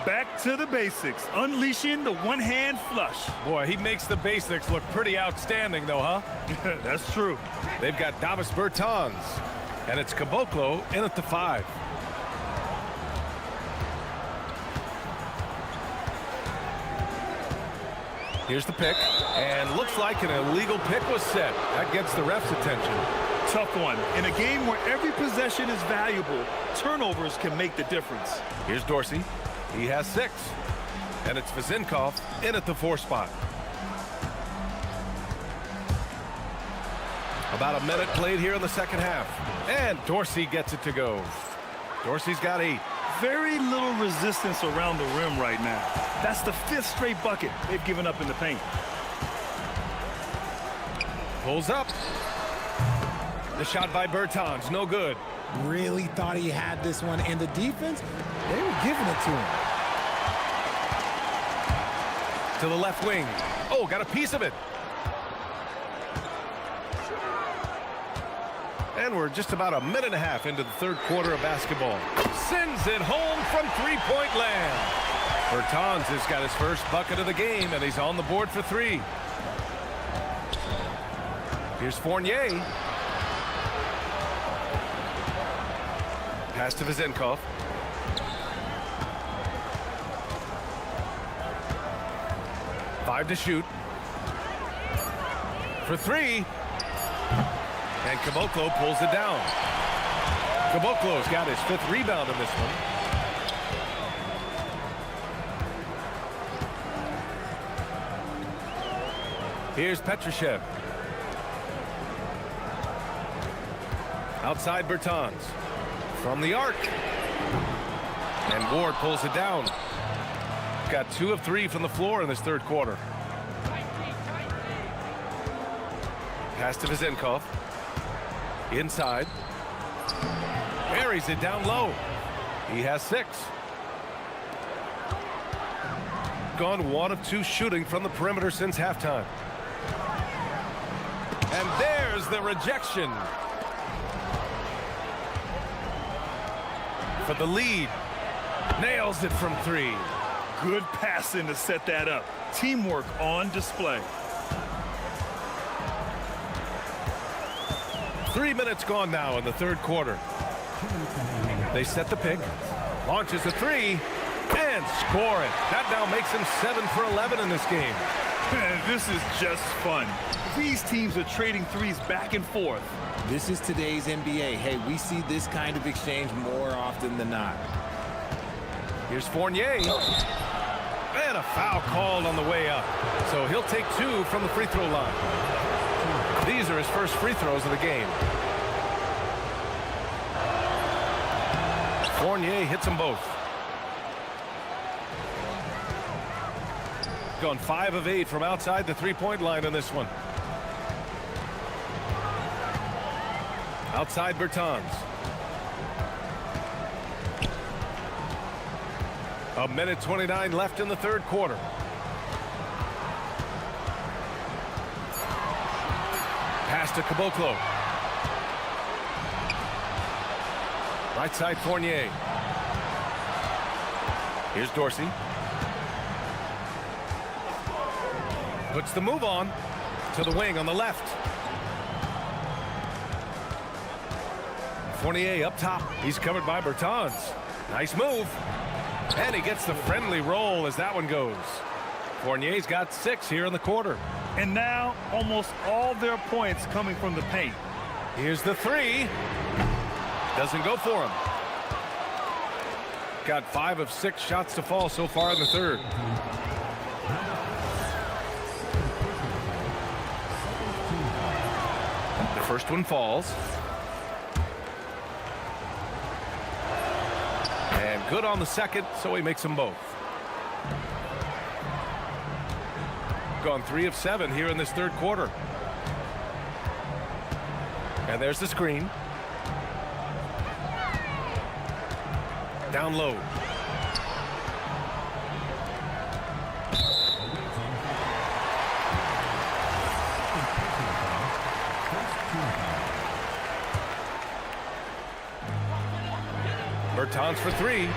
Back to the basics, unleashing the one-hand flush. Boy, he makes the basics look pretty outstanding, though, huh? That's true. They've got Davis Bertans, and it's Caboclo in at the 5. Here's the pick, and looks like an illegal pick was set. That gets the ref's attention. Tough one. In a game where every possession is valuable, turnovers can make the difference. Here's Dorsey. He has 6. And it's Vizenkov in at the 4 spot. About a minute played here in the second half. And Dorsey gets it to go. Dorsey's got 8. Very little resistance around the rim right now. That's the 5th straight bucket they've given up in the paint. Pulls up. The shot by Bertans, no good. Really thought he had this one, and the defense, they were giving it to him. To the left wing. Oh, got a piece of it. And we're just about a minute and a half into the third quarter of basketball. Sends it home from three-point land. Bertans has got his first bucket of the game, and he's on the board for 3. Here's Fournier. Pass to Vizenkov. Five to shoot. For 3. And Caboclo pulls it down. Caboclo's got his 5th rebound in this one. Here's Petrushev. Outside Bertans. From the arc. And Ward pulls it down. Got 2 of 3 from the floor in this third quarter. Pass to Vizenkov. Inside. Buries it down low. He has 6. Gone 1 of 2 shooting from the perimeter since halftime. And there's the rejection. For the lead. Nails it from 3. Good passing to set that up. Teamwork on display. 3 minutes gone now in the third quarter. They set the pick. Launches a 3. And score it. That now makes him 7 for 11 in this game. This is just fun. These teams are trading threes back and forth. This is today's NBA. Hey, we see this kind of exchange more often than not. Here's Fournier. And a foul called on the way up. So he'll take 2 from the free throw line. These are his first free throws of the game. Fournier hits them both. Gone 5 of 8 from outside the three-point line in this one. Outside Bertans. A minute 29 left in the third quarter. Pass to Caboclo. Right side Fournier. Here's Dorsey. Puts the move on to the wing on the left. Fournier up top. He's covered by Bertans. Nice move. And he gets the friendly roll as that one goes. Fournier's got 6 here in the quarter. And now almost all their points coming from the paint. Here's the 3. Doesn't go for him. Got 5 of 6 shots to fall so far in the third. The first one falls. And good on the second, so he makes them both. Gone 3 of 7 here in this third quarter. And there's the screen. Down low. Bertans for 3.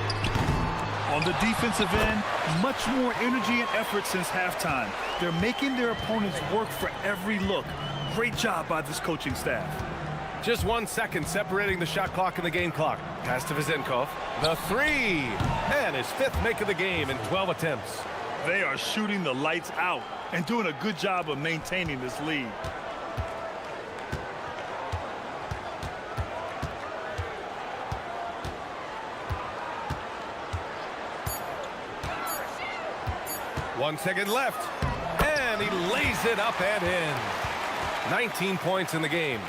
On the defensive end, much more energy and effort since halftime. They're making their opponents work for every look. Great job by this coaching staff. Just 1 second separating the shot clock and the game clock. Pass to Vizenkov. The 3. And his 5th make of the game in 12 attempts. They are shooting the lights out and doing a good job of maintaining this lead. One second left. And he lays it up and in. 19 points in the game.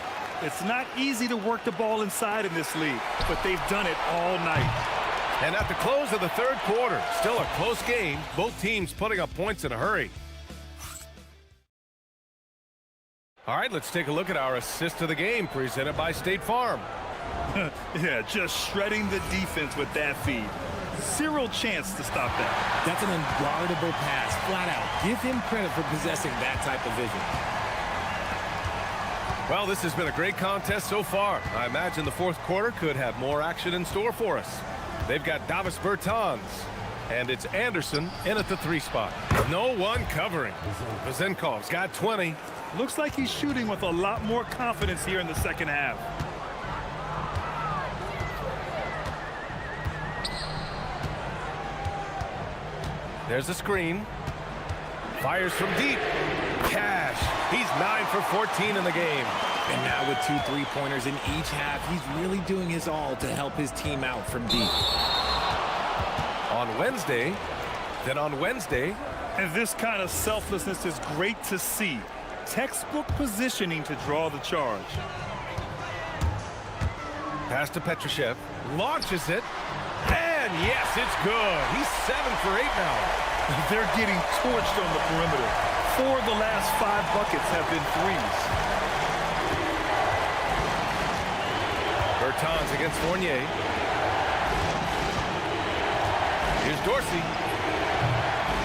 It's not easy to work the ball inside in this league, but they've done it all night. And at the close of the third quarter, still a close game, both teams putting up points in a hurry. All right, let's take a look at our assist of the game presented by State Farm. Yeah, just shredding the defense with that feed. Zero chance to stop that. That's an unguardable pass, flat out. Give him credit for possessing that type of vision. Well, this has been a great contest so far. I imagine the fourth quarter could have more action in store for us. They've got Davis Bertans, and it's Anderson in at the 3 spot. No one covering. Vezenkov's got 20. Looks like he's shooting with a lot more confidence here in the second half. There's a screen. Fires from deep. Cash. He's 9 for 14 in the game. And now with 2 3-pointers in each half, he's really doing his all to help his team out from deep. On Wednesday, and this kind of selflessness is great to see. Textbook positioning to draw the charge. Pass to Petrushev. Launches it. And yes, it's good. He's 7 for 8 now. They're getting torched on the perimeter. 4 of the last 5 buckets have been threes. Bertans against Fournier. Here's Dorsey.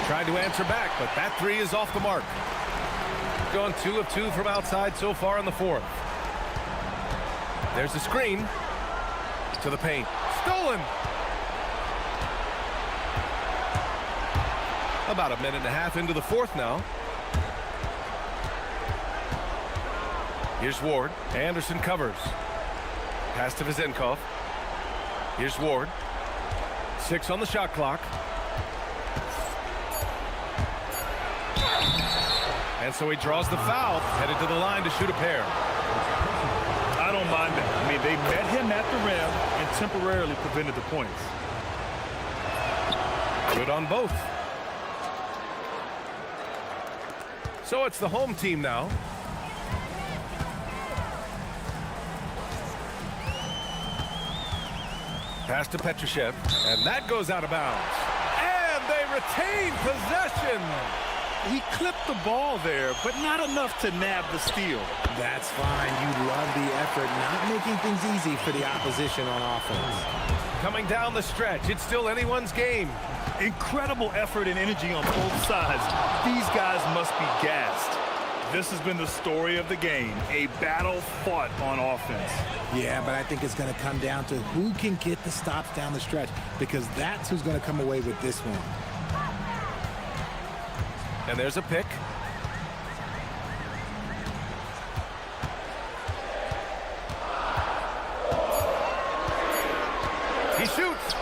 Tried to answer back, but that 3 is off the mark. Gone 2 of 2 from outside so far in the fourth. There's the screen. To the paint. Stolen! About a minute and a half into the fourth now. Here's Ward. Anderson covers. Pass to Vezenkov. Here's Ward. 6 on the shot clock. And so he draws the foul, headed to the line to shoot a pair. I don't mind that. I mean, they met him at the rim and temporarily prevented the points. Good on both. So it's the home team now. Pass to Petrushev, and that goes out of bounds. And they retain possession. He clipped the ball there, but not enough to nab the steal. That's fine. You love the effort, not making things easy for the opposition on offense. Coming down the stretch, it's still anyone's game. Incredible effort and energy on both sides. These guys must be gassed. This has been the story of the game, a battle fought on offense. Yeah, but I think it's going to come down to who can get the stops down the stretch, because that's who's going to come away with this one. And there's a pick. He shoots.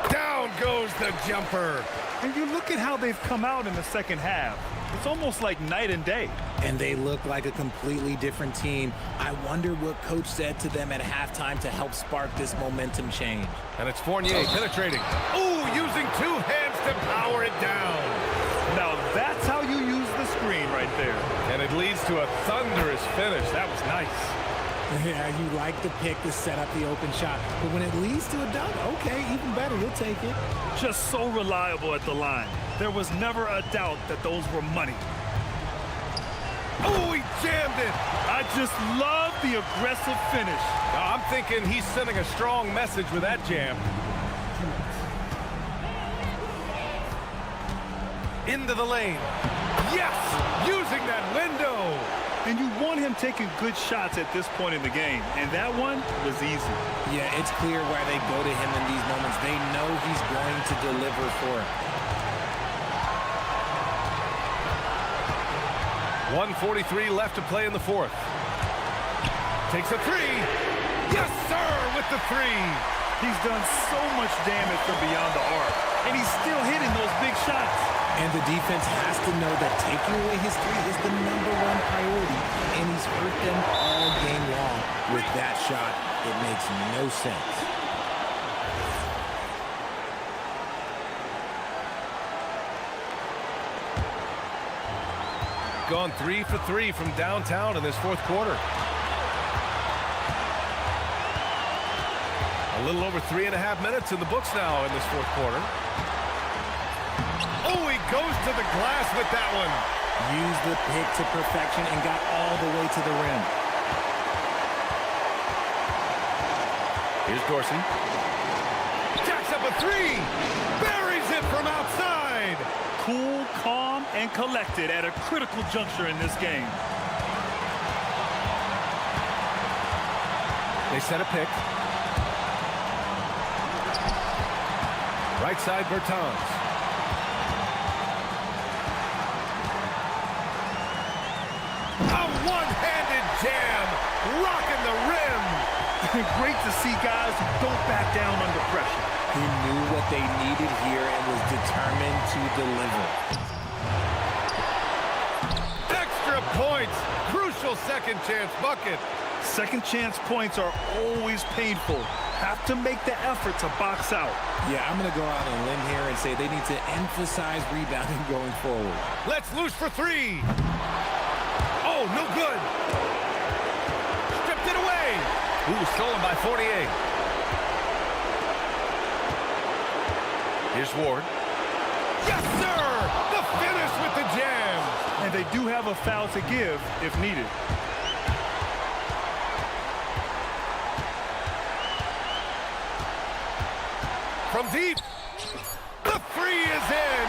Down goes the jumper. And you look at how they've come out in the second half. It's almost like night and day. And they look like a completely different team. I wonder what coach said to them at halftime to help spark this momentum change. And it's Fournier penetrating. Ooh, using 2 hands to power it down. Now that's how you use the screen right there. And it leads to a thunderous finish. That was nice. Yeah, you like the pick to set up the open shot. But when it leads to a dunk, okay, even better, you'll take it. Just so reliable at the line. There was never a doubt that those were money. Oh, he jammed it. I just love the aggressive finish. I'm thinking he's sending a strong message with that jam. Into the lane. Yes! Using that window. And you want him taking good shots at this point in the game. And that one was easy. Yeah, it's clear why they go to him in these moments. They know he's going to deliver for it. 1:43 left to play in the fourth. Takes a 3. Yes, sir, with the 3. He's done so much damage from beyond the arc. And he's still hitting those big shots. And the defense has to know that taking away his 3 is the #1 priority. And he's hurt them all game long with that shot. It makes no sense. gone 3 for 3 from downtown in this fourth quarter. A little over 3.5 minutes in the books now in this fourth quarter. Oh, he goes to the glass with that one. Used the pick to perfection and got all the way to the rim. Here's Dorsey. Jacks up a three. Buries it from outside. Cool, calm, and collected at a critical juncture in this game. They set a pick. Right side, Bertans. A one-handed jam, rocking the rim. Great to see guys who don't back down under pressure. He knew what they needed here and was determined to deliver. Extra points, crucial second chance bucket. Second chance points are always painful. Have to make the effort to box out. Yeah, I'm going to go out on a limb here and say they need to emphasize rebounding going forward. Let's loose for three. Oh, no good. Stripped it away. Ooh, stolen by 48. Here's Ward. Yes, sir! The finish with the jam. And they do have a foul to give if needed. From deep, the three is in.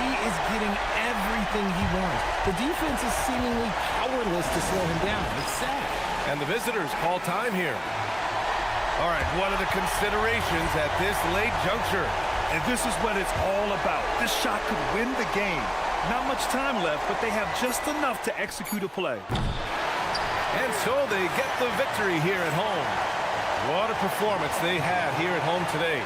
He is getting everything he wants. The defense is seemingly powerless to slow him down. It's sad. And the visitors call time here. All right, what are the considerations at this late juncture? And this is what it's all about. This shot could win the game. Not much time left, but they have just enough to execute a play. And so they get the victory here at home. What a performance they had here at home today.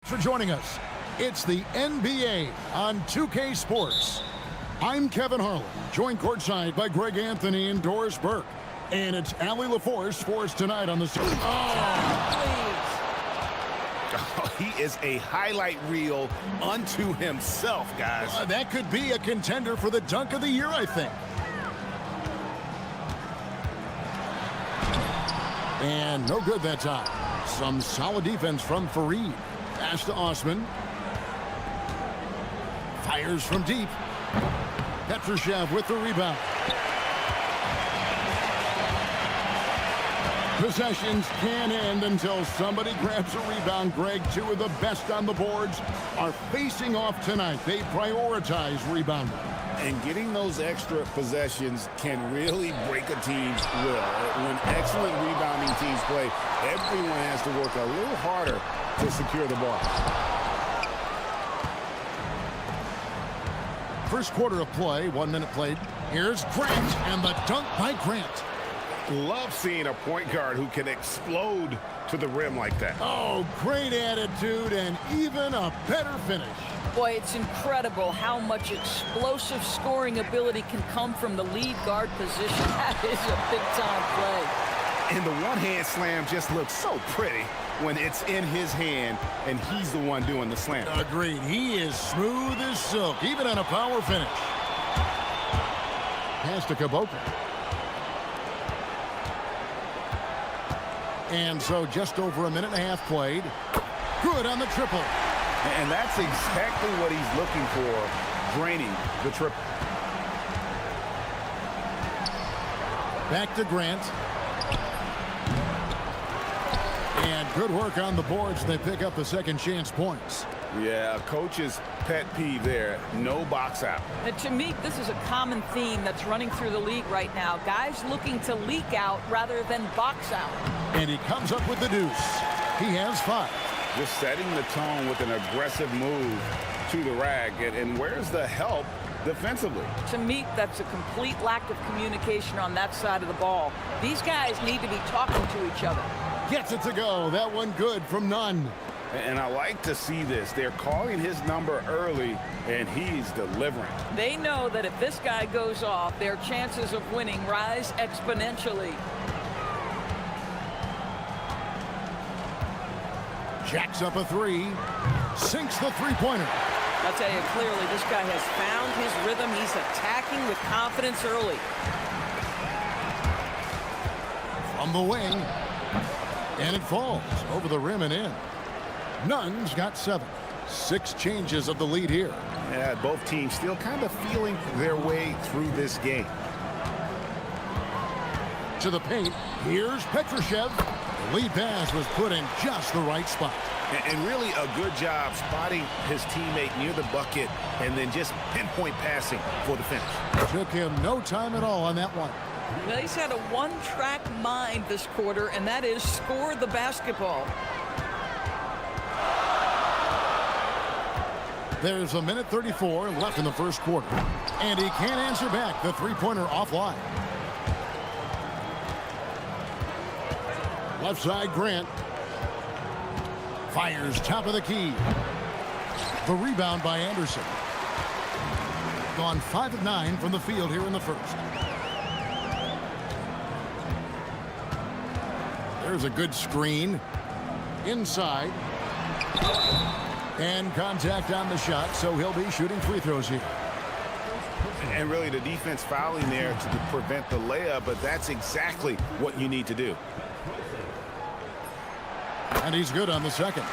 For joining us, it's the NBA on 2K Sports. I'm Kevin Harlan, joined courtside by Greg Anthony and Doris Burke. And it's Allie LaForce for us tonight on the... Oh, he is a highlight reel unto himself, guys. That could be a contender for the dunk of the year, I think. And no good that time. Some solid defense from Fareed. Pass to Osman. Fires from deep. Petrushev with the rebound. Possessions can end until somebody grabs a rebound. Greg, two of the best on the boards are facing off tonight. They prioritize rebounding. And getting those extra possessions can really break a team's will. When excellent rebounding teams play, everyone has to work a little harder to secure the ball. First quarter of play, 1 minute played. Here's Grant, and the dunk by Grant. Love seeing a point guard who can explode to the rim like that. Oh, great attitude and even a better finish. Boy, it's incredible how much explosive scoring ability can come from the lead guard position. That is a big-time play. And the one-hand slam just looks so pretty when it's in his hand and he's the one doing the slam. Agreed. He is smooth as silk, even on a power finish. Pass to Kaboka. And so just over a minute and a half played. Good on the triple. And that's exactly what he's looking for, draining the triple. Back to Grant. And good work on the boards. They pick up the second chance points. Yeah, coach's pet peeve there. No box out. And to me, this is a common theme that's running through the league right now. Guys looking to leak out rather than box out. And he comes up with the deuce. He has 5. Just setting the tone with an aggressive move to the rack. And where's the help defensively? To me, that's a complete lack of communication on that side of the ball. These guys need to be talking to each other. Gets it to go. That one good from Nunn. And I like to see this. They're calling his number early, and he's delivering. They know that if this guy goes off, their chances of winning rise exponentially. Jacks up a 3. Sinks the three-pointer. I'll tell you clearly, this guy has found his rhythm. He's attacking with confidence early. From the wing. And it falls over the rim and in. Nunn's got 7. 6 changes of the lead here. Yeah, both teams still kind of feeling their way through this game. To the paint. Here's Petrushev. The lead pass was put in just the right spot. And really a good job spotting his teammate near the bucket and then just pinpoint passing for the finish. Took him no time at all on that one. Well, he's had a one-track mind this quarter, and that is score the basketball. There's a minute 34 left in the first quarter. And he can't answer back. The three-pointer offline. Left side, Grant. Fires top of the key. The rebound by Anderson. Gone 5 of 9 from the field here in the first. There's a good screen. Inside. And contact on the shot, so he'll be shooting free throws here. And really the defense fouling there to prevent the layup, but that's exactly what you need to do. And he's good on the second.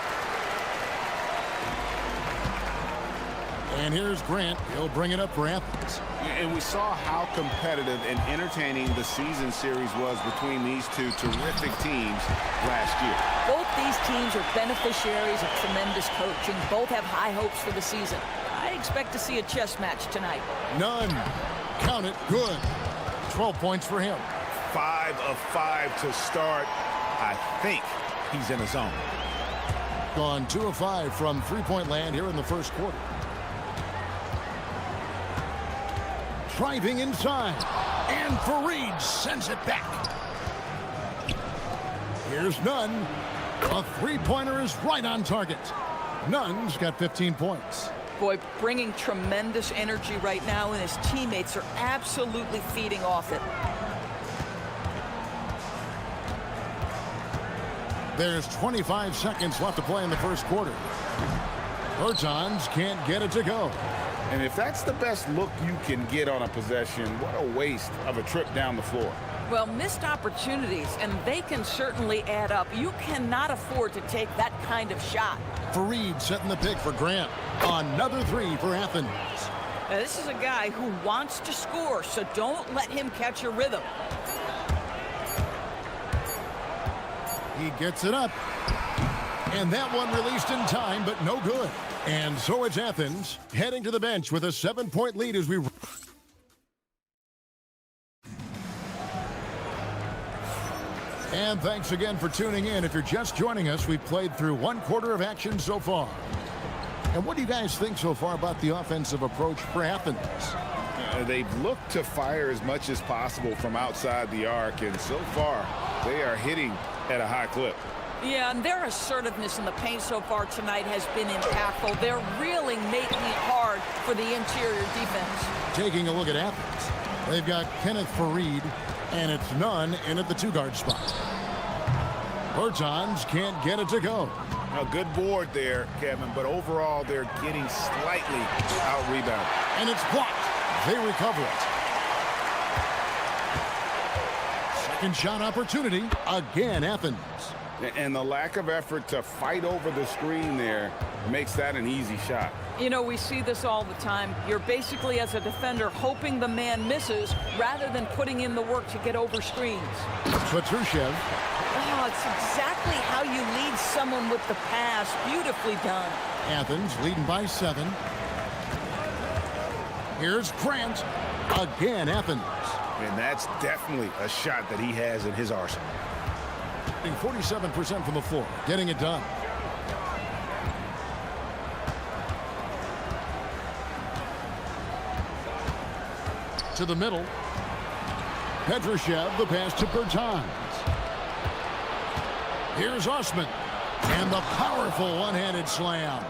And here's Grant. He'll bring it up for Athens. And we saw how competitive and entertaining the season series was between these two terrific teams last year. Both these teams are beneficiaries of tremendous coaching. Both have high hopes for the season. I expect to see a chess match tonight. None. Count it. Good. 12 points for him. 5 of 5 to start. I think he's in the zone. Gone 2 of 5 from three-point land here in the first quarter. Driving inside. And Fareed sends it back. Here's Nunn. A three-pointer is right on target. Nunn's got 15 points. Boy, bringing tremendous energy right now, and his teammates are absolutely feeding off it. There's 25 seconds left to play in the first quarter. Bertans can't get it to go. And if that's the best look you can get on a possession, what a waste of a trip down the floor. Well, missed opportunities, and they can certainly add up. You cannot afford to take that kind of shot. Fareed setting the pick for Grant. Another three for Athens. Now, this is a guy who wants to score, so don't let him catch a rhythm. He gets it up. And that one released in time, but no good. And so it's Athens heading to the bench with a 7-point lead as we... And thanks again for tuning in. If you're just joining us, we've played through one quarter of action so far. And what do you guys think so far about the offensive approach for Athens? They've looked to fire as much as possible from outside the arc, and so far they are hitting at a high clip. Yeah, and their assertiveness in the paint so far tonight has been impactful. They're really making it hard for the interior defense. Taking a look at Athens, they've got Kenneth Fareed, and it's Nunn in at the two-guard spot. Bertans can't get it to go. A good board there, Kevin, but overall they're getting slightly out-rebounded. And it's blocked. They recover it. Second shot opportunity. Again, Athens. And the lack of effort to fight over the screen there makes that an easy shot. You know, we see this all the time. You're basically, as a defender, hoping the man misses rather than putting in the work to get over screens. Petrushev. Oh, it's exactly how you lead someone with the pass. Beautifully done. Athens leading by 7. Here's Grant. Again, Athens. And that's definitely a shot that he has in his arsenal. 47% from the floor, getting it done. To the middle. Petrushev, the pass to Bertans. Here's Osman. And the powerful one-handed slam.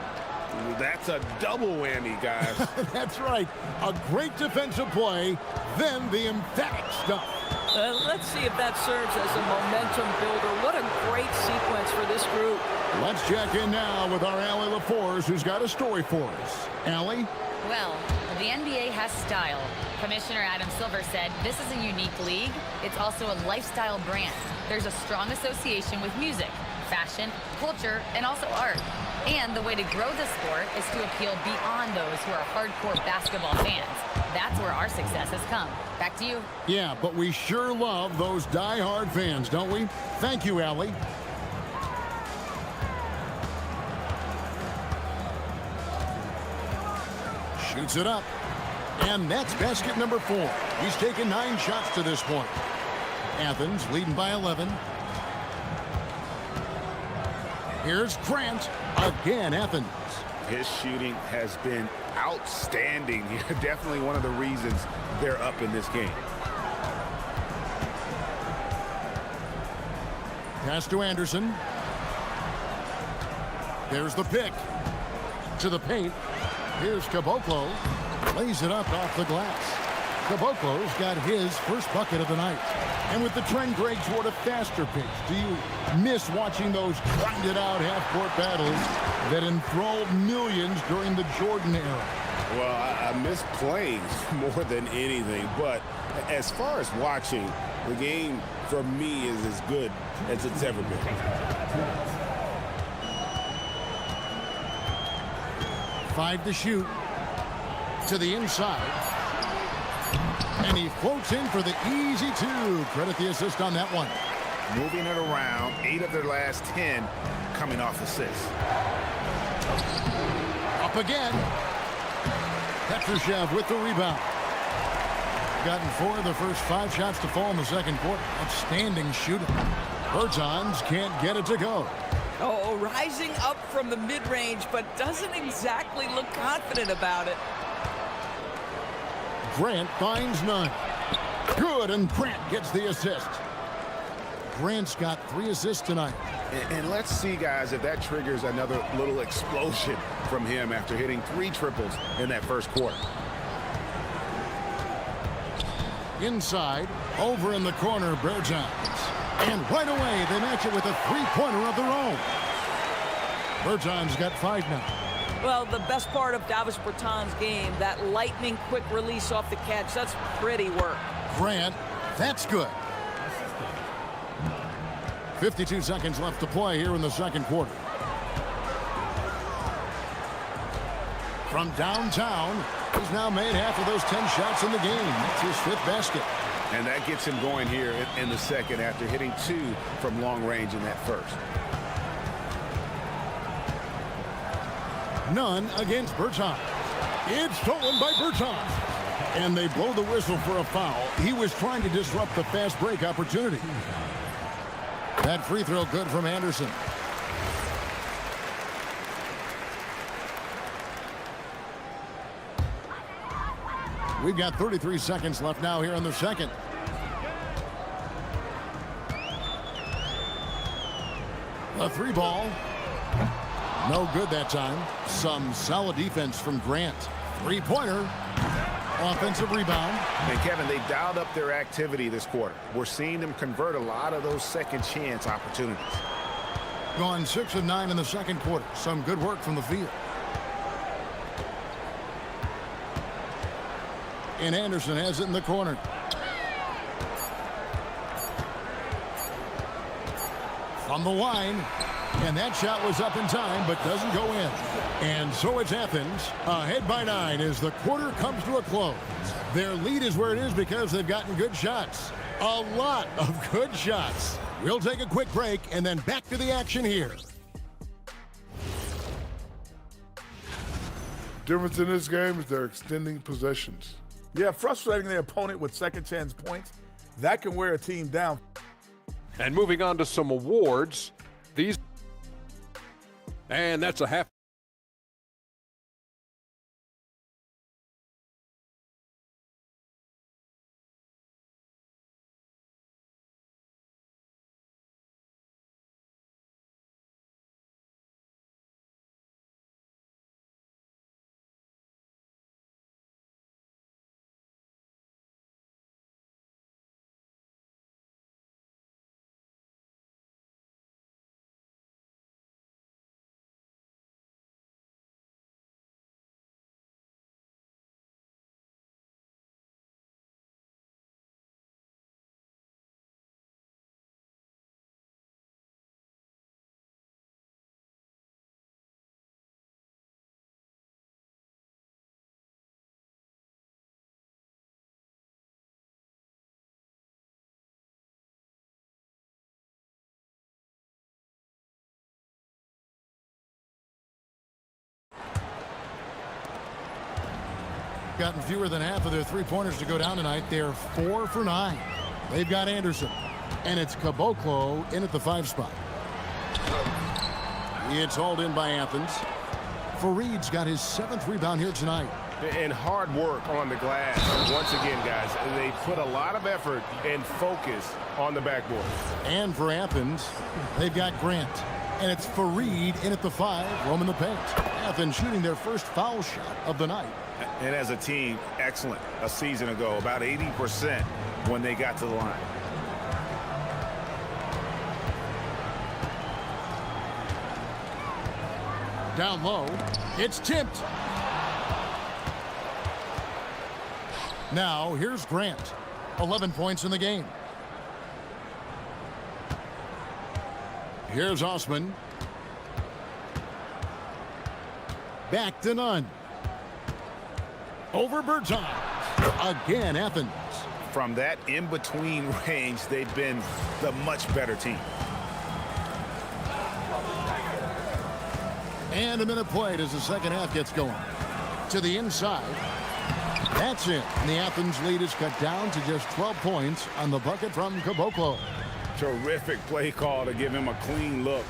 That's a double whammy, guys. That's right. A great defensive play, then the emphatic stuff. Let's see if that serves as a momentum builder. What a great sequence for this group. Let's check in now with our Allie LaForce, who's got a story for us. Allie? Well, the NBA has style. Commissioner Adam Silver said this is a unique league. It's also a lifestyle brand. There's a strong association with music, fashion, culture, and also art. And the way to grow the sport is to appeal beyond those who are hardcore basketball fans. That's where our success has come. Back to you. Yeah, but we sure love those die-hard fans, don't we? Thank you, Allie. Shoots it up. And that's basket number 4. He's taken 9 shots to this point. Athens leading by 11. Here's Grant. Again, Athens. His shooting has been outstanding. Definitely one of the reasons they're up in this game. Pass to Anderson. There's the pick. To the paint. Here's Caboclo. Lays it up off the glass. Caboclo's got his first bucket of the night. And with the trend grade toward a faster pace, do you miss watching those grinded-out half-court battles that enthralled millions during the Jordan era? Well, I miss playing more than anything, but as far as watching, the game for me is as good as it's ever been. Five to shoot. To the inside. And he floats in for the easy 2. Credit the assist on that one. Moving it around, 8 of their last 10 coming off assists. Up again. Petrushev with the rebound. Gotten 4 of the first 5 shots to fall in the second quarter. Outstanding shooting. Bertans can't get it to go. Oh, rising up from the mid-range, but doesn't exactly look confident about it. Grant finds none. Good, and Grant gets the assist. Grant's got 3 assists tonight. And let's see, guys, if that triggers another little explosion from him after hitting 3 triples in that first quarter. Inside, over in the corner, Bertans. And right away, they match it with a 3-pointer of their own. Bertans got 5 now. Well, the best part of Davis Bertans' game, that lightning quick release off the catch, that's pretty work. Grant, that's good. 52 seconds left to play here in the second quarter. From downtown, he's now made half of those 10 shots in the game. That's his 5th basket. And that gets him going here in the second after hitting 2 from long range in that first. None against Bertans. It's stolen by Bertans. And they blow the whistle for a foul. He was trying to disrupt the fast break opportunity. That free throw good from Anderson. We've got 33 seconds left now here in the second. A 3 ball. No good that time. Some solid defense from Grant. 3-pointer. Offensive rebound. And Kevin, they dialed up their activity this quarter. We're seeing them convert a lot of those second chance opportunities. Gone 6 of 9 in the second quarter. Some good work from the field. And Anderson has it in the corner. From the line. And that shot was up in time, but doesn't go in. And so it's Athens, ahead by 9 as the quarter comes to a close. Their lead is where it is because they've gotten good shots. A lot of good shots. We'll take a quick break and then back to the action here. Difference in this game is they're extending possessions. Yeah, frustrating the opponent with second chance points. That can wear a team down. And moving on to some awards, these. And that's a half. Gotten fewer than half of their 3-pointers to go down tonight. They're 4 for 9. They've got Anderson. And it's Caboclo in at the 5 spot. It's hauled in by Athens. Fareed's got his 7th rebound here tonight. And hard work on the glass. Once again, guys, they put a lot of effort and focus on the backboard. And for Athens, they've got Grant. And it's Fareed in at the 5, roaming the paint. Athens shooting their first foul shot of the night. And as a team, excellent a season ago, about 80% when they got to the line. Down low, it's tipped. Now, here's Grant. 11 points in the game. Here's Osman. Back to none. Over Bertans. Again, Athens. From that in-between range, they've been the much better team. And a minute played as the second half gets going. To the inside. That's it. And the Athens lead is cut down to just 12 points on the bucket from Caboclo. Terrific play call to give him a clean look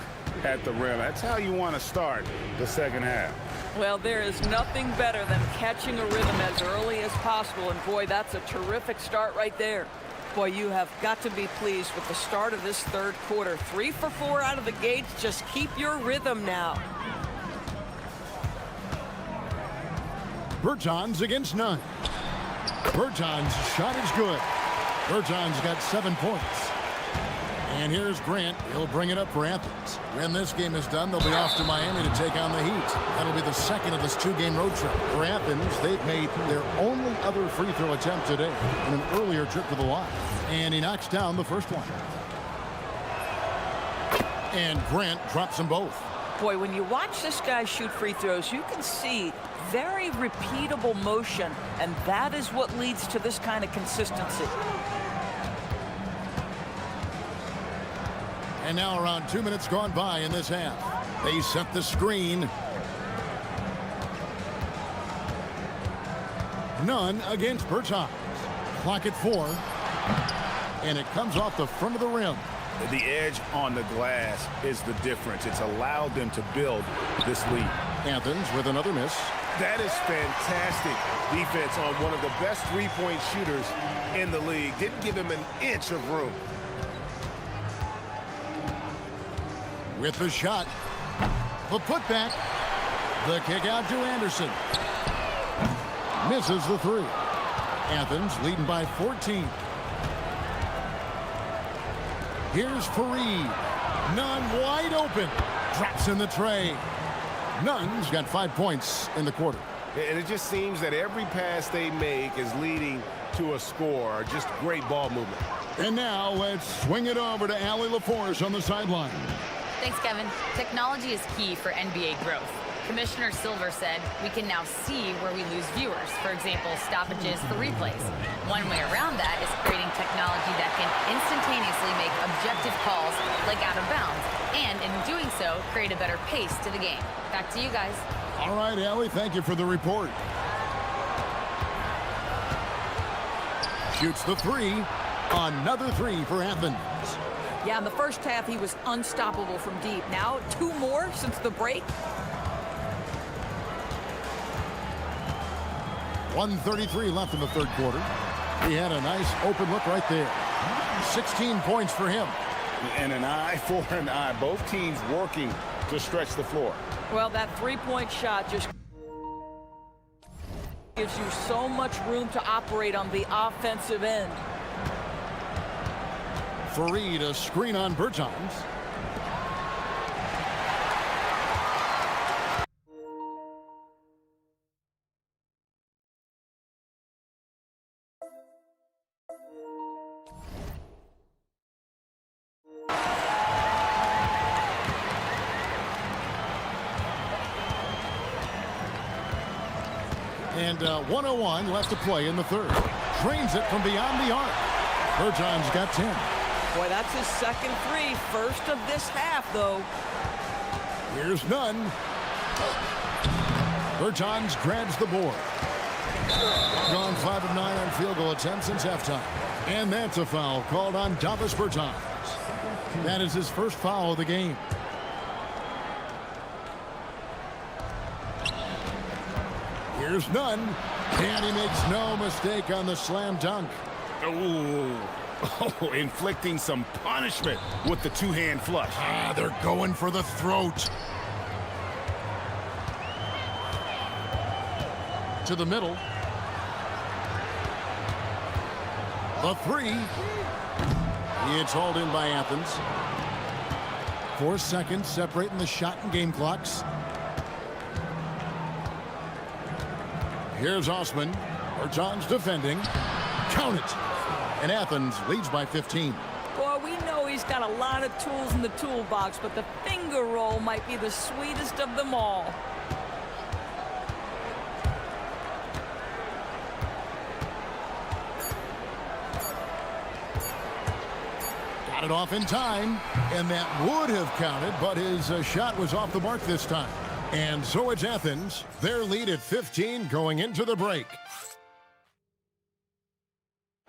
at the rim. That's how you want to start the second half. Well, there is nothing better than catching a rhythm as early as possible. And boy, that's a terrific start right there. Boy, you have got to be pleased with the start of this third quarter. 3 for 4 out of the gates. Just keep your rhythm now. Bertans against none. Bertans' shot is good. Bertans got 7 points. And here's Grant. He'll bring it up for Athens. When this game is done, they'll be off to Miami to take on the Heat. That'll be the second of this 2-game road trip. For Athens, they've made their only other free throw attempt today in an earlier trip to the line. And he knocks down the first one. And Grant drops them both. Boy, when you watch this guy shoot free throws, you can see very repeatable motion, and that is what leads to this kind of consistency. And now around 2 minutes gone by in this half. They set the screen. None against Bertans. Clock at 4. And it comes off the front of the rim. The edge on the glass is the difference. It's allowed them to build this lead. Athens with another miss. That is fantastic defense on one of the best three-point shooters in the league. Didn't give him an inch of room. With the shot. The putback. The kick out to Anderson. Misses the 3. Athens leading by 14. Here's Fareed. Nunn wide open. Drops in the tray. Nunn's got 5 points in the quarter. And it just seems that every pass they make is leading to a score. Just great ball movement. And now let's swing it over to Allie LaForce on the sideline. Thanks, Kevin. Technology is key for NBA growth. Commissioner Silver said we can now see where we lose viewers. For example, stoppages for replays. One way around that is creating technology that can instantaneously make objective calls like out of bounds, and in doing so, create a better pace to the game. Back to you guys. All right, Allie, thank you for the report. Shoots the 3. Another 3 for Athens. Yeah, in the first half, he was unstoppable from deep. Now, 2 more since the break. 1:33 left in the third quarter. He had a nice open look right there. 16 points for him. And an eye for an eye. Both teams working to stretch the floor. Well, that three-point shot just gives you so much room to operate on the offensive end. Fareed, a screen on Bertans. And 1:01 left to play in the third. Trains it from beyond the arc. Bertans got 10. Boy, that's his second 3. First of this half, though. Here's Nunn. Bertans grabs the board. Gone 5 of 9 on field goal attempts since halftime. And that's a foul called on Davis Bertans. That is his first foul of the game. Here's Nunn. And he makes no mistake on the slam dunk. Oh, inflicting some punishment with the two-hand flush. They're going for the throat. To the middle. The 3. It's hauled in by Athens. 4 seconds separating the shot and game clocks. Here's Osman. Bertans defending. Count it. And Athens leads by 15. Boy, we know he's got a lot of tools in the toolbox, but the finger roll might be the sweetest of them all. Got it off in time, and that would have counted, but his shot was off the mark this time. And so it's Athens. Their lead at 15 going into the break.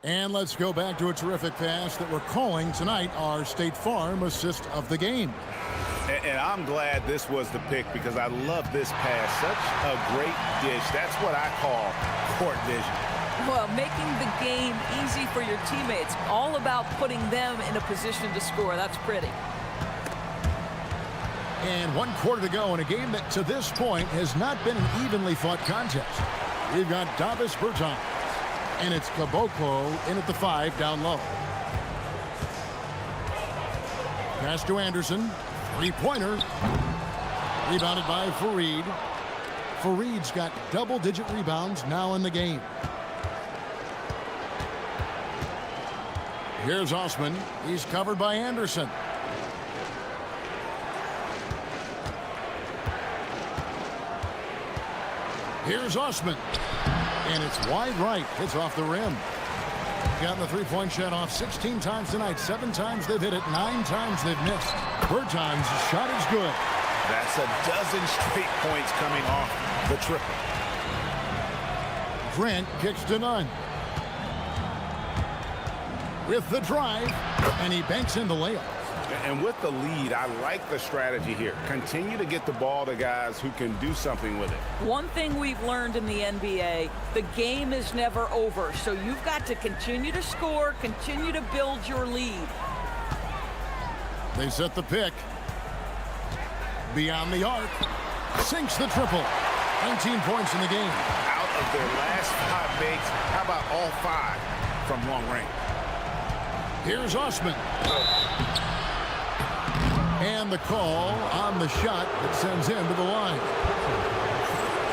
And let's go back to a terrific pass that we're calling tonight our State Farm assist of the game. And I'm glad this was the pick because I love this pass. Such a great dish. That's what I call court vision. Well, making the game easy for your teammates. All about putting them in a position to score. That's pretty. And 1 quarter to go in a game that to this point has not been an evenly fought contest. We've got Davis Bertans, and it's Caboclo in at the 5 down low. Pass to Anderson, 3-pointer, rebounded by Fareed. Fareed's got double-digit rebounds now in the game. Here's Osman. He's covered by Anderson. Here's Osman. And it's wide right. It's off the rim. Gotten the three-point shot off 16 times tonight. 7 times they've hit it. 9 times they've missed. Bertans' shot is good. That's a dozen straight points coming off the triple. Grant kicks to none. With the drive, and he banks in the layup. And with the lead, I like the strategy here. Continue to get the ball to guys who can do something with it. One thing we've learned in the NBA, the game is never over. So you've got to continue to score, continue to build your lead. They set the pick. Beyond the arc. Sinks the triple. 19 points in the game. Out of their last 5 makes, how about all 5 from long range? Here's Osman. And the call on the shot that sends him to the line.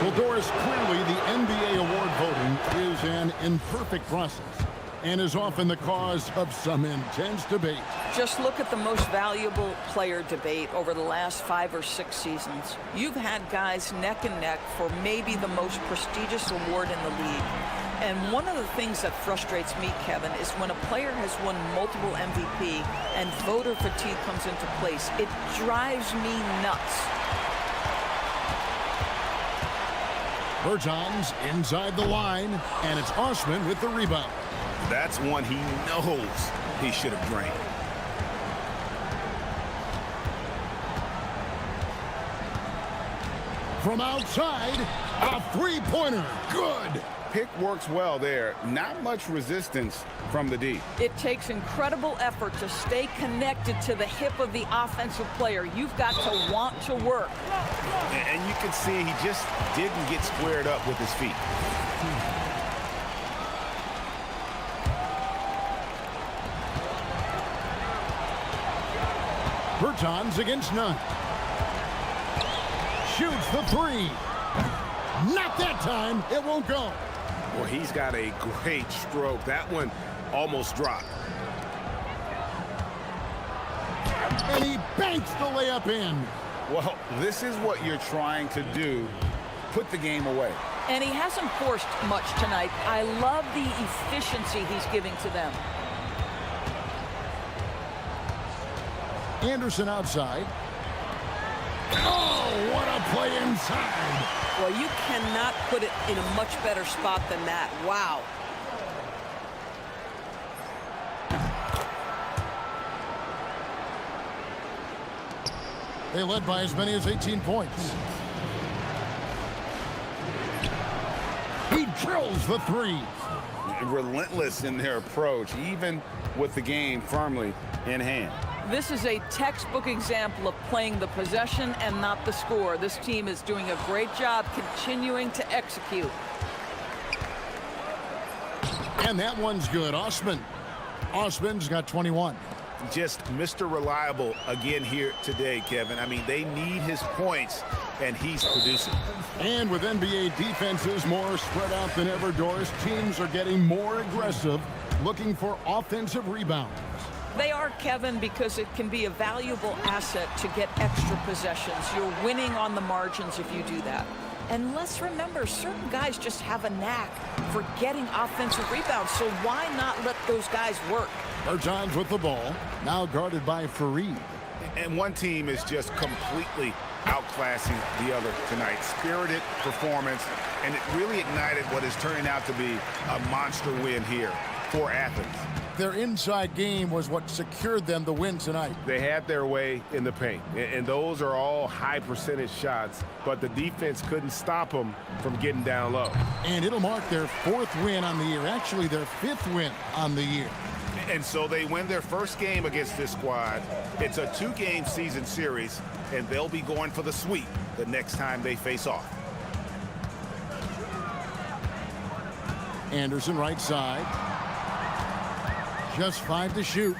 Well, Doris, clearly the NBA award voting is an imperfect process and is often the cause of some intense debate. Just look at the most valuable player debate over the last 5 or 6 seasons. You've had guys neck and neck for maybe the most prestigious award in the league. And one of the things that frustrates me, Kevin, is when a player has won multiple MVP and voter fatigue comes into place. It drives me nuts. Bertans inside the line, and it's Osman with the rebound. That's one he knows he should have drained. From outside, a three-pointer. Good. Pick works well there. Not much resistance from the D. It takes incredible effort to stay connected to the hip of the offensive player. You've got to want to work. And you can see he just didn't get squared up with his feet. Bertans against none. Shoots the 3. Not that time. It won't go. Well, he's got a great stroke. That one almost dropped. And he banks the layup in. Well, this is what you're trying to do. Put the game away. And he hasn't forced much tonight. I love the efficiency he's giving to them. Anderson outside. Oh, what a play inside. Well, you cannot put it in a much better spot than that. Wow. They led by as many as 18 points. He drills the 3. Relentless in their approach, even with the game firmly in hand. This is a textbook example of playing the possession and not the score. This team is doing a great job continuing to execute. And that one's good. Osman's got 21. Just Mr. Reliable again here today, Kevin. I mean, they need his points, and he's producing. And with NBA defenses more spread out than ever, Doris, teams are getting more aggressive, looking for offensive rebounds. They are, Kevin, because it can be a valuable asset to get extra possessions. You're winning on the margins if you do that. And let's remember, certain guys just have a knack for getting offensive rebounds, so why not let those guys work? Bertans with the ball, now guarded by Fareed. And one team is just completely outclassing the other tonight. Spirited performance, and it really ignited what is turning out to be a monster win here for Athens. Their inside game was what secured them the win tonight. They had their way in the paint, and those are all high percentage shots, but the defense couldn't stop them from getting down low. And it'll mark their 4th win on the year, actually their 5th win on the year. And so they win their first game against this squad. It's a 2-game season series, and they'll be going for the sweep the next time they face off. Anderson right side. Just 5 to shoot.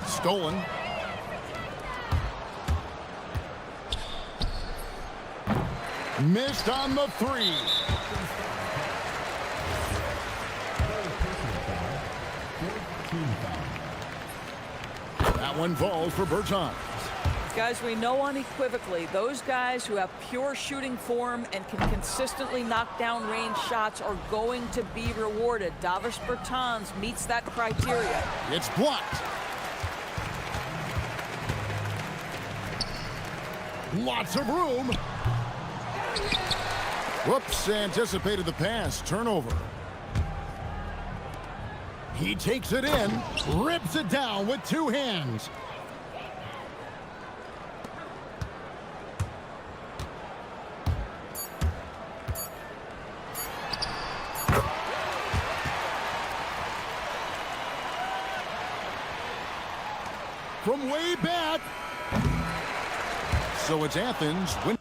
Stolen. Missed on the 3. That one falls for Bergeron. Guys, we know unequivocally those guys who have pure shooting form and can consistently knock down range shots are going to be rewarded. Davis Bertans meets that criteria. It's blocked. Lots of room. Whoops, anticipated the pass. Turnover. He takes it in, rips it down with 2 hands. From way back. So it's Athens win.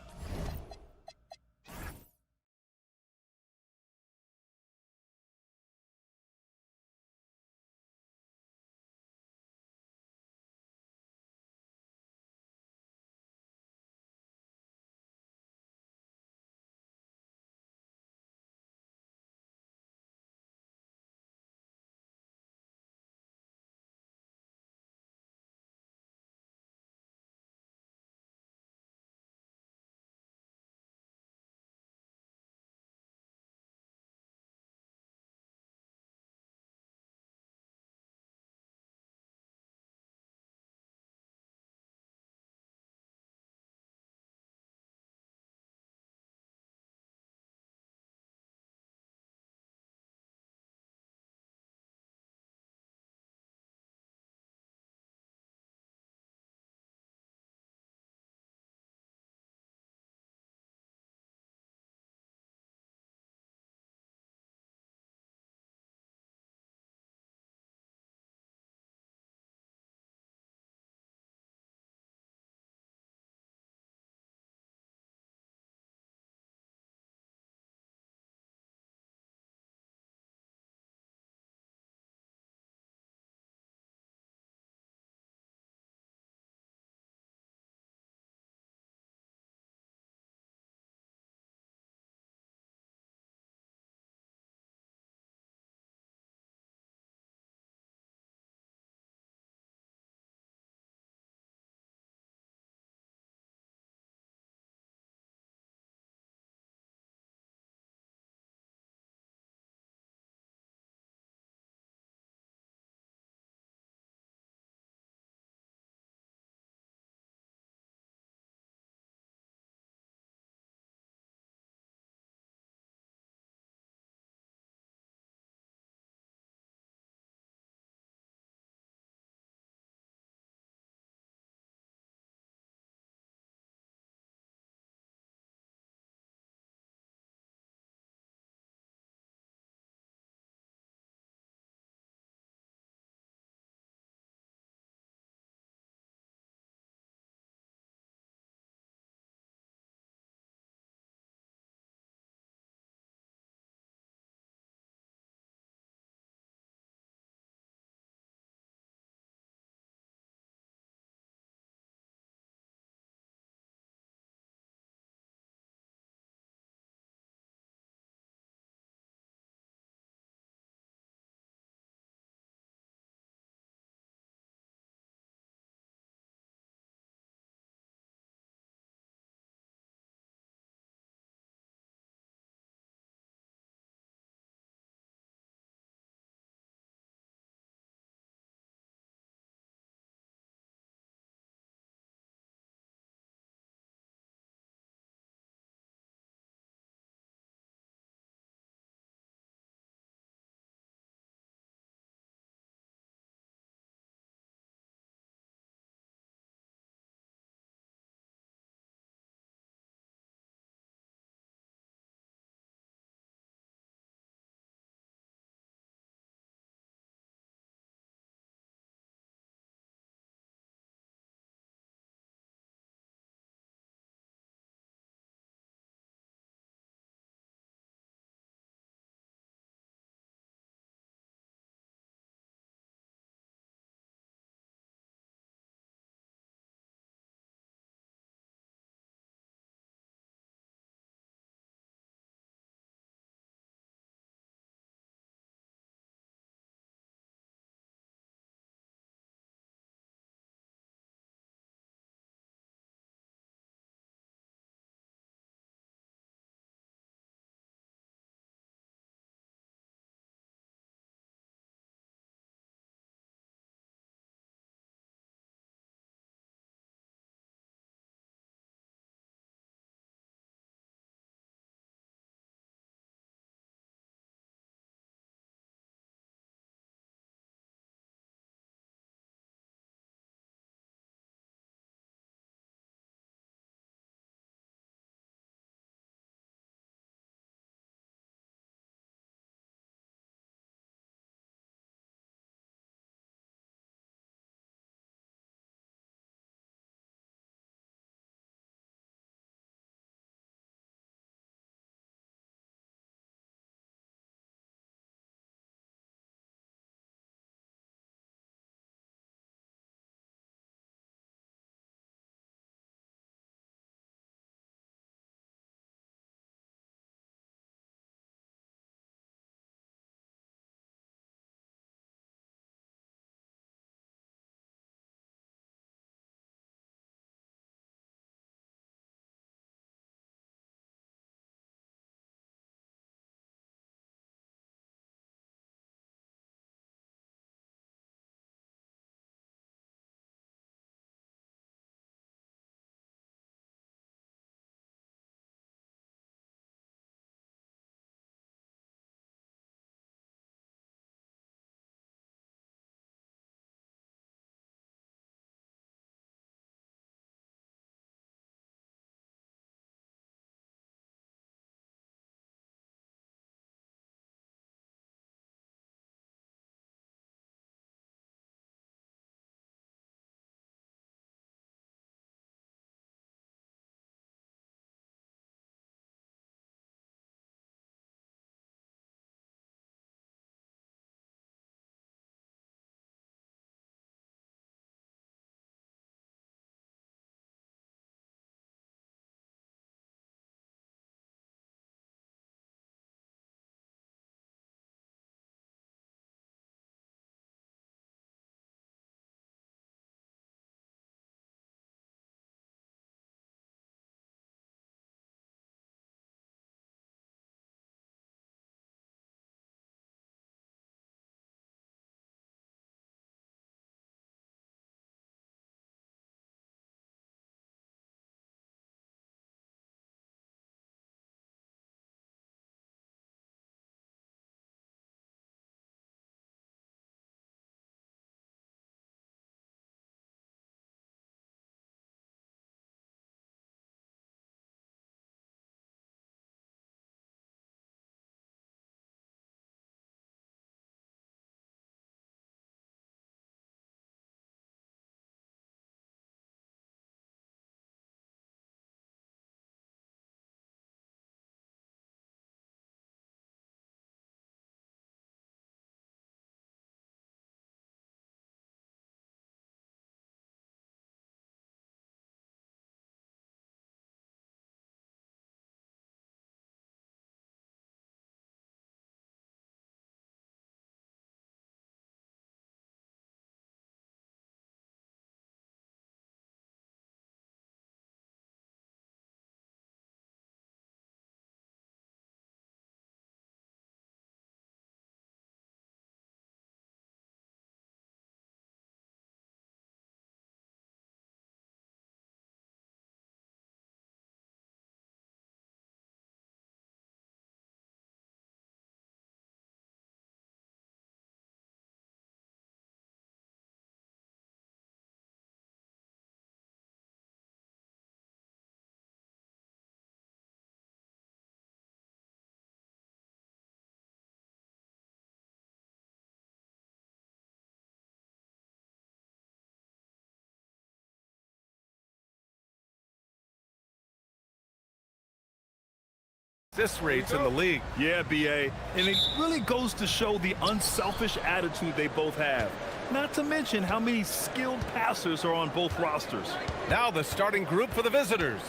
assist rates in the league. Yeah, B.A., and it really goes to show the unselfish attitude they both have. Not to mention how many skilled passers are on both rosters. Now the starting group for the visitors.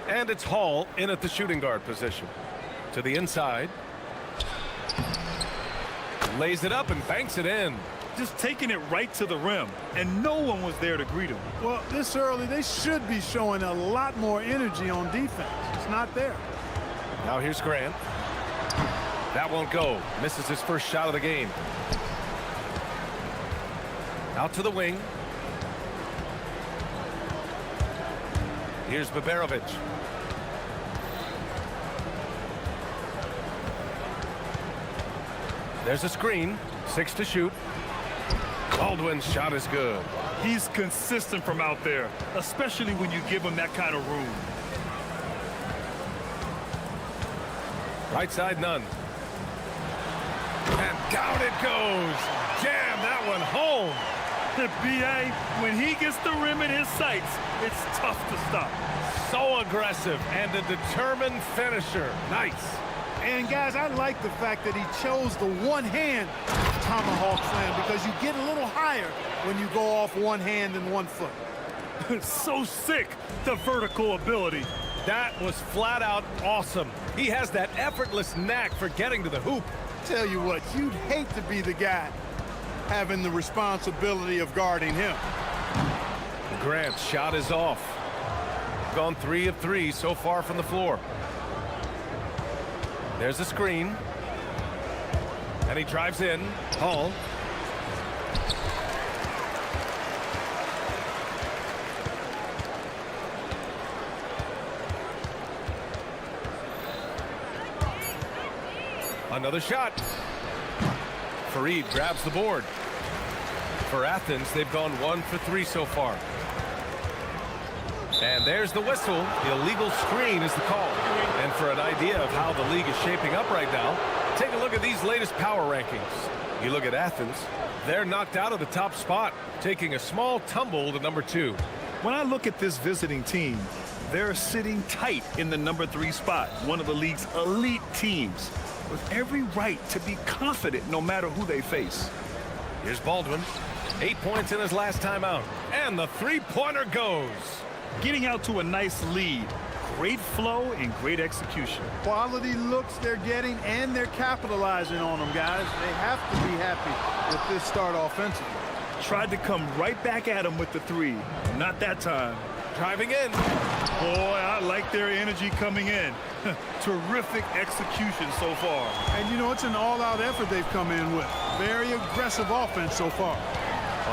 And it's Hall in at the shooting guard position. To the inside. Lays it up and banks it in. Just taking it right to the rim, and no one was there to greet him. Well, this early, they should be showing a lot more energy on defense. It's not there. Now here's Grant. That won't go. Misses his first shot of the game. Out to the wing. Here's Baberovic. There's a screen. 6 to shoot. Baldwin's shot is good. He's consistent from out there, especially when you give him that kind of room. Right side, none. And down it goes. Jam that one home. The B.A., when he gets the rim in his sights, it's tough to stop. So aggressive and a determined finisher. Nice. And, guys, I like the fact that he chose the one-hand tomahawk slam because you get a little higher when you go off one hand and 1 foot. So sick, the vertical ability. That was flat out awesome. He has that effortless knack for getting to the hoop. Tell you what, you'd hate to be the guy having the responsibility of guarding him. Grant's shot is off. Gone 3 of 3 so far from the floor. There's a screen. And he drives in. Hall. Another shot. Fareed grabs the board. For Athens, they've gone 1 for 3 so far. And there's the whistle. Illegal screen is the call. And for an idea of how the league is shaping up right now, take a look at these latest power rankings. You look at Athens, they're knocked out of the top spot, taking a small tumble to number 2. When I look at this visiting team, they're sitting tight in the number 3 spot, one of the league's elite teams, with every right to be confident no matter who they face. Here's Baldwin. 8 points in his last time out. And the three-pointer goes. Getting out to a nice lead. Great flow and great execution. Quality looks they're getting, and they're capitalizing on them, guys. They have to be happy with this start offensively. Tried to come right back at him with the 3. Not that time. Driving in. Boy, I like their energy coming in. Terrific execution so far. And, you know, it's an all-out effort they've come in with. Very aggressive offense so far.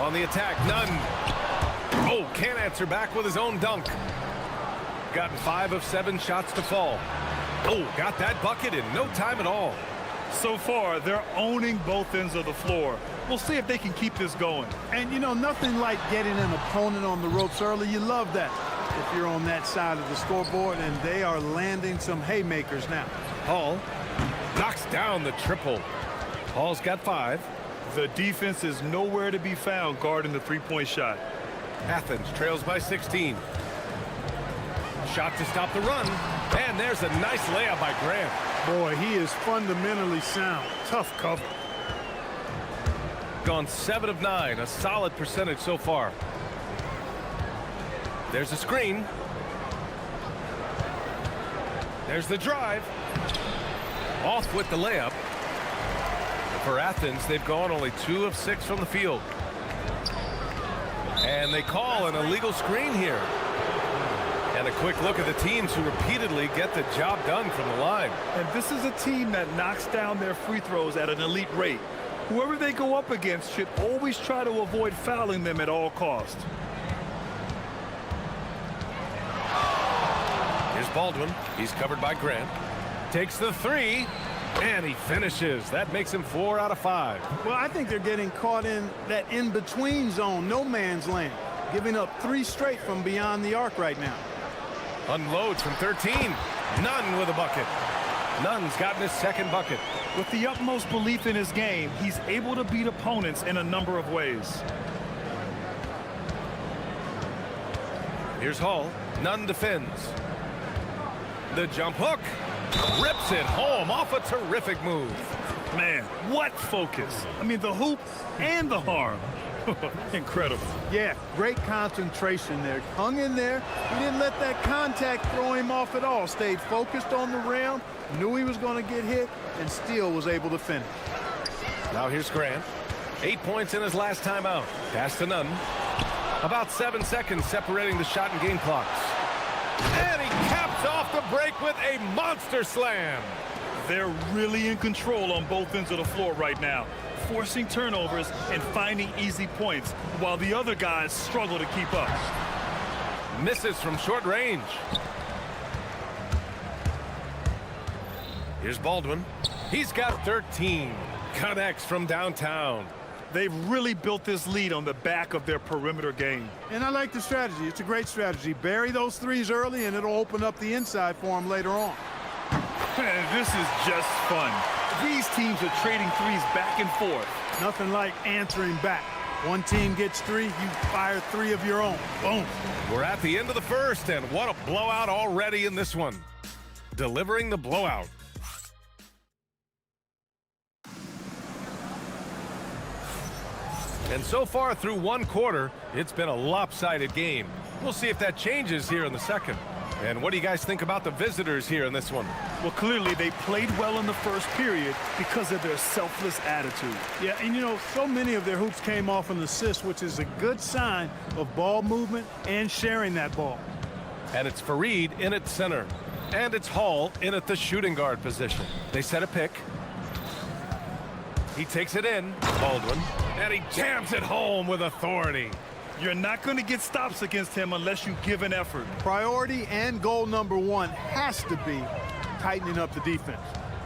On the attack, none. Oh, can't answer back with his own dunk. Gotten 5 of 7 shots to fall. Oh, got that bucket in no time at all. So far, they're owning both ends of the floor. We'll see if they can keep this going. And, you know, nothing like getting an opponent on the ropes early. You love that if you're on that side of the scoreboard, and they are landing some haymakers now. Hall knocks down the triple. Hall's got 5. The defense is nowhere to be found guarding the three-point shot. Athens trails by 16. Shot to stop the run. And there's a nice layup by Grant. Boy, he is fundamentally sound. Tough cover. Gone 7 of 9, a solid percentage so far. There's a screen. There's the drive. Off with the layup. For Athens, they've gone only 2 of 6 from the field. And they call an illegal screen here. And a quick look at the teams who repeatedly get the job done from the line. And this is a team that knocks down their free throws at an elite rate. Whoever they go up against should always try to avoid fouling them at all costs. Here's Baldwin. He's covered by Grant. Takes the 3. And he finishes. That makes him 4 out of 5. Well, I think they're getting caught in that in-between zone, no man's land, giving up 3 straight from beyond the arc right now. Unloads from 13. Nunn with a bucket. Nunn's gotten his second bucket. With the utmost belief in his game, he's able to beat opponents in a number of ways. Here's Hall. Nunn defends. The jump hook. Rips it home off a terrific move. Man, what focus. I mean, the hoop and the harm. Incredible. Yeah, great concentration there. Hung in there. He didn't let that contact throw him off at all. Stayed focused on the rim, knew he was going to get hit, and still was able to finish. Now here's Grant. 8 points in his last time out. Pass to none. About 7 seconds separating the shot and game clocks. And he caps off the break with a monster slam. They're really in control on both ends of the floor right now, forcing turnovers and finding easy points, while the other guys struggle to keep up. Misses from short range. Here's Baldwin. He's got 13. Connects from downtown. They've really built this lead on the back of their perimeter game. And I like the strategy. It's a great strategy. Bury those threes early, and it'll open up the inside for them later on. Man, this is just fun. These teams are trading threes back and forth. Nothing like answering back. One team gets three, you fire three of your own. Boom. We're at the end of the first, and what a blowout already in this one. Delivering the blowout. And so far through one quarter, it's been a lopsided game. We'll see if that changes here in the second. And what do you guys think about the visitors here in this one? Well, clearly they played well in the first period because of their selfless attitude. Yeah, and you know, so many of their hoops came off an assist, which is a good sign of ball movement and sharing that ball. And it's Fareed in at center. And it's Hall in at the shooting guard position. They set a pick. He takes it in, Baldwin, and he jams it home with authority. You're not going to get stops against him unless you give an effort. Priority and goal number one has to be tightening up the defense.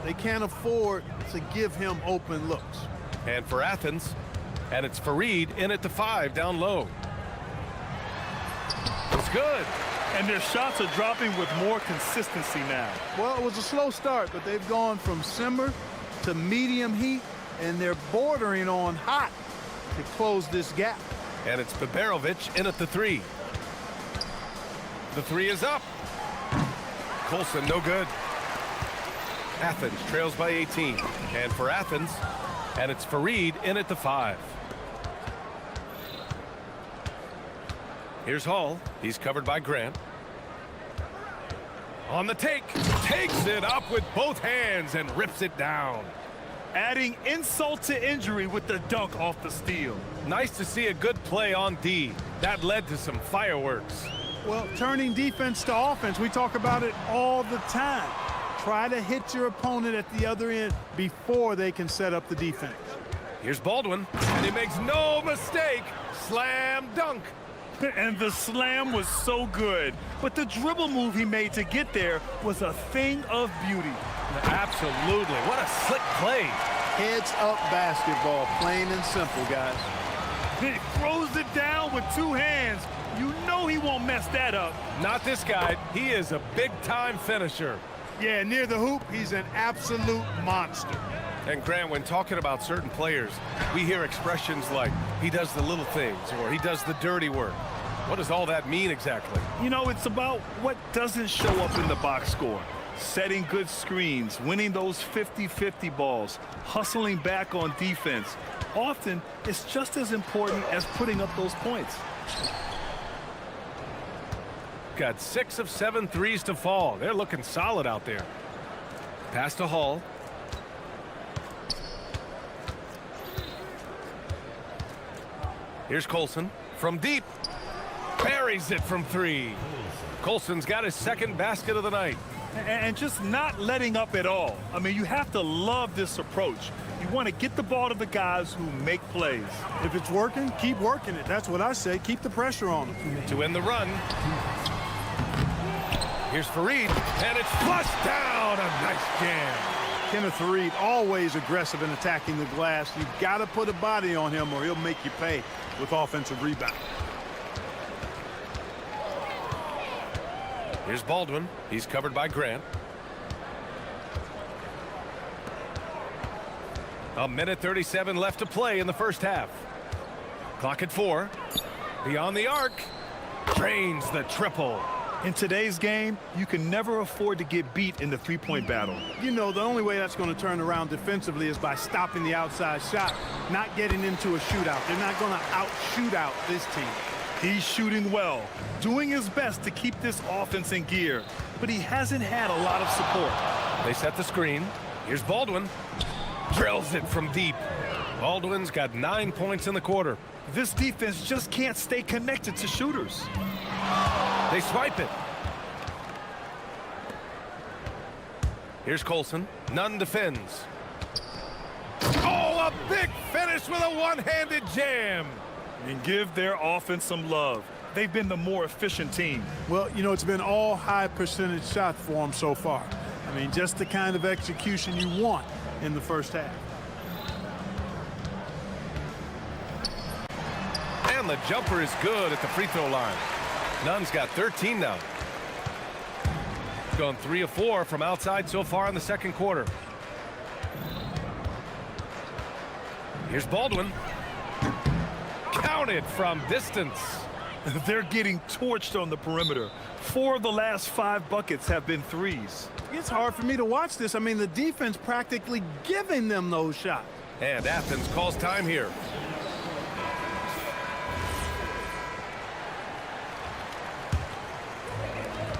They can't afford to give him open looks. And for Athens, and it's Fareed in at the 5 down low. It's good. And their shots are dropping with more consistency now. Well, it was a slow start, but they've gone from simmer to medium heat, and they're bordering on hot to close this gap. And it's Babarovic in at the 3. The 3 is up. Colson, no good. Athens trails by 18. And for Athens, and it's Fareed in at the 5. Here's Hall. He's covered by Grant. On the take. Takes it up with both hands and rips it down. Adding insult to injury with the dunk off the steal. Nice to see a good play on D. That led to some fireworks. Well, turning defense to offense, we talk about it all the time. Try to hit your opponent at the other end before they can set up the defense. Here's Baldwin, and he makes no mistake. Slam dunk. And the slam was so good. But the dribble move he made to get there was a thing of beauty. Absolutely. What a slick play. Heads up basketball, plain and simple, guys. He throws it down with two hands. You know he won't mess that up. Not this guy. He is a big-time finisher. Yeah, near the hoop, he's an absolute monster. And Grant, when talking about certain players, we hear expressions like, he does the little things, or he does the dirty work. What does all that mean exactly? You know, it's about what doesn't show up in the box score. Setting good screens, winning those 50-50 balls, hustling back on defense. Often, it's just as important as putting up those points. Got 6 of 7 threes to fall. They're looking solid out there. Pass to Hall. Here's Colson from deep. Buries it from 3. Colson's got his second basket of the night. And just not letting up at all. I mean, you have to love this approach. You want to get the ball to the guys who make plays. If it's working, keep working it. That's what I say. Keep the pressure on them. To end the run. Here's Fareed, and it's flushed down. A nice jam. Kenneth Fareed, always aggressive in attacking the glass. You've got to put a body on him or he'll make you pay with offensive rebound. Here's Baldwin. He's covered by Grant. A minute 37 left to play in the first half. Clock at 4. Beyond the arc. Drains the triple. In today's game, you can never afford to get beat in the three-point battle. You know, the only way that's going to turn around defensively is by stopping the outside shot, not getting into a shootout. They're not going to out-shoot out this team. He's shooting well, doing his best to keep this offense in gear, but he hasn't had a lot of support. They set the screen. Here's Baldwin. Drills it from deep. Baldwin's got 9 points in the quarter. This defense just can't stay connected to shooters. They swipe it. Here's Colson. Nunn defends. Oh, a big finish with a one-handed jam. And give their offense some love. They've been the more efficient team. Well, you know, it's been all high percentage shots for them so far. I mean, just the kind of execution you want in the first half. And the jumper is good at the free throw line. Nunn's got 13 now. Gone 3 of 4 from outside so far in the second quarter. Here's Baldwin. Counted from distance. They're getting torched on the perimeter. 4 of the last 5 buckets have been threes. It's hard for me to watch this. I mean, the defense practically giving them those shots. And Athens calls time here.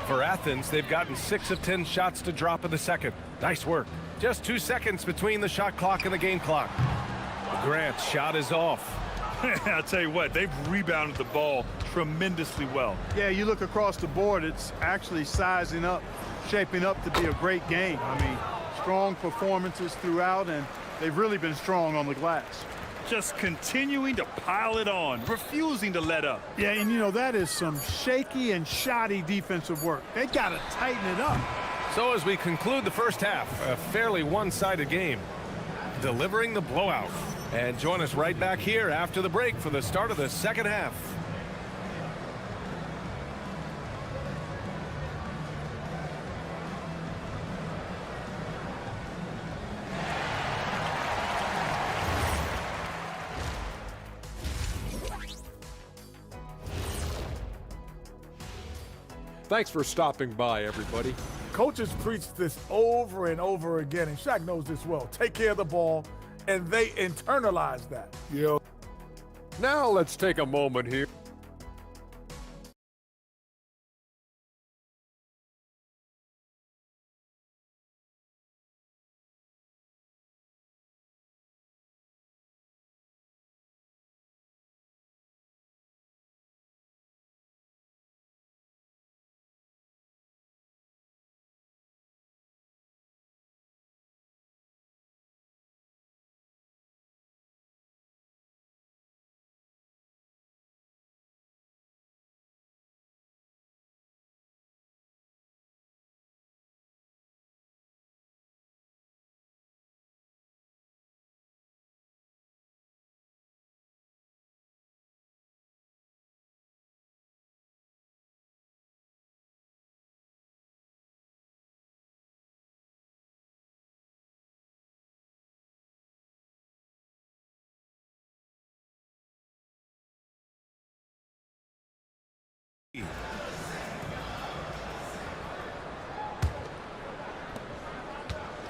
For Athens, they've gotten 6 of 10 shots to drop in the second. Nice work. Just 2 seconds between the shot clock and the game clock. Grant's shot is off. I'll tell you what, they've rebounded the ball tremendously well. Yeah, you look across the board, it's actually sizing up, shaping up to be a great game. I mean, strong performances throughout, and they've really been strong on the glass. Just continuing to pile it on, refusing to let up. Yeah, and you know, that is some shaky and shoddy defensive work. They got to tighten it up. So as we conclude the first half, a fairly one-sided game, delivering the blowout. And join us right back here after the break for the start of the second half. Thanks for stopping by, everybody. Coaches preach this over and over again, and Shaq knows this well. Take care of the ball, and they internalize that. Yeah. Now let's take a moment here.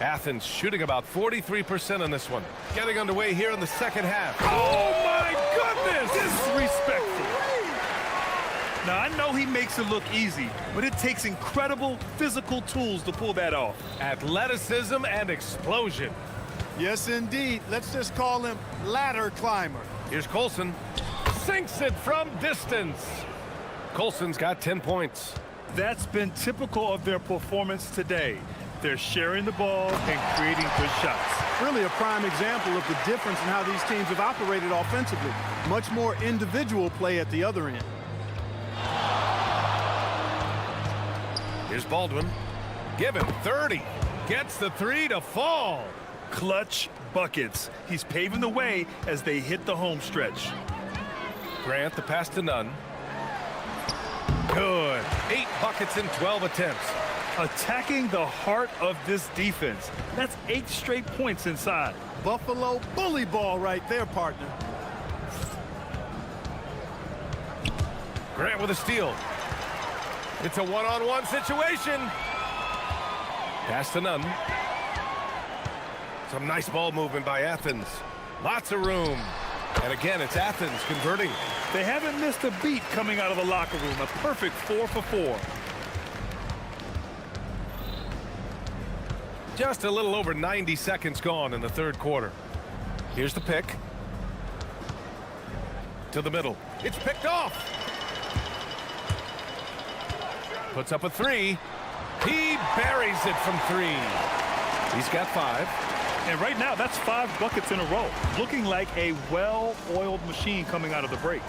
Athens shooting about 43% on this one. Getting underway here in the second half. Oh my goodness! Disrespectful. Now I know he makes it look easy, but it takes incredible physical tools to pull that off. Athleticism and explosion. Yes, indeed. Let's just call him ladder climber. Here's Colson. Sinks it from distance. Colson's got 10 points. That's been typical of their performance today. They're sharing the ball and creating good shots. Really a prime example of the difference in how these teams have operated offensively. Much more individual play at the other end. Here's Baldwin. Give him 30. Gets the 3 to fall. Clutch buckets. He's paving the way as they hit the home stretch. Grant the pass to Nunn. Good. 8 buckets in 12 attempts. Attacking the heart of this defense. That's 8 straight points inside. Buffalo bully ball right there, partner. Grant with a steal. It's a one-on-one situation. Pass to none. Some nice ball movement by Athens. Lots of room. And again, it's Athens converting. They haven't missed a beat coming out of the locker room. A perfect 4 for 4. Just a little over 90 seconds gone in the third quarter. Here's the pick. To the middle. It's picked off. Puts up a three. He buries it from three. He's got 5. And right now, that's 5 buckets in a row. Looking like a well-oiled machine coming out of the break.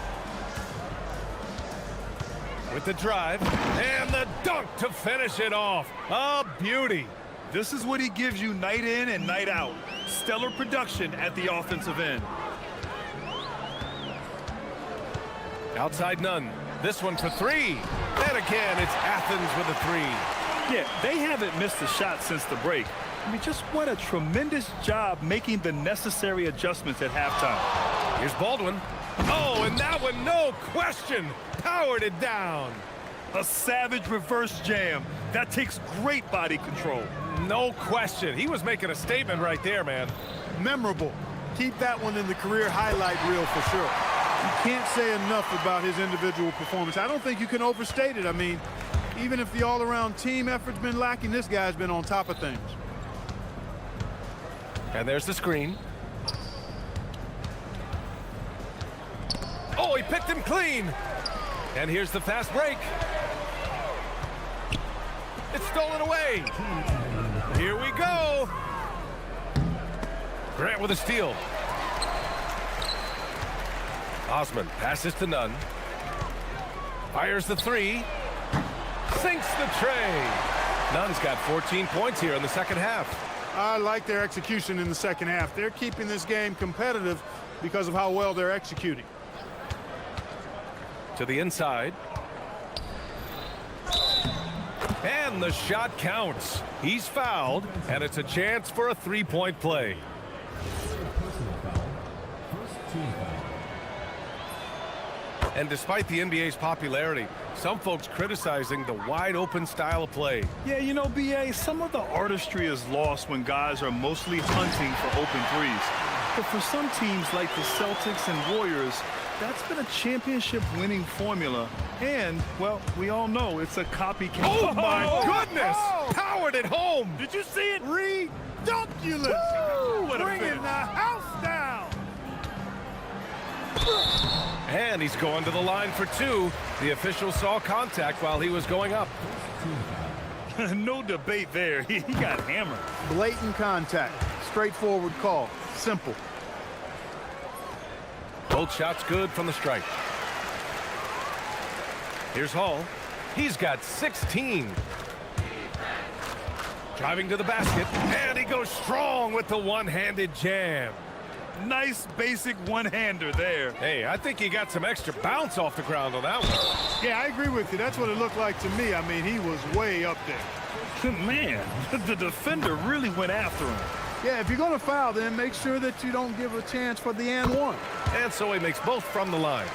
With the drive and the dunk to finish it off. A beauty. This is what he gives you night in and night out. Stellar production at the offensive end. Outside none. This one for 3. And again, it's Athens with a 3. Yeah, they haven't missed a shot since the break. I mean, just what a tremendous job making the necessary adjustments at halftime. Here's Baldwin. Oh, and that one, no question, powered it down. A savage reverse jam. That takes great body control. No question. He was making a statement right there, man. Memorable. Keep that one in the career highlight reel for sure. You can't say enough about his individual performance. I don't think you can overstate it. I mean, even if the all-around team effort's been lacking, this guy's been on top of things. And there's the screen. Oh, he picked him clean. And here's the fast break. It's stolen away. Here we go. Grant with a steal. Osman passes to Nunn. Fires the 3. Sinks the tray. Nunn's got 14 points here in the second half. I like their execution in the second half. They're keeping this game competitive because of how well they're executing. To the inside. And the shot counts. He's fouled, and it's a chance for a 3-point play. And despite the NBA's popularity, some folks criticizing the wide-open style of play. Yeah, you know, BA, some of the artistry is lost when guys are mostly hunting for open threes. But for some teams like the Celtics and Warriors, that's been a championship-winning formula. And, well, we all know it's a copycat. Oh, my goodness! Powered it home! Did you see it? Redunculous! Bringing the house down! And he's going to the line for 2. The official saw contact while he was going up. No debate there. He got hammered. Blatant contact. Straightforward call. Simple. Both shots good from the stripe. Here's Hall. He's got 16. Driving to the basket, and he goes strong with the one-handed jam. Nice basic one-hander there. Hey, I think he got some extra bounce off the ground on that one. Yeah, I agree with you. That's what it looked like to me. I mean, he was way up there. Man, the defender really went after him. Yeah, if you're going to foul, then make sure that you don't give a chance for the and one. And so he makes both from the line.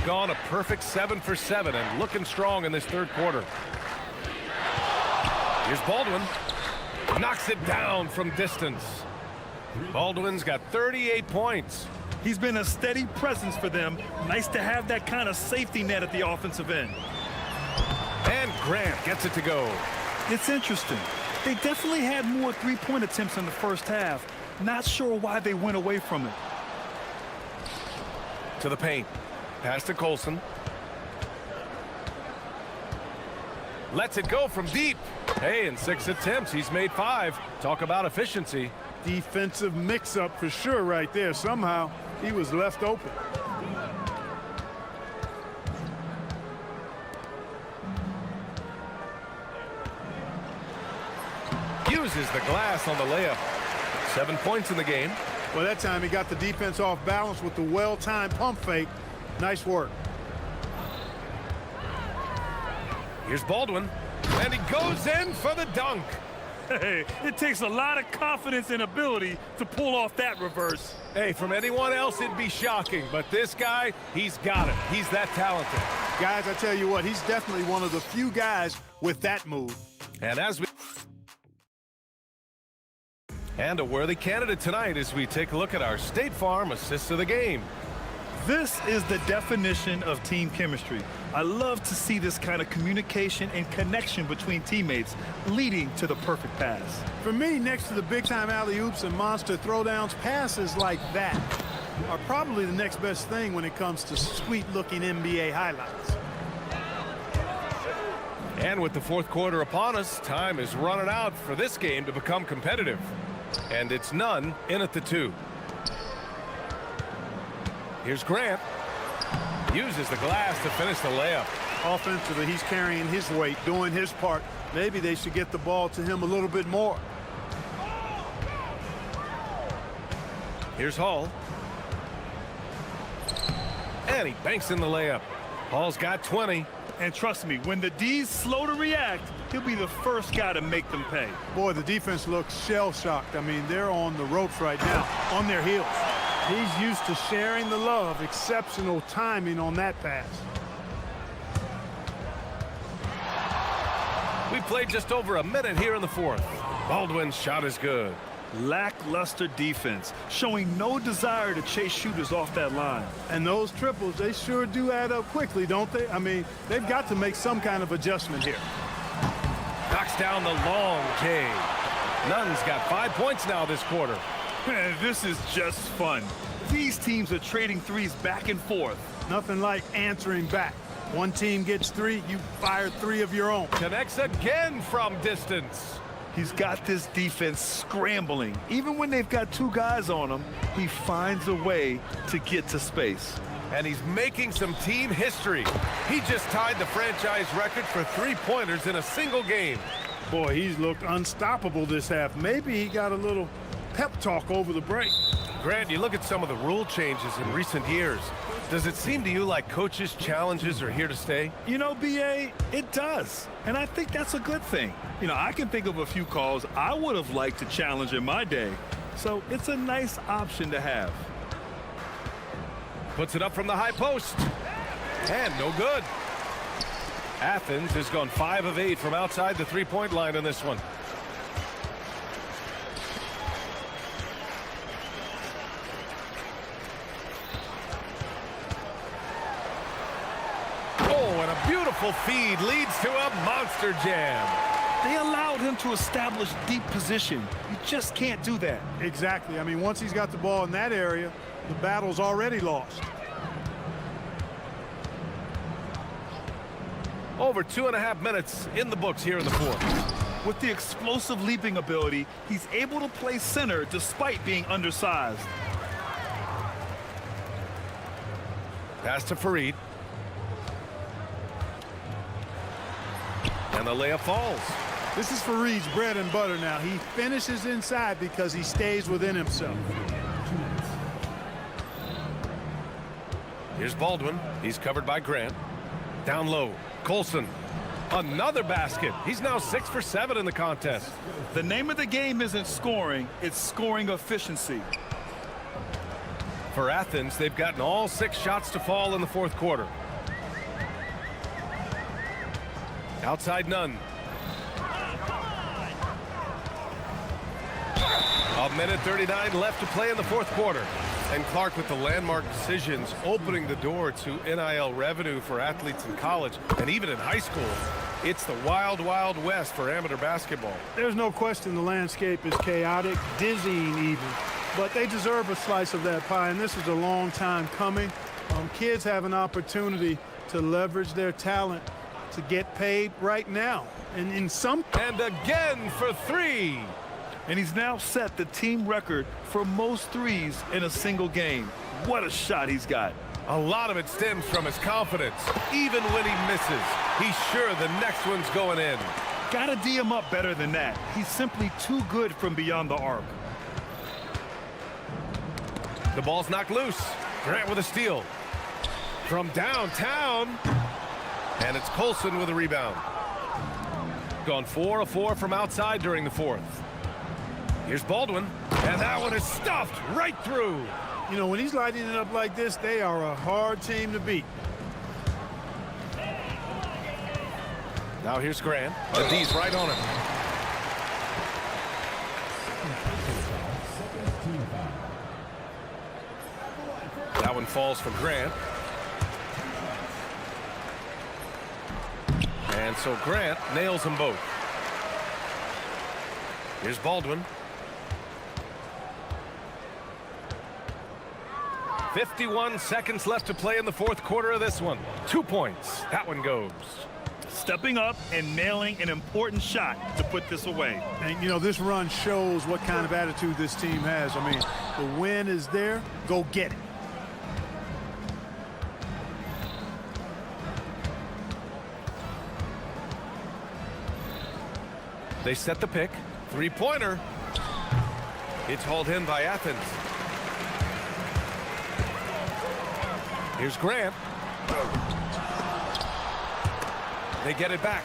Gone a perfect 7 for 7 and looking strong in this third quarter. Here's Baldwin. Knocks it down from distance. Baldwin's got 38 points. He's been a steady presence for them. Nice to have that kind of safety net at the offensive end. And Grant gets it to go. It's interesting. They definitely had more three-point attempts in the first half. Not sure why they went away from it. To the paint. Pass to Colson. Lets it go from deep. Hey, in 6 attempts, he's made 5. Talk about efficiency. Defensive mix-up for sure right there. Somehow, he was left open. Uses the glass on the layup. 7 points in the game. Well, that time he got the defense off balance with the well-timed pump fake. Nice work. Here's Baldwin. And he goes in for the dunk. Hey, it takes a lot of confidence and ability to pull off that reverse. Hey, from anyone else, it'd be shocking. But this guy, he's got it. He's that talented. Guys, I tell you what, he's definitely one of the few guys with that move. And a worthy candidate tonight as we take a look at our State Farm assist of the game. This is the definition of team chemistry. I love to see this kind of communication and connection between teammates leading to the perfect pass. For me, next to the big-time alley-oops and monster throwdowns, passes like that are probably the next best thing when it comes to sweet-looking NBA highlights. And with the fourth quarter upon us, time is running out for this game to become competitive. And it's none in at the 2. Here's Grant. Uses the glass to finish the layup. Offensively, he's carrying his weight, doing his part. Maybe they should get the ball to him a little bit more. Here's Hall. And he banks in the layup. Hall's got 20. And trust me, when the D's slow to react, he'll be the first guy to make them pay. Boy, the defense looks shell-shocked. I mean, they're on the ropes right now, on their heels. He's used to sharing the love. Exceptional timing on that pass. We played just over a minute here in the fourth. Baldwin's shot is good. Lackluster defense, showing no desire to chase shooters off that line. And those triples, they sure do add up quickly, don't they? I mean, they've got to make some kind of adjustment here. Knocks down the long J. Nunn's got 5 points now this quarter. Man, this is just fun. These teams are trading threes back and forth. Nothing like answering back. One team gets 3, you fire 3 of your own. Connects again from distance. He's got this defense scrambling. Even when they've got 2 guys on him, he finds a way to get to space. And he's making some team history. He just tied the franchise record for 3-pointers in a single game. Boy, he's looked unstoppable this half. Maybe he got a little pep talk over the break. Grant, you look at some of the rule changes in recent years. Does it seem to you like coaches' challenges are here to stay? You know, B.A., it does. And I think that's a good thing. You know, I can think of a few calls I would have liked to challenge in my day. So it's a nice option to have. Puts it up from the high post. And no good. Athens has gone 5 of 8 from outside the 3-point line in this one. Beautiful feed leads to a monster jam. They allowed him to establish deep position. You just can't do that. Exactly. I mean, once he's got the ball in that area, the battle's already lost. Over 2.5 minutes in the books here in the fourth. With the explosive leaping ability, he's able to play center despite being undersized. Pass to Fareed. And the layup falls. This is Fareed's bread and butter now. He finishes inside because he stays within himself. Here's Baldwin. He's covered by Grant. Down low. Colson. Another basket. He's now 6 for 7 in the contest. The name of the game isn't scoring, it's scoring efficiency. For Athens, they've gotten all 6 shots to fall in the fourth quarter. Outside Nunn. A minute 39 left to play in the fourth quarter. And Clark with the landmark decisions opening the door to NIL revenue for athletes in college and even in high school. It's the wild, wild west for amateur basketball. There's no question the landscape is chaotic, dizzying even. But they deserve a slice of that pie, and this is a long time coming. Kids have an opportunity to leverage their talent to get paid right now. And in some... And again for 3. And he's now set the team record for most threes in a single game. What a shot he's got. A lot of it stems from his confidence. Even when he misses, he's sure the next one's going in. Gotta D him up better than that. He's simply too good from beyond the arc. The ball's knocked loose. Grant with a steal. From downtown. And it's Colson with a rebound. gone 4 of 4 from outside during the fourth. Here's Baldwin, and that one is stuffed right through. You know, when he's lighting it up like this, they are a hard team to beat. Now here's Grant. The D's right on him. That one falls for Grant. And so Grant nails them both. Here's Baldwin. 51 seconds left to play in the fourth quarter of this one. 2 points. That one goes. Stepping up and nailing an important shot to put this away. And, you know, this run shows what kind of attitude this team has. I mean, the win is there. Go get it. They set the pick. Three-pointer. It's hauled in by Athens. Here's Grant. They get it back.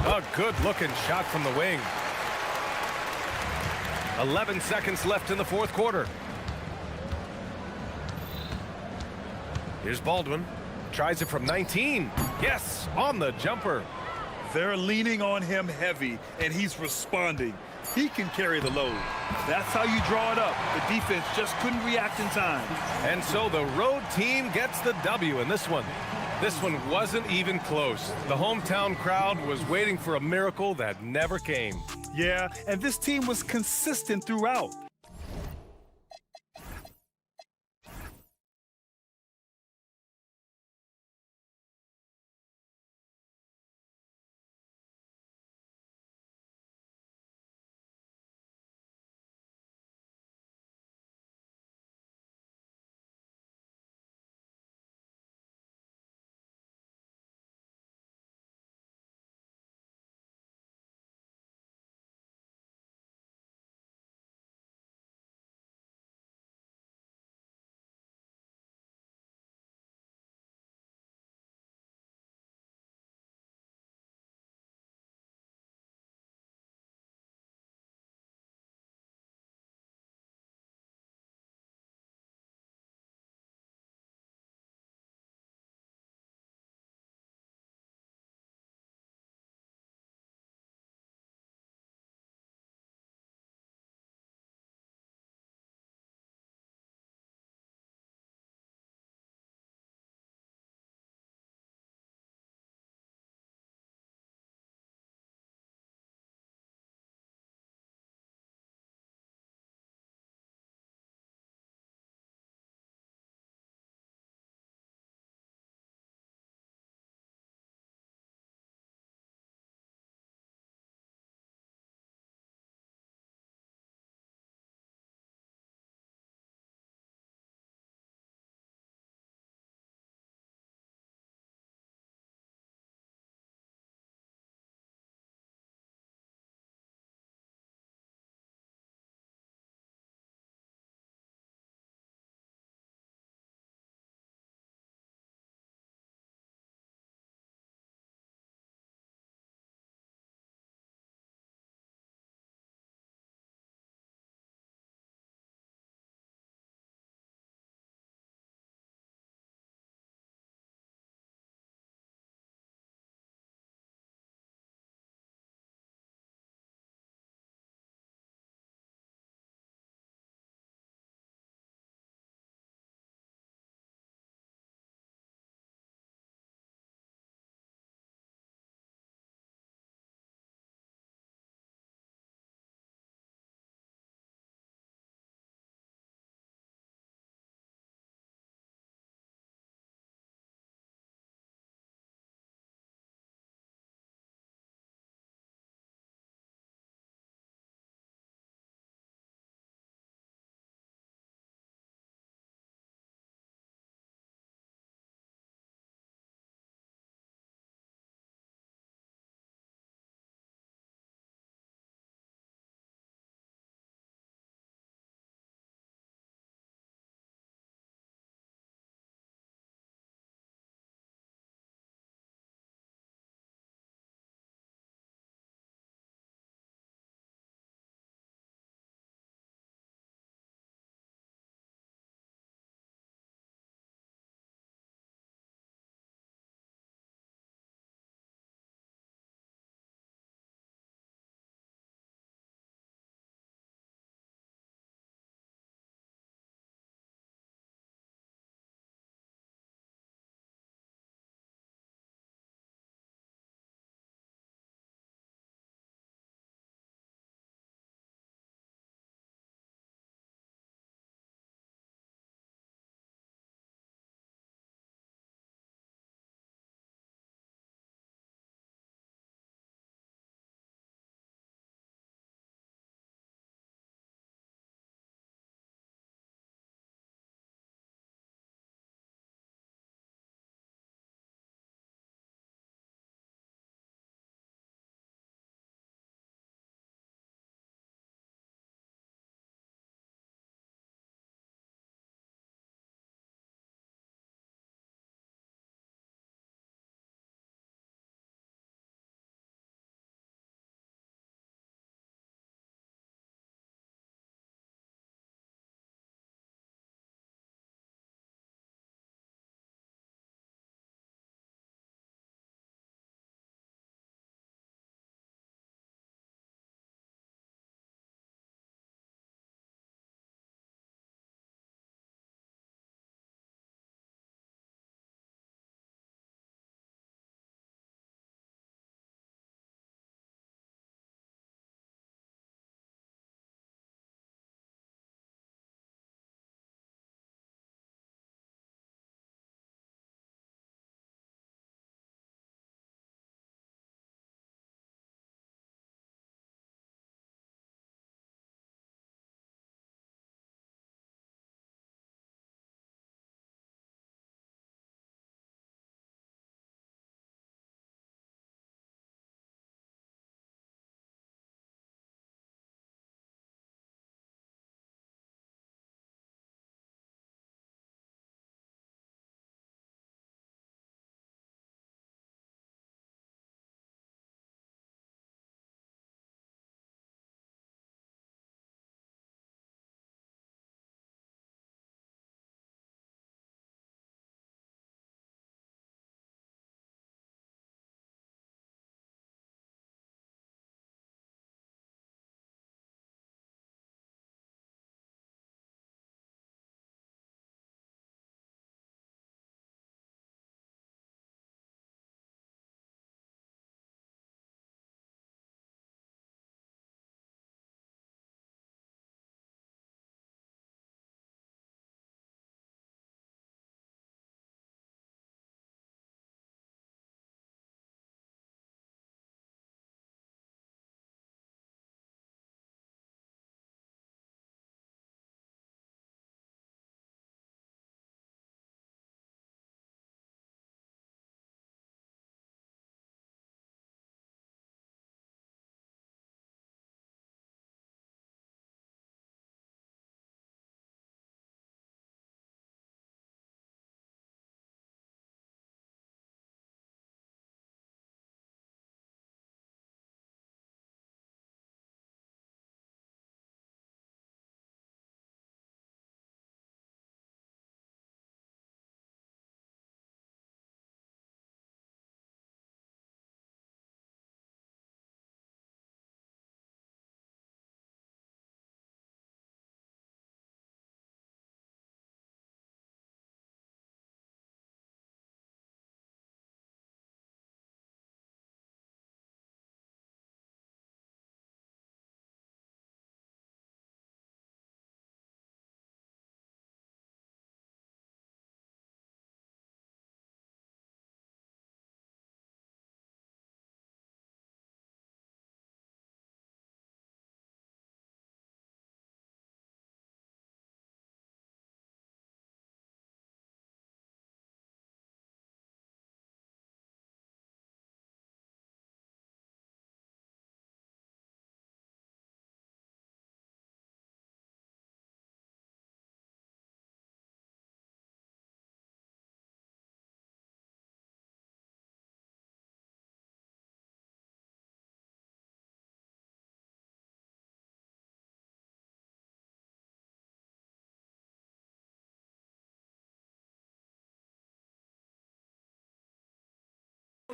A good-looking shot from the wing. 11 seconds left in the fourth quarter. Here's Baldwin. Tries it from 19. Yes, on the jumper. They're leaning on him heavy, and he's responding. He can carry the load. That's how you draw it up. The defense just couldn't react in time. And so the road team gets the W in this one. This one wasn't even close. The hometown crowd was waiting for a miracle that never came. Yeah, and this team was consistent throughout.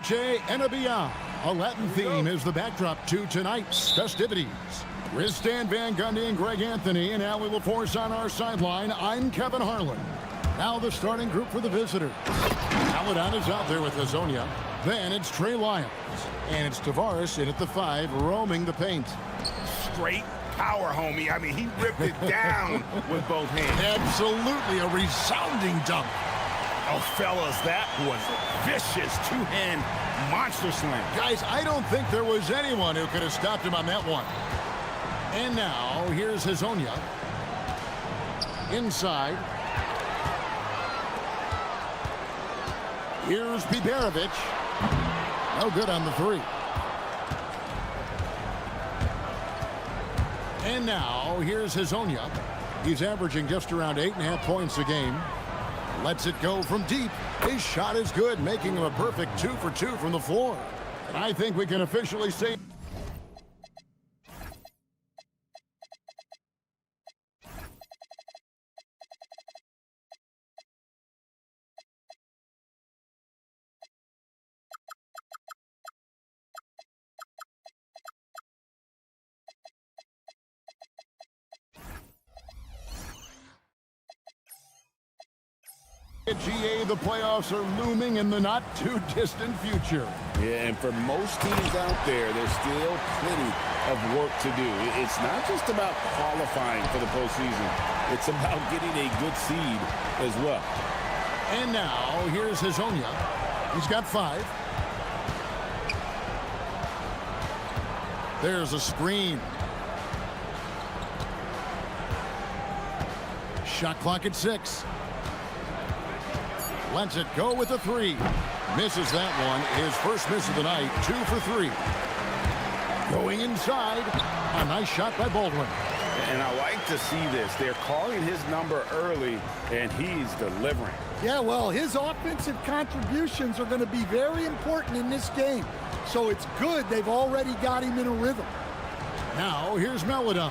Noche Enabia. A Latin theme is the backdrop to tonight's festivities. With Stan Van Gundy and Greg Anthony and Allie LaForce on our sideline, I'm Kevin Harlan. Now the starting group for the visitors. Paladon is out there with Hazonia. Then it's Trey Lyons. And it's Tavares in at the 5, roaming the paint. Straight power, homie. I mean, he ripped it down with both hands. Absolutely a resounding dunk. Oh, fellas, that was a vicious two-hand monster slam. Guys, I don't think there was anyone who could have stopped him on that one. And now, here's Hazonia. Inside. Here's Biberovic. No good on the 3. And now, here's Hazonia. He's averaging just around 8.5 points a game. Lets it go from deep. His shot is good, making him a perfect 2 for 2 from the floor. And I think we can officially say... At GA, the playoffs are looming in the not-too-distant future. Yeah, and for most teams out there, there's still plenty of work to do. It's not just about qualifying for the postseason. It's about getting a good seed as well. And now, here's Hazonia. He's got 5. There's a screen. Shot clock at 6. Lets it go with a 3. Misses that one. His first miss of the night. 2 for 3. Going inside. A nice shot by Baldwin. And I like to see this. They're calling his number early, and he's delivering. Yeah, well, his offensive contributions are going to be very important in this game. So it's good they've already got him in a rhythm. Now, here's Melodon.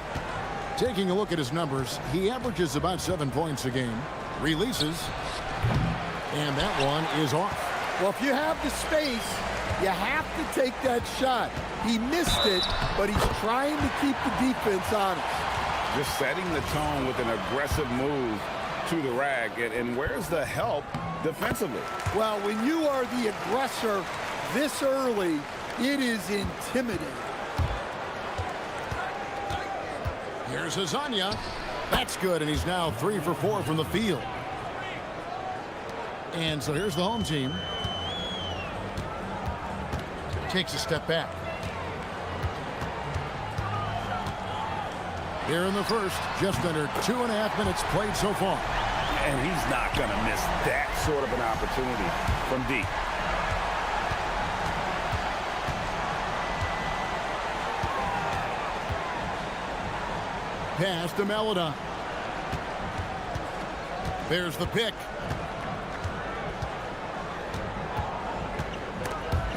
Taking a look at his numbers, he averages about 7 points a game. Releases. And that one is off. Well, if you have the space, you have to take that shot. He missed it, but he's trying to keep the defense honest. Just setting the tone with an aggressive move to the rack. And where's the help defensively? Well, when you are the aggressor this early, it is intimidating. Here's Hazonia. That's good, and he's now 3 for 4 from the field. And so here's the home team. Takes a step back. Here in the first, just under 2.5 minutes played so far. And he's not going to miss that sort of an opportunity from deep. Pass to Melodon. There's the pick.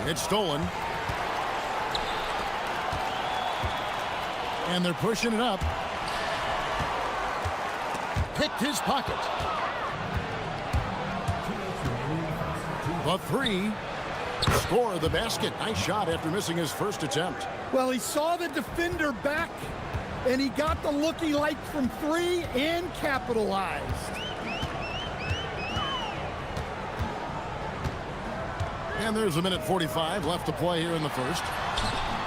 It's stolen. And they're pushing it up. Picked his pocket. The 3. Score the basket. Nice shot after missing his first attempt. Well, he saw the defender back, and he got the look he liked from 3 and capitalized. And there's a minute 45 left to play here in the first.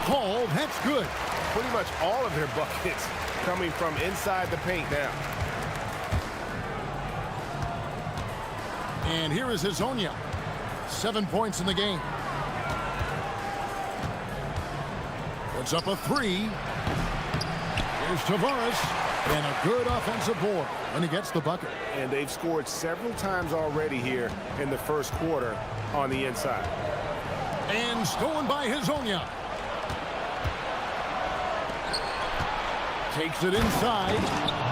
Call, that's good. Pretty much all of their buckets coming from inside the paint now. And here is Hazonia. 7 points in the game. Puts up a 3. Here's Tavares. And a good offensive board when he gets the bucket. And they've scored several times already here in the first quarter on the inside. And stolen by Hazonia. Takes it inside.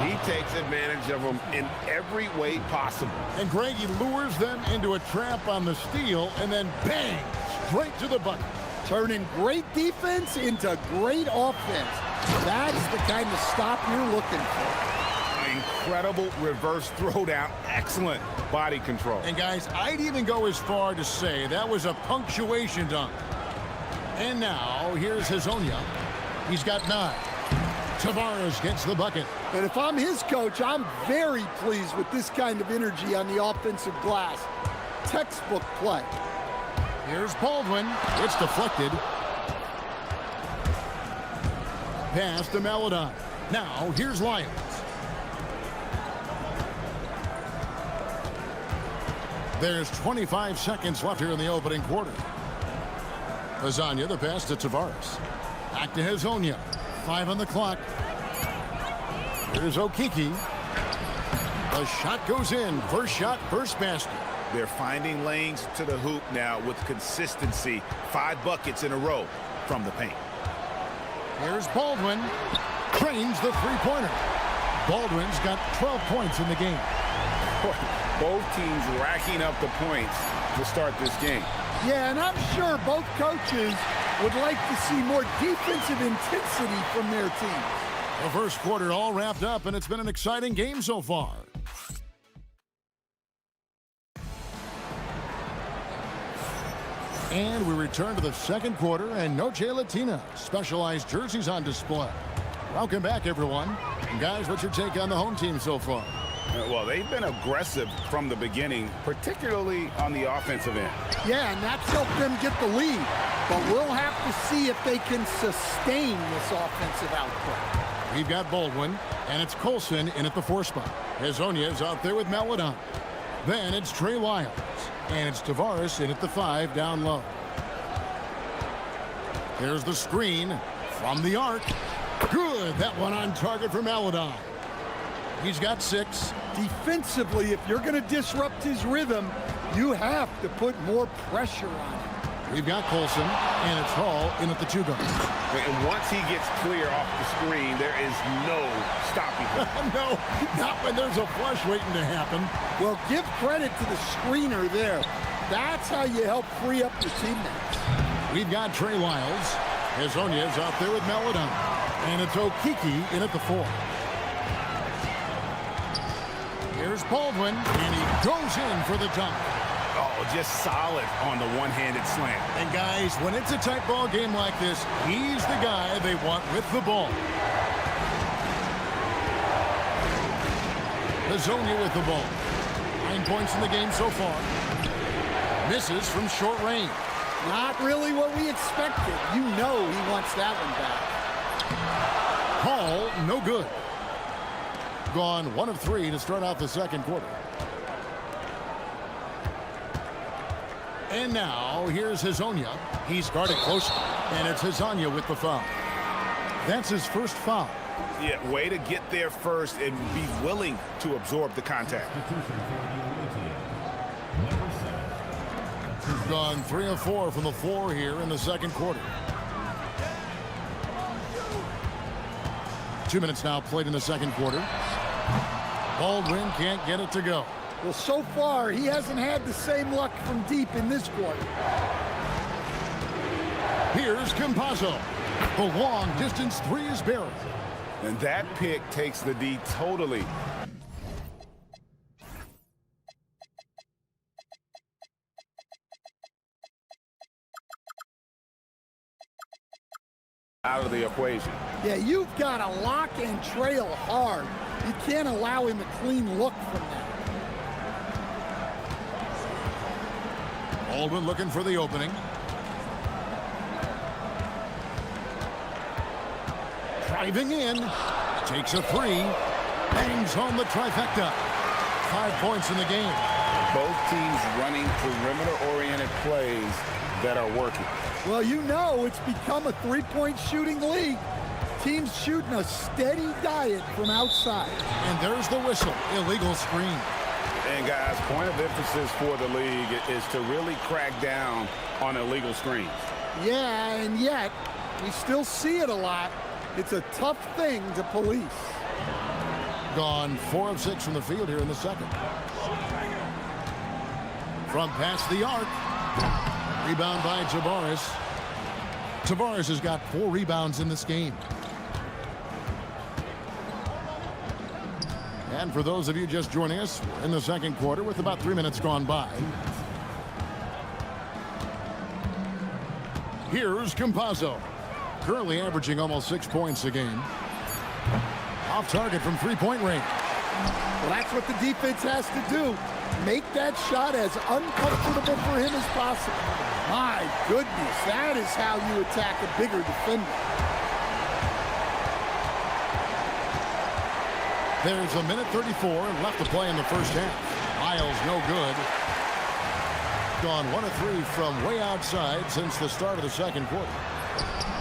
He takes advantage of them in every way possible. And Greg, he lures them into a trap on the steal and then bang, straight to the bucket. Turning great defense into great offense. That's the kind of stop you're looking for. incredible reverse throwdown. Excellent body control. And guys, I'd even go as far to say that was a punctuation dunk. And now, here's Hazonia. He's got 9. Tavares gets the bucket. And if I'm his coach, I'm very pleased with this kind of energy on the offensive glass. Textbook play. Here's Baldwin. It's deflected. Pass to Maladon. Now, here's Lyons. There's 25 seconds left here in the opening quarter. Lasagna, the pass to Tavares. Back to Hazonia. 5 on the clock. Here's Okiki. The shot goes in. First shot, first basket. They're finding lanes to the hoop now with consistency. 5 buckets in a row from the paint. Here's Baldwin. Trains the three-pointer. Baldwin's got 12 points in the game. Both teams racking up the points to start this game. Yeah, and I'm sure both coaches would like to see more defensive intensity from their teams. The first quarter all wrapped up, and it's been an exciting game so far. And we return to the second quarter, and Noche Latina specialized jerseys on display. Welcome back, everyone. And guys, what's your take on the home team so far? Well, they've been aggressive from the beginning, particularly on the offensive end. Yeah, and that's helped them get the lead. But we'll have to see if they can sustain this offensive output. We've got Baldwin, and it's Colson in at the 4 spot. Hazonia's out there with Maladon. Then it's Trey Lyons, and it's Tavares in at the 5 down low. There's the screen from the arc. Good, that one on target for Maladon. He's got 6. Defensively, if you're going to disrupt his rhythm, you have to put more pressure on him. We've got Colson, and it's Hall in at the 2 guard. And once he gets clear off the screen, there is no stopping him. No, not when there's a flush waiting to happen. Well, give credit to the screener there. That's how you help free up your teammates. We've got Trey Lyles. Hazonia's out there with Maladon. And it's Okiki in at the 4. Here's Baldwin, and he goes in for the dunk. Oh, just solid on the one-handed slam. And guys, when it's a tight ball game like this, he's the guy they want with the ball. Hazonia with the ball. 9 points in the game so far. Misses from short range. Not really what we expected. You know he wants that one back. Hall, no good. Gone 1 of 3 to start out the second quarter. And now, here's Hazonia. He's guarded closely, and it's Hazonia with the foul. That's his first foul. Yeah, way to get there first and be willing to absorb the contact. Gone 3 of 4 from the floor here in the second quarter. 2 minutes now played in the second quarter. Baldwin can't get it to go. Well, so far, he hasn't had the same luck from deep in this quarter. Here's Campazzo. The long-distance 3 is buried. And that pick takes the D totally out of the equation. Yeah, you've got to lock and trail hard. You can't allow him a clean look from that. Baldwin looking for the opening. Driving in. Takes a 3. Bangs home the trifecta. 5 points in the game. Both teams running perimeter-oriented plays that are working. Well, you know it's become a three-point shooting league. Teams shooting a steady diet from outside. And there's the whistle. Illegal screen. And guys, point of emphasis for the league is to really crack down on illegal screens. Yeah, and yet we still see it a lot. It's a tough thing to police. Gone 4 of 6 from the field here in the second. From past the arc. Rebound by Tavares. Tavares has got 4 rebounds in this game. And for those of you just joining us, we're in the second quarter with about 3 minutes gone by. Here's Campazzo, currently averaging almost 6 points a game. Off target from three-point range. Well, that's what the defense has to do. Make that shot as uncomfortable for him as possible. My goodness, that is how you attack a bigger defender. There's a minute 34 left to play in the first half. Miles no good. Gone 1 of 3 from way outside since the start of the second quarter.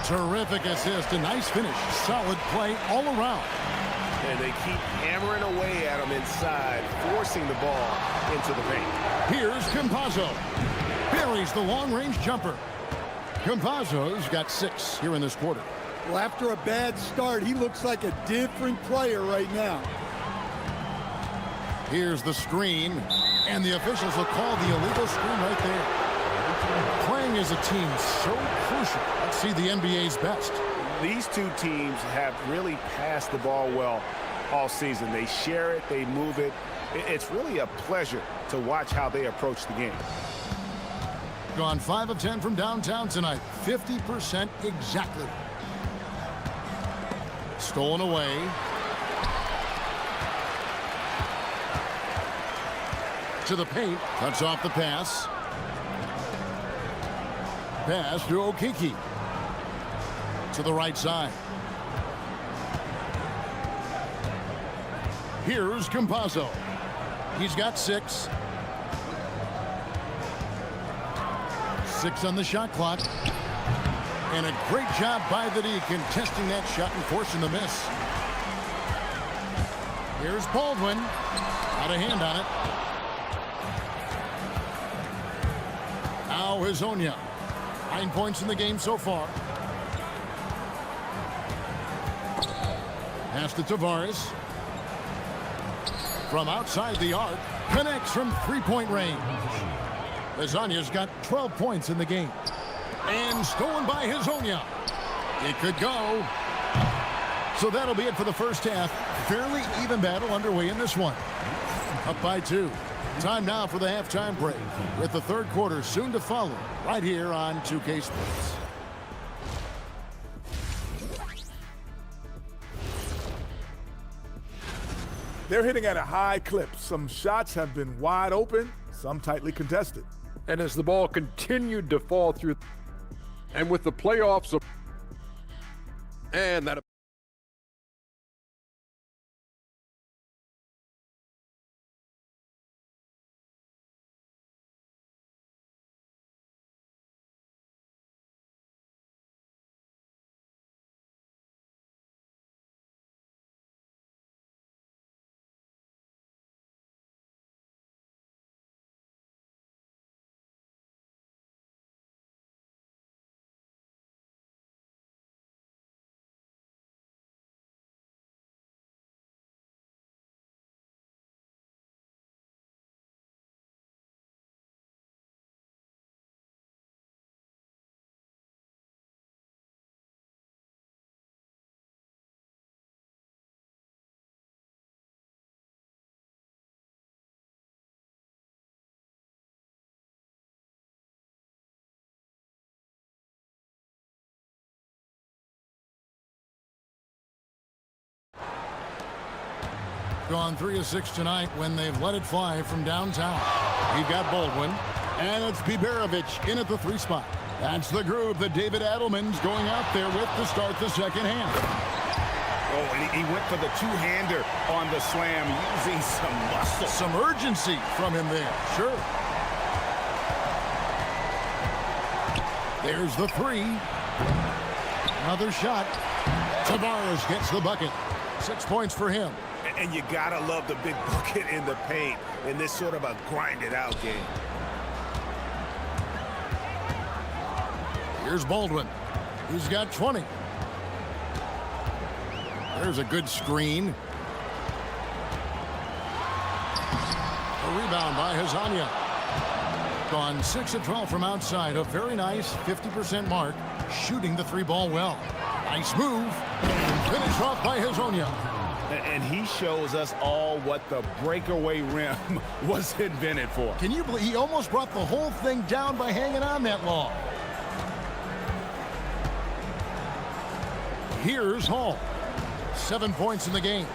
Terrific assist, a nice finish. Solid play all around. And they keep hammering away at him inside, forcing the ball into the paint. Here's Campazzo. Buries the long-range jumper. Campazzo's got 6 here in this quarter. Well, after a bad start, he looks like a different player right now. Here's the screen, and the officials will call the illegal screen right there. Playing as a team, so crucial. Let's see the NBA's best. These two teams have really passed the ball well all season. They share it, they move it. It's really a pleasure to watch how they approach the game. Gone 5 of 10 from downtown tonight, 50% exactly. Stolen away. To the paint, cuts off the pass. Pass to Okiki. To the right side. Here's Campazzo. He's got 6. 6 on the shot clock. And a great job by the D contesting that shot and forcing the miss. Here's Baldwin. Out of hand on it. Now Hezonja. 9 points in the game so far. Pass to Tavares. From outside the arc. Connects from three-point range. Hezonja's got 12 points in the game. And stolen by Hezonja. It could go. So that'll be it for the first half. Fairly even battle underway in this one. Up by 2. Time now for the halftime break, with the third quarter soon to follow, right here on 2K Sports. They're hitting at a high clip. Some shots have been wide open, some tightly contested. And as the ball continued to fall through, and with the playoffs, and that. Gone 3 of 6 tonight when they've let it fly from downtown. You've got Baldwin, and it's Biberovic in at the 3 spot. That's the groove that David Adelman's going out there with to start the second half. Oh, and he went for the two-hander on the slam, using some muscle. Some urgency from him there, sure. There's the 3. Another shot. Tavares gets the bucket. 6 points for him. And you gotta love the big bucket in the paint in this sort of a grinded-out game. Here's Baldwin. He's got 20. There's a good screen. A rebound by Hezonja. Gone 6 of 12 from outside. A very nice 50% mark. Shooting the 3 ball well. Nice move. And finish off by Hezonja. And he shows us all what the breakaway rim was invented for. Can you believe he almost brought the whole thing down by hanging on that long? Here's Hall. 7 points in the game.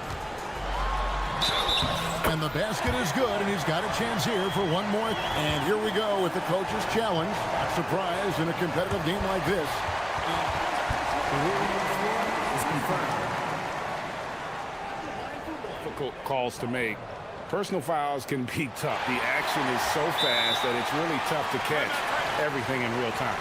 And the basket is good, and he's got a chance here for one more. And here we go with the coach's challenge. Not surprised in a competitive game like this. Difficult calls to make. Personal fouls can be tough. The action is so fast that it's really tough to catch everything in real time.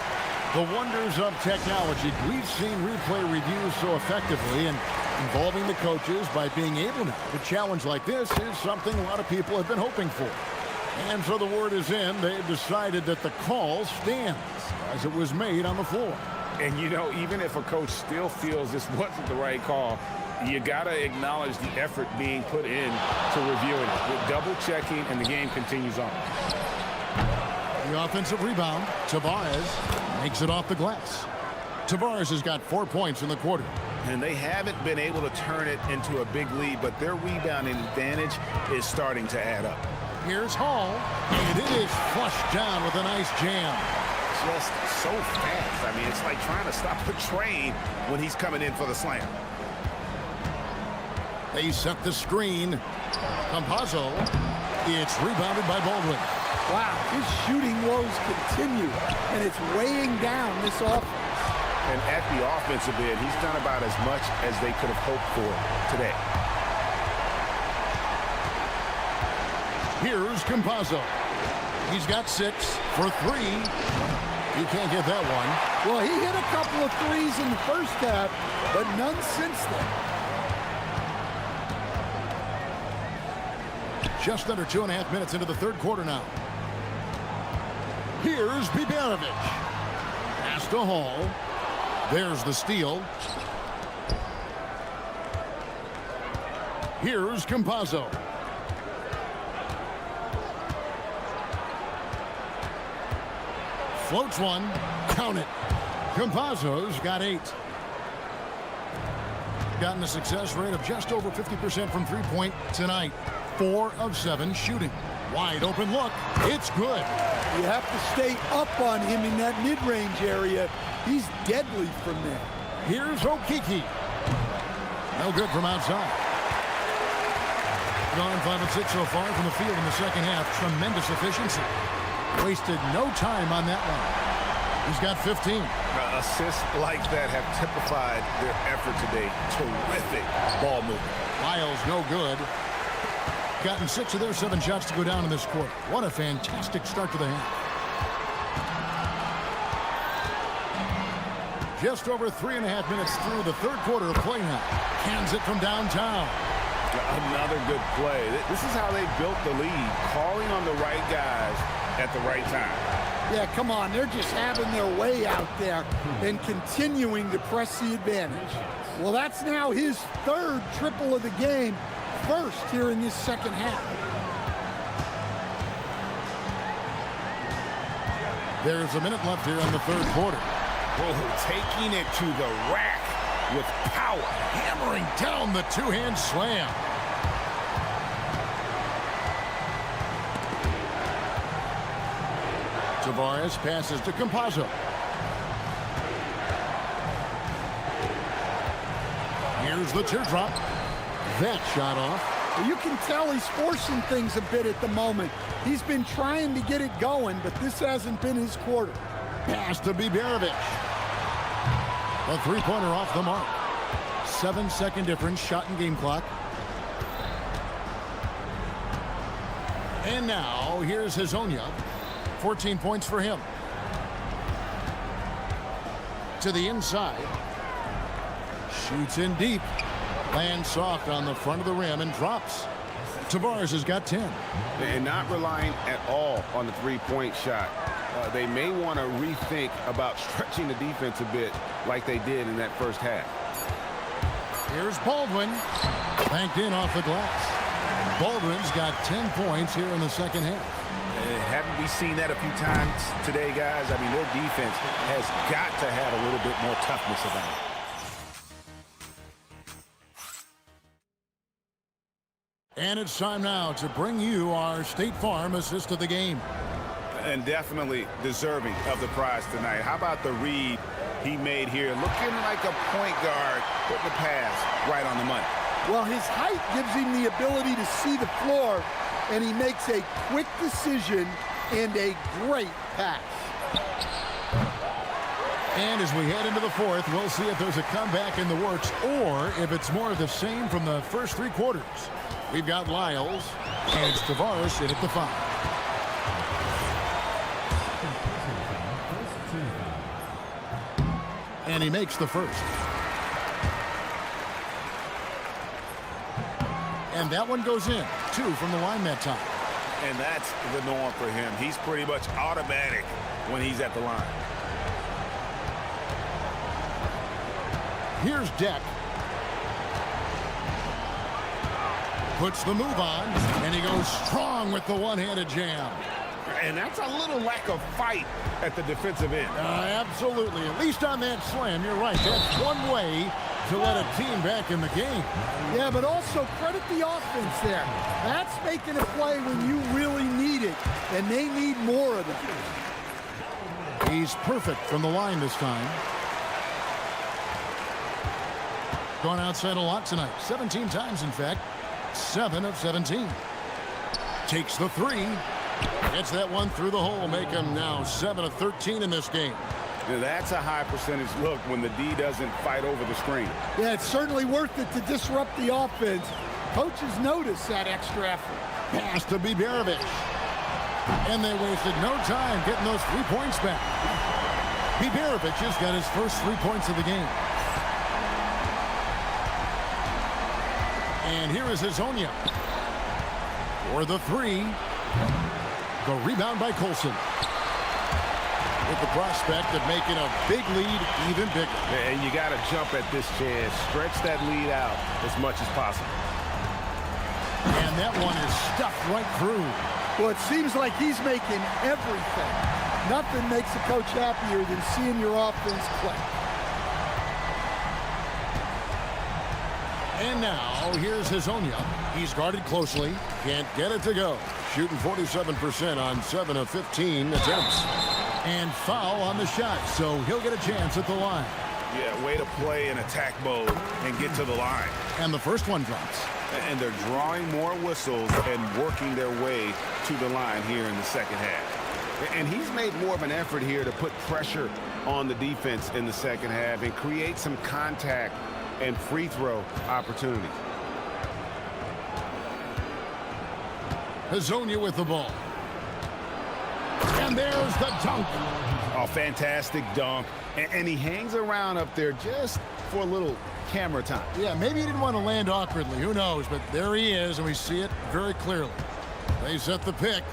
The wonders of technology. We've seen replay reviews so effectively, and involving the coaches by being able to challenge like this is something a lot of people have been hoping for. And so the word is in. They've decided that the call stands as it was made on the floor. And, you know, even if a coach still feels this wasn't the right call, you got to acknowledge the effort being put in to reviewing it. With double checking, and the game continues on. The offensive rebound. Tavares makes it off the glass. Tavares has got 4 points in the quarter. And they haven't been able to turn it into a big lead, but their rebounding advantage is starting to add up. Here's Hall, and it is flushed down with a nice jam. Just so fast. I mean, it's like trying to stop the train when he's coming in for the slam. They set the screen. Campazzo. It's rebounded by Baldwin. Wow, his shooting woes continue, and it's weighing down this offense. And at the offensive end, he's done about as much as they could have hoped for today. Here's Campazzo. He's got 6 for 3. He can't get that one. Well, he hit a couple of threes in the first half, but none since then. Just under 2.5 minutes into the third quarter now. Here's Bibanovic. Pass to Hall. There's the steal. Here's Campazzo. Floats one. Count it. Campazzo's got 8. Gotten a success rate of just over 50% from three-point tonight. 4 of 7 shooting. Wide open look. It's good. You have to stay up on him in that mid-range area. He's deadly from there. Here's Okiki. No good from outside. Gone 5 of 6 so far from the field in the second half. Tremendous efficiency. Wasted no time on that one. He's got 15. Assists like that have typified their effort today. Terrific ball movement. Lyles no good. Gotten 6 of their 7 shots to go down in this quarter. What a fantastic start to the half. Just over 3.5 minutes through the third quarter of play now. Hands it from downtown. Another good play. This is how they built the lead, calling on the right guys at the right time. Yeah, come on. They're just having their way out there and continuing to press the advantage. Well, that's now his 3rd triple of the game. First here in this second half. There's a minute left here in the third quarter. Oh, taking it to the rack with power. Hammering down the two-hand slam. Tavares passes to Campazzo. Here's the teardrop. That shot off. Well, you can tell he's forcing things a bit at the moment. He's been trying to get it going, but this hasn't been his quarter. Pass to Bibanovic. A three-pointer off the mark. 7-second difference, shot and game clock. And now, here's Hazonia. 14 points for him. To the inside. Shoots in deep. Lands soft on the front of the rim and drops. Tavares has got 10. And not relying at all on the three-point shot. They may want to rethink about stretching the defense a bit like they did in that first half. Here's Baldwin. Banked in off the glass. Baldwin's got 10 points here in the second half. Haven't we seen that a few times today, guys? I mean, their defense has got to have a little bit more toughness about it. And it's time now to bring you our State Farm assist of the game. And definitely deserving of the prize tonight. How about the read he made here? Looking like a point guard, putting the pass right on the money. Well, his height gives him the ability to see the floor, and he makes a quick decision and a great pass. And as we head into the fourth, we'll see if there's a comeback in the works or if it's more of the same from the first three quarters. We've got Lyles, and it's Tavares in at the 5. And he makes the first. And that one goes in. 2 from the line that time. And that's the norm for him. He's pretty much automatic when he's at the line. Here's Deck. Puts the move on, and he goes strong with the one-handed jam. And that's a little lack of fight at the defensive end. Absolutely. At least on that slam, you're right. That's one way to let a team back in the game. Yeah, but also credit the offense there. That's making a play when you really need it, and they need more of it. He's perfect from the line this time. Gone outside a lot tonight. 17 times, in fact. 7 of 17. Takes the 3. Gets that one through the hole. Make him now 7 of 13 in this game. Now that's a high percentage look when the D doesn't fight over the screen. Yeah, it's certainly worth it to disrupt the offense. Coaches notice that extra effort. Pass to Bibjerevic. And they wasted no time getting those 3 points back. Bibjerevic has got his first 3 points of the game. And here is Hazonia for the 3. The rebound by Colson. With the prospect of making a big lead even bigger. And you got to jump at this chance. Stretch that lead out as much as possible. And that one is stuffed right through. Well, it seems like he's making everything. Nothing makes a coach happier than seeing your offense click. And now, here's Hazonia. He's guarded closely. Can't get it to go. Shooting 47% on 7 of 15 attempts. And foul on the shot, so he'll get a chance at the line. Yeah, way to play in attack mode and get to the line. And the first one drops. And they're drawing more whistles and working their way to the line here in the second half. And he's made more of an effort here to put pressure on the defense in the second half and create some contact and free throw opportunities. Hazonia with the ball. And there's the dunk. Oh, fantastic dunk. And he hangs around up there just for a little camera time. Yeah, maybe he didn't want to land awkwardly. Who knows? But there he is, and we see it very clearly. They set the pick.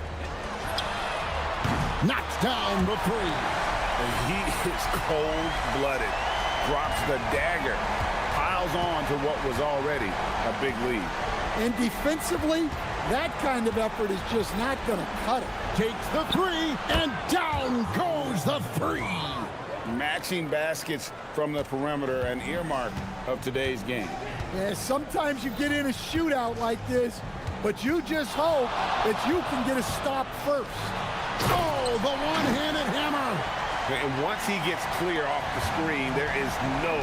Knocks down the 3. And he is cold-blooded. Drops the dagger. Piles on to what was already a big lead. And defensively, that kind of effort is just not going to cut it. Takes the 3, and down goes the 3. Matching baskets from the perimeter, an earmark of today's game. Yeah, sometimes you get in a shootout like this, but you just hope that you can get a stop first. Oh, the one-handed hammer. And once he gets clear off the screen, there is no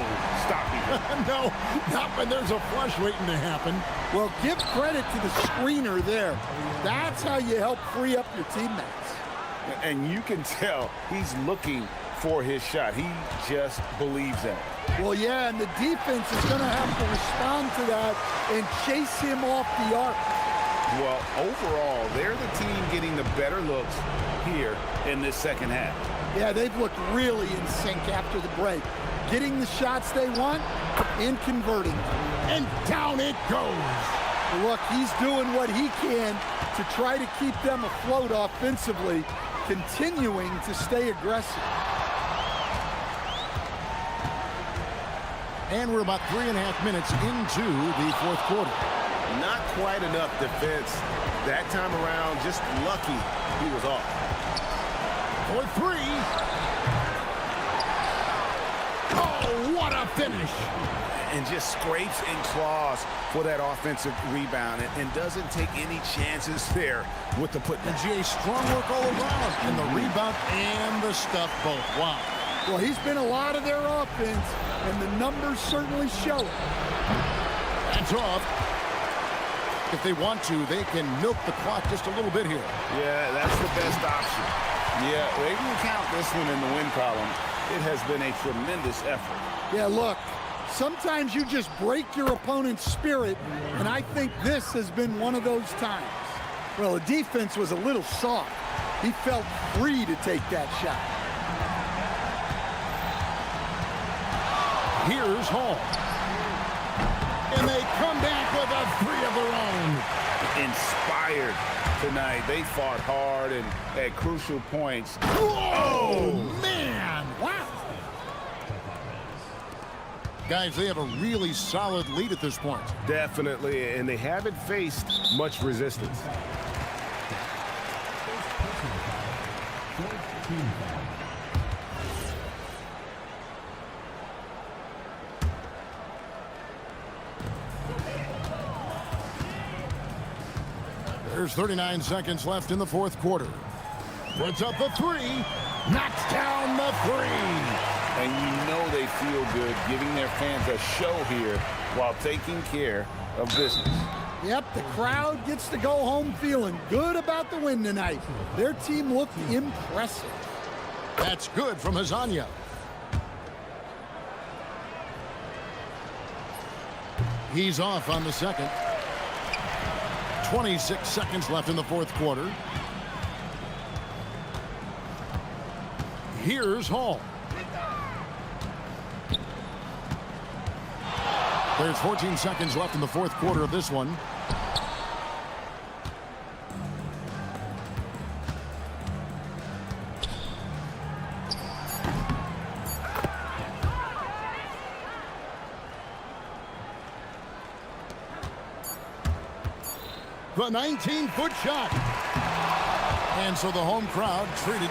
stopping him. No, not when there's a flush waiting to happen. Well, give credit to the screener there. That's how you help free up your teammates. And you can tell he's looking for his shot. He just believes in it. Well, yeah, and the defense is going to have to respond to that and chase him off the arc. Well, overall, they're the team getting the better looks here in this second half. Yeah, they've looked really in sync after the break. Getting the shots they want and converting them. And down it goes. Look, he's doing what he can to try to keep them afloat offensively, continuing to stay aggressive. And we're about 3.5 minutes into the fourth quarter. Not quite enough defense. That time around, just lucky he was off. For 3. Oh, Oh, what a finish. And just scrapes and claws for that offensive rebound and doesn't take any chances there with the putdown. And GA, strong work all around. And the rebound and the stuff both. Wow. Well, he's been a lot of their offense, and the numbers certainly show it. That's off. If they want to, they can milk the clock just a little bit here. Yeah, that's the best option. Yeah, they can count this one in the win column. It has been a tremendous effort. Yeah, look, sometimes you just break your opponent's spirit, and I think this has been one of those times. Well, the defense was a little soft. He felt free to take that shot. Here's Hall. And they come back with a three of their own. Inspired tonight. They fought hard and at crucial points. Oh, man. Wow. Guys, they have a really solid lead at this point. Definitely, and they haven't faced much resistance. There's 39 seconds left in the fourth quarter. Puts up the three. Knocks down the three. And you know they feel good giving their fans a show here while taking care of business. Yep, the crowd gets to go home feeling good about the win tonight. Their team looked impressive. That's good from Hazanya. He's off on the second. 26 seconds left in the fourth quarter. Here's Hall. There's 14 seconds left in the fourth quarter of this one. The 19-foot shot. And so the home crowd treated